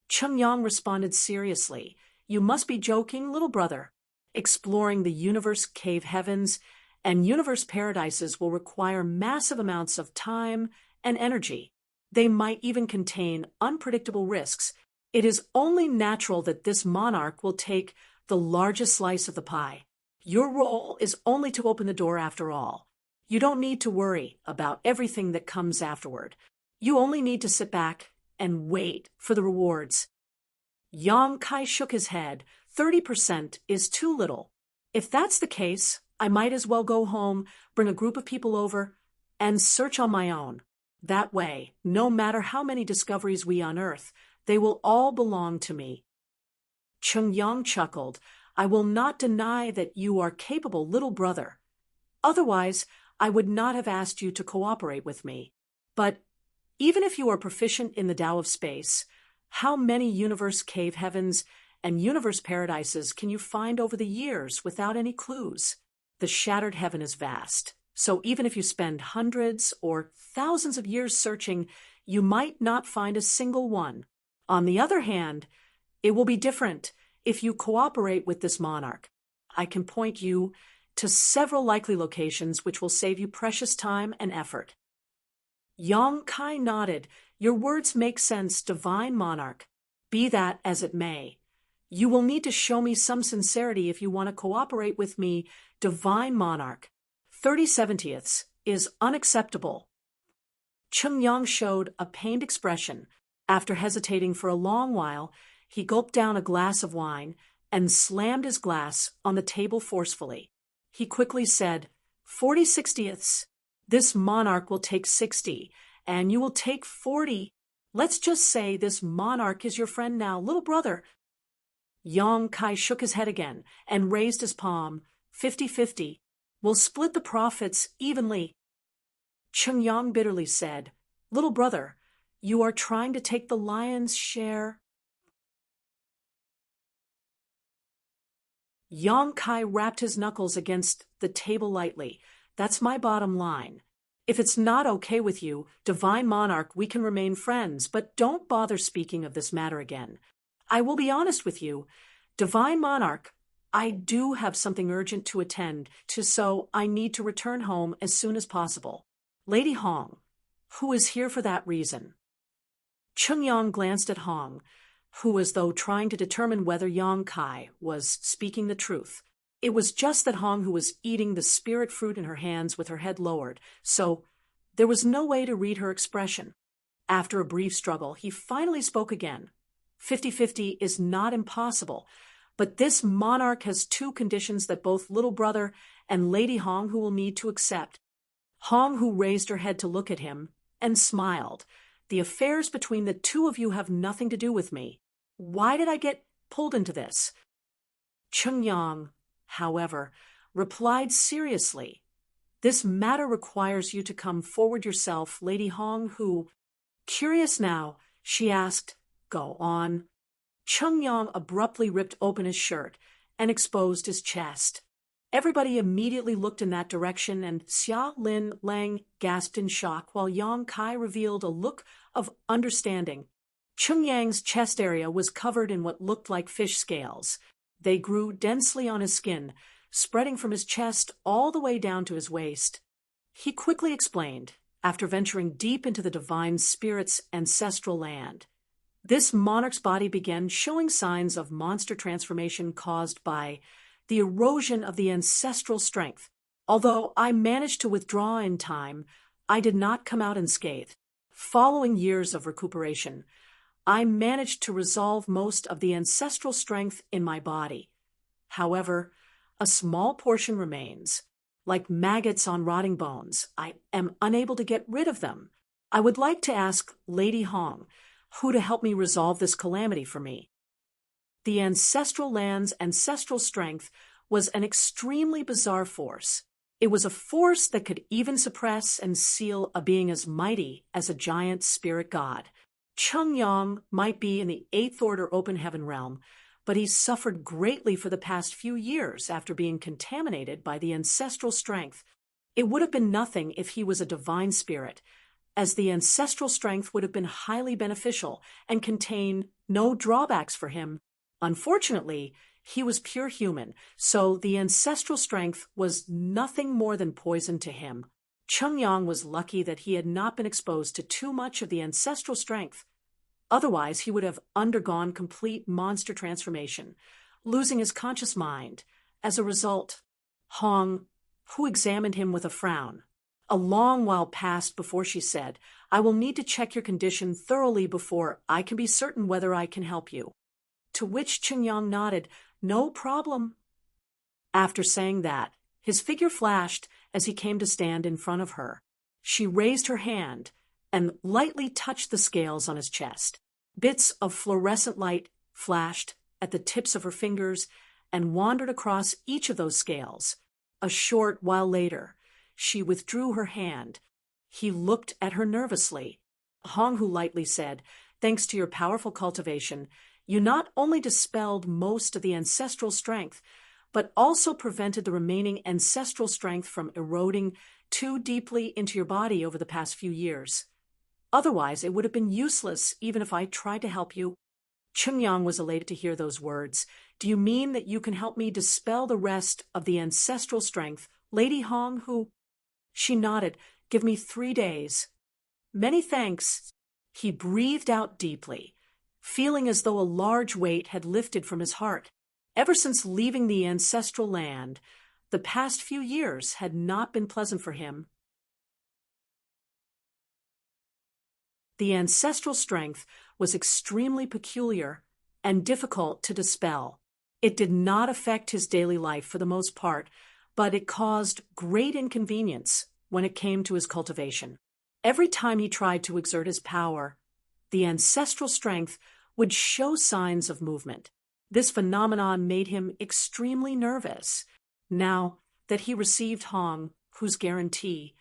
Cheng Yang responded seriously. You must be joking, little brother. Exploring the universe cave heavens and universe paradises will require massive amounts of time and energy. They might even contain unpredictable risks. It is only natural that this monarch will take the largest slice of the pie. Your role is only to open the door after all. You don't need to worry about everything that comes afterward. You only need to sit back and wait for the rewards. Yang Kai shook his head. 30% is too little. If that's the case, I might as well go home, bring a group of people over, and search on my own. That way, no matter how many discoveries we unearth, they will all belong to me. Cheng Yang chuckled. I will not deny that you are capable, little brother. Otherwise, I would not have asked you to cooperate with me. But even if you are proficient in the Tao of space, how many universe cave heavens and universe paradises can you find over the years without any clues? The shattered heaven is vast, so even if you spend hundreds or thousands of years searching, you might not find a single one. On the other hand, it will be different if you cooperate with this monarch. I can point you to several likely locations which will save you precious time and effort. Yang Kai nodded. Your words make sense, divine monarch. Be that as it may, you will need to show me some sincerity if you want to cooperate with me, divine monarch. 30/70ths is unacceptable. Cheng Yang showed a pained expression. After hesitating for a long while, he gulped down a glass of wine and slammed his glass on the table forcefully. He quickly said, 40 sixtieths. This monarch will take 60, and you will take 40. Let's just say this monarch is your friend now, little brother. Yang Kai shook his head again and raised his palm. 50-50. We'll split the profits evenly. Cheng Yang bitterly said, Little brother, you are trying to take the lion's share. Yang Kai rapped his knuckles against the table lightly. That's my bottom line. If it's not okay with you, Divine Monarch, we can remain friends, but don't bother speaking of this matter again. I will be honest with you. Divine Monarch, I do have something urgent to attend to, so I need to return home as soon as possible. Lady Hong, who is here for that reason. Cheng Yang glanced at Hong, who, as though trying to determine whether Yang Kai was speaking the truth. It was just that Hong, who was eating the spirit fruit in her hands with her head lowered, so there was no way to read her expression. After a brief struggle, he finally spoke again. 50-50 is not impossible, but this monarch has two conditions that both little brother and Lady Hong who will need to accept. Hong, who raised her head to look at him, and smiled. The affairs between the two of you have nothing to do with me. Why did I get pulled into this? Cheng Yang, however, replied seriously. This matter requires you to come forward yourself, Lady Hong, who, curious now, she asked, Go on. Cheng Yang abruptly ripped open his shirt and exposed his chest. Everybody immediately looked in that direction, and Xia Lin Lang gasped in shock while Yang Kai revealed a look of understanding. Cheng Yang's chest area was covered in what looked like fish scales. They grew densely on his skin, spreading from his chest all the way down to his waist. He quickly explained, after venturing deep into the divine spirit's ancestral land. This monarch's body began showing signs of monster transformation caused by the erosion of the ancestral strength. Although I managed to withdraw in time, I did not come out unscathed. Following years of recuperation, I managed to resolve most of the ancestral strength in my body. However, a small portion remains. Like maggots on rotting bones, I am unable to get rid of them. I would like to ask Lady Hong who to help me resolve this calamity for me. The ancestral land's ancestral strength was an extremely bizarre force. It was a force that could even suppress and seal a being as mighty as a giant spirit god. Cheng Yang might be in the 8th order open heaven realm, but he suffered greatly for the past few years after being contaminated by the ancestral strength. It would have been nothing if he was a divine spirit, as the ancestral strength would have been highly beneficial and contain no drawbacks for him. Unfortunately, he was pure human, so the ancestral strength was nothing more than poison to him. Cheng Yang was lucky that he had not been exposed to too much of the ancestral strength. Otherwise, he would have undergone complete monster transformation, losing his conscious mind. As a result, Hong, who examined him with a frown. A long while passed before she said, I will need to check your condition thoroughly before I can be certain whether I can help you. To which Cheng Yang nodded, No problem. After saying that, his figure flashed as he came to stand in front of her. She raised her hand and lightly touched the scales on his chest. Bits of fluorescent light flashed at the tips of her fingers and wandered across each of those scales. A short while later, she withdrew her hand. He looked at her nervously. Hong, who lightly said, Thanks to your powerful cultivation, you not only dispelled most of the ancestral strength, but also prevented the remaining ancestral strength from eroding too deeply into your body over the past few years. Otherwise, it would have been useless even if I tried to help you. Cheng Yang was elated to hear those words. Do you mean that you can help me dispel the rest of the ancestral strength, Lady Hong, who... She nodded. Give me 3 days. Many thanks. He breathed out deeply, feeling as though a large weight had lifted from his heart. Ever since leaving the ancestral land, the past few years had not been pleasant for him. The ancestral strength was extremely peculiar and difficult to dispel. It did not affect his daily life for the most part, but it caused great inconvenience when it came to his cultivation. Every time he tried to exert his power, the ancestral strength would show signs of movement. This phenomenon made him extremely nervous. Now that he received Hong, whose guarantee,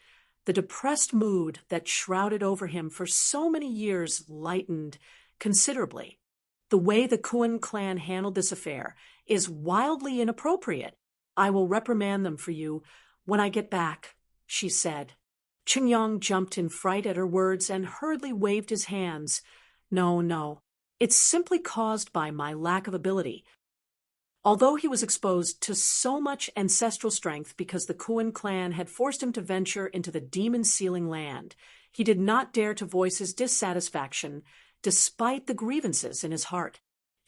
the depressed mood that shrouded over him for so many years lightened considerably. The way the Kuan clan handled this affair is wildly inappropriate. I will reprimand them for you when I get back, she said. Qingyang jumped in fright at her words and hurriedly waved his hands. No, it's simply caused by my lack of ability. Although he was exposed to so much ancestral strength because the Kuan clan had forced him to venture into the demon-sealing land, he did not dare to voice his dissatisfaction despite the grievances in his heart.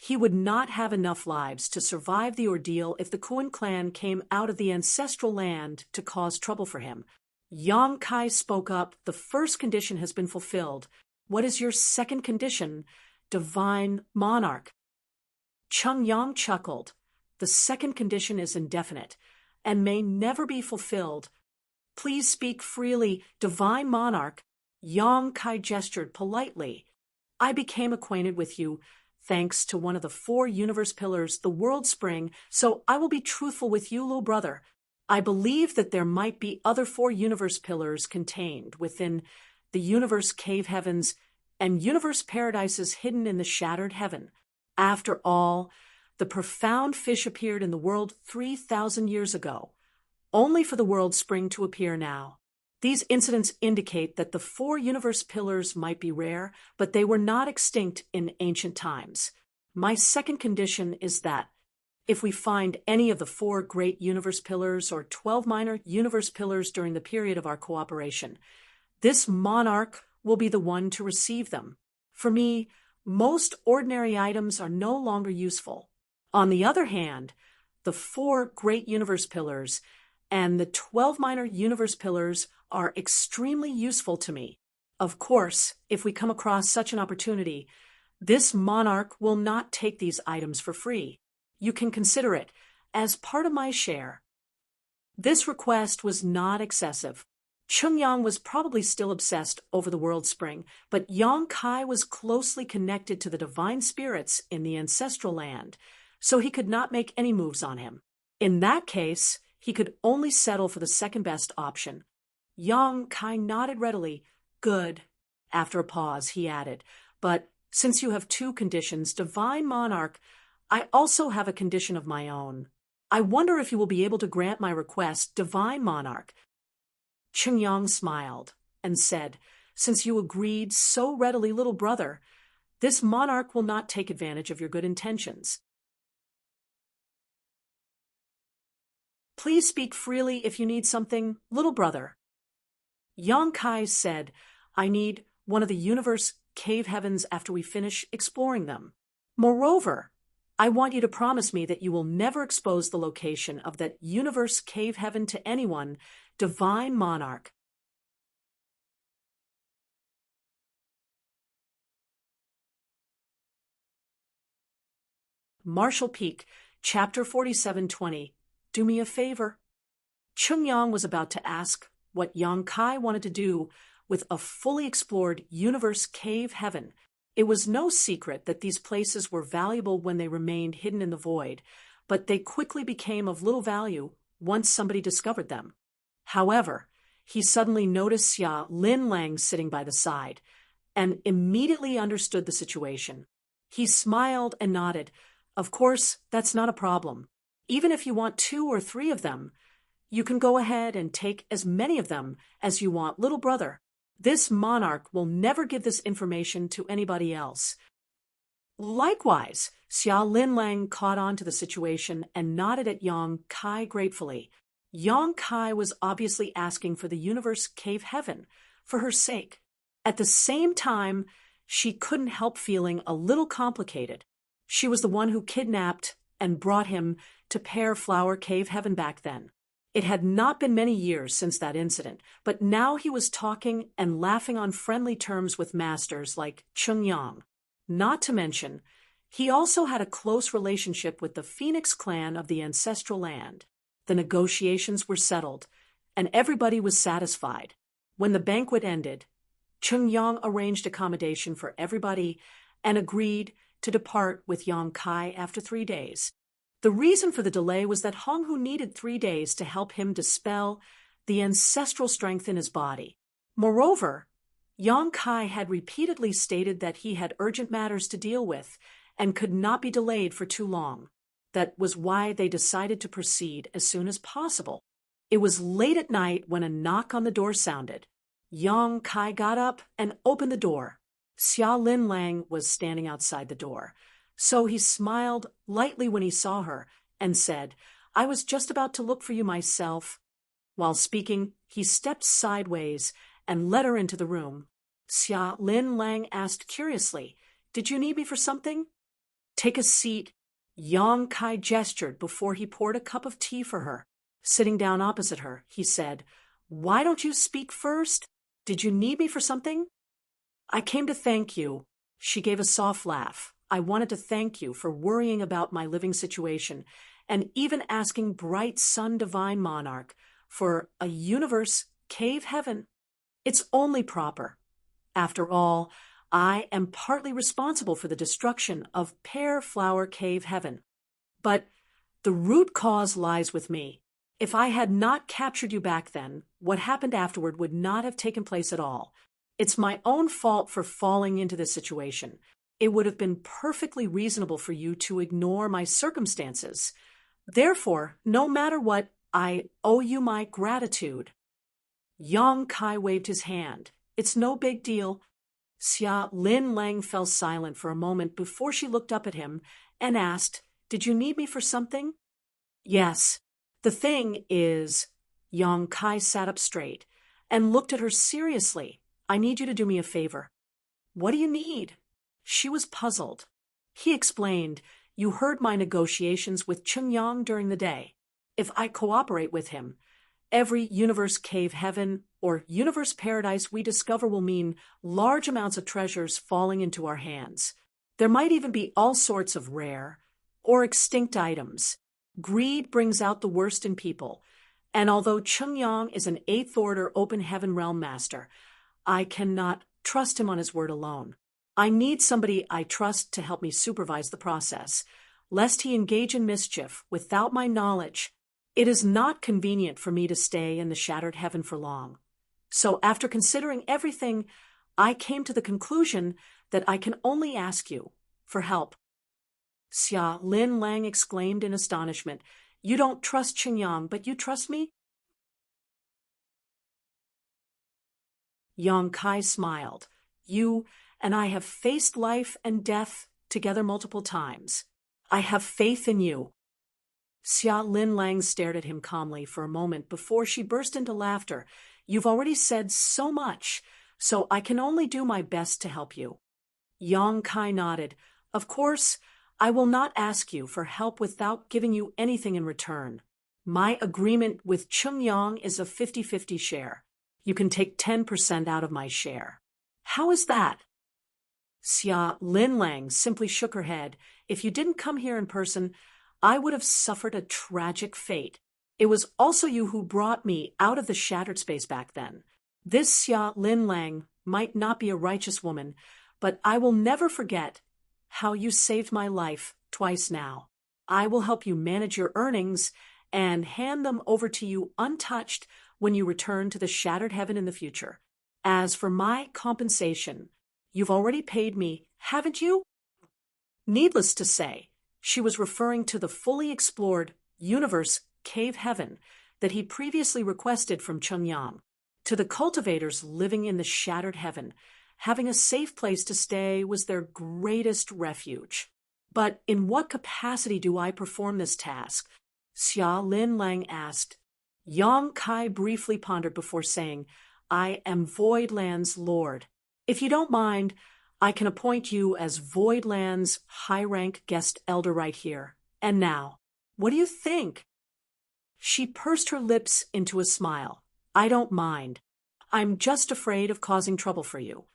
He would not have enough lives to survive the ordeal if the Kuan clan came out of the ancestral land to cause trouble for him. Yang Kai spoke up. The first condition has been fulfilled. What is your second condition, divine monarch? Cheng Yang chuckled. The second condition is indefinite and may never be fulfilled. Please speak freely, divine monarch. Yang Kai gestured politely. I became acquainted with you thanks to one of the 4 universe pillars, the world spring, so I will be truthful with you, little brother. I believe that there might be other 4 universe pillars contained within the universe cave heavens and universe paradises hidden in the shattered heaven. After all, the profound fish appeared in the world 3,000 years ago, only for the world spring to appear now. These incidents indicate that the 4 universe pillars might be rare, but they were not extinct in ancient times. My second condition is that if we find any of the 4 great universe pillars or 12 minor universe pillars during the period of our cooperation, this monarch will be the one to receive them. For me, most ordinary items are no longer useful. On the other hand, the 4 great universe pillars and the 12 minor universe pillars are extremely useful to me. Of course, if we come across such an opportunity, this monarch will not take these items for free. You can consider it as part of my share. This request was not excessive. Qingyang was probably still obsessed over the world spring, but Yang Kai was closely connected to the divine spirits in the ancestral land, so he could not make any moves on him. In that case, he could only settle for the second best option. Yang Kai nodded readily. Good. After a pause, he added, but since you have 2 conditions, divine monarch, I also have a condition of my own. I wonder if you will be able to grant my request, divine monarch. Qingyang smiled and said, since you agreed so readily, little brother, this monarch will not take advantage of your good intentions. Please speak freely if you need something, little brother. Yang Kai said, I need one of the universe cave heavens after we finish exploring them. Moreover, I want you to promise me that you will never expose the location of that universe cave heaven to anyone, divine monarch. Marshall Peak, Chapter 47:20. Do me a favor. Qingyang was about to ask what Yang Kai wanted to do with a fully explored universe cave heaven. It was no secret that these places were valuable when they remained hidden in the void, but they quickly became of little value once somebody discovered them. However, he suddenly noticed Xia Linlang sitting by the side and immediately understood the situation. He smiled and nodded. Of course, that's not a problem. Even if you want 2 or 3 of them, you can go ahead and take as many of them as you want, little brother. This monarch will never give this information to anybody else. Likewise, Xia Linlang caught on to the situation and nodded at Yang Kai gratefully. Yang Kai was obviously asking for the universe cave heaven for her sake. At the same time, she couldn't help feeling a little complicated. She was the one who kidnapped and brought him to Pear Flower Cave Heaven back then. It had not been many years since that incident, but now he was talking and laughing on friendly terms with masters like Qingyang. Not to mention, he also had a close relationship with the Phoenix clan of the ancestral land. The negotiations were settled, and everybody was satisfied. When the banquet ended, Chungyang arranged accommodation for everybody and agreed to depart with Yang Kai after 3 days. The reason for the delay was that Honghu needed 3 days to help him dispel the ancestral strength in his body. Moreover, Yang Kai had repeatedly stated that he had urgent matters to deal with and could not be delayed for too long. That was why they decided to proceed as soon as possible. It was late at night when a knock on the door sounded. Yang Kai got up and opened the door. Xia Lin Lang was standing outside the door, so he smiled lightly when he saw her and said, "I was just about to look for you myself." While speaking, he stepped sideways and led her into the room. Xia Lin Lang asked curiously, "Did you need me for something?" "Take a seat." Yang Kai gestured before he poured a cup of tea for her. Sitting down opposite her, he said, "Why don't you speak first? Did you need me for something?" "I came to thank you." She gave a soft laugh. "I wanted to thank you for worrying about my living situation and even asking Bright Sun Divine Monarch for a universe cave heaven. It's only proper. After all, I am partly responsible for the destruction of Pear Flower Cave Heaven. But the root cause lies with me. If I had not captured you back then, what happened afterward would not have taken place at all. It's my own fault for falling into this situation. It would have been perfectly reasonable for you to ignore my circumstances. Therefore, no matter what, I owe you my gratitude." Yang Kai waved his hand. "It's no big deal." Xia Lin Lang fell silent for a moment before she looked up at him and asked, "Did you need me for something?" "Yes. The thing is," Yang Kai sat up straight and looked at her seriously, "I need you to do me a favor." "What do you need?" She was puzzled. He explained, "You heard my negotiations with Chungyang during the day. If I cooperate with him, every universe cave heaven or universe paradise we discover will mean large amounts of treasures falling into our hands. There might even be all sorts of rare or extinct items. Greed brings out the worst in people, and although Chungyang is an 8th order open heaven realm master, I cannot trust him on his word alone. I need somebody I trust to help me supervise the process, lest he engage in mischief without my knowledge. It is not convenient for me to stay in the shattered heaven for long. So after considering everything, I came to the conclusion that I can only ask you for help." Xia Lin Lang exclaimed in astonishment, "You don't trust Qingyang, but you trust me?" Yang Kai smiled. "You and I have faced life and death together multiple times. I have faith in you." Xia Lin Lang stared at him calmly for a moment before she burst into laughter. "You've already said so much, so I can only do my best to help you." Yang Kai nodded. "Of course, I will not ask you for help without giving you anything in return. My agreement with Chungyang is a 50-50 share. You can take 10% out of my share. How is that?" Xia Lin Lang simply shook her head. "If you didn't come here in person, I would have suffered a tragic fate. It was also you who brought me out of the shattered space back then. This Xia Lin Lang might not be a righteous woman, but I will never forget how you saved my life twice now. I will help you manage your earnings and hand them over to you untouched when you return to the shattered heaven in the future. As for my compensation, you've already paid me, haven't you?" Needless to say, she was referring to the fully explored universe cave heaven that he previously requested from Chungyang. To the cultivators living in the shattered heaven, having a safe place to stay was their greatest refuge. "But in what capacity do I perform this task?" Xia Lin Lang asked. Yang Kai briefly pondered before saying, "I am Voidland's lord. If you don't mind, I can appoint you as Voidland's high-rank guest elder right here. And now, what do you think?" She pursed her lips into a smile. "I don't mind. I'm just afraid of causing trouble for you."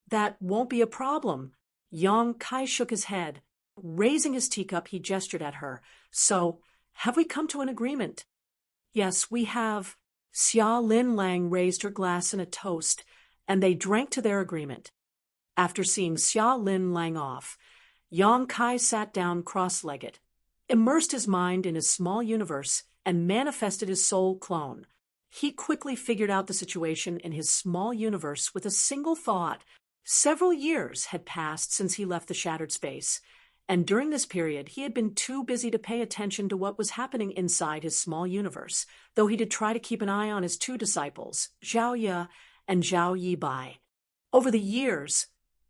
"That won't be a problem." Yang Kai shook his head. Raising his teacup, he gestured at her. "So, Have we come to an agreement? Yes, we have. Xia Lin Lang raised her glass in a toast, and they drank to their agreement. After seeing Xia Lin Lang off, Yang Kai sat down cross-legged, immersed his mind in his small universe, and manifested his soul clone. He quickly figured out the situation in his small universe with a single thought. Several years had passed since he left the shattered space, and during this period he had been too busy to pay attention to what was happening inside his small universe, though he did try to keep an eye on his two disciples, Zhao Ye and Zhao Yibai. Over the years,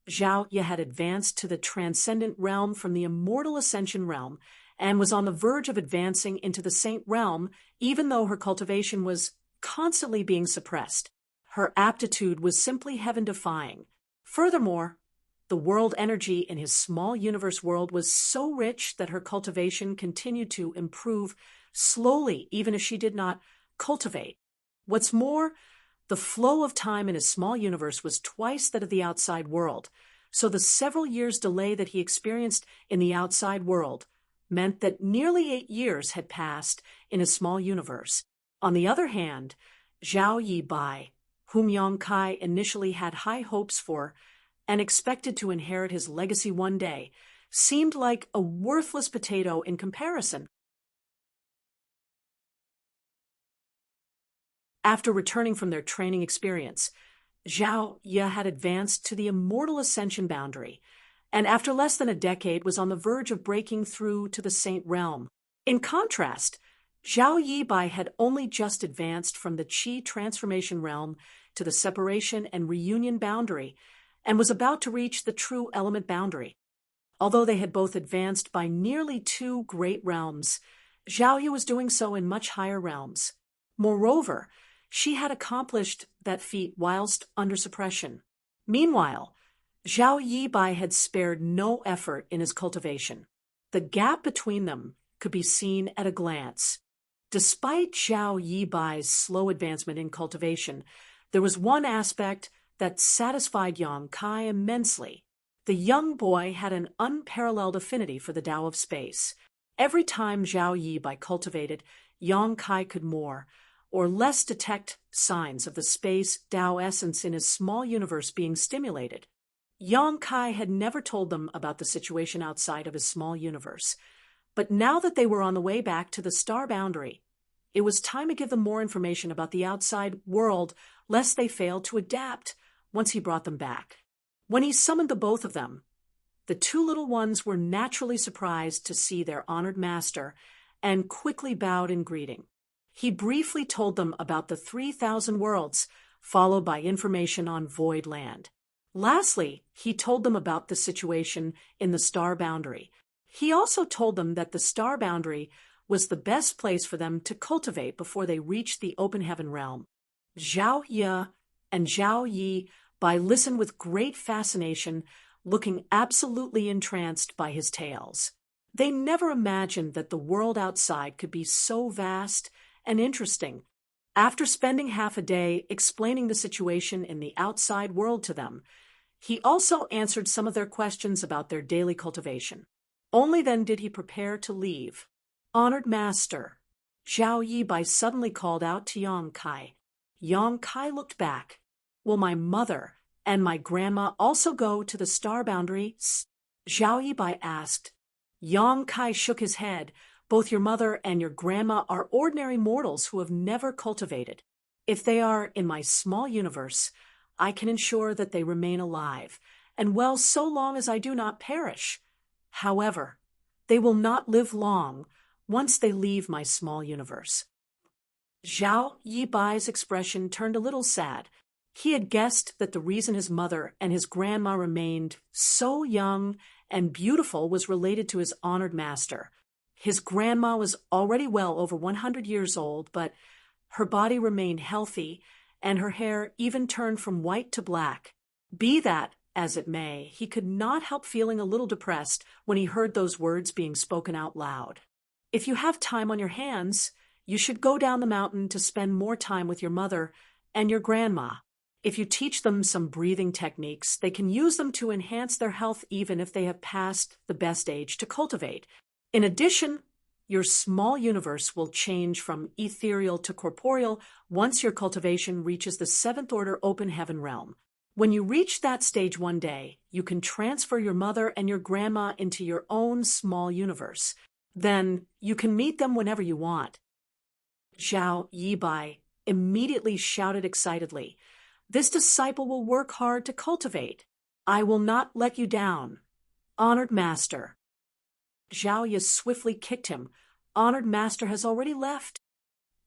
Zhao Ye had advanced to the transcendent realm from the immortal ascension realm and was on the verge of advancing into the saint realm, even though her cultivation was constantly being suppressed. Her aptitude was simply heaven-defying. Furthermore, the world energy in his small universe world was so rich that her cultivation continued to improve slowly, even as she did not cultivate. What's more, the flow of time in his small universe was twice that of the outside world, so the several years' delay that he experienced in the outside world meant that nearly 8 years had passed in his small universe. On the other hand, Zhao Yibai, whom Yang Kai initially had high hopes for and expected to inherit his legacy one day, seemed like a worthless potato in comparison. After returning from their training experience, Zhao Ye had advanced to the immortal ascension boundary, and after less than a decade was on the verge of breaking through to the saint realm. In contrast, Zhao Yibai had only just advanced from the Qi transformation realm to the separation and reunion boundary, and was about to reach the true element boundary. Although they had both advanced by nearly 2 great realms, Zhao Ye was doing so in much higher realms. Moreover, she had accomplished that feat whilst under suppression. Meanwhile, Zhao Yibai had spared no effort in his cultivation. The gap between them could be seen at a glance. Despite Zhao Yibai's slow advancement in cultivation, there was one aspect that satisfied Yang Kai immensely. The young boy had an unparalleled affinity for the Tao of space. Every time Zhao Yibai cultivated, Yang Kai could more or less detect signs of the space Tao essence in his small universe being stimulated. Yang Kai had never told them about the situation outside of his small universe, but now that they were on the way back to the star boundary, it was time to give them more information about the outside world, lest they fail to adapt once he brought them back. When he summoned the both of them, the two little ones were naturally surprised to see their honored master and quickly bowed in greeting. He briefly told them about the 3,000 worlds, followed by information on Void Land. Lastly, he told them about the situation in the star boundary. He also told them that the star boundary was the best place for them to cultivate before they reached the open heaven realm. Zhao Ye and Zhao Yibai listened with great fascination, looking absolutely entranced by his tales. They never imagined that the world outside could be so vast and interesting. After spending half a day explaining the situation in the outside world to them, he also answered some of their questions about their daily cultivation. Only then did he prepare to leave. "Honored Master," Zhao Yibai suddenly called out to Yang Kai. Yang Kai looked back. "Will my mother and my grandma also go to the star boundary?" Zhao Yibai asked. Yang Kai shook his head. "Both your mother and your grandma are ordinary mortals who have never cultivated. If they are in my small universe, I can ensure that they remain alive, and well, so long as I do not perish. However, they will not live long once they leave my small universe." Zhao Yibai's expression turned a little sad. He had guessed that the reason his mother and his grandma remained so young and beautiful was related to his honored master. His grandma was already well over 100 years old, but her body remained healthy, and her hair even turned from white to black. Be that as it may, he could not help feeling a little depressed when he heard those words being spoken out loud. If you have time on your hands, you should go down the mountain to spend more time with your mother and your grandma. If you teach them some breathing techniques, they can use them to enhance their health even if they have passed the best age to cultivate. In addition, Your small universe will change from ethereal to corporeal once your cultivation reaches the seventh order open heaven realm. When you reach that stage one day, you can transfer your mother and your grandma into your own small universe. Then you can meet them whenever you want. Zhao Yibai immediately shouted excitedly, "This disciple will work hard to cultivate. I will not let you down. Honored master." Zhao Yi swiftly kicked him. "Honored master has already left."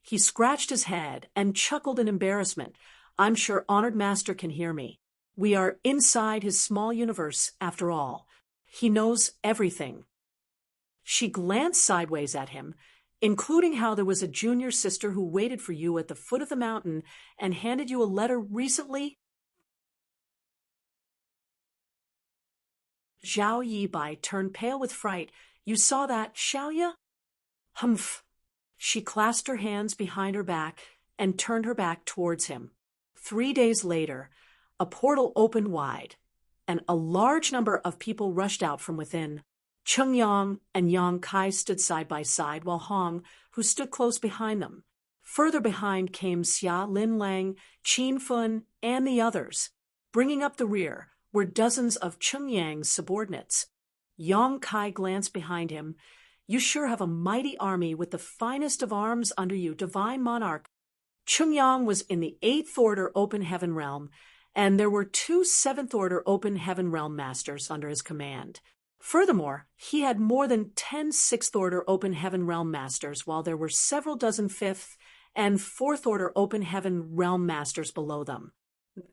He scratched his head and chuckled in embarrassment. "I'm sure honored master can hear me. We are inside his small universe, after all. He knows everything." She glanced sideways at him, including how there was a junior sister who waited for you at the foot of the mountain and handed you a letter recently. Zhao Yibai turned pale with fright. "You saw that, Xiaoya?" "Humph." She clasped her hands behind her back and turned her back towards him. 3 days later, a portal opened wide, and a large number of people rushed out from within. Cheng Yang and Yang Kai stood side by side, while Hong, who stood close behind them. Further behind came Xia Lin Lang, Qin Fun, and the others. Bringing up the rear were dozens of Cheng Yang's subordinates. Yang Kai glanced behind him. "You sure have a mighty army with the finest of arms under you, divine monarch." Cheng Yang was in the 8th order open heaven realm, and there were 2 7th order open heaven realm masters under his command. Furthermore, he had more than 10 6th order open heaven realm masters, while there were several dozen 5th and 4th order open heaven realm masters below them.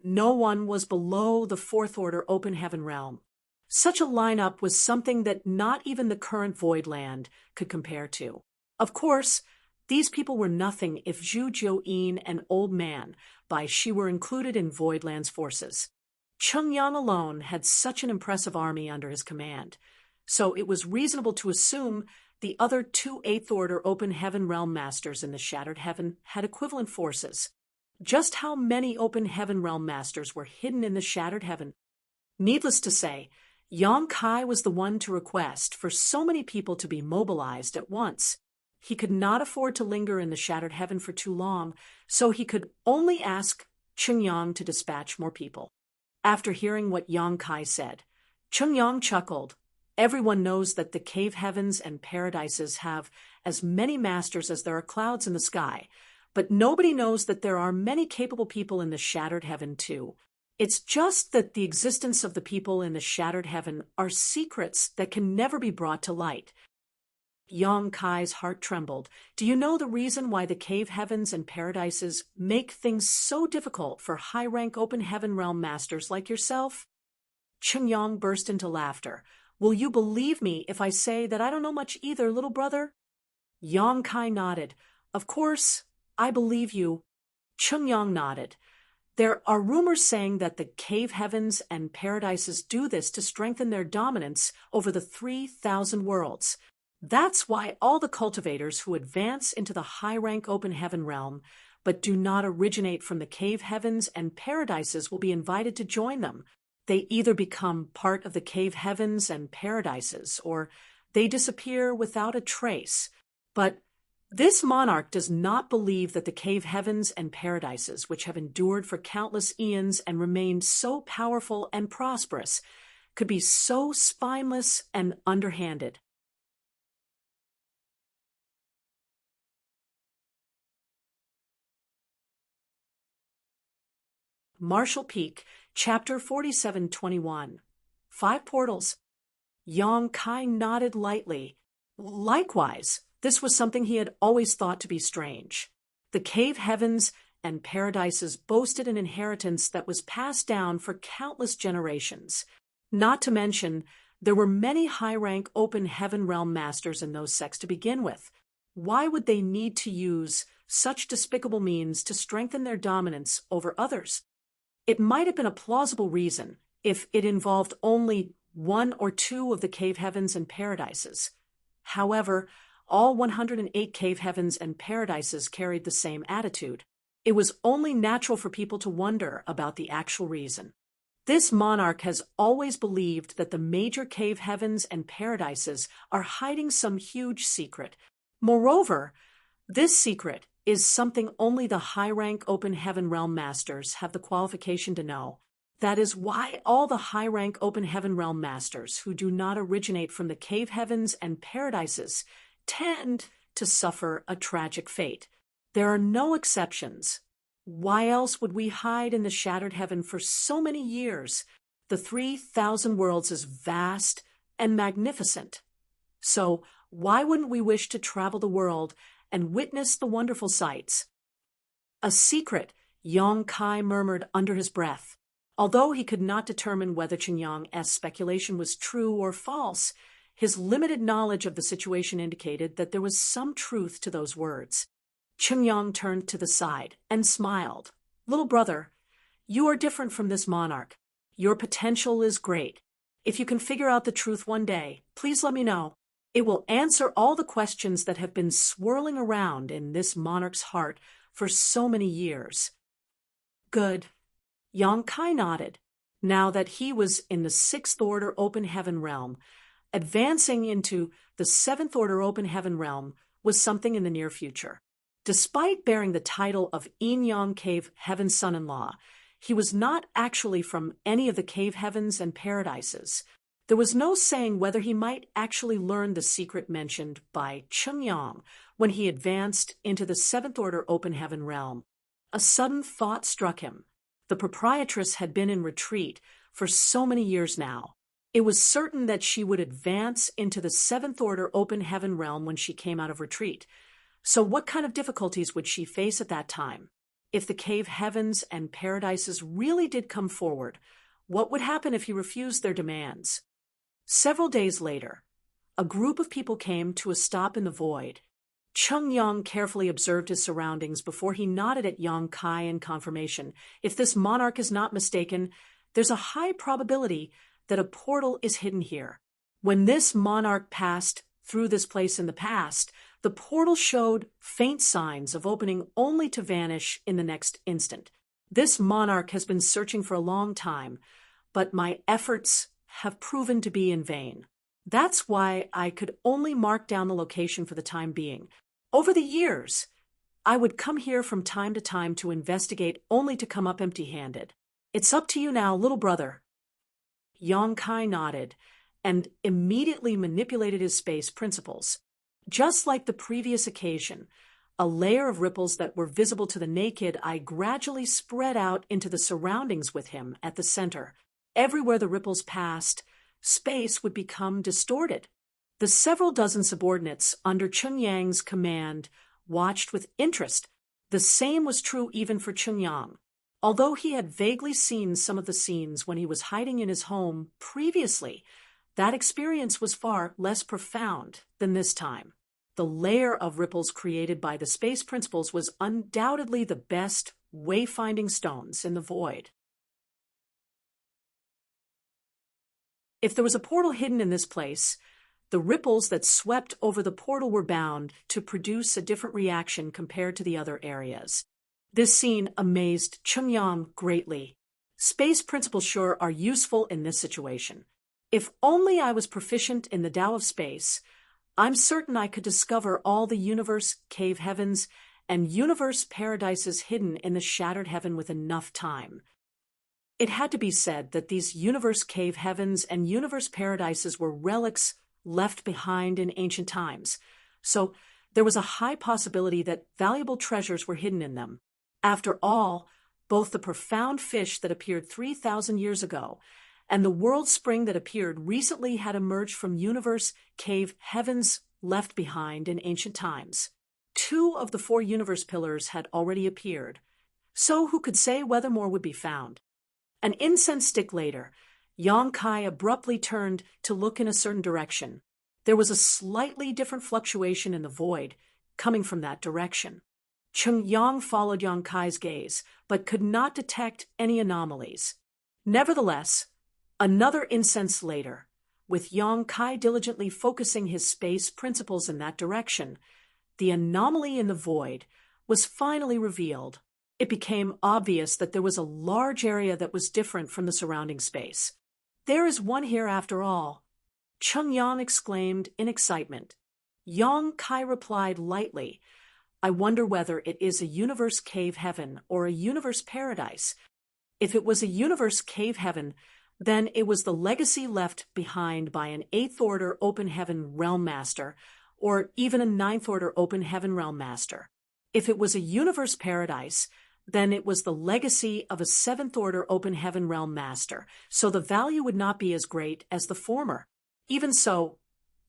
No one was below the 4th order open heaven realm. Such a lineup was something that not even the current Void Land could compare to. Of course, these people were nothing if Zhu Jiuyin and Old Man Bai Shi were included in Void Land's forces. Cheng Yang alone had such an impressive army under his command, so it was reasonable to assume the other 2 8th order open heaven realm masters in the Shattered Heaven had equivalent forces. Just how many open heaven realm masters were hidden in the Shattered Heaven? Needless to say, Yang Kai was the one to request for so many people to be mobilized at once. He could not afford to linger in the Shattered Heaven for too long, so he could only ask Cheng Yang to dispatch more people. After hearing what Yang Kai said, Cheng Yang chuckled. Everyone knows that the cave heavens and paradises have as many masters as there are clouds in the sky, but nobody knows that there are many capable people in the Shattered Heaven too. It's just that the existence of the people in the Shattered Heaven are secrets that can never be brought to light. Yang Kai's heart trembled. "Do you know the reason why the cave heavens and paradises make things so difficult for high-rank open heaven realm masters like yourself?" Cheng Yang burst into laughter. "Will you believe me if I say that I don't know much either, little brother?" Yang Kai nodded. "Of course, I believe you." Cheng Yang nodded. "There are rumors saying that the cave heavens and paradises do this to strengthen their dominance over the 3,000 worlds. That's why all the cultivators who advance into the high-rank open heaven realm but do not originate from the cave heavens and paradises will be invited to join them. They either become part of the cave heavens and paradises, or they disappear without a trace. But this monarch does not believe that the cave heavens and paradises, which have endured for countless eons and remained so powerful and prosperous, could be so spineless and underhanded. Marshall Peak, Chapter 4721. 5 portals. Yang Kai nodded lightly. Likewise, this was something he had always thought to be strange. The cave heavens and paradises boasted an inheritance that was passed down for countless generations. Not to mention, there were many high-rank open heaven realm masters in those sects to begin with. Why would they need to use such despicable means to strengthen their dominance over others? It might have been a plausible reason if it involved only 1 or 2 of the cave heavens and paradises. However, all 108 cave heavens and paradises carried the same attitude. It was only natural for people to wonder about the actual reason. This monarch has always believed that the major cave heavens and paradises are hiding some huge secret, Moreover, this secret is something only the high-rank open heaven realm masters have the qualification to know. That is why all the high-rank open heaven realm masters who do not originate from the cave heavens and paradises tend to suffer a tragic fate. There are no exceptions. Why else would we hide in the shattered heaven for so many years? The 3,000 worlds is vast and magnificent. So why wouldn't we wish to travel the world and witness the wonderful sights? A secret, Yong Kai murmured under his breath. Although he could not determine whether Chen Yang's speculation was true or false, his limited knowledge of the situation indicated that there was some truth to those words. Chen Yang turned to the side and smiled. Little brother, you are different from this monarch. Your potential is great. If you can figure out the truth one day, please let me know. It will answer all the questions that have been swirling around in this monarch's heart for so many years. Good. Yang Kai nodded. Now that he was in the 6th Order Open Heaven realm, advancing into the 7th Order Open Heaven realm was something in the near future. Despite bearing the title of Yin Yang Cave Heaven's son-in-law, he was not actually from any of the cave heavens and paradises. There was no saying whether he might actually learn the secret mentioned by Chen Yang when he advanced into the 7th Order Open Heaven realm. A sudden thought struck him. The proprietress had been in retreat for so many years now. It was certain that she would advance into the 7th Order Open Heaven realm when she came out of retreat. So what kind of difficulties would she face at that time? If the cave heavens and paradises really did come forward, what would happen if he refused their demands? Several days later, a group of people came to a stop in the void. Chen Yang carefully observed his surroundings before he nodded at Yang Kai in confirmation. If this monarch is not mistaken, there's a high probability that a portal is hidden here. When this monarch passed through this place in the past, the portal showed faint signs of opening only to vanish in the next instant. This monarch has been searching for a long time, but my efforts have proven to be in vain. That's why I could only mark down the location for the time being. Over the years, I would come here from time to time to investigate only to come up empty-handed. It's up to you now, little brother. Yang Kai nodded and immediately manipulated his space principles. Just like the previous occasion, a layer of ripples that were visible to the naked eye gradually spread out into the surroundings with him at the center. Everywhere the ripples passed, space would become distorted. The several dozen subordinates under Chen Yang's command watched with interest. The same was true even for Chen Yang. Although he had vaguely seen some of the scenes when he was hiding in his home previously, that experience was far less profound than this time. The layer of ripples created by the space principles was undoubtedly the best wayfinding stones in the void. If there was a portal hidden in this place, the ripples that swept over the portal were bound to produce a different reaction compared to the other areas. This scene amazed Chen Yang greatly. Space principles sure are useful in this situation. If only I was proficient in the Tao of space, I'm certain I could discover all the universe cave heavens and universe paradises hidden in the shattered heaven with enough time. It had to be said that these universe cave heavens and universe paradises were relics left behind in ancient times, so there was a high possibility that valuable treasures were hidden in them. After all, both the profound fish that appeared 3,000 years ago and the world spring that appeared recently had emerged from universe cave heavens left behind in ancient times. 2 of the 4 universe pillars had already appeared, so who could say whether more would be found? An incense stick later, Yang Kai abruptly turned to look in a certain direction. There was a slightly different fluctuation in the void coming from that direction. Chen Yang followed Yang Kai's gaze, but could not detect any anomalies. Nevertheless, another incense later, with Yang Kai diligently focusing his space principles in that direction, the anomaly in the void was finally revealed. It became obvious that there was a large area that was different from the surrounding space. There is one here after all, Chen Yang exclaimed in excitement. Yang Kai replied lightly, I wonder whether it is a universe cave heaven or a universe paradise. If it was a universe cave heaven, then it was the legacy left behind by an 8th Order Open Heaven Realm Master, or even a 9th Order Open Heaven Realm Master. If it was a universe paradise, then it was the legacy of a 7th Order Open Heaven Realm Master, so the value would not be as great as the former. Even so,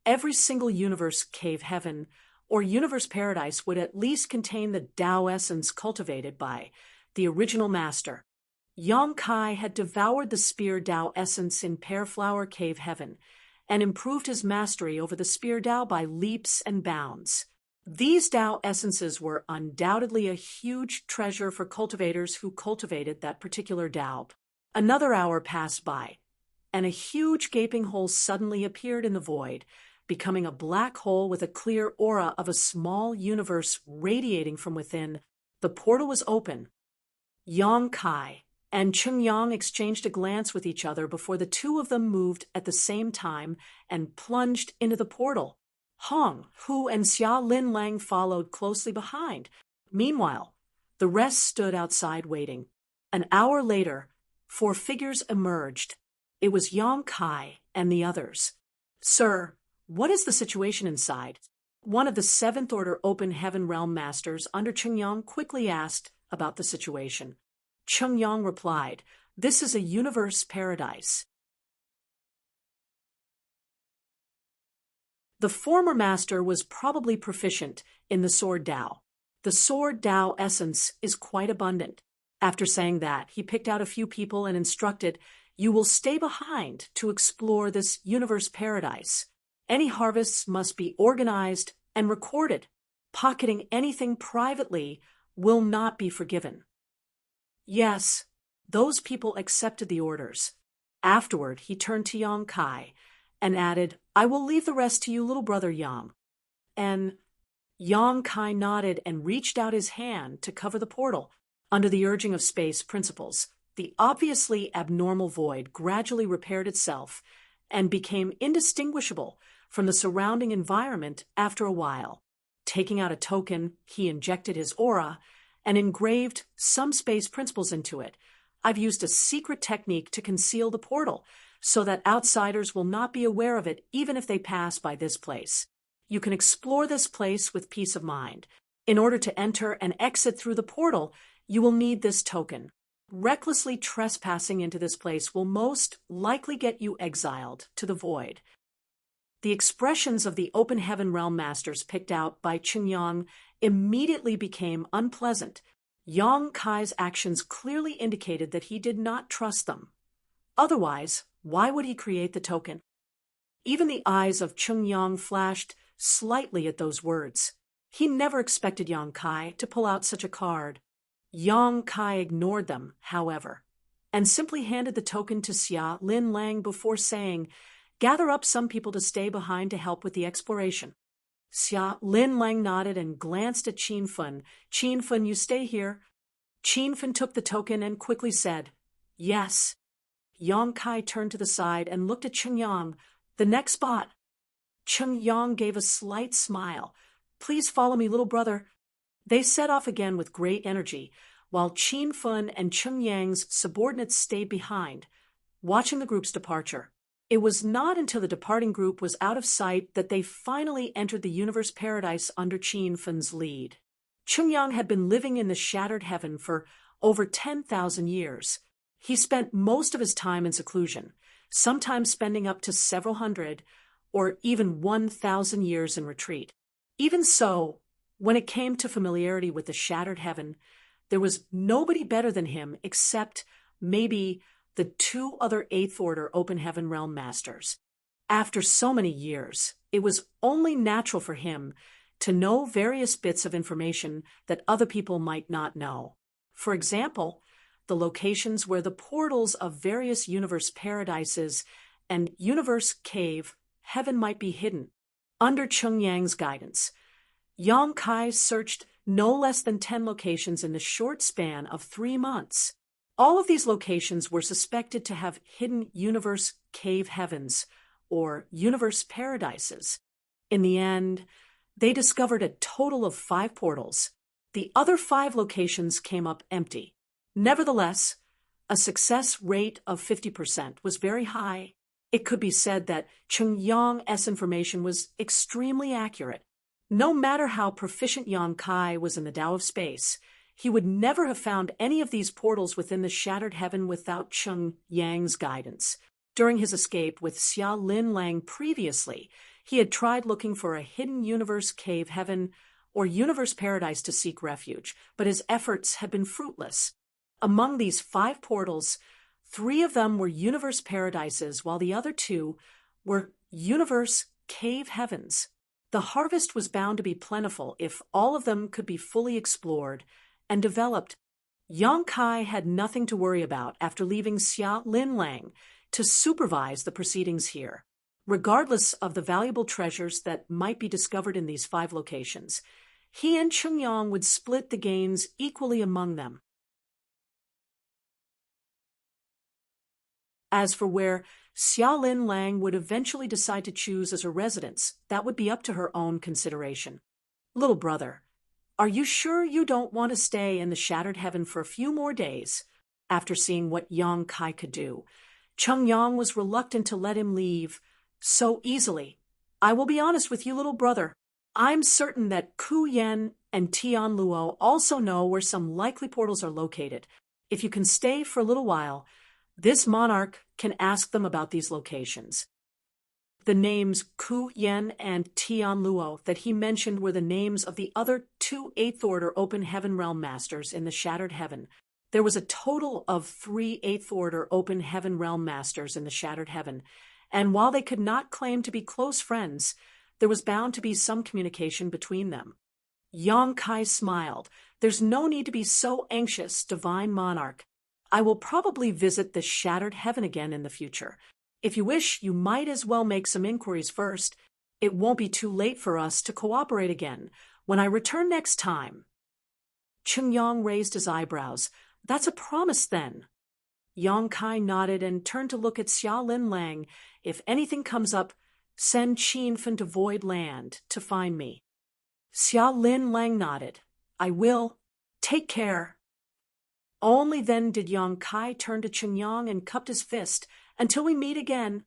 every single universe cave heaven or universe paradise would at least contain the Tao essence cultivated by the original master. Yang Kai had devoured the spear Tao essence in Pear Flower Cave Heaven and improved his mastery over the spear Tao by leaps and bounds. These Tao essences were undoubtedly a huge treasure for cultivators who cultivated that particular Tao. Another hour passed by, and a huge gaping hole suddenly appeared in the void, becoming a black hole with a clear aura of a small universe radiating from within. The portal was open. Yang Kai and Cheng Yang exchanged a glance with each other before the two of them moved at the same time and plunged into the portal. Hong, Hu, and Xia Lin Lang followed closely behind. Meanwhile, the rest stood outside waiting. An hour later, 4 figures emerged. It was Yang Kai and the others. Sir, what is the situation inside? One of the 7th Order Open Heaven Realm Masters under Cheng Yang quickly asked about the situation. Cheng Yang replied, This is a universe paradise. The former master was probably proficient in the sword Tao. The sword Tao essence is quite abundant. After saying that, he picked out a few people and instructed, You will stay behind to explore this universe paradise. Any harvests must be organized and recorded. Pocketing anything privately will not be forgiven. Yes, those people accepted the orders. Afterward, he turned to Yang Kai and added, I will leave the rest to you, little brother Yang. And Yang Kai nodded and reached out his hand to cover the portal. Under the urging of space principles, the obviously abnormal void gradually repaired itself and became indistinguishable from the surrounding environment after a while. Taking out a token, he injected his aura and engraved some space principles into it. I've used a secret technique to conceal the portal so that outsiders will not be aware of it even if they pass by this place. You can explore this place with peace of mind. In order to enter and exit through the portal, you will need this token. Recklessly trespassing into this place will most likely get you exiled to the void. The expressions of the Open Heaven Realm Masters picked out by Cheng Yang immediately became unpleasant. Yang Kai's actions clearly indicated that he did not trust them. Otherwise, why would he create the token? Even the eyes of Cheng Yang flashed slightly at those words. He never expected Yang Kai to pull out such a card. Yang Kai ignored them, however, and simply handed the token to Xia Lin Lang before saying, Gather up some people to stay behind to help with the exploration. Xia Lin Lang nodded and glanced at Qin Fen. Qin Fen, you stay here. Qin Fen took the token and quickly said, Yes. Yang Kai turned to the side and looked at Cheng Yang. The next spot. Cheng Yang gave a slight smile. Please follow me, little brother. They set off again with great energy, while Qin Fen and Cheng Yang's subordinates stayed behind, watching the group's departure. It was not until the departing group was out of sight that they finally entered the universe paradise under Qin Fen's lead. Cheng Yang had been living in the shattered heaven for over 10,000 years. He spent most of his time in seclusion, sometimes spending up to several hundred or even 1,000 years in retreat. Even so, when it came to familiarity with the shattered heaven, there was nobody better than him except maybe the 2 other 8th Order Open Heaven Realm Masters. After so many years, it was only natural for him to know various bits of information that other people might not know. For example, the locations where the portals of various universe paradises and universe cave heaven might be hidden. Under Cheng Yang's guidance, Yang Kai searched no less than 10 locations in the short span of 3 months. All of these locations were suspected to have hidden universe cave heavens or universe paradises. In the end, They discovered a total of 5 portals. The other 5 locations came up empty. Nevertheless, a success rate of 50% was very high. It could be said that Cheng Yang's information was extremely accurate. No matter how proficient Yang Kai was in the Tao of space, he would never have found any of these portals within the Shattered Heaven without Cheng Yang's guidance. During his escape with Xia Lin Lang previously, he had tried looking for a hidden universe cave heaven or universe paradise to seek refuge, but his efforts had been fruitless. Among these 5 portals, 3 of them were universe paradises, while the other 2 were universe cave heavens. The harvest was bound to be plentiful if all of them could be fully explored and developed. Yang Kai had nothing to worry about after leaving Xia Lin Lang to supervise the proceedings here. Regardless of the valuable treasures that might be discovered in these 5 locations, he and Cheng Yang would split the gains equally among them. As for where Xia Lin Lang would eventually decide to choose as her residence, that would be up to her own consideration. Little brother, are you sure you don't want to stay in the Shattered Heaven for a few more days? After seeing what Yang Kai could do, Cheng Yang was reluctant to let him leave so easily. I will be honest with you, little brother. I'm certain that Ku Yen and Tian Luo also know where some likely portals are located. If you can stay for a little while, this monarch can ask them about these locations. The names Ku Yen and Tian Luo that he mentioned were the names of the other 2 8th Order Open Heaven Realm Masters in the Shattered Heaven. There was a total of 3 8th Order Open Heaven Realm Masters in the Shattered Heaven, and while they could not claim to be close friends, there was bound to be some communication between them. Yang Kai smiled. There's no need to be so anxious, Divine Monarch. I will probably visit the Shattered Heaven again in the future. If you wish, you might as well make some inquiries first. It won't be too late for us to cooperate again when I return next time. Cheng Yang raised his eyebrows. That's a promise, then. Yang Kai nodded and turned to look at Xia Lin Lang. If anything comes up, send Qin Fen to Void Land to find me. Xia Lin Lang nodded. I will. Take care. Only then did Yang Kai turn to Cheng Yang and cupped his fist. Until we meet again.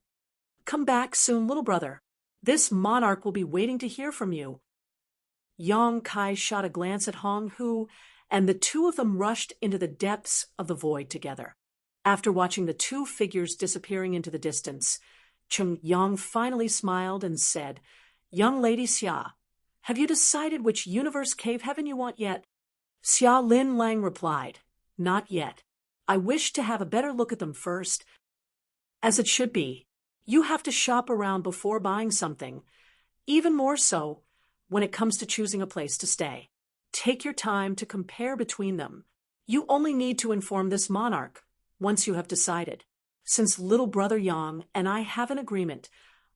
Come back soon, little brother. This monarch will be waiting to hear from you. Yang Kai shot a glance at Hong Hu, and the 2 of them rushed into the depths of the void together. After watching the 2 figures disappearing into the distance, Cheng Yang finally smiled and said, Young Lady Xia, have you decided which universe cave heaven you want yet? Xia Lin Lang replied, Not yet. I wish to have a better look at them first. As it should be, you have to shop around before buying something, even more so when it comes to choosing a place to stay. Take your time to compare between them. You only need to inform this monarch once you have decided. Since little brother Yang and I have an agreement,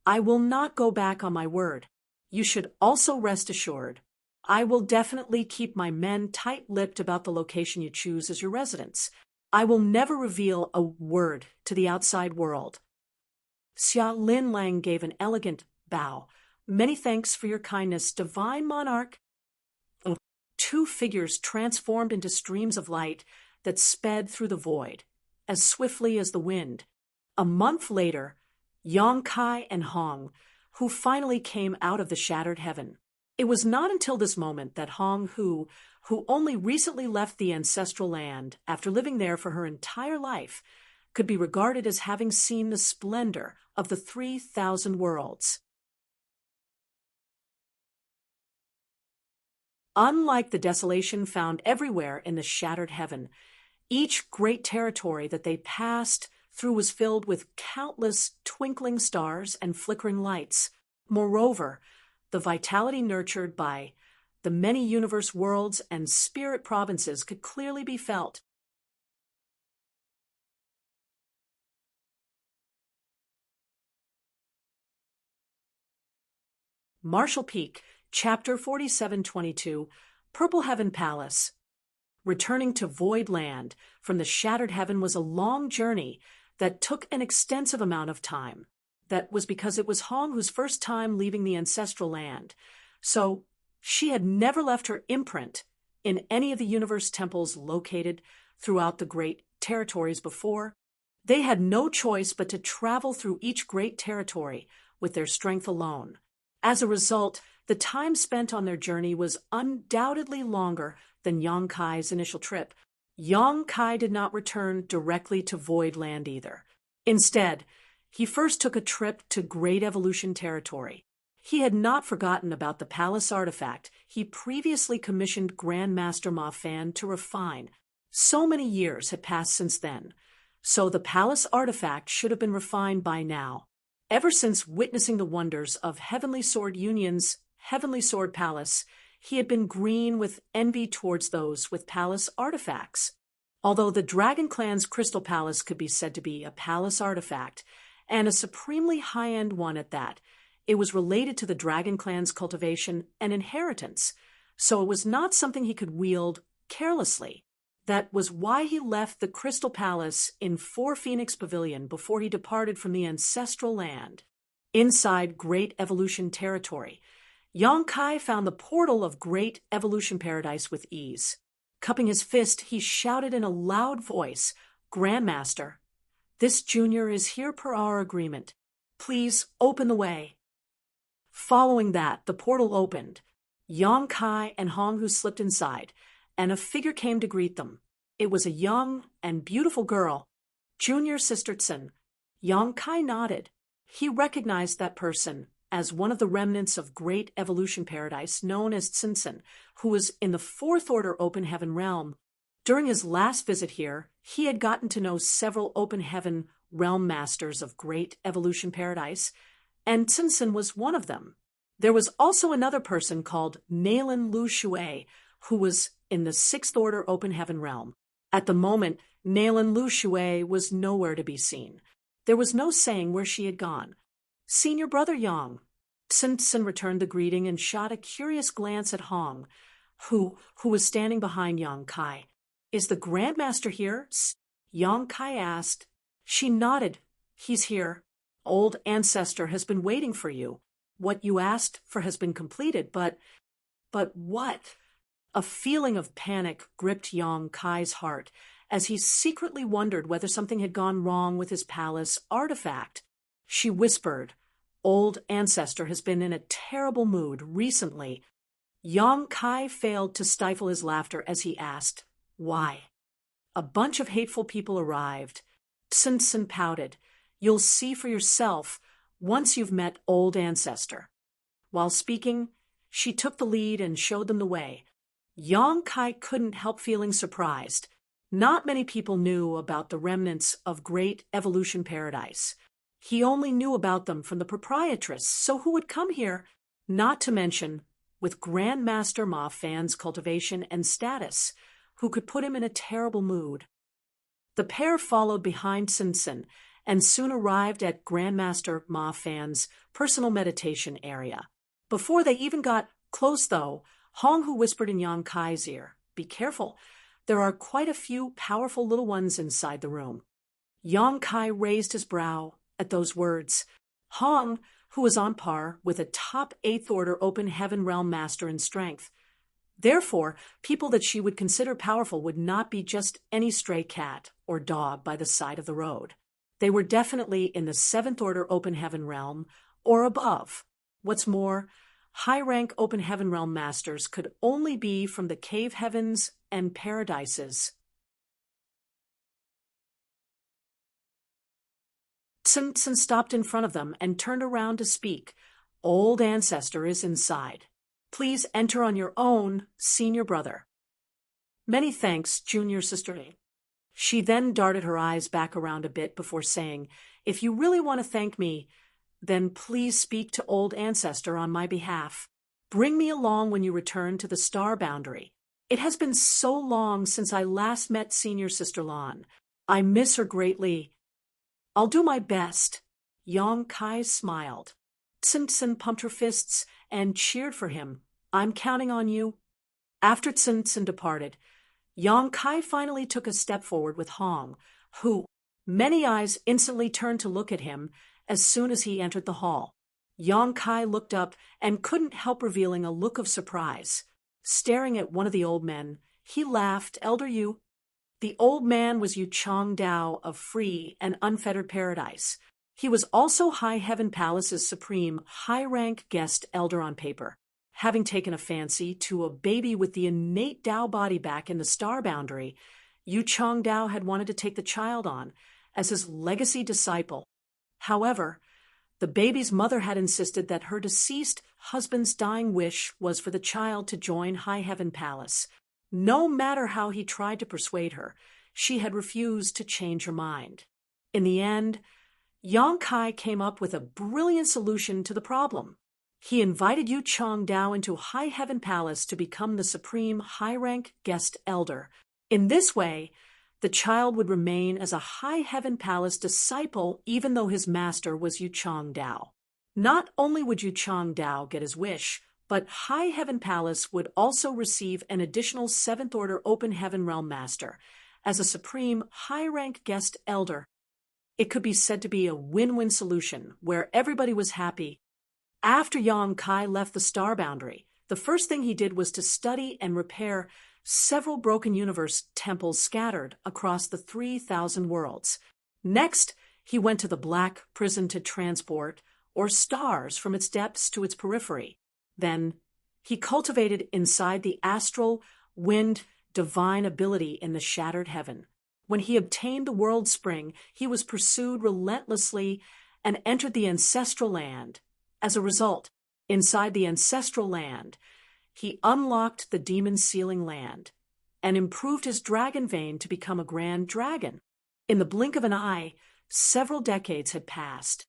I will not go back on my word. You should also rest assured, I will definitely keep my men tight-lipped about the location you choose as your residence. I will never reveal a word to the outside world. Xia Lin Lang gave an elegant bow. Many thanks for your kindness, Divine Monarch. 2 figures transformed into streams of light that sped through the void, as swiftly as the wind. A month later, Yang Kai and Hong, who finally came out of the Shattered Heaven. It was not until this moment that Hong Hu, who only recently left the ancestral land after living there for her entire life, could be regarded as having seen the splendor of the 3,000 worlds. Unlike the desolation found everywhere in the Shattered Heaven, each great territory that they passed through was filled with countless twinkling stars and flickering lights. Moreover, the vitality nurtured by the many universe worlds and spirit provinces could clearly be felt. Marshall Peak, Chapter 4722, Purple Heaven Palace. Returning to Void Land from the Shattered Heaven was a long journey that took an extensive amount of time. That was because it was Hong Hu's first time leaving the ancestral land, So she had never left her imprint in any of the universe temples located throughout the great territories before. They had no choice but to travel through each great territory with their strength alone. As a result, the time spent on their journey was undoubtedly longer than Yang Kai's initial trip. Yang Kai did not return directly to Void Land either. Instead, he first took a trip to Great Evolution territory. He had not forgotten about the palace artifact he previously commissioned Grandmaster Ma Fan to refine. So many years had passed since then, so the palace artifact should have been refined by now. Ever since witnessing the wonders of Heavenly Sword Union's Heavenly Sword Palace, he had been green with envy towards those with palace artifacts. Although the Dragon Clan's Crystal Palace could be said to be a palace artifact, and a supremely high-end one at that, it was related to the Dragon Clan's cultivation and inheritance, so it was not something he could wield carelessly. That was why he left the Crystal Palace in Four Phoenix Pavilion before he departed from the ancestral land. Inside Great Evolution territory, Yang Kai found the portal of Great Evolution Paradise with ease. Cupping his fist, he shouted in a loud voice, "Grandmaster, this junior is here per our agreement. Please open the way." Following that, the portal opened. Yang Kai and Hong Hu slipped inside, and a figure came to greet them. It was a young and beautiful girl, Junior Sister Tsin. Yang Kai nodded. He recognized that person as one of the remnants of Great Evolution Paradise known as Tsin, who was in the Fourth Order Open Heaven realm. During his last visit here, he had gotten to know several Open Heaven realm masters of Great Evolution Paradise, and Tsin was one of them. There was also another person called Nalen Lu Shui, who was in the Sixth Order Open Heaven realm. At the moment, Nalen Lu Shui was nowhere to be seen. There was no saying where she had gone. "Senior brother Yang." Tsin returned the greeting and shot a curious glance at Hong, who was standing behind Yang Kai. "Is the Grandmaster here?" Yang Kai asked. She nodded. "He's here. Old Ancestor has been waiting for you. What you asked for has been completed, but what?" A feeling of panic gripped Yang Kai's heart as he secretly wondered whether something had gone wrong with his palace artifact. She whispered, "Old Ancestor has been in a terrible mood recently." Yang Kai failed to stifle his laughter as he asked, "Why?" "A bunch of hateful people arrived." Tsin pouted. "You'll see for yourself once you've met Old Ancestor." While speaking, she took the lead and showed them the way. Yang Kai couldn't help feeling surprised. Not many people knew about the remnants of Great Evolution Paradise. He only knew about them from the proprietress, so who would come here? Not to mention, with Grandmaster Ma Fan's cultivation and status, who could put him in a terrible mood. The pair followed behind Tsin and soon arrived at Grandmaster Ma Fan's personal meditation area. Before they even got close, though, Hong Hu whispered in Yang Kai's ear, "Be careful. There are quite a few powerful little ones inside the room." Yang Kai raised his brow at those words. Hong, who was on par with a top 8th Order Open Heaven realm master in strength. Therefore, people that she would consider powerful would not be just any stray cat or dog by the side of the road. They were definitely in the 7th Order Open Heaven realm or above. What's more, high-rank Open Heaven realm masters could only be from the cave heavens and paradises. Tsin stopped in front of them and turned around to speak. "Old Ancestor is inside. Please enter on your own, senior brother." "Many thanks, junior sister." She then darted her eyes back around a bit before saying, "If you really want to thank me, then please speak to Old Ancestor on my behalf. Bring me along when you return to the star boundary. It has been so long since I last met Senior Sister Lan. I miss her greatly." "I'll do my best." Yang Kai smiled. Tsin pumped her fists and cheered for him. "I'm counting on you." After Tsin departed, Yang Kai finally took a step forward with Hong, who, many eyes instantly turned to look at him as soon as he entered the hall. Yang Kai looked up and couldn't help revealing a look of surprise. Staring at one of the old men, he laughed. Elder Yu. The old man was Yu Chang Dao of free and unfettered paradise. He was also High Heaven Palace's supreme, high-rank guest elder on paper. Having taken a fancy to a baby with the innate Dao body back in the star boundary, Yu Chang Dao had wanted to take the child on as his legacy disciple. However, the baby's mother had insisted that her deceased husband's dying wish was for the child to join High Heaven Palace. No matter how he tried to persuade her, she had refused to change her mind. In the end, Yang Kai came up with a brilliant solution to the problem. He invited Yu Chang Dao into High Heaven Palace to become the supreme high-rank guest elder. In this way, the child would remain as a High Heaven Palace disciple even though his master was Yu Chang Dao. Not only would Yu Chang Dao get his wish, but High Heaven Palace would also receive an additional 7th Order Open Heaven Realm Master as a supreme high-rank guest elder. It could be said to be a win-win solution where everybody was happy. After Yang Kai left the star boundary, the first thing he did was to study and repair several broken universe temples scattered across the 3,000 worlds. Next, he went to the black prison to transport or stars from its depths to its periphery. Then, he cultivated inside the astral, wind, divine ability in the shattered heaven. When he obtained the world spring, he was pursued relentlessly and entered the ancestral land. As a result, inside the ancestral land, he unlocked the demon sealing land and improved his dragon vein to become a grand dragon. In the blink of an eye, several decades had passed.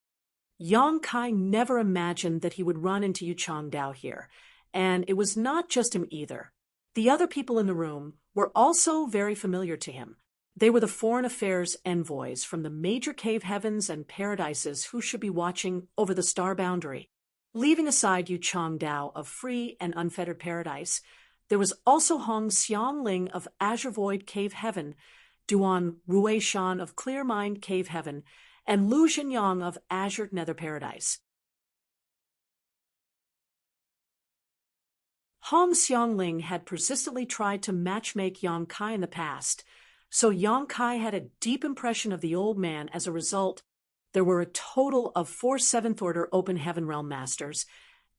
Yang Kai never imagined that he would run into Yu Chang Dao here, and it was not just him either. The other people in the room were also very familiar to him. They were the foreign affairs envoys from the major cave heavens and paradises who should be watching over the star boundary. Leaving aside Yu Chang Dao of free and unfettered paradise, there was also Hong Xiangling of Azure Void Cave Heaven, Duan Rui Shan of Clear Mind Cave Heaven, and Lu Zhenyang of Azure Nether Paradise. Hong Xiangling had persistently tried to matchmake Yang Kai in the past, so Yang Kai had a deep impression of the old man. As a result, there were a total of 4 7th Order Open Heaven Realm Masters,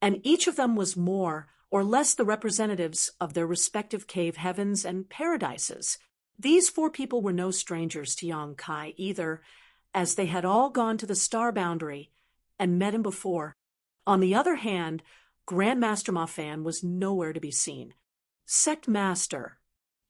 and each of them was more or less the representatives of their respective cave heavens and paradises. These 4 people were no strangers to Yang Kai either, as they had all gone to the star boundary and met him before. On the other hand, Grandmaster Ma Fan was nowhere to be seen. Sect Master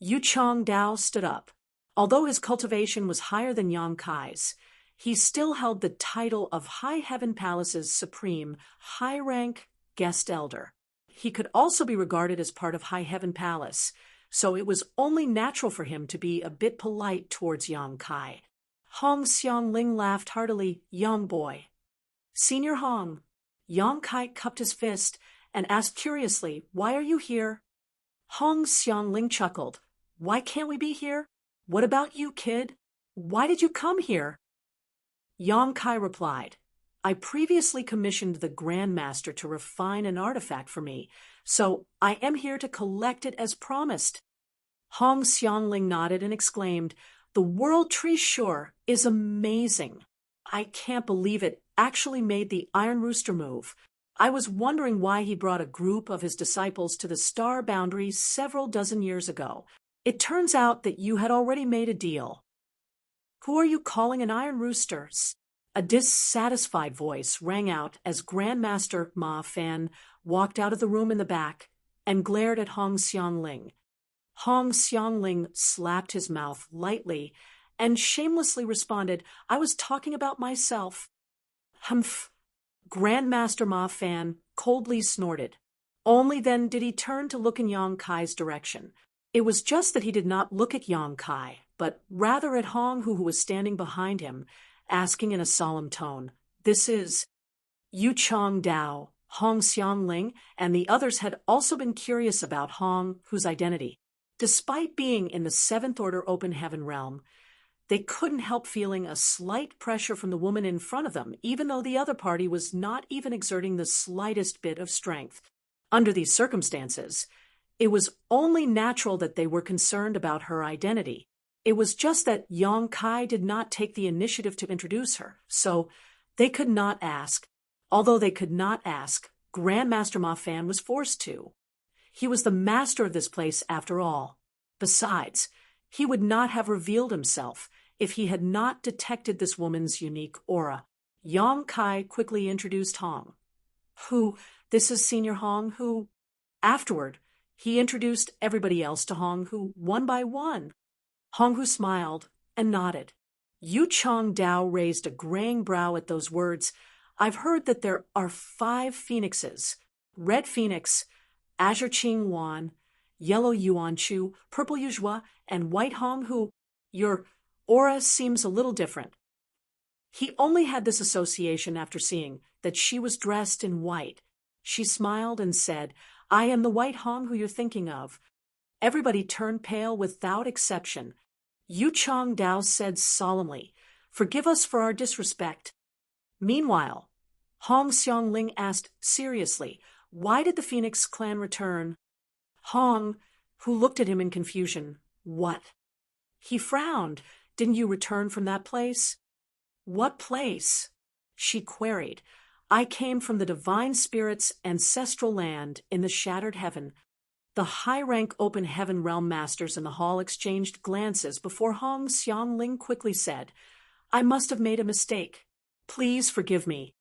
Yu Chang Dao stood up. Although his cultivation was higher than Yang Kai's, he still held the title of High Heaven Palace's supreme, high-rank guest elder. He could also be regarded as part of High Heaven Palace, so it was only natural for him to be a bit polite towards Yang Kai. Hong Xiangling laughed heartily. Young boy. Senior Hong. Yang Kai cupped his fist and asked curiously, "Why are you here?" Hong Xiangling chuckled. "Why can't we be here? What about you, kid? Why did you come here?" Yang Kai replied, "I previously commissioned the Grand Master to refine an artifact for me, so I am here to collect it as promised." Hong Xiangling nodded and exclaimed, "The World Tree Sure is amazing. I can't believe it actually made the Iron Rooster move. I was wondering why he brought a group of his disciples to the star boundary several dozen years ago. It turns out that you had already made a deal." "Who are you calling an Iron Rooster?" A dissatisfied voice rang out as Grandmaster Ma Fan walked out of the room in the back and glared at Hong Xiangling. Hong Xiangling slapped his mouth lightly and shamelessly responded, "I was talking about myself." "Humph." Grandmaster Ma Fan coldly snorted. Only then did he turn to look in Yang Kai's direction. It was just that he did not look at Yang Kai, but rather at Hong, who was standing behind him, asking in a solemn tone, "This is Yu Chang Dao." Hong Xiangling and the others had also been curious about Hong, whose identity. Despite being in the 7th Order Open Heaven realm, They couldn't help feeling a slight pressure from the woman in front of them, even though the other party was not even exerting the slightest bit of strength. Under these circumstances, it was only natural that they were concerned about her identity. It was just that Yang Kai did not take the initiative to introduce her, so they could not ask. Although they could not ask, Grandmaster Ma Fan was forced to. He was the master of this place after all. Besides, he would not have revealed himself if he had not detected this woman's unique aura. Yang Kai quickly introduced Hong. This is Senior Hong, who... Afterward, he introduced everybody else to Hong, who, one by one. Hong, who smiled and nodded. Yu Chong Dao raised a graying brow at those words. I've heard that there are 5 phoenixes. Red Phoenix, Azure Qing Wan, Yellow Yuan Chu, Purple Yuzhua, and White Hong, who... Your aura seems a little different. He only had this association after seeing that she was dressed in white. She smiled and said, I am the White Hong who you're thinking of. Everybody turned pale without exception. Yu Chong Dao said solemnly, Forgive us for our disrespect. Meanwhile, Hong Xiangling asked seriously, Why did the Phoenix clan return? Hong, who looked at him in confusion, What? He frowned. Didn't you return from that place? What place? She queried. I came from the divine spirit's ancestral land in the shattered heaven. The high-rank open heaven realm masters in the hall exchanged glances before Hong Xiangling quickly said, I must have made a mistake. Please forgive me.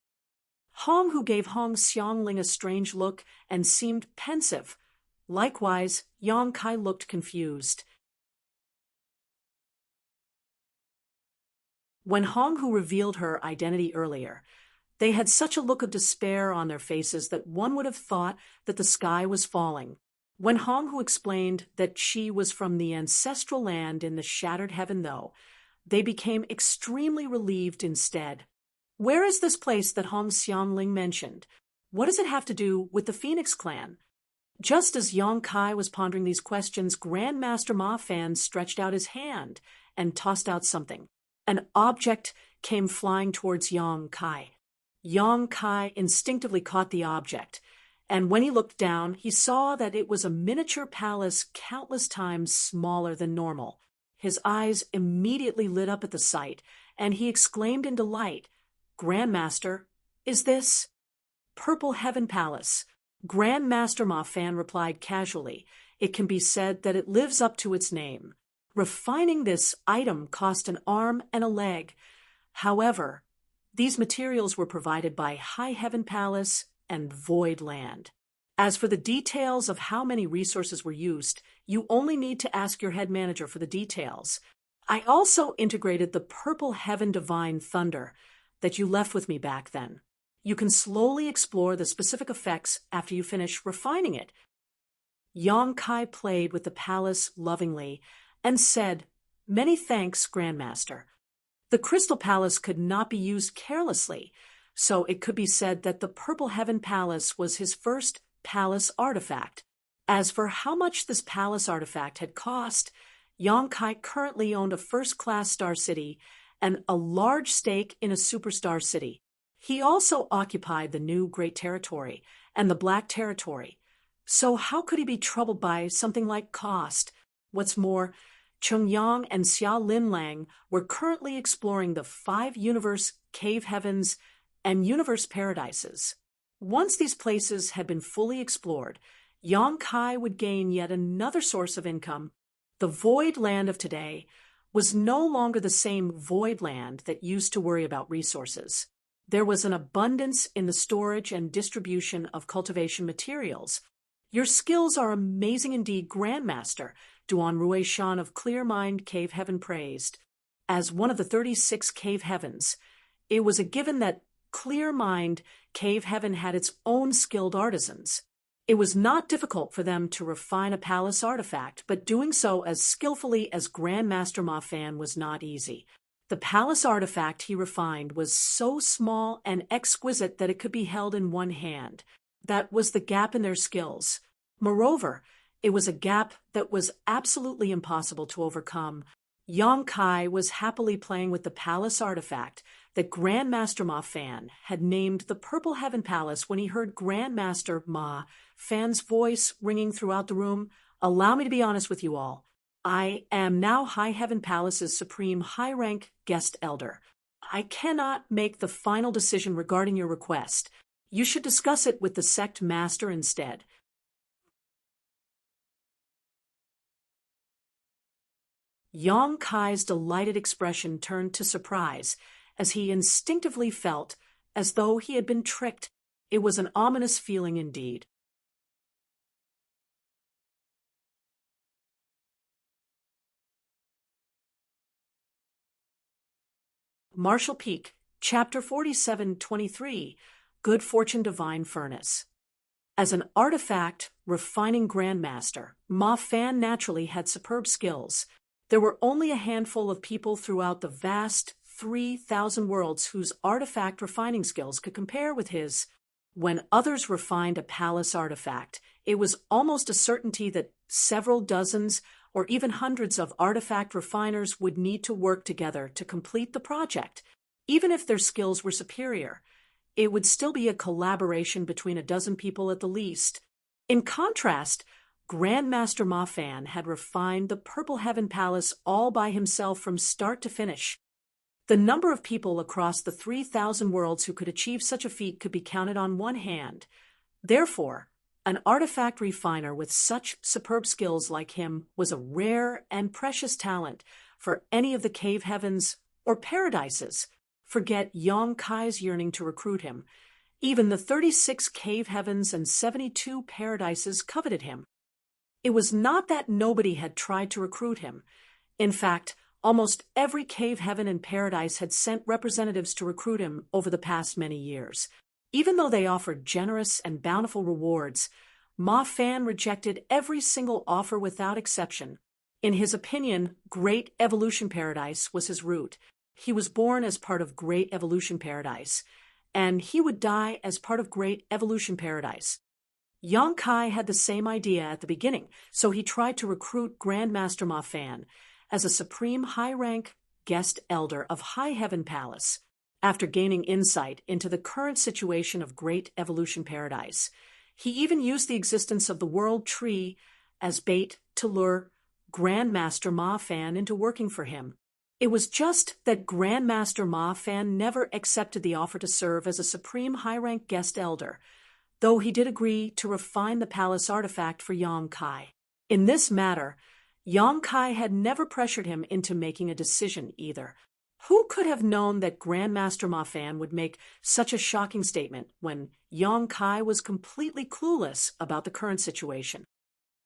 Hong, who gave Hong Xiangling a strange look and seemed pensive. Likewise, Yang Kai looked confused. When Hong, who revealed her identity earlier, they had such a look of despair on their faces that one would have thought that the sky was falling. When Hong, who explained that she was from the ancestral land in the shattered heaven, though, they became extremely relieved instead. Where is this place that Hong Xiangling mentioned? What does it have to do with the Phoenix clan? Just as Yang Kai was pondering these questions, Grandmaster Ma Fan stretched out his hand and tossed out something. An object came flying towards Yang Kai. Yang Kai instinctively caught the object, and when he looked down, he saw that it was a miniature palace countless times smaller than normal. His eyes immediately lit up at the sight, and he exclaimed in delight, Grandmaster, is this? Purple Heaven Palace. Grandmaster Ma Fan replied casually. It can be said that it lives up to its name. Refining this item cost an arm and a leg. However, these materials were provided by High Heaven Palace and Void Land. As for the details of how many resources were used, you only need to ask your head manager for the details. I also integrated the Purple Heaven Divine Thunder that you left with me back then. You can slowly explore the specific effects after you finish refining it. Yang Kai played with the palace lovingly and said, Many thanks, Grandmaster. The Crystal Palace could not be used carelessly, so it could be said that the Purple Heaven Palace was his first palace artifact. As for how much this palace artifact had cost, Yang Kai currently owned a first-class star city and a large stake in a superstar city. He also occupied the new Great Territory and the Black Territory. So how could he be troubled by something like cost? What's more, Chung Yang and Xia Linlang were currently exploring the 5 universe cave heavens and universe paradises. Once these places had been fully explored, Yang Kai would gain yet another source of income. The void land of today was no longer the same void land that used to worry about resources. There was an abundance in the storage and distribution of cultivation materials. Your skills are amazing indeed, Grandmaster, Duan Rui Shan of Clear Mind Cave Heaven praised. As one of the 36 cave heavens, it was a given that Clear Mind Cave Heaven had its own skilled artisans. It was not difficult for them to refine a palace artifact, but doing so as skillfully as Grandmaster Ma Fan was not easy. The palace artifact he refined was so small and exquisite that it could be held in one hand. That was the gap in their skills. Moreover, it was a gap that was absolutely impossible to overcome. Yang Kai was happily playing with the palace artifact that Grandmaster Ma Fan had named the Purple Heaven Palace when he heard Grandmaster Ma Fan's voice ringing throughout the room. "Allow me to be honest with you all. I am now High Heaven Palace's supreme high-rank guest elder. I cannot make the final decision regarding your request. You should discuss it with the sect master instead." Yang Kai's delighted expression turned to surprise as he instinctively felt as though he had been tricked. It was an ominous feeling indeed. Martial Peak, Chapter 4723, Good Fortune Divine Furnace. As an artifact refining grandmaster, Ma Fan naturally had superb skills. There were only a handful of people throughout the vast 3,000 worlds whose artifact refining skills could compare with his. When others refined a palace artifact, it was almost a certainty that several dozens or even hundreds of artifact refiners would need to work together to complete the project. Even if their skills were superior, it would still be a collaboration between a dozen people at the least. In contrast, Grandmaster Ma Fan had refined the Purple Heaven Palace all by himself from start to finish. The number of people across the 3,000 worlds who could achieve such a feat could be counted on one hand. Therefore, an artifact refiner with such superb skills like him was a rare and precious talent for any of the cave heavens or paradises. Forget Yang Kai's yearning to recruit him. Even the 36 cave heavens and 72 paradises coveted him. It was not that nobody had tried to recruit him. In fact, almost every cave heaven and paradise had sent representatives to recruit him over the past many years. Even though they offered generous and bountiful rewards, Ma Fan rejected every single offer without exception. In his opinion, Great Evolution Paradise was his route. He was born as part of Great Evolution Paradise, and he would die as part of Great Evolution Paradise. Yang Kai had the same idea at the beginning, so he tried to recruit Grandmaster Ma Fan as a supreme high-rank guest elder of High Heaven Palace. After gaining insight into the current situation of Great Evolution Paradise, he even used the existence of the World Tree as bait to lure Grandmaster Ma Fan into working for him. It was just that Grandmaster Ma Fan never accepted the offer to serve as a supreme high-rank guest elder, though he did agree to refine the palace artifact for Yang Kai. In this matter, Yang Kai had never pressured him into making a decision either. Who could have known that Grandmaster Ma Fan would make such a shocking statement when Yang Kai was completely clueless about the current situation?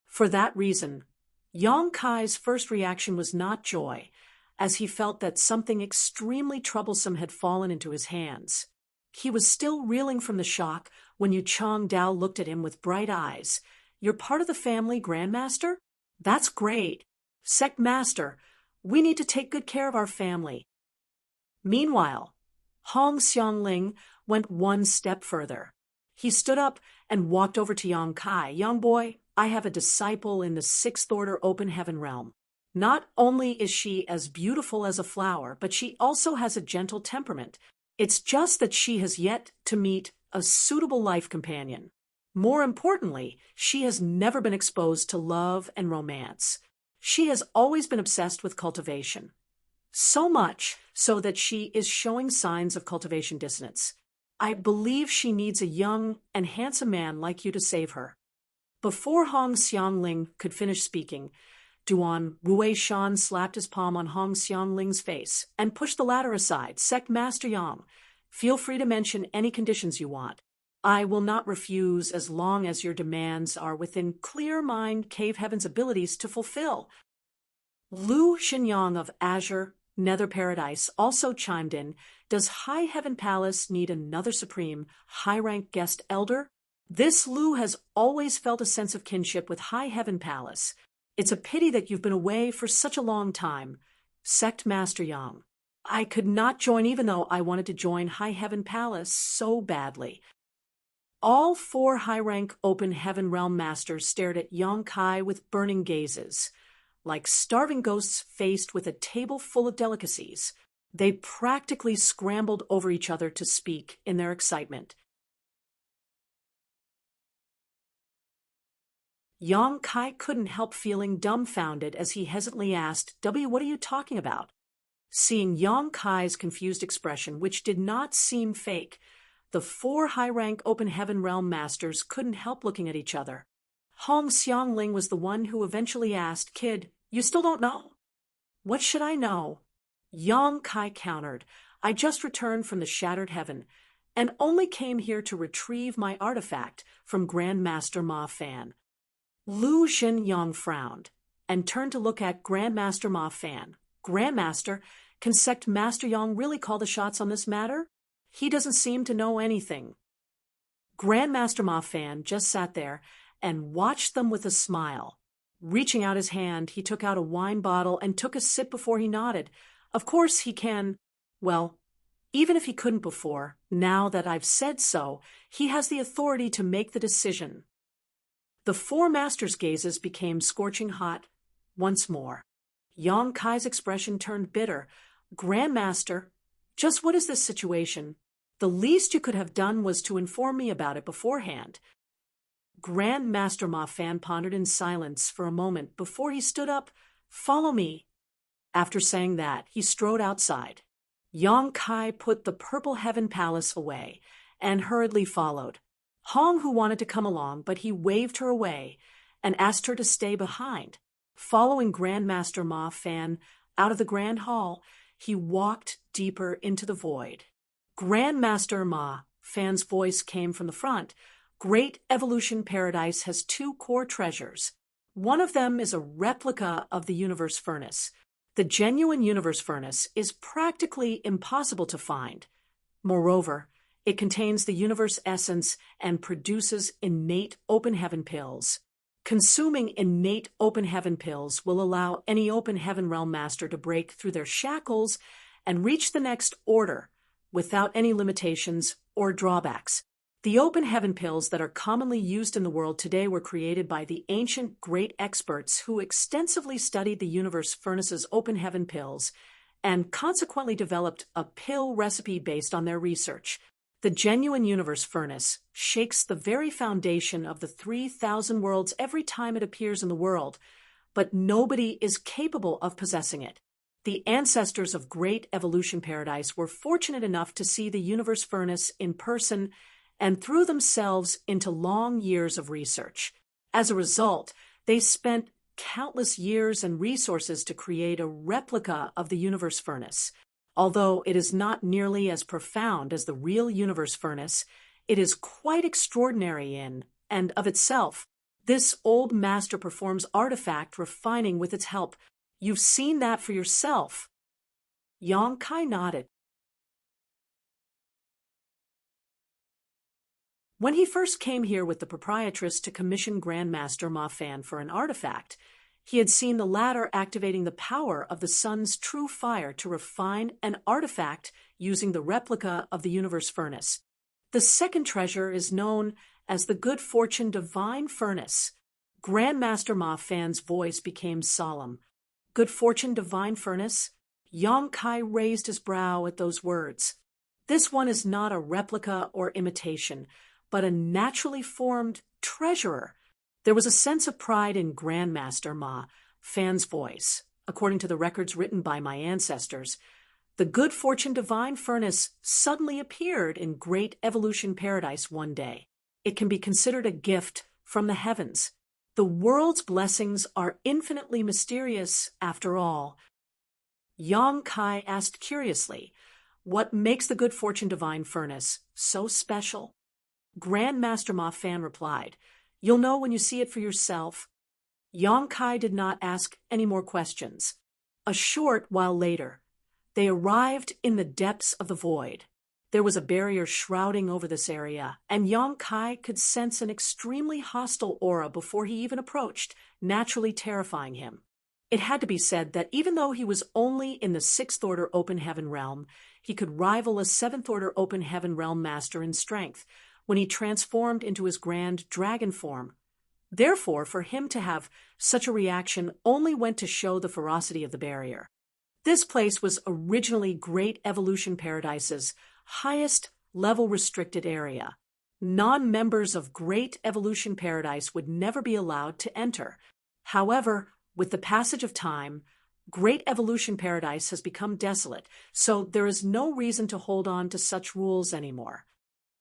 For that reason, Yang Kai's first reaction was not joy, as he felt that something extremely troublesome had fallen into his hands. He was still reeling from the shock when Yu Chang Dao looked at him with bright eyes. "You're part of the family, Grandmaster? That's great. Sect Master, we need to take good care of our family." Meanwhile, Hong Xiangling went one step further. He stood up and walked over to Yang Kai. "Young boy, I have a disciple in the Sixth Order Open Heaven realm. Not only is she as beautiful as a flower, but she also has a gentle temperament. It's just that she has yet to meet a suitable life companion. More importantly, she has never been exposed to love and romance. She has always been obsessed with cultivation. So much so that she is showing signs of cultivation dissonance. I believe she needs a young and handsome man like you to save her." Before Hong Xiangling could finish speaking, Duan Rui Shan slapped his palm on Hong Xiangling's face and pushed the latter aside. "Sect Master Yang, feel free to mention any conditions you want. I will not refuse as long as your demands are within Clear Mind Cave Heaven's abilities to fulfill." Lu Xinyang of Azure Nether Paradise also chimed in. "Does High Heaven Palace need another supreme, high-rank guest elder?" This Lu has always felt a sense of kinship with High Heaven Palace. "It's a pity that you've been away for such a long time. Sect Master Yang, I could not join even though I wanted to join High Heaven Palace so badly." All four high-rank Open Heaven Realm Masters stared at Yang Kai with burning gazes. like starving ghosts faced with a table full of delicacies. They practically scrambled over each other to speak in their excitement. Yang Kai couldn't help feeling dumbfounded as he hesitantly asked, What are you talking about? Seeing Yang Kai's confused expression, which did not seem fake, the four high-rank Open Heaven Realm Masters couldn't help looking at each other. Hong Xiangling was the one who eventually asked, Kid, you still don't know? What should I know? Yang Kai countered, I just returned from the Shattered Heaven, and only came here to retrieve my artifact from Grand Master Ma Fan. Lu Xingyang frowned, and turned to look at Grandmaster Ma Fan. Grandmaster, can Sect Master Yang really call the shots on this matter? He doesn't seem to know anything. Grandmaster Ma Fan just sat there and watched them with a smile. Reaching out his hand, he took out a wine bottle and took a sip before he nodded. Of course he can. Well, even if he couldn't before, now that I've said so, he has the authority to make the decision. The four masters' gazes became scorching hot once more. Yang Kai's expression turned bitter. Grandmaster, just what is this situation? The least you could have done was to inform me about it beforehand. Grandmaster Ma Fan pondered in silence for a moment before he stood up. Follow me. After saying that, he strode outside. Yang Kai put the Purple Heaven Palace away and hurriedly followed. Hong, who wanted to come along, but he waved her away and asked her to stay behind. Following Grandmaster Ma Fan out of the Grand Hall, he walked deeper into the void. Grandmaster Ma Fan's voice came from the front. Great Evolution Paradise has two core treasures. One of them is a replica of the Universe Furnace. The genuine Universe Furnace is practically impossible to find. Moreover, it contains the universe essence and produces innate Open Heaven pills. Consuming innate Open Heaven pills will allow any Open Heaven Realm Master to break through their shackles and reach the next order without any limitations or drawbacks. The Open Heaven pills that are commonly used in the world today were created by the ancient great experts who extensively studied the Universe Furnace's Open Heaven pills and consequently developed a pill recipe based on their research. The genuine Universe Furnace shakes the very foundation of the 3,000 worlds every time it appears in the world, but nobody is capable of possessing it. The ancestors of Great Evolution Paradise were fortunate enough to see the Universe Furnace in person and threw themselves into long years of research. As a result, they spent countless years and resources to create a replica of the Universe Furnace. Although it is not nearly as profound as the real Universe Furnace, it is quite extraordinary in and of itself. This old master performs artifact refining with its help. You've seen that for yourself. Yang Kai nodded. When he first came here with the proprietress to commission Grandmaster Ma Fan for an artifact, he had seen the latter activating the power of the sun's true fire to refine an artifact using the replica of the Universe Furnace. The second treasure is known as the Good Fortune Divine Furnace. Grandmaster Ma Fan's voice became solemn. Good Fortune Divine Furnace? Yang Kai raised his brow at those words. This one is not a replica or imitation, but a naturally formed treasurer. There was a sense of pride in Grandmaster Ma Fan's voice. According to the records written by my ancestors, the Good Fortune Divine Furnace suddenly appeared in Great Evolution Paradise one day. It can be considered a gift from the heavens. The world's blessings are infinitely mysterious, after all. Yang Kai asked curiously, what makes the Good Fortune Divine Furnace so special? Grandmaster Ma Fan replied, you'll know when you see it for yourself. Yang Kai did not ask any more questions. A short while later, they arrived in the depths of the void. There was a barrier shrouding over this area, and Yang Kai could sense an extremely hostile aura before he even approached, naturally terrifying him. It had to be said that even though he was only in the 6th Order Open Heaven Realm, he could rival a 7th Order Open Heaven Realm Master in strength when he transformed into his grand dragon form. Therefore, for him to have such a reaction only went to show the ferocity of the barrier. This place was originally Great Evolution Paradise's highest level restricted area. Non-members of Great Evolution Paradise would never be allowed to enter. However, with the passage of time, Great Evolution Paradise has become desolate, so there is no reason to hold on to such rules anymore.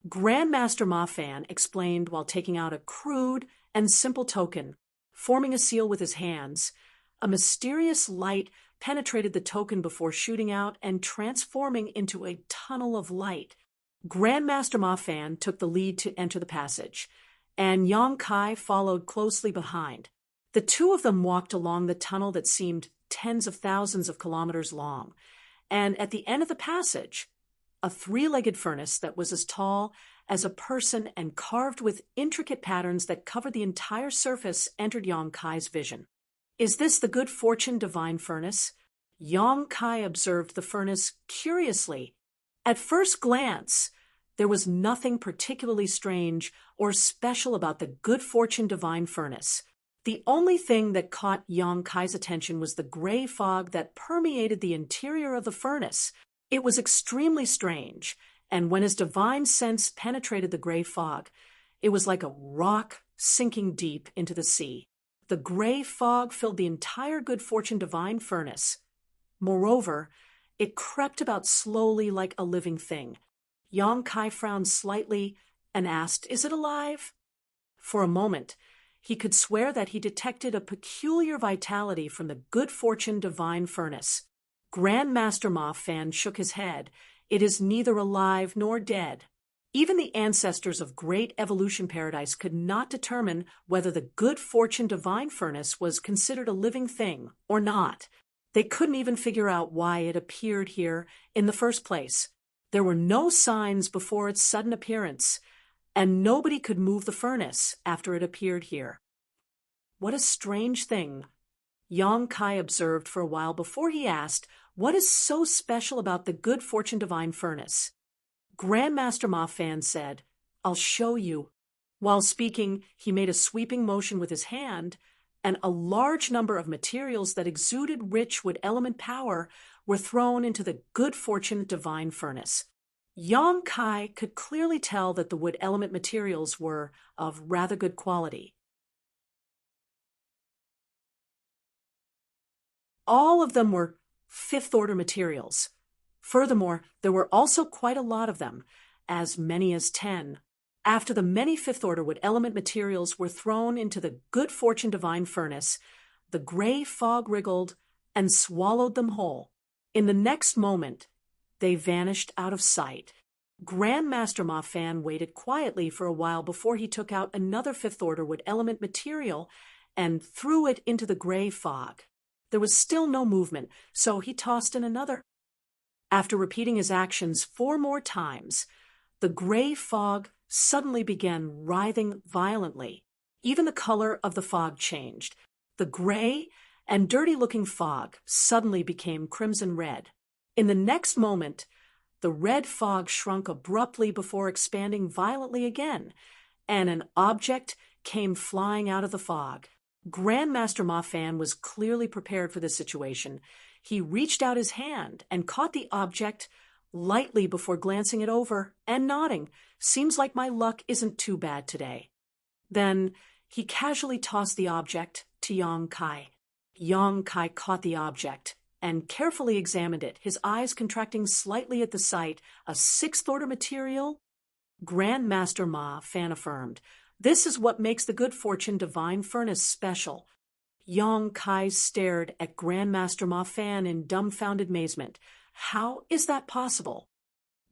Grandmaster Mafan explained while taking out a crude and simple token, forming a seal with his hands. A mysterious light penetrated the token before shooting out and transforming into a tunnel of light. Grandmaster Mafan took the lead to enter the passage, and Yang Kai followed closely behind. The two of them walked along the tunnel that seemed tens of thousands of kilometers long, and at the end of the passage, a three-legged furnace that was as tall as a person and carved with intricate patterns that covered the entire surface entered Yang Kai's vision. Is this the good fortune divine furnace? Yang Kai observed the furnace curiously. At first glance, there was nothing particularly strange or special about the good fortune divine furnace. The only thing that caught Yang Kai's attention was the gray fog that permeated the interior of the furnace. It was extremely strange, and when his divine sense penetrated the gray fog, it was like a rock sinking deep into the sea. The gray fog filled the entire good fortune divine furnace. Moreover, it crept about slowly like a living thing. Yang Kai frowned slightly and asked, "Is it alive?" For a moment, he could swear that he detected a peculiar vitality from the good fortune divine furnace. Grandmaster Ma Fan shook his head. It is neither alive nor dead. Even the ancestors of Great Evolution Paradise could not determine whether the good fortune divine furnace was considered a living thing or not. They couldn't even figure out why it appeared here in the first place. There were no signs before its sudden appearance, and nobody could move the furnace after it appeared here. What a strange thing, Yang Kai observed for a while before he asked, "What is so special about the good fortune divine furnace?" Grandmaster Ma Fan said, "I'll show you." While speaking, he made a sweeping motion with his hand, and a large number of materials that exuded rich wood element power were thrown into the good fortune divine furnace. Yang Kai could clearly tell that the wood element materials were of rather good quality. All of them were fifth-order materials. Furthermore, there were also quite a lot of them, as many as 10. After the many fifth-order wood element materials were thrown into the good fortune divine furnace, the gray fog wriggled and swallowed them whole. In the next moment, they vanished out of sight. Grandmaster Ma Fan waited quietly for a while before he took out another fifth-order wood element material and threw it into the gray fog. There was still no movement, so he tossed in another. After repeating his actions 4 more times, the gray fog suddenly began writhing violently. Even the color of the fog changed. The gray and dirty-looking fog suddenly became crimson red. In the next moment, the red fog shrunk abruptly before expanding violently again, and an object came flying out of the fog. Grandmaster Ma Fan was clearly prepared for this situation. He reached out his hand and caught the object lightly before glancing it over and nodding. "Seems like my luck isn't too bad today." Then he casually tossed the object to Yang Kai. Yang Kai caught the object and carefully examined it, his eyes contracting slightly at the sight. "A sixth-order material?" Grandmaster Ma Fan affirmed. "This is what makes the good fortune divine furnace special." Yang Kai stared at Grandmaster Ma Fan in dumbfounded amazement. "How is that possible?"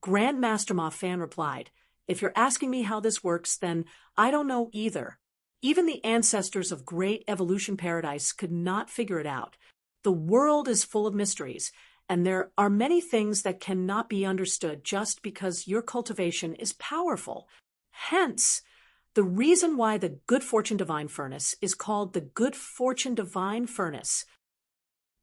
Grandmaster Ma Fan replied, "If you're asking me how this works, then I don't know either. Even the ancestors of Great Evolution Paradise could not figure it out. The world is full of mysteries, and there are many things that cannot be understood just because your cultivation is powerful. Hence, the reason why the good fortune divine furnace is called the good fortune divine furnace."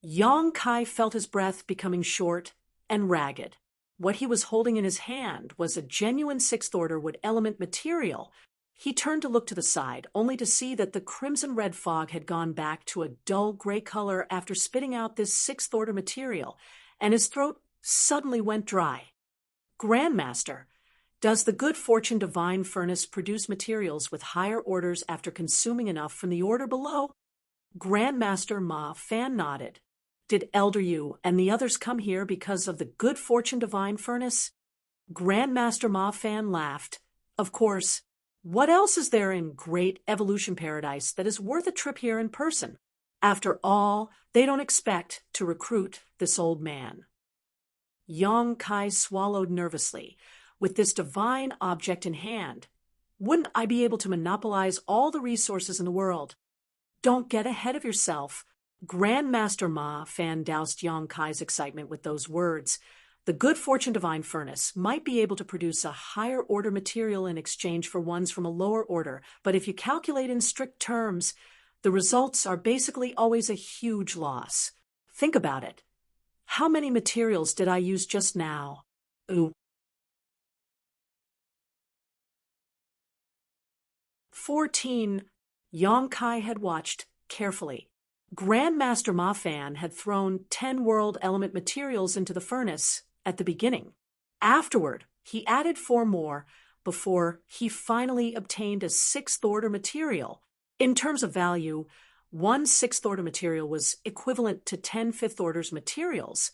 Yang Kai felt his breath becoming short and ragged. What he was holding in his hand was a genuine sixth-order wood element material. He turned to look to the side, only to see that the crimson-red fog had gone back to a dull gray color after spitting out this sixth-order material, and his throat suddenly went dry. Grandmaster, does the good fortune divine furnace produce materials with higher orders after consuming enough from the order below? Grandmaster Ma Fan nodded. Did Elder Yu and the others come here because of the good fortune divine furnace? Grandmaster Ma Fan laughed. Of course. What else is there in Great Evolution Paradise that is worth a trip here in person? After all, they don't expect to recruit this old man. Yang Kai swallowed nervously. With this divine object in hand, wouldn't I be able to monopolize all the resources in the world? Don't get ahead of yourself. Grandmaster Ma Fan doused Yang Kai's excitement with those words. The good fortune divine furnace might be able to produce a higher order material in exchange for ones from a lower order, but if you calculate in strict terms, the results are basically always a huge loss. Think about it. How many materials did I use just now? Ooh. 14. Yang Kai had watched carefully. Grandmaster Ma Fan had thrown 10 world element materials into the furnace at the beginning. Afterward, he added 4 more before he finally obtained a sixth-order material. In terms of value, one sixth-order material was equivalent to 10 fifth-orders materials.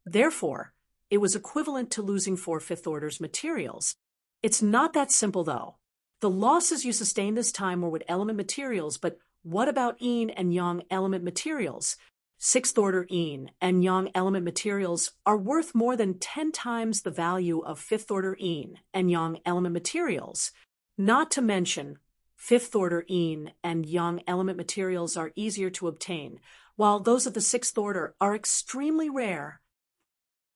Therefore, it was equivalent to losing 4 fifth-orders materials. It's not that simple, though. The losses you sustained this time were with element materials, but what about yin and yang element materials? Sixth-order yin and yang element materials are worth more than 10 times the value of fifth-order yin and yang element materials. Not to mention, fifth-order yin and yang element materials are easier to obtain, while those of the sixth order are extremely rare.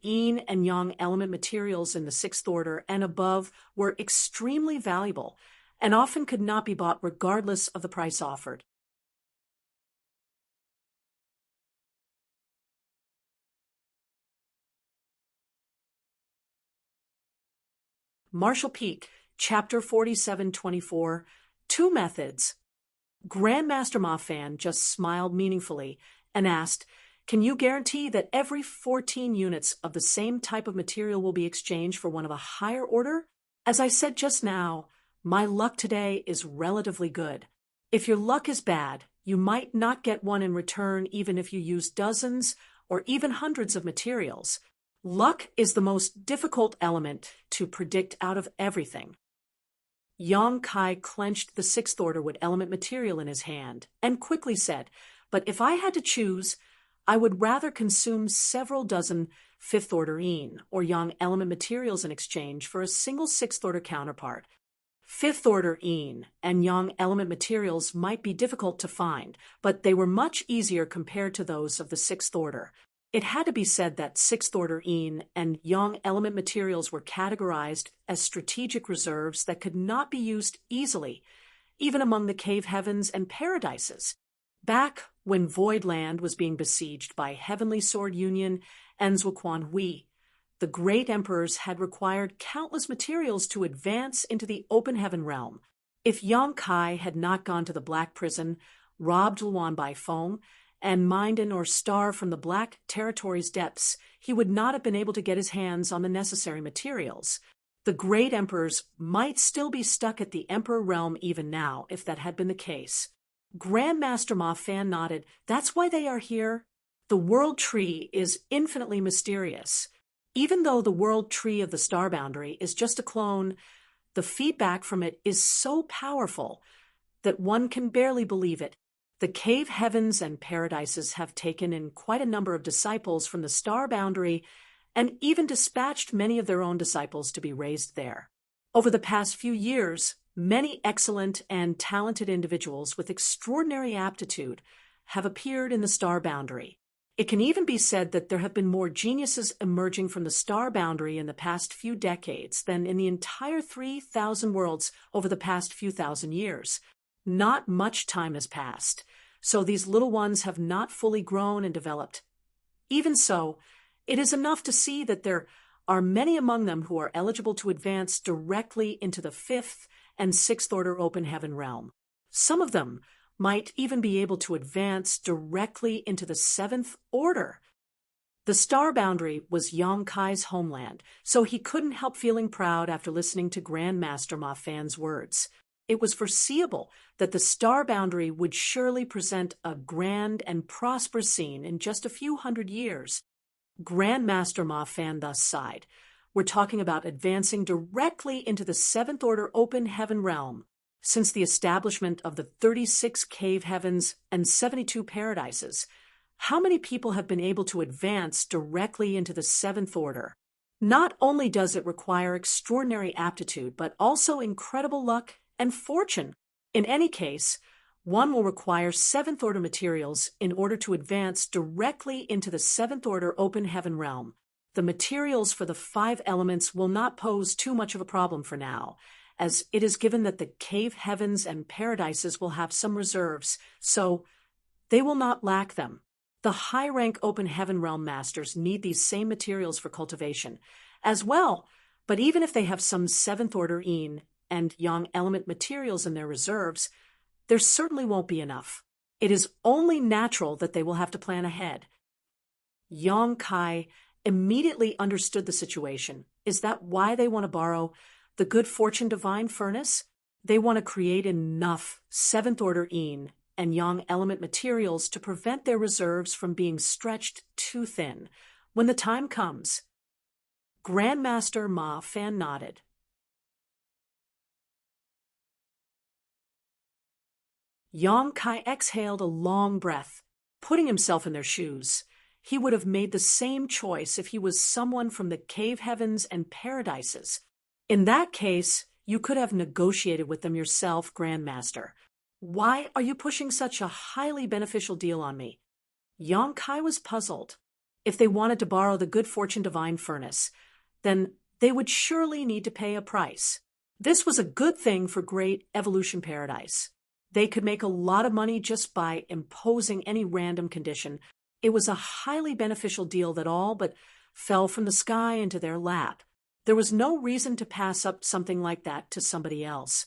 Yin and yang element materials in the sixth order and above were extremely valuable and often could not be bought regardless of the price offered. Marshall Peak, Chapter 4724, 2 Methods. Grandmaster Ma Fan just smiled meaningfully and asked, "Can you guarantee that every 14 units of the same type of material will be exchanged for one of a higher order? As I said just now, my luck today is relatively good. If your luck is bad, you might not get one in return even if you use dozens or even hundreds of materials. Luck is the most difficult element to predict out of everything." Yang Kai clenched the sixth order wood element material in his hand and quickly said, "But if I had to choose, I would rather consume several dozen fifth-order yin or yang element materials in exchange for a single sixth-order counterpart. Fifth-order yin and yang element materials might be difficult to find, but they were much easier compared to those of the sixth order. It had to be said that sixth-order yin and yang element materials were categorized as strategic reserves that could not be used easily, even among the cave heavens and paradises. Back when Void Land was being besieged by Heavenly Sword Union and Zhuquan Hui, the great emperors had required countless materials to advance into the open heaven realm. If Yang Kai had not gone to the Black Prison, robbed Luan Bai Feng, and mined an or star from the Black Territory's depths, he would not have been able to get his hands on the necessary materials. The great emperors might still be stuck at the Emperor realm even now, if that had been the case. Grandmaster Ma Fan nodded. That's why they are here. The World Tree is infinitely mysterious. Even though the World Tree of the Star Boundary is just a clone, the feedback from it is so powerful that one can barely believe it. The cave heavens and paradises have taken in quite a number of disciples from the Star Boundary and even dispatched many of their own disciples to be raised there. Over the past few years, many excellent and talented individuals with extraordinary aptitude have appeared in the Star Boundary. It can even be said that there have been more geniuses emerging from the Star Boundary in the past few decades than in the entire 3,000 worlds over the past few thousand years. Not much time has passed, so these little ones have not fully grown and developed. Even so, it is enough to see that there are many among them who are eligible to advance directly into the 5th and sixth order open heaven realm. Some of them might even be able to advance directly into the seventh order. The star boundary was Yong Kai's homeland, so he couldn't help feeling proud after listening to Grandmaster Ma Fan's words. It was foreseeable that the star boundary would surely present a grand and prosperous scene in just a few hundred years. Grandmaster Ma Fan thus sighed. We're talking about advancing directly into the seventh order open heaven realm. Since the establishment of the 36 cave heavens and 72 paradises, how many people have been able to advance directly into the seventh order? Not only does it require extraordinary aptitude, but also incredible luck and fortune. In any case, one will require seventh order materials in order to advance directly into the seventh order open heaven realm. The materials for the 5 elements will not pose too much of a problem for now, as it is given that the cave heavens and paradises will have some reserves, so they will not lack them. The high-rank open heaven realm masters need these same materials for cultivation as well, but even if they have some 7th order Yin and Yang element materials in their reserves, there certainly won't be enough. It is only natural that they will have to plan ahead. Yong Kai immediately understood the situation. Is that why they want to borrow the good fortune divine furnace? They want to create enough 7th order Yin and Yang element materials to prevent their reserves from being stretched too thin. When the time comes, Grandmaster Ma Fan nodded. Yong Kai exhaled a long breath. Putting himself in their shoes, he would have made the same choice if he was someone from the cave heavens and paradises. In that case, you could have negotiated with them yourself, Grandmaster. Why are you pushing such a highly beneficial deal on me? Yong Kai was puzzled. If they wanted to borrow the good fortune divine furnace, then they would surely need to pay a price. This was a good thing for Great Evolution Paradise. They could make a lot of money just by imposing any random condition. It was a highly beneficial deal that all but fell from the sky into their lap. There was no reason to pass up something like that to somebody else.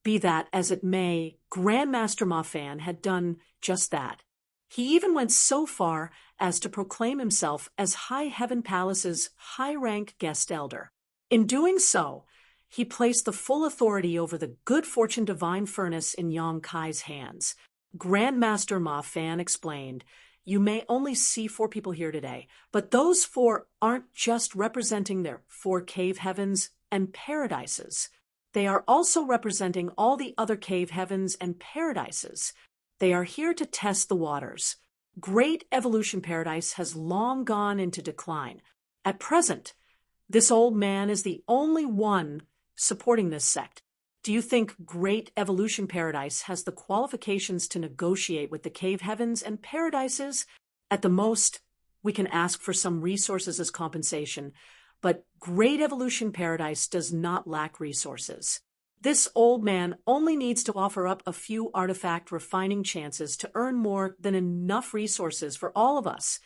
Be that as it may, Grandmaster Ma Fan had done just that. He even went so far as to proclaim himself as High Heaven Palace's high-rank guest elder. In doing so, he placed the full authority over the good fortune divine furnace in Yong Kai's hands. Grandmaster Ma Fan explained, "You may only see 4 people here today, but those 4 aren't just representing their 4 cave heavens and paradises. They are also representing all the other cave heavens and paradises. They are here to test the waters. Great Evolution Paradise has long gone into decline. At present, this old man is the only one supporting this sect. Do you think Great Evolution Paradise has the qualifications to negotiate with the cave heavens and paradises? At the most, we can ask for some resources as compensation, but Great Evolution Paradise does not lack resources. This old man only needs to offer up a few artifact refining chances to earn more than enough resources for all of us."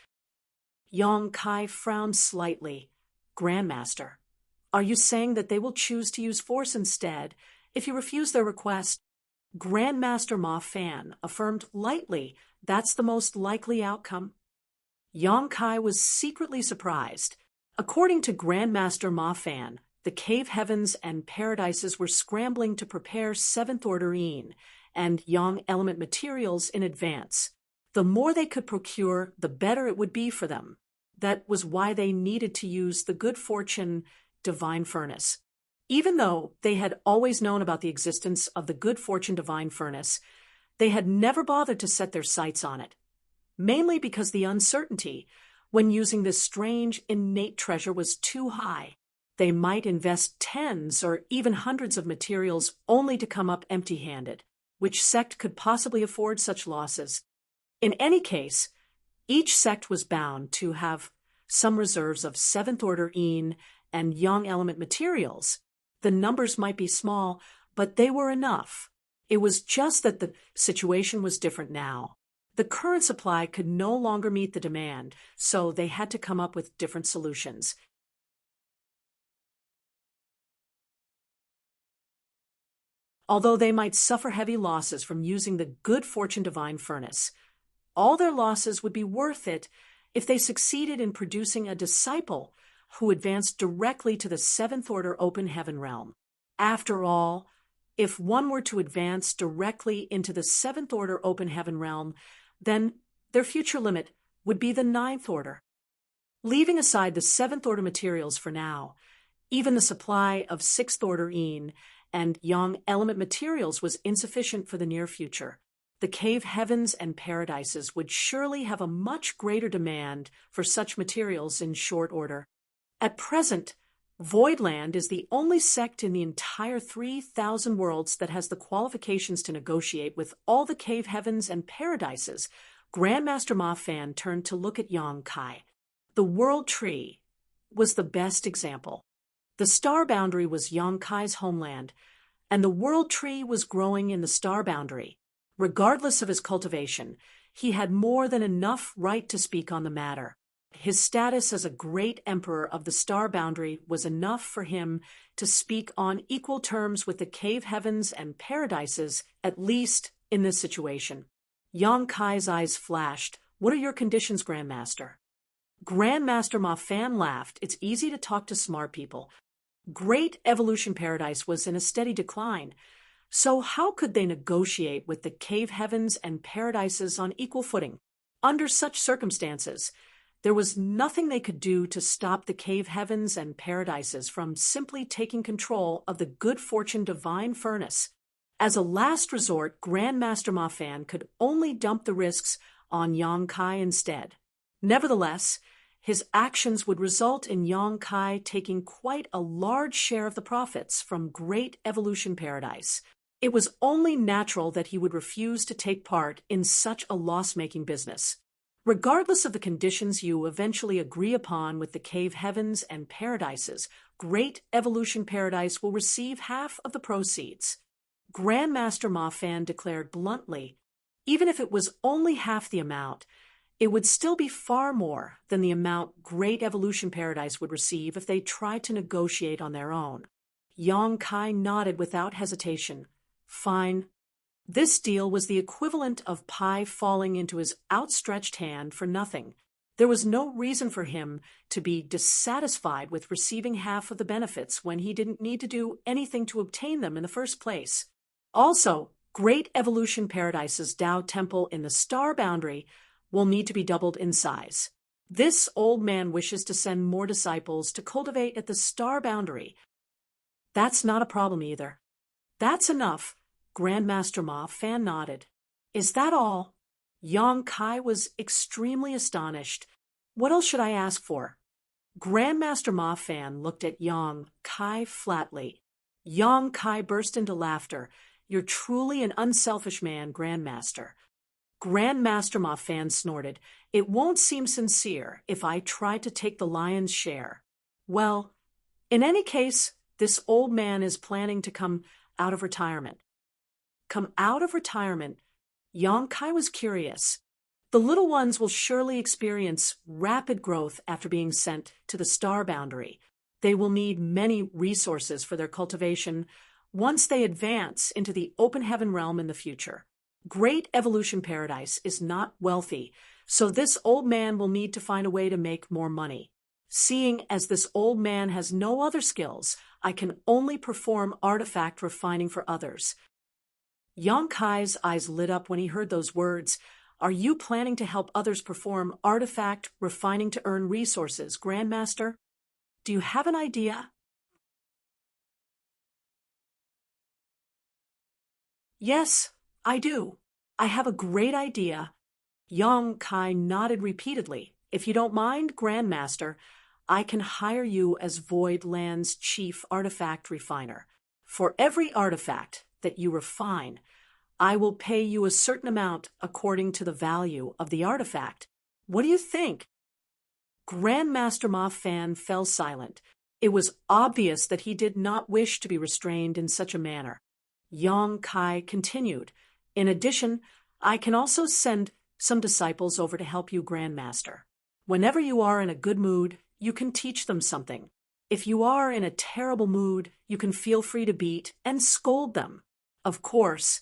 Yong Kai frowned slightly. "Grandmaster, are you saying that they will choose to use force instead if you refuse their request?" Grandmaster Ma Fan affirmed lightly that's the most likely outcome. Yong Kai was secretly surprised. According to Grandmaster Ma Fan, the cave heavens and paradises were scrambling to prepare 7th order Yin and Yang element materials in advance. The more they could procure, the better it would be for them. That was why they needed to use the good fortune divine furnace. Even though they had always known about the existence of the good fortune divine furnace, they had never bothered to set their sights on it, mainly because the uncertainty when using this strange innate treasure was too high. They might invest tens or even hundreds of materials only to come up empty-handed. Which sect could possibly afford such losses? In any case, each sect was bound to have some reserves of 7th order Yin and Yang element materials. The numbers might be small, but they were enough. It was just that the situation was different now. The current supply could no longer meet the demand, so they had to come up with different solutions. although they might suffer heavy losses from using the good fortune divine furnace. All their losses would be worth it if they succeeded in producing a disciple who advanced directly to the seventh order open heaven realm. After all, if one were to advance directly into the seventh order open heaven realm, then their future limit would be the ninth order. Leaving aside the seventh order materials for now, even the supply of sixth order yin and yang element materials was insufficient for the near future. The cave heavens and paradises would surely have a much greater demand for such materials in short order. At present, Voidland is the only sect in the entire 3,000 worlds that has the qualifications to negotiate with all the cave heavens and paradises. Grandmaster Ma Fan turned to look at Yang Kai. The world tree was the best example. The star boundary was Yang Kai's homeland, and the world tree was growing in the star boundary. Regardless of his cultivation, he had more than enough right to speak on the matter. His status as a great emperor of the star boundary was enough for him to speak on equal terms with the cave heavens and paradises, at least in this situation. Yang Kai's eyes flashed. "What are your conditions, Grandmaster?" Grandmaster Ma Fan laughed. "It's easy to talk to smart people. Great Evolution Paradise was in a steady decline, so how could they negotiate with the cave heavens and paradises on equal footing? Under such circumstances, there was nothing they could do to stop the cave heavens and paradises from simply taking control of the good fortune divine furnace. As a last resort, Grandmaster Ma Fan could only dump the risks on Yang Kai instead. Nevertheless, his actions would result in Yang Kai taking quite a large share of the profits from Great Evolution Paradise. It was only natural that he would refuse to take part in such a loss-making business. Regardless of the conditions you eventually agree upon with the cave heavens and paradises, Great Evolution Paradise will receive half of the proceeds." Grandmaster Ma Fan declared bluntly, even if it was only half the amount, it would still be far more than the amount Great Evolution Paradise would receive if they tried to negotiate on their own. Yang Kai nodded without hesitation. "Fine." This deal was the equivalent of pie falling into his outstretched hand for nothing. There was no reason for him to be dissatisfied with receiving half of the benefits when he didn't need to do anything to obtain them in the first place. Also, Great Evolution Paradise's Tao Temple in the star boundary will need to be doubled in size. This old man wishes to send more disciples to cultivate at the star boundary. That's not a problem either. That's enough. Grandmaster Ma Fan nodded. "Is that all?" Yang Kai was extremely astonished. "What else should I ask for?" Grandmaster Ma Fan looked at Yang Kai flatly. Yang Kai burst into laughter. "You're truly an unselfish man, Grandmaster." Grandmaster Ma Fan snorted. "It won't seem sincere if I try to take the lion's share." "Well, in any case, this old man is planning to come out of retirement." Come out of retirement? Yang Kai was curious. The little ones will surely experience rapid growth after being sent to the star boundary. They will need many resources for their cultivation once they advance into the open heaven realm in the future. Great Evolution Paradise is not wealthy, so this old man will need to find a way to make more money. Seeing as this old man has no other skills, I can only perform artifact refining for others. Yang Kai's eyes lit up when he heard those words. "Are you planning to help others perform artifact refining to earn resources, Grandmaster? Do you have an idea?" "Yes, I do. I have a great idea." Yang Kai nodded repeatedly. "If you don't mind, Grandmaster, I can hire you as Voidland's chief artifact refiner. For every artifact that you refine, I will pay you a certain amount according to the value of the artifact. What do you think?" Grandmaster Ma Fan fell silent. It was obvious that he did not wish to be restrained in such a manner. Yang Kai continued, "In addition, I can also send some disciples over to help you, Grandmaster. Whenever you are in a good mood, you can teach them something. If you are in a terrible mood, you can feel free to beat and scold them. Of course,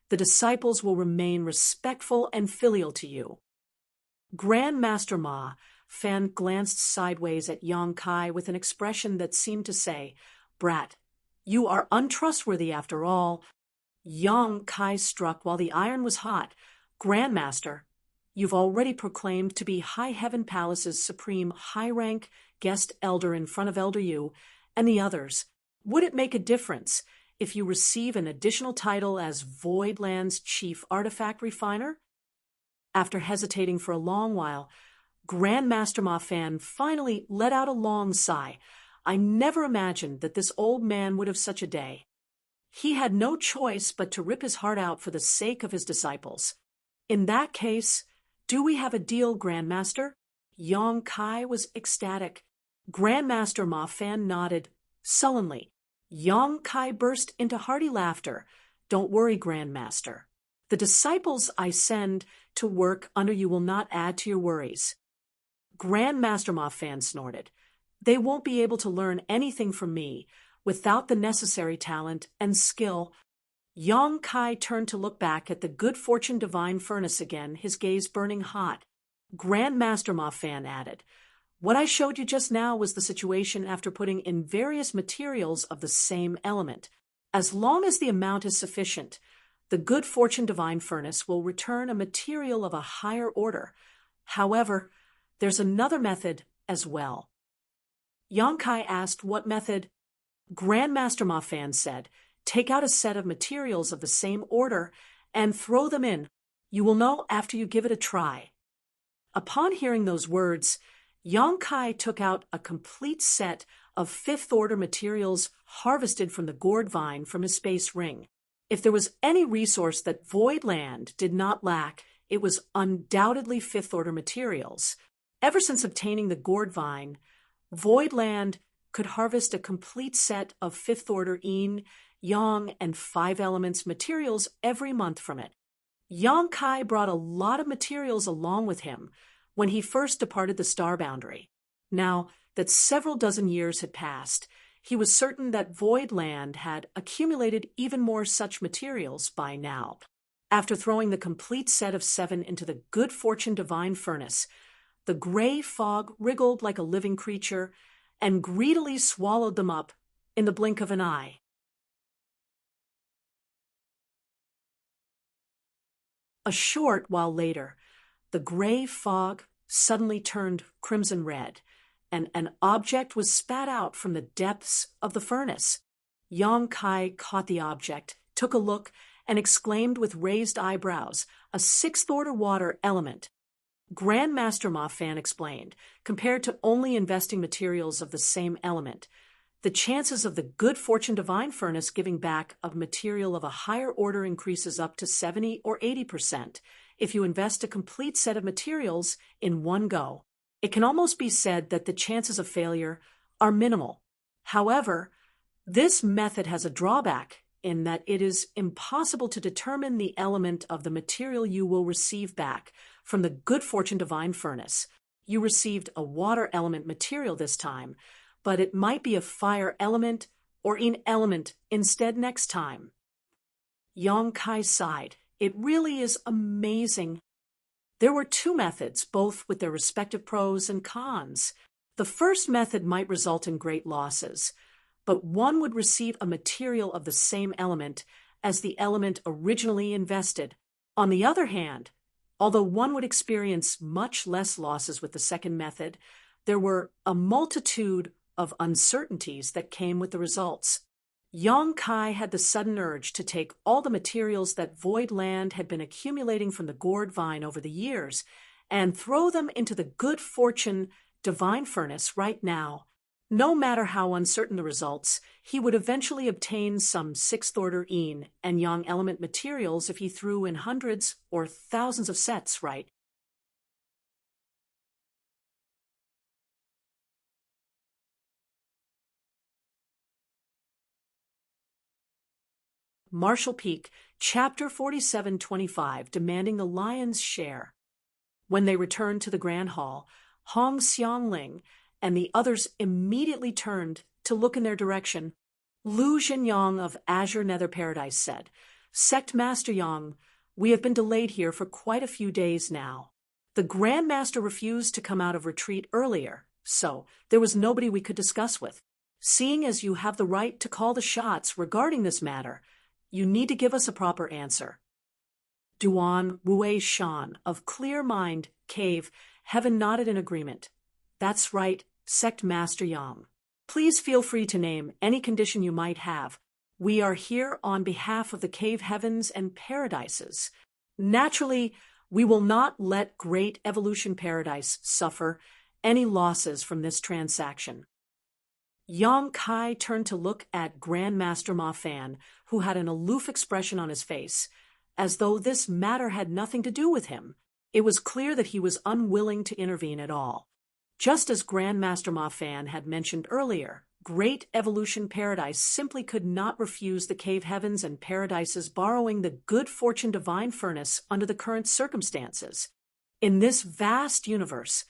the disciples will remain respectful and filial to you. Grand Master Ma Fan glanced sideways at Yang Kai with an expression that seemed to say, "Brat, you are untrustworthy after all." Yang Kai struck while the iron was hot. "Grandmaster, you've already proclaimed to be High Heaven Palace's supreme high-rank guest elder in front of Elder Yu and the others. Would it make a difference if you receive an additional title as Voidland's chief artifact refiner?" After hesitating for a long while, Grandmaster Ma Fan finally let out a long sigh. "I never imagined that this old man would have such a day." He had no choice but to rip his heart out for the sake of his disciples. "In that case, do we have a deal, Grandmaster?" Yang Kai was ecstatic. Grandmaster Ma Fan nodded sullenly. Yang Kai burst into hearty laughter. "Don't worry, Grandmaster. The disciples I send to work under you will not add to your worries." Grandmaster Ma Fan snorted. "They won't be able to learn anything from me without the necessary talent and skill." Yang Kai turned to look back at the good fortune divine furnace again, his gaze burning hot. Grandmaster Ma Fan added, "What I showed you just now was the situation after putting in various materials of the same element. As long as the amount is sufficient, the good fortune divine furnace will return a material of a higher order. However, there's another method as well." Yang Kai asked what method. Grandmaster Ma Fan said, "Take out a set of materials of the same order and throw them in. You will know after you give it a try." Upon hearing those words, Yang Kai took out a complete set of fifth-order materials harvested from the gourd vine from his space ring. If there was any resource that Voidland did not lack, it was undoubtedly fifth-order materials. Ever since obtaining the gourd vine, Voidland could harvest a complete set of fifth-order yin, yang, and five elements materials every month from it. Yang Kai brought a lot of materials along with him when he first departed the star boundary. Now that several dozen years had passed, he was certain that Voidland had accumulated even more such materials by now. After throwing the complete set of 7 into the good fortune divine furnace, the gray fog wriggled like a living creature and greedily swallowed them up in the blink of an eye. A short while later, the gray fog suddenly turned crimson red, and an object was spat out from the depths of the furnace. Yang Kai caught the object, took a look, and exclaimed with raised eyebrows, "A sixth-order water element." Grandmaster Ma Fan explained, "Compared to only investing materials of the same element, the chances of the good fortune divine furnace giving back of material of a higher order increases up to 70 or 80% if you invest a complete set of materials in one go. It can almost be said that the chances of failure are minimal. However, this method has a drawback in that it is impossible to determine the element of the material you will receive back from the good fortune divine furnace. You received a water element material this time, but it might be a fire element or an element instead next time." Yang Kai sighed. "It really is amazing." There were 2 methods, both with their respective pros and cons. The first method might result in great losses, but one would receive a material of the same element as the element originally invested. On the other hand, although one would experience much less losses with the second method, there were a multitude of uncertainties that came with the results. Yang Kai had the sudden urge to take all the materials that Voidland had been accumulating from the gourd vine over the years and throw them into the good fortune divine furnace right now. No matter how uncertain the results, he would eventually obtain some sixth-order yin and yang element materials if he threw in hundreds or thousands of sets right. Marshall Peak, Chapter 4725, Demanding the Lion's Share. When they returned to the Grand Hall, Hong Xiangling and the others immediately turned to look in their direction. Lu Jinyang of Azure Nether Paradise said, Sect Master Yang, we have been delayed here for quite a few days now. The Grand Master refused to come out of retreat earlier, so there was nobody we could discuss with. Seeing as you have the right to call the shots regarding this matter, you need to give us a proper answer. Duan Wei Shan of Clear Mind Cave Heaven nodded in agreement. That's right, Sect Master Yang. Please feel free to name any condition you might have. We are here on behalf of the Cave Heavens and Paradises. Naturally, we will not let Great Evolution Paradise suffer any losses from this transaction. Yang Kai turned to look at Grandmaster Ma Fan, who had an aloof expression on his face, as though this matter had nothing to do with him. It was clear that he was unwilling to intervene at all. Just as Grandmaster Ma Fan had mentioned earlier, Great Evolution Paradise simply could not refuse the Cave Heavens and Paradises borrowing the Good Fortune Divine Furnace under the current circumstances. In this vast universe,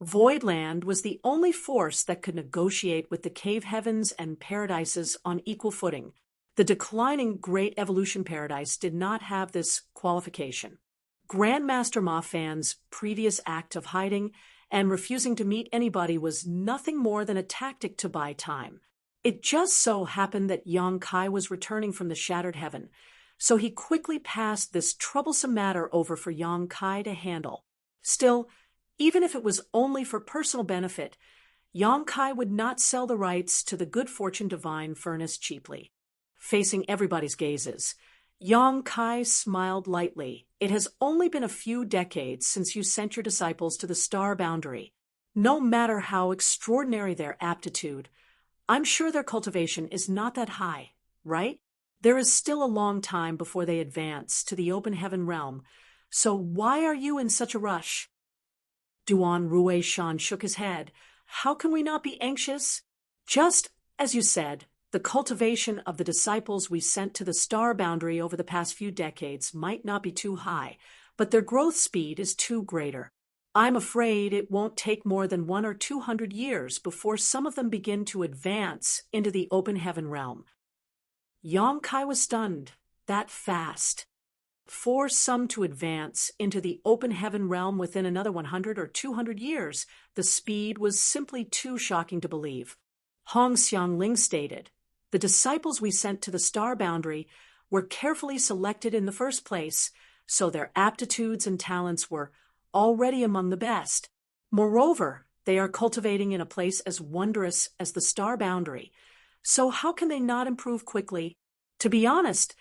Voidland was the only force that could negotiate with the Cave Heavens and Paradises on equal footing. The declining Great Evolution Paradise did not have this qualification. Grandmaster Ma Fan's previous act of hiding and refusing to meet anybody was nothing more than a tactic to buy time. It just so happened that Yang Kai was returning from the Shattered Heaven, so he quickly passed this troublesome matter over for Yang Kai to handle. Still, even if it was only for personal benefit, Yang Kai would not sell the rights to the Good Fortune Divine Furnace cheaply. Facing everybody's gazes, Yang Kai smiled lightly. It has only been a few decades since you sent your disciples to the star boundary. No matter how extraordinary their aptitude, I'm sure their cultivation is not that high, right? There is still a long time before they advance to the open heaven realm, so why are you in such a rush? Duan Rue Shan shook his head. How can we not be anxious? Just as you said, the cultivation of the disciples we sent to the star boundary over the past few decades might not be too high, but their growth speed is too greater. I'm afraid it won't take more than 100 or 200 years before some of them begin to advance into the open heaven realm. Yang Kai was stunned. That fast. For some to advance into the open heaven realm within another 100 or 200 years, the speed was simply too shocking to believe. Hong Xiangling stated, "The disciples we sent to the star boundary were carefully selected in the first place, so their aptitudes and talents were already among the best. Moreover, they are cultivating in a place as wondrous as the star boundary, so how can they not improve quickly? To be honest,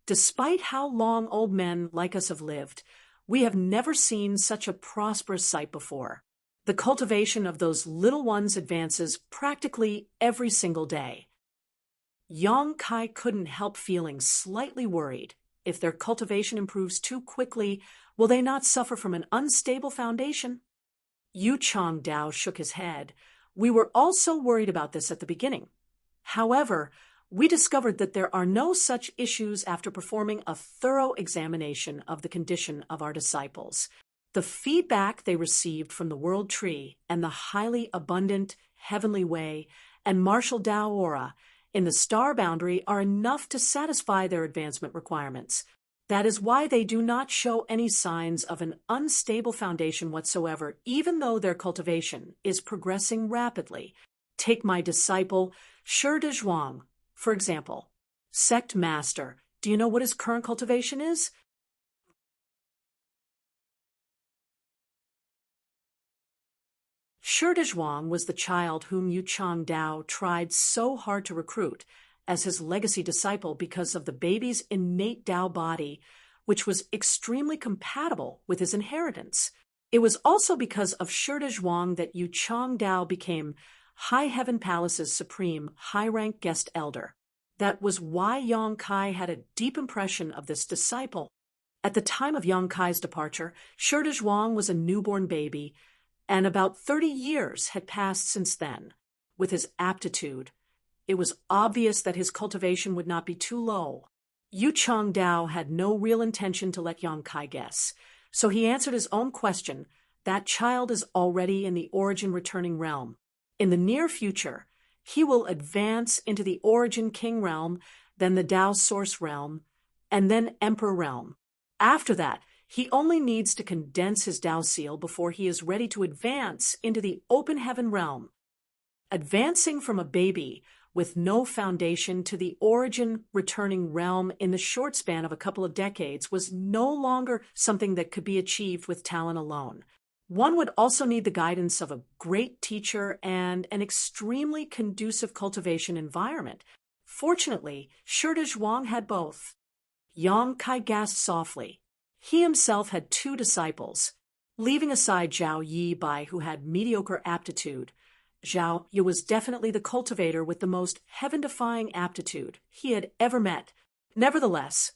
despite how long old men like us have lived, we have never seen such a prosperous sight before. The cultivation of those little ones advances practically every single day." Yang Kai couldn't help feeling slightly worried. If their cultivation improves too quickly, will they not suffer from an unstable foundation? Yu Chang Dao shook his head. "We were also worried about this at the beginning. However, we discovered that there are no such issues after performing a thorough examination of the condition of our disciples. The feedback they received from the World Tree and the highly abundant Heavenly Way and Martial Dao Aura in the star boundary are enough to satisfy their advancement requirements. That is why they do not show any signs of an unstable foundation whatsoever, even though their cultivation is progressing rapidly. Take my disciple, Shi de Zhuang, for example. Sect Master, do you know what his current cultivation is?" Shi de Zhuang was the child whom Yu Chang Dao tried so hard to recruit as his legacy disciple because of the baby's innate Dao body, which was extremely compatible with his inheritance. It was also because of Shi de Zhuang that Yu Chang Dao became High Heaven Palace's supreme high-rank guest elder. That was why Yang Kai had a deep impression of this disciple. At the time of Yang Kai's departure, Shi de Zhuang was a newborn baby, and about 30 years had passed since then. With his aptitude, it was obvious that his cultivation would not be too low. Yu Chang Dao had no real intention to let Yang Kai guess, so he answered his own question. That child is already in the origin returning realm. In the near future, he will advance into the origin king realm, then the Dao source realm, and then Emperor Realm. After that, he only needs to condense his Tao seal before he is ready to advance into the open heaven realm. Advancing from a baby with no foundation to the origin returning realm in the short span of a couple of decades was no longer something that could be achieved with talent alone. One would also need the guidance of a great teacher and an extremely conducive cultivation environment. Fortunately, Shi Zhuang had both. Yang Kai gasped softly. He himself had 2 disciples. Leaving aside Zhao Yi Bai, who had mediocre aptitude, Zhao Yi was definitely the cultivator with the most heaven-defying aptitude he had ever met. Nevertheless,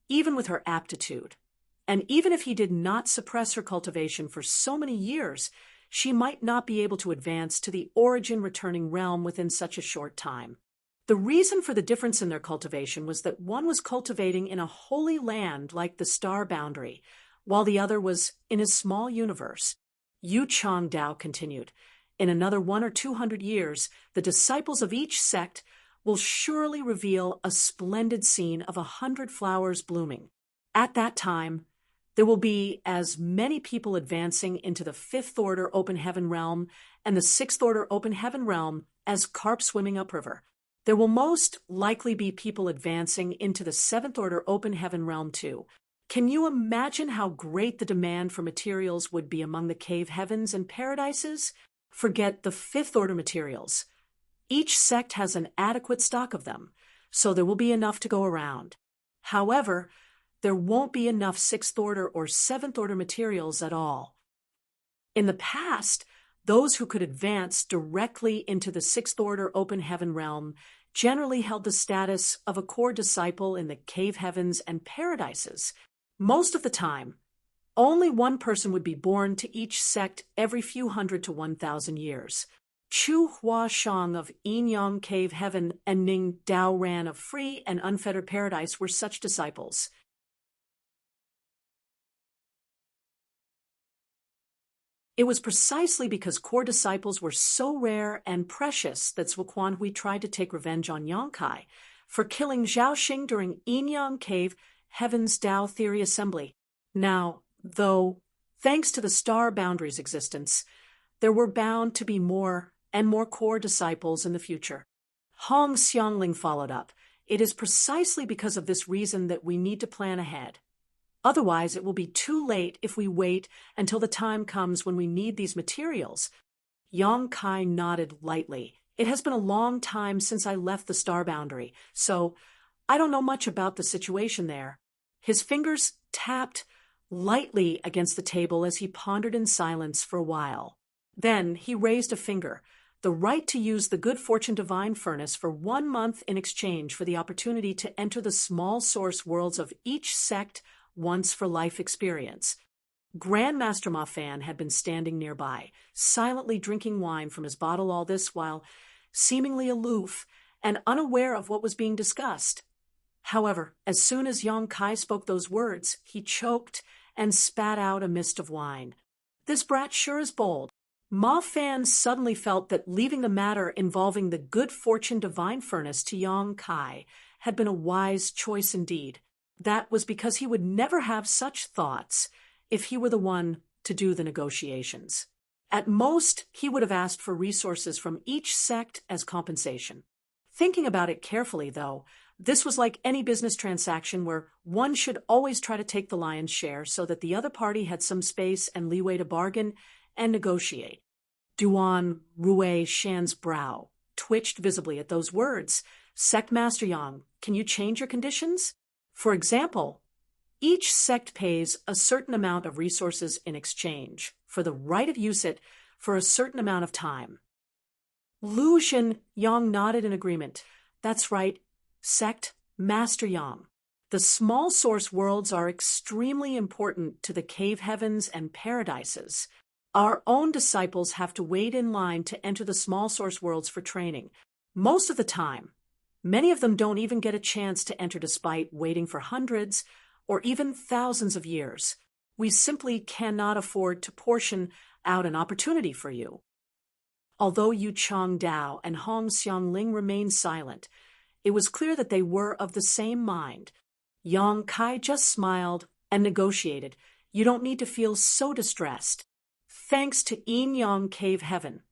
even with her aptitude, and even if he did not suppress her cultivation for so many years, she might not be able to advance to the origin-returning realm within such a short time. The reason for the difference in their cultivation was that one was cultivating in a holy land like the star boundary, while the other was in a small universe. Yu Chang Dao continued, in another 100 or 200 years, the disciples of each sect will surely reveal a splendid scene of 100 flowers blooming. At that time, there will be as many people advancing into the 5th order open heaven realm and the 6th order open heaven realm as carp swimming upriver. There will most likely be people advancing into the 7th order open heaven realm too. Can you imagine how great the demand for materials would be among the cave heavens and paradises? Forget the 5th order materials. Each sect has an adequate stock of them, so there will be enough to go around. However, there won't be enough 6th order or 7th order materials at all. In the past, those who could advance directly into the 6th order open heaven realm generally held the status of a core disciple in the cave heavens and paradises. Most of the time, only one person would be born to each sect every few hundred to 1,000 years. Chu Hua Shang of Yin Yang Cave Heaven and Ning Dao Ran of Free and Unfettered Paradise were such disciples. It was precisely because core disciples were so rare and precious that Zhuquan Hui tried to take revenge on Yang Kai for killing Zhao Xing during Yin Yang Cave Heaven's Tao Theory Assembly. Now, though, thanks to the star boundary's existence, there were bound to be more and more core disciples in the future. Hong Xiangling followed up. It is precisely because of this reason that we need to plan ahead. Otherwise, it will be too late if we wait until the time comes when we need these materials. Yang Kai nodded lightly. It has been a long time since I left the star boundary, so I don't know much about the situation there. His fingers tapped lightly against the table as he pondered in silence for a while. Then he raised a finger, the right to use the Good Fortune Divine Furnace for 1 month in exchange for the opportunity to enter the small source worlds of each sect once for life experience. Grandmaster Ma Fan had been standing nearby, silently drinking wine from his bottle all this while, seemingly aloof and unaware of what was being discussed. However, as soon as Yang Kai spoke those words, he choked and spat out a mist of wine. This brat sure is bold. Ma Fan suddenly felt that leaving the matter involving the Good Fortune Divine Furnace to Yang Kai had been a wise choice indeed. That was because he would never have such thoughts if he were the one to do the negotiations. At most, he would have asked for resources from each sect as compensation. Thinking about it carefully, though, this was like any business transaction where one should always try to take the lion's share so that the other party had some space and leeway to bargain and negotiate. Duan Rue Shan's brow twitched visibly at those words. Sect Master Yang, can you change your conditions? For example, each sect pays a certain amount of resources in exchange for the right of use it for a certain amount of time. Lu Xun Yang nodded in agreement. That's right, Sect Master Yang. The small source worlds are extremely important to the cave heavens and paradises. Our own disciples have to wait in line to enter the small source worlds for training. Most of the time, many of them don't even get a chance to enter despite waiting for hundreds or even thousands of years. We simply cannot afford to portion out an opportunity for you. Although Yu Chang Dao and Hong Xiangling remained silent, it was clear that they were of the same mind. Yang Kai just smiled and negotiated. You don't need to feel so distressed. Thanks to Yin Yang Cave Heaven,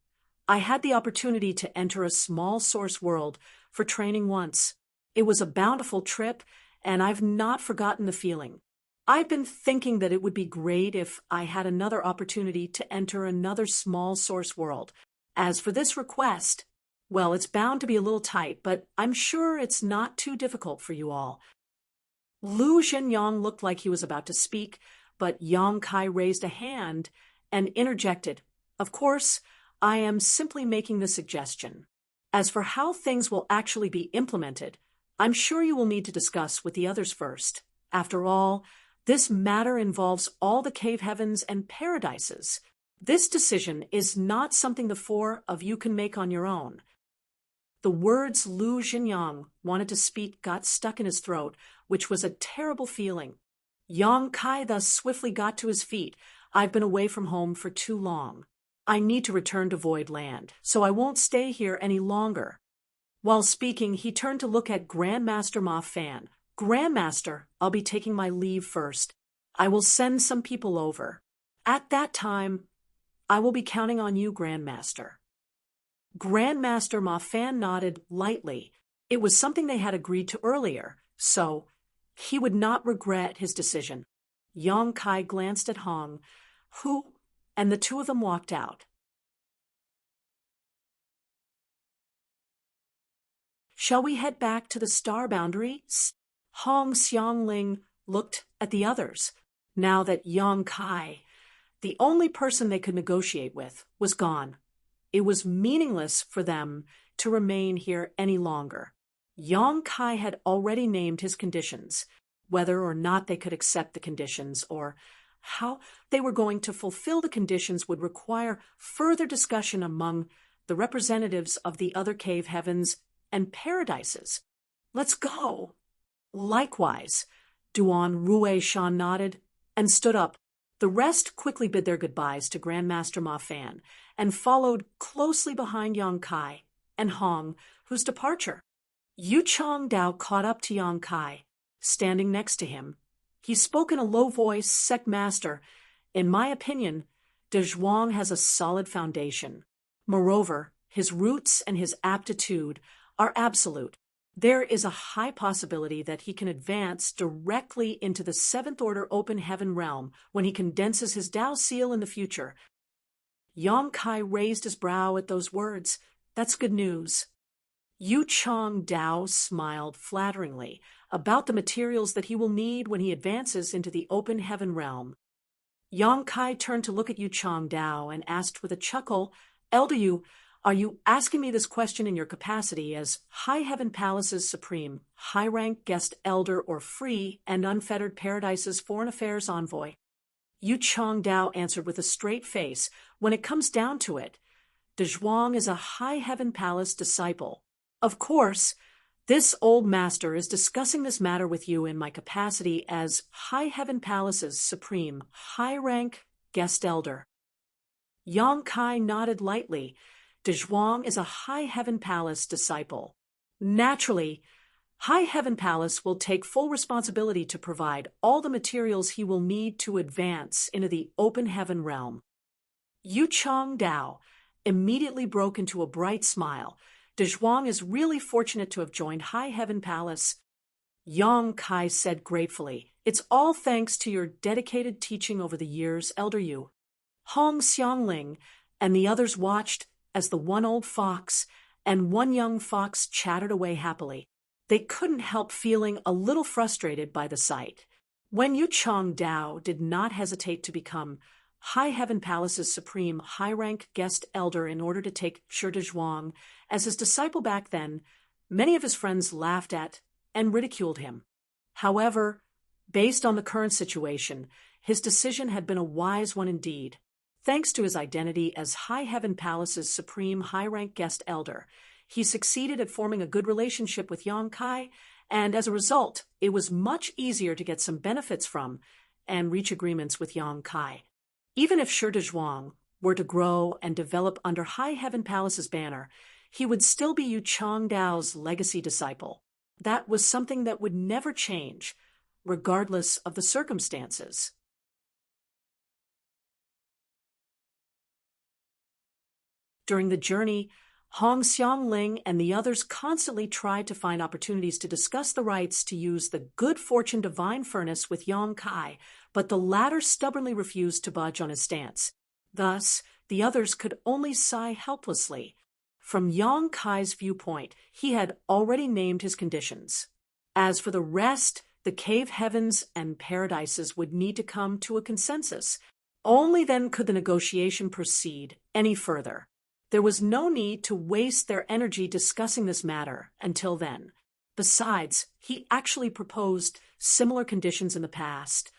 I had the opportunity to enter a small source world for training once. It was a bountiful trip, and I've not forgotten the feeling. I've been thinking that it would be great if I had another opportunity to enter another small source world. As for this request, well, it's bound to be a little tight, but I'm sure it's not too difficult for you all. Lu Zhenyang looked like he was about to speak, but Yang Kai raised a hand and interjected. Of course, I am simply making the suggestion. As for how things will actually be implemented, I'm sure you will need to discuss with the others first. After all, this matter involves all the cave heavens and paradises. This decision is not something the four of you can make on your own. The words Lu Zhenyang wanted to speak got stuck in his throat, which was a terrible feeling. Yang Kai thus swiftly got to his feet. I've been away from home for too long. I need to return to Void Land, so I won't stay here any longer. While speaking, he turned to look at Grandmaster Ma Fan. Grandmaster, I'll be taking my leave first. I will send some people over. At that time, I will be counting on you, Grandmaster. Grandmaster Ma Fan nodded lightly. It was something they had agreed to earlier, so he would not regret his decision. Yang Kai glanced at Hong, and the two of them walked out. Shall we head back to the star boundaries? Hong Xiangling looked at the others. Now that Yang Kai, the only person they could negotiate with, was gone, it was meaningless for them to remain here any longer. Yang Kai had already named his conditions. Whether or not they could accept the conditions or how they were going to fulfill the conditions would require further discussion among the representatives of the other cave heavens and paradises. Let's go. Likewise, Duan Rue Shan nodded and stood up. The rest quickly bid their goodbyes to Grandmaster Ma Fan and followed closely behind Yang Kai and Hong, whose departure. Yu Chang Dao caught up to Yang Kai, standing next to him. He spoke in a low voice. Sect Master, in my opinion, De Zhuang has a solid foundation. Moreover, his roots and his aptitude are absolute. There is a high possibility that he can advance directly into the Seventh Order Open Heaven realm when he condenses his Dao seal in the future. Yang Kai raised his brow at those words. That's good news. Yu Chang Dao smiled flatteringly about the materials that he will need when he advances into the Open Heaven realm. Yang Kai turned to look at Yu Chang Dao and asked with a chuckle, Elder Yu, are you asking me this question in your capacity as High Heaven Palace's Supreme, High-Rank Guest Elder or Free and Unfettered Paradise's Foreign Affairs Envoy? Yu Chang Dao answered with a straight face. When it comes down to it, De Zhuang is a High Heaven Palace disciple. Of course, this old master is discussing this matter with you in my capacity as High Heaven Palace's Supreme, High-Rank Guest Elder. Yang Kai nodded lightly. De Zhuang is a High Heaven Palace disciple. Naturally, High Heaven Palace will take full responsibility to provide all the materials he will need to advance into the Open Heaven realm. Yu Chang Dao immediately broke into a bright smile. De Zhuang is really fortunate to have joined High Heaven Palace. Yang Kai said gratefully, It's all thanks to your dedicated teaching over the years, Elder Yu. Hong Xiangling and the others watched as the one old fox and one young fox chattered away happily. They couldn't help feeling a little frustrated by the sight. When Yu Chang Dao did not hesitate to become High Heaven Palace's Supreme High-Rank Guest Elder in order to take Shi De Zhuang as his disciple back then, many of his friends laughed at and ridiculed him. However, based on the current situation, his decision had been a wise one indeed. Thanks to his identity as High Heaven Palace's Supreme High-Rank Guest Elder, he succeeded at forming a good relationship with Yang Kai, and as a result, it was much easier to get some benefits from and reach agreements with Yang Kai. Even if Shi De Zhuang were to grow and develop under High Heaven Palace's banner, he would still be Yu Chang Dao's legacy disciple. That was something that would never change. regardless of the circumstances. During the journey, Hong Xiangling and the others constantly tried to find opportunities to discuss the rights to use the good fortune divine furnace with Yang Kai, but the latter stubbornly refused to budge on his stance. Thus, the others could only sigh helplessly. From Yang Kai's viewpoint, he had already named his conditions. As for the rest, the cave heavens and paradises would need to come to a consensus. Only then could the negotiation proceed any further. There was no need to waste their energy discussing this matter until then. Besides, he actually proposed similar conditions in the past.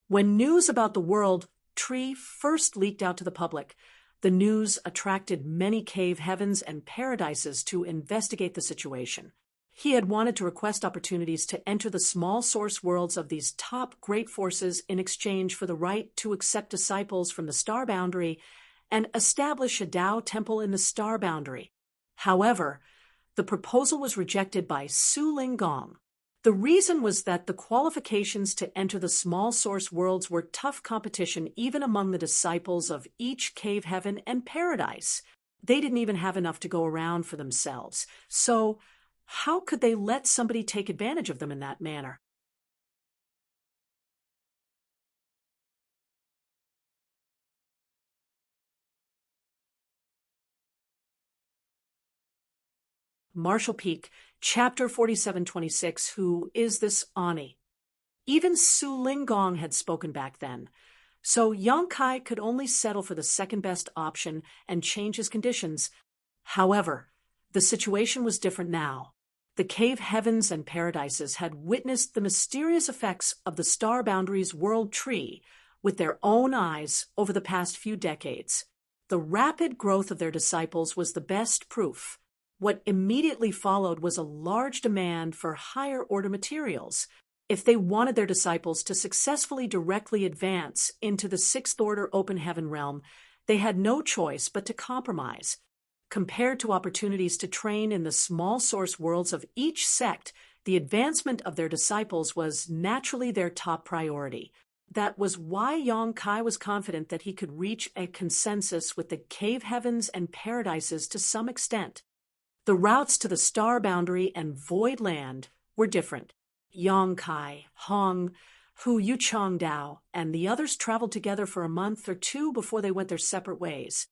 When news about the world tree first leaked out to the public, the news attracted many cave heavens and paradises to investigate the situation. He had wanted to request opportunities to enter the small source worlds of these top great forces in exchange for the right to accept disciples from the star boundary and establish a Tao temple in the star boundary. However, the proposal was rejected by Su Linggong. The reason was that the qualifications to enter the small source worlds were tough competition even among the disciples of each cave heaven and paradise. They didn't even have enough to go around for themselves. So, how could they let somebody take advantage of them in that manner? Marshall Peak, Chapter 4726, Who is this Ani? Even Su Linggong had spoken back then. So Yang Kai could only settle for the second best option and change his conditions. However, the situation was different now. The cave heavens and paradises had witnessed the mysterious effects of the star boundary's world tree with their own eyes over the past few decades. The rapid growth of their disciples was the best proof. What immediately followed was a large demand for higher-order materials. If they wanted their disciples to successfully directly advance into the sixth-order open heaven realm, they had no choice but to compromise. Compared to opportunities to train in the small source worlds of each sect, the advancement of their disciples was naturally their top priority. That was why Yang Kai was confident that he could reach a consensus with the cave heavens and paradises to some extent. The routes to the star boundary and void land were different. Yang Kai, Hong, Hu Yuchong Dao, and the others traveled together for a month or two before they went their separate ways.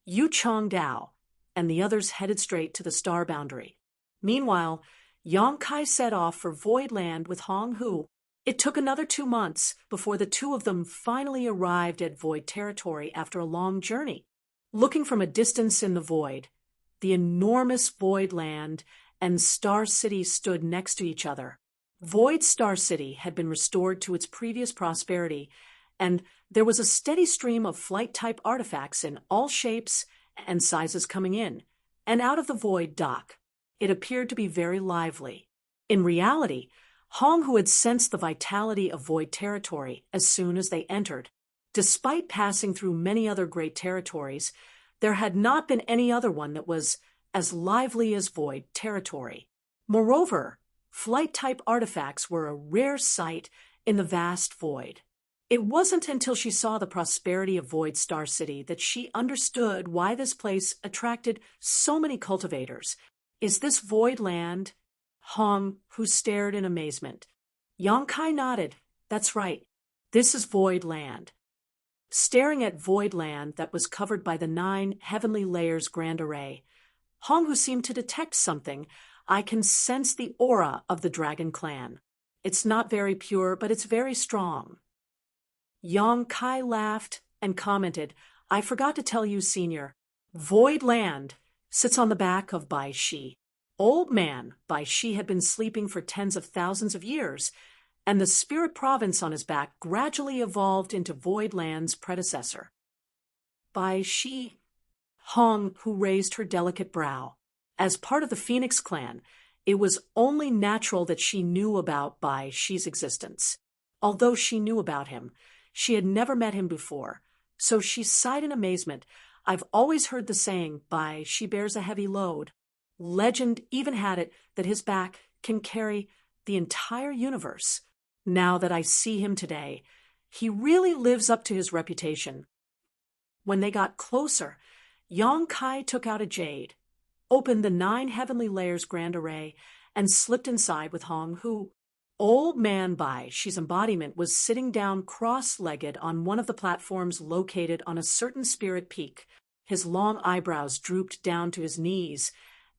Yuchong Dao and the others headed straight to the star boundary. Meanwhile, Yang Kai set off for void land with Hong Hu. It took another 2 months before the two of them finally arrived at void territory after a long journey. Looking from a distance in the void, the enormous Void Land and Star City stood next to each other. Void Star City had been restored to its previous prosperity, and there was a steady stream of flight-type artifacts in all shapes and sizes coming in and out of the Void dock. It appeared to be very lively. In reality, Hong Hu had sensed the vitality of Void territory as soon as they entered. Despite passing through many other great territories, there had not been any other one that was as lively as Void territory. Moreover, flight-type artifacts were a rare sight in the vast Void. It wasn't until she saw the prosperity of Void Star City that she understood why this place attracted so many cultivators. Is this Void Land? Hong Hu stared in amazement. Yang Kai nodded. That's right. This is Void Land. Staring at Void Land that was covered by the 9 heavenly layers grand array, Hong Hu seemed to detect something. I can sense the aura of the Dragon Clan. It's not very pure, but it's very strong. Yang Kai laughed and commented, I forgot to tell you, Senior. Void Land sits on the back of Bai Shi. Old man Bai Shi had been sleeping for tens of thousands of years, and the spirit province on his back gradually evolved into Void Land's predecessor. Bai Shi, Hong Hu raised her delicate brow. As part of the Phoenix clan, it was only natural that she knew about Bai Shi's existence. Although she knew about him, she had never met him before, so she sighed in amazement. I've always heard the saying, Bai Shi bears a heavy load. Legend even had it that his back can carry the entire universe. Now that I see him today, he really lives up to his reputation. When they got closer, Yong Kai took out a jade, opened the 9 heavenly layers grand array, and slipped inside with Hong, who, Old Man Bai, she's embodiment, was sitting down cross-legged on one of the platforms located on a certain spirit peak. His long eyebrows drooped down to his knees,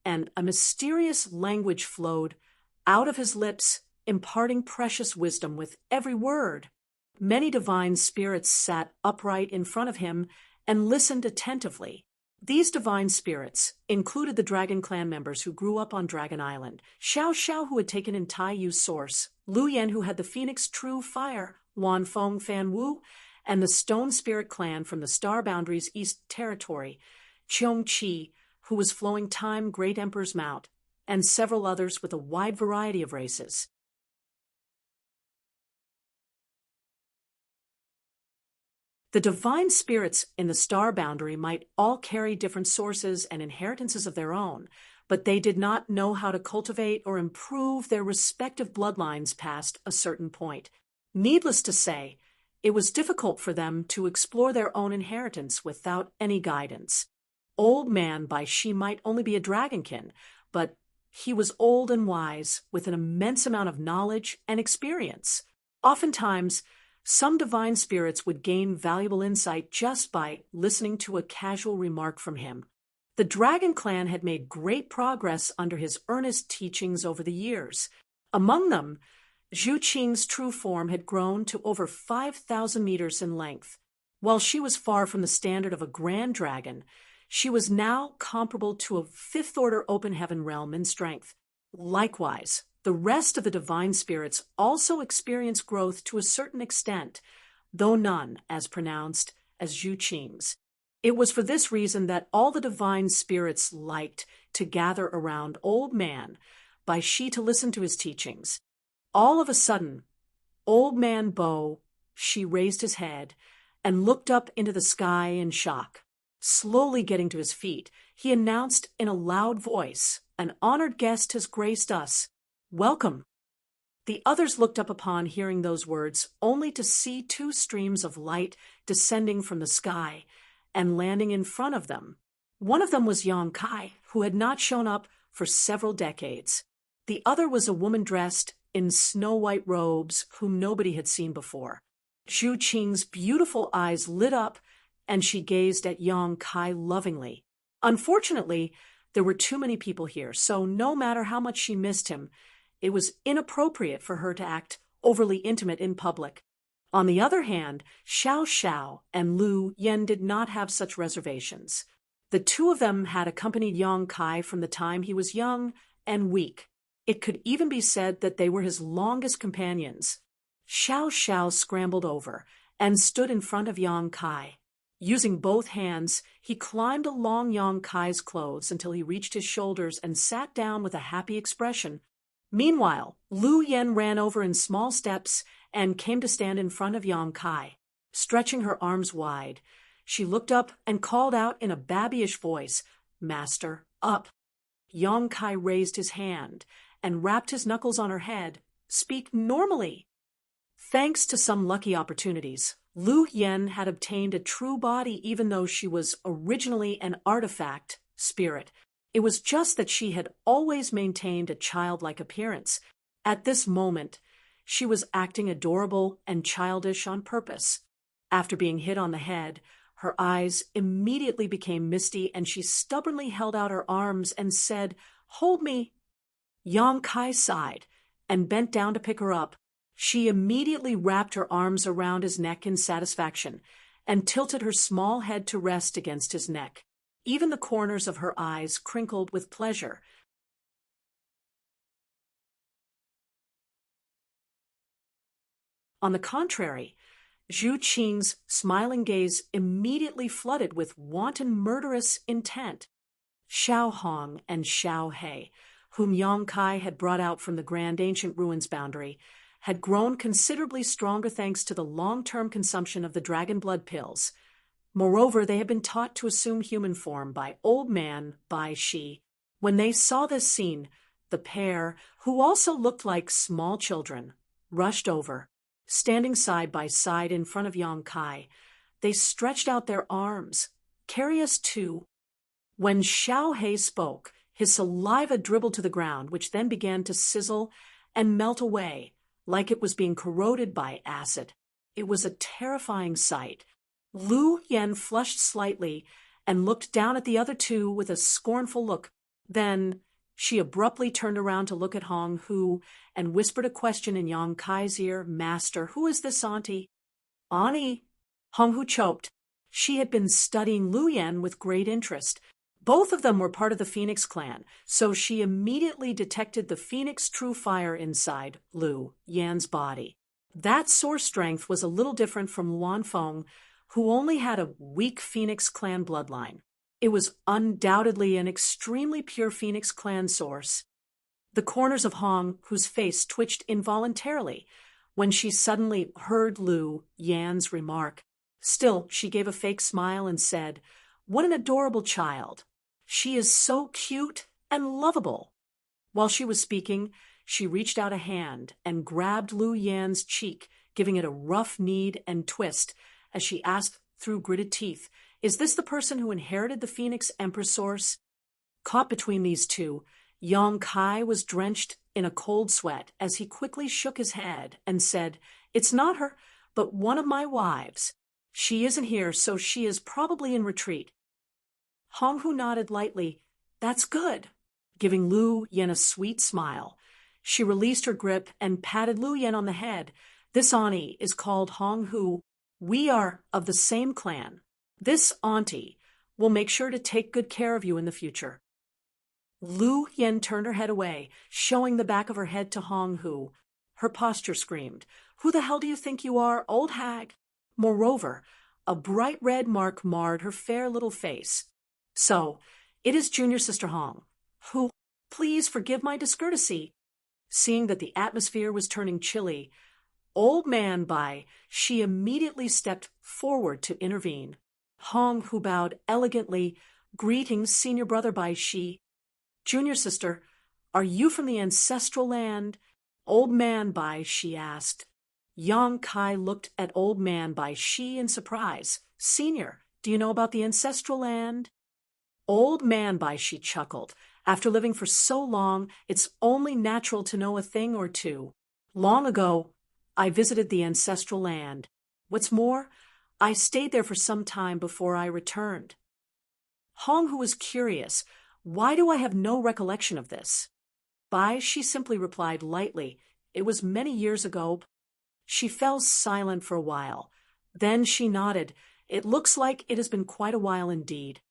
and a mysterious language flowed out of his lips, imparting precious wisdom with every word. Many divine spirits sat upright in front of him and listened attentively. These divine spirits included the Dragon Clan members who grew up on Dragon Island, Xiao Xiao, who had taken in Tai Yu's source, Lu Yen, who had the Phoenix True Fire, Wan Feng Fan Wu, and the Stone Spirit Clan from the Star Boundaries East Territory, Cheong Chi, who was flowing Time Great Emperor's Mount, and several others with a wide variety of races. The divine spirits in the star boundary might all carry different sources and inheritances of their own, but they did not know how to cultivate or improve their respective bloodlines past a certain point. Needless to say, it was difficult for them to explore their own inheritance without any guidance. Old Man Bai Shi might only be a dragonkin, but he was old and wise, with an immense amount of knowledge and experience. Oftentimes, some divine spirits would gain valuable insight just by listening to a casual remark from him. The Dragon Clan had made great progress under his earnest teachings over the years. Among them, Zhu Qing's true form had grown to over 5,000 meters in length. While she was far from the standard of a grand dragon, she was now comparable to a fifth-order open heaven realm in strength. Likewise, the rest of the divine spirits also experienced growth to a certain extent, though none as pronounced as Zhu Qing's. It was for this reason that all the divine spirits liked to gather around Old Man Bai Shi to listen to his teachings. All of a sudden, Old Man Bai Shi raised his head and looked up into the sky in shock. Slowly getting to his feet, he announced in a loud voice, "An honored guest has graced us. Welcome." The others looked up upon hearing those words, only to see 2 streams of light descending from the sky and landing in front of them. One of them was Yong Kai, who had not shown up for several decades. The other was a woman dressed in snow-white robes whom nobody had seen before. Zhu Qing's beautiful eyes lit up, and she gazed at Yong Kai lovingly. Unfortunately, there were too many people here, so no matter how much she missed him, it was inappropriate for her to act overly intimate in public. On the other hand, Xiao Xiao and Lu Yen did not have such reservations. The 2 of them had accompanied Yong Kai from the time he was young and weak. It could even be said that they were his longest companions. Xiao Xiao scrambled over and stood in front of Yong Kai. Using both hands, he climbed along Yong Kai's clothes until he reached his shoulders and sat down with a happy expression. Meanwhile, Lu Yen ran over in small steps and came to stand in front of Yong Kai. Stretching her arms wide, she looked up and called out in a babyish voice, "Master, up." Yong Kai raised his hand and rapped his knuckles on her head. "Speak normally." Thanks to some lucky opportunities, Lu Yen had obtained a true body even though she was originally an artifact spirit. It was just that she had always maintained a childlike appearance. At this moment, she was acting adorable and childish on purpose. After being hit on the head, her eyes immediately became misty and she stubbornly held out her arms and said, "Hold me." Yong Kai sighed and bent down to pick her up. She immediately wrapped her arms around his neck in satisfaction and tilted her small head to rest against his neck. Even the corners of her eyes crinkled with pleasure. On the contrary, Zhu Qing's smiling gaze immediately flooded with wanton murderous intent. Xiao Hong and Xiao He, whom Yong Kai had brought out from the Grand Ancient Ruins boundary, had grown considerably stronger thanks to the long-term consumption of the dragon blood pills. Moreover, they had been taught to assume human form by Old Man Bai Shi. When they saw this scene, the pair, who also looked like small children, rushed over. Standing side by side in front of Yang Kai, they stretched out their arms. Carry us too. When Xiao He spoke, his saliva dribbled to the ground, which then began to sizzle and melt away, like it was being corroded by acid. It was a terrifying sight. Lu Yen flushed slightly and looked down at the other two with a scornful look. Then she abruptly turned around to look at Hong Hu and whispered a question in Yang Kai's ear. Master, who is this auntie? Auntie? Hong Hu choked. She had been studying Lu Yen with great interest. Both of them were part of the Phoenix clan, so she immediately detected the Phoenix true fire inside Lu Yan's body. That source strength was a little different from Luan Feng, who only had a weak Phoenix clan bloodline. It was undoubtedly an extremely pure Phoenix clan source. The corners of Hong Hu's face twitched involuntarily when she suddenly heard Lu Yan's remark. Still, she gave a fake smile and said, "What an adorable child. She is so cute and lovable." While she was speaking, she reached out a hand and grabbed Lu Yan's cheek, giving it a rough knead and twist as she asked through gritted teeth, "Is this the person who inherited the Phoenix Empress source?" Caught between these two, Yang Kai was drenched in a cold sweat as he quickly shook his head and said, "It's not her, but one of my wives. She isn't here, so she is probably in retreat." Hong Hu nodded lightly. "That's good," giving Lu Yen a sweet smile. She released her grip and patted Lu Yen on the head. "This auntie is called Hong Hu. We are of the same clan. This auntie will make sure to take good care of you in the future." Lu Yen turned her head away, showing the back of her head to Hong Hu. Her posture screamed, "Who the hell do you think you are, old hag?" Moreover, a bright red mark marred her fair little face. "So, it is junior sister Hong. Who, please forgive my discourtesy." Seeing that the atmosphere was turning chilly, old man Bai, she immediately stepped forward to intervene. Hong Hu bowed elegantly. "Greetings, senior brother Bai Shi." "Junior sister, are you from the ancestral land?" Old man Bai Shi asked. Yang Kai looked at old man Bai Shi in surprise. "Senior, do you know about the ancestral land?" Old man Bai Shi chuckled. "After living for so long, it's only natural to know a thing or two. Long ago, I visited the ancestral land. What's more, I stayed there for some time before I returned." Hong Hu was curious. "Why do I have no recollection of this?" Bai Shi simply replied lightly, "It was many years ago." She fell silent for a while. Then she nodded. "It looks like it has been quite a while indeed."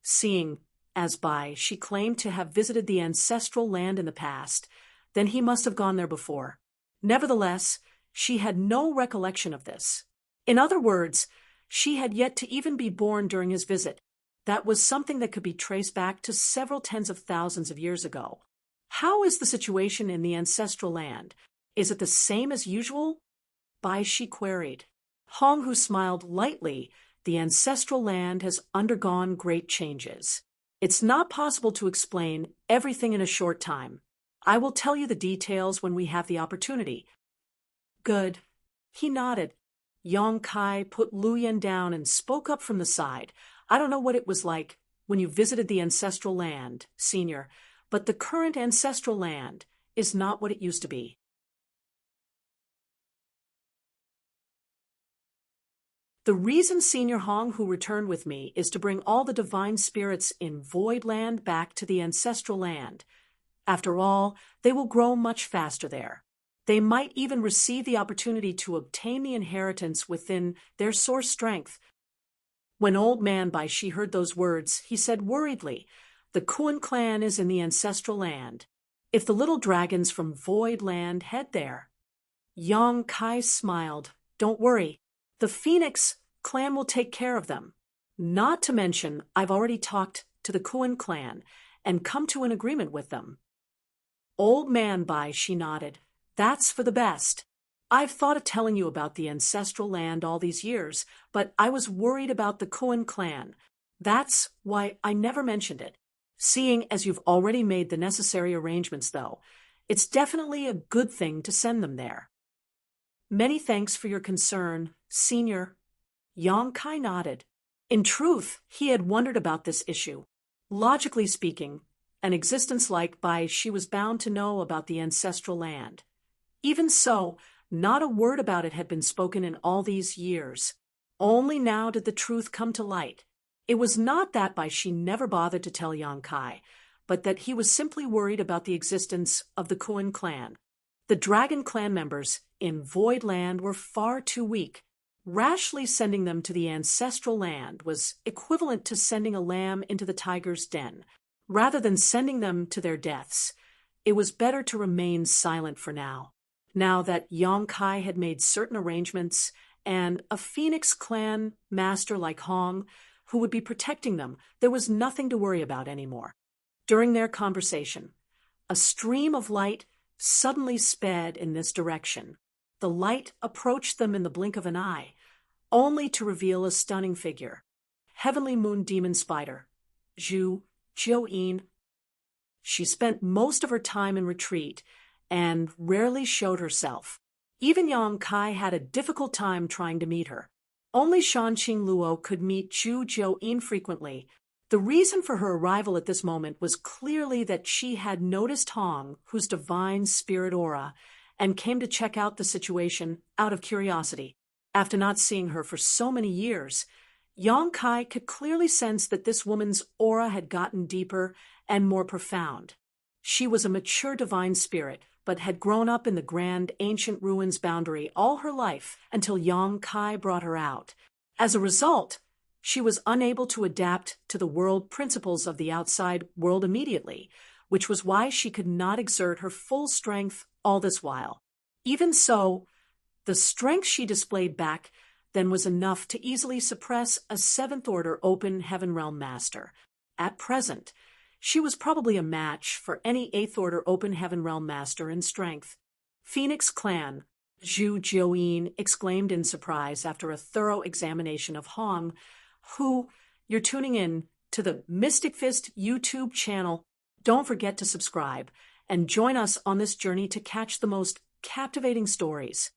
Seeing, as Bai, she claimed to have visited the ancestral land in the past, then he must have gone there before. Nevertheless, she had no recollection of this. In other words, she had yet to even be born during his visit. That was something that could be traced back to several tens of thousands of years ago. How is the situation in the ancestral land? Is it the same as usual? Bai Shi queried. Hong Hu smiled lightly. The ancestral land has undergone great changes. It's not possible to explain everything in a short time. I will tell you the details when we have the opportunity. Good. He nodded. Yang Kai put Lu Yen down and spoke up from the side. "I don't know what it was like when you visited the ancestral land, senior, but the current ancestral land is not what it used to be." The reason Senior Hong Hu returned with me is to bring all the divine spirits in Void Land back to the ancestral land. After all, they will grow much faster there. They might even receive the opportunity to obtain the inheritance within their source strength. When old man Bai Shi heard those words, he said worriedly, "The Kuan clan is in the ancestral land. If the little dragons from Void Land head there." Yang Kai smiled. "Don't worry. The Phoenix clan will take care of them. Not to mention, I've already talked to the Kuan clan and come to an agreement with them." Old man Bai Shi nodded. "That's for the best. I've thought of telling you about the ancestral land all these years, but I was worried about the Kuan clan. That's why I never mentioned it. Seeing as you've already made the necessary arrangements, though, it's definitely a good thing to send them there." Many thanks for your concern, Senior. Yang Kai nodded. In truth, he had wondered about this issue. Logically speaking, an existence like Bai, she was bound to know about the ancestral land. Even so, not a word about it had been spoken in all these years. Only now did the truth come to light. It was not that Bai she never bothered to tell Yang Kai, but that he was simply worried about the existence of the Kuan clan. The Dragon clan members in Void Land were far too weak. Rashly sending them to the ancestral land was equivalent to sending a lamb into the tiger's den. Rather than sending them to their deaths, it was better to remain silent for now. Now that Yang Kai had made certain arrangements, and a Phoenix clan master like Hong, who would be protecting them, there was nothing to worry about anymore. During their conversation, a stream of light suddenly sped in this direction. The light approached them in the blink of an eye, only to reveal a stunning figure. Heavenly Moon Demon Spider, Zhu Jiuyin. She spent most of her time in retreat and rarely showed herself. Even Yang Kai had a difficult time trying to meet her. Only Shanqing Luo could meet Zhu Jiuyin frequently. The reason for her arrival at this moment was clearly that she had noticed Hong, whose divine spirit aura, and came to check out the situation out of curiosity. After not seeing her for so many years, Yang Kai could clearly sense that this woman's aura had gotten deeper and more profound. She was a mature divine spirit, but had grown up in the grand ancient ruins boundary all her life until Yang Kai brought her out. As a result, she was unable to adapt to the world principles of the outside world immediately, which was why she could not exert her full strength all this while. Even so, the strength she displayed back then was enough to easily suppress a seventh-order open heaven realm master. At present, she was probably a match for any eighth-order open heaven realm master in strength. Phoenix clan, Zhu Jiuyin exclaimed in surprise after a thorough examination of Hong, who, you're tuning in to the Mystic Fist YouTube channel. Don't forget to subscribe and join us on this journey to catch the most captivating stories.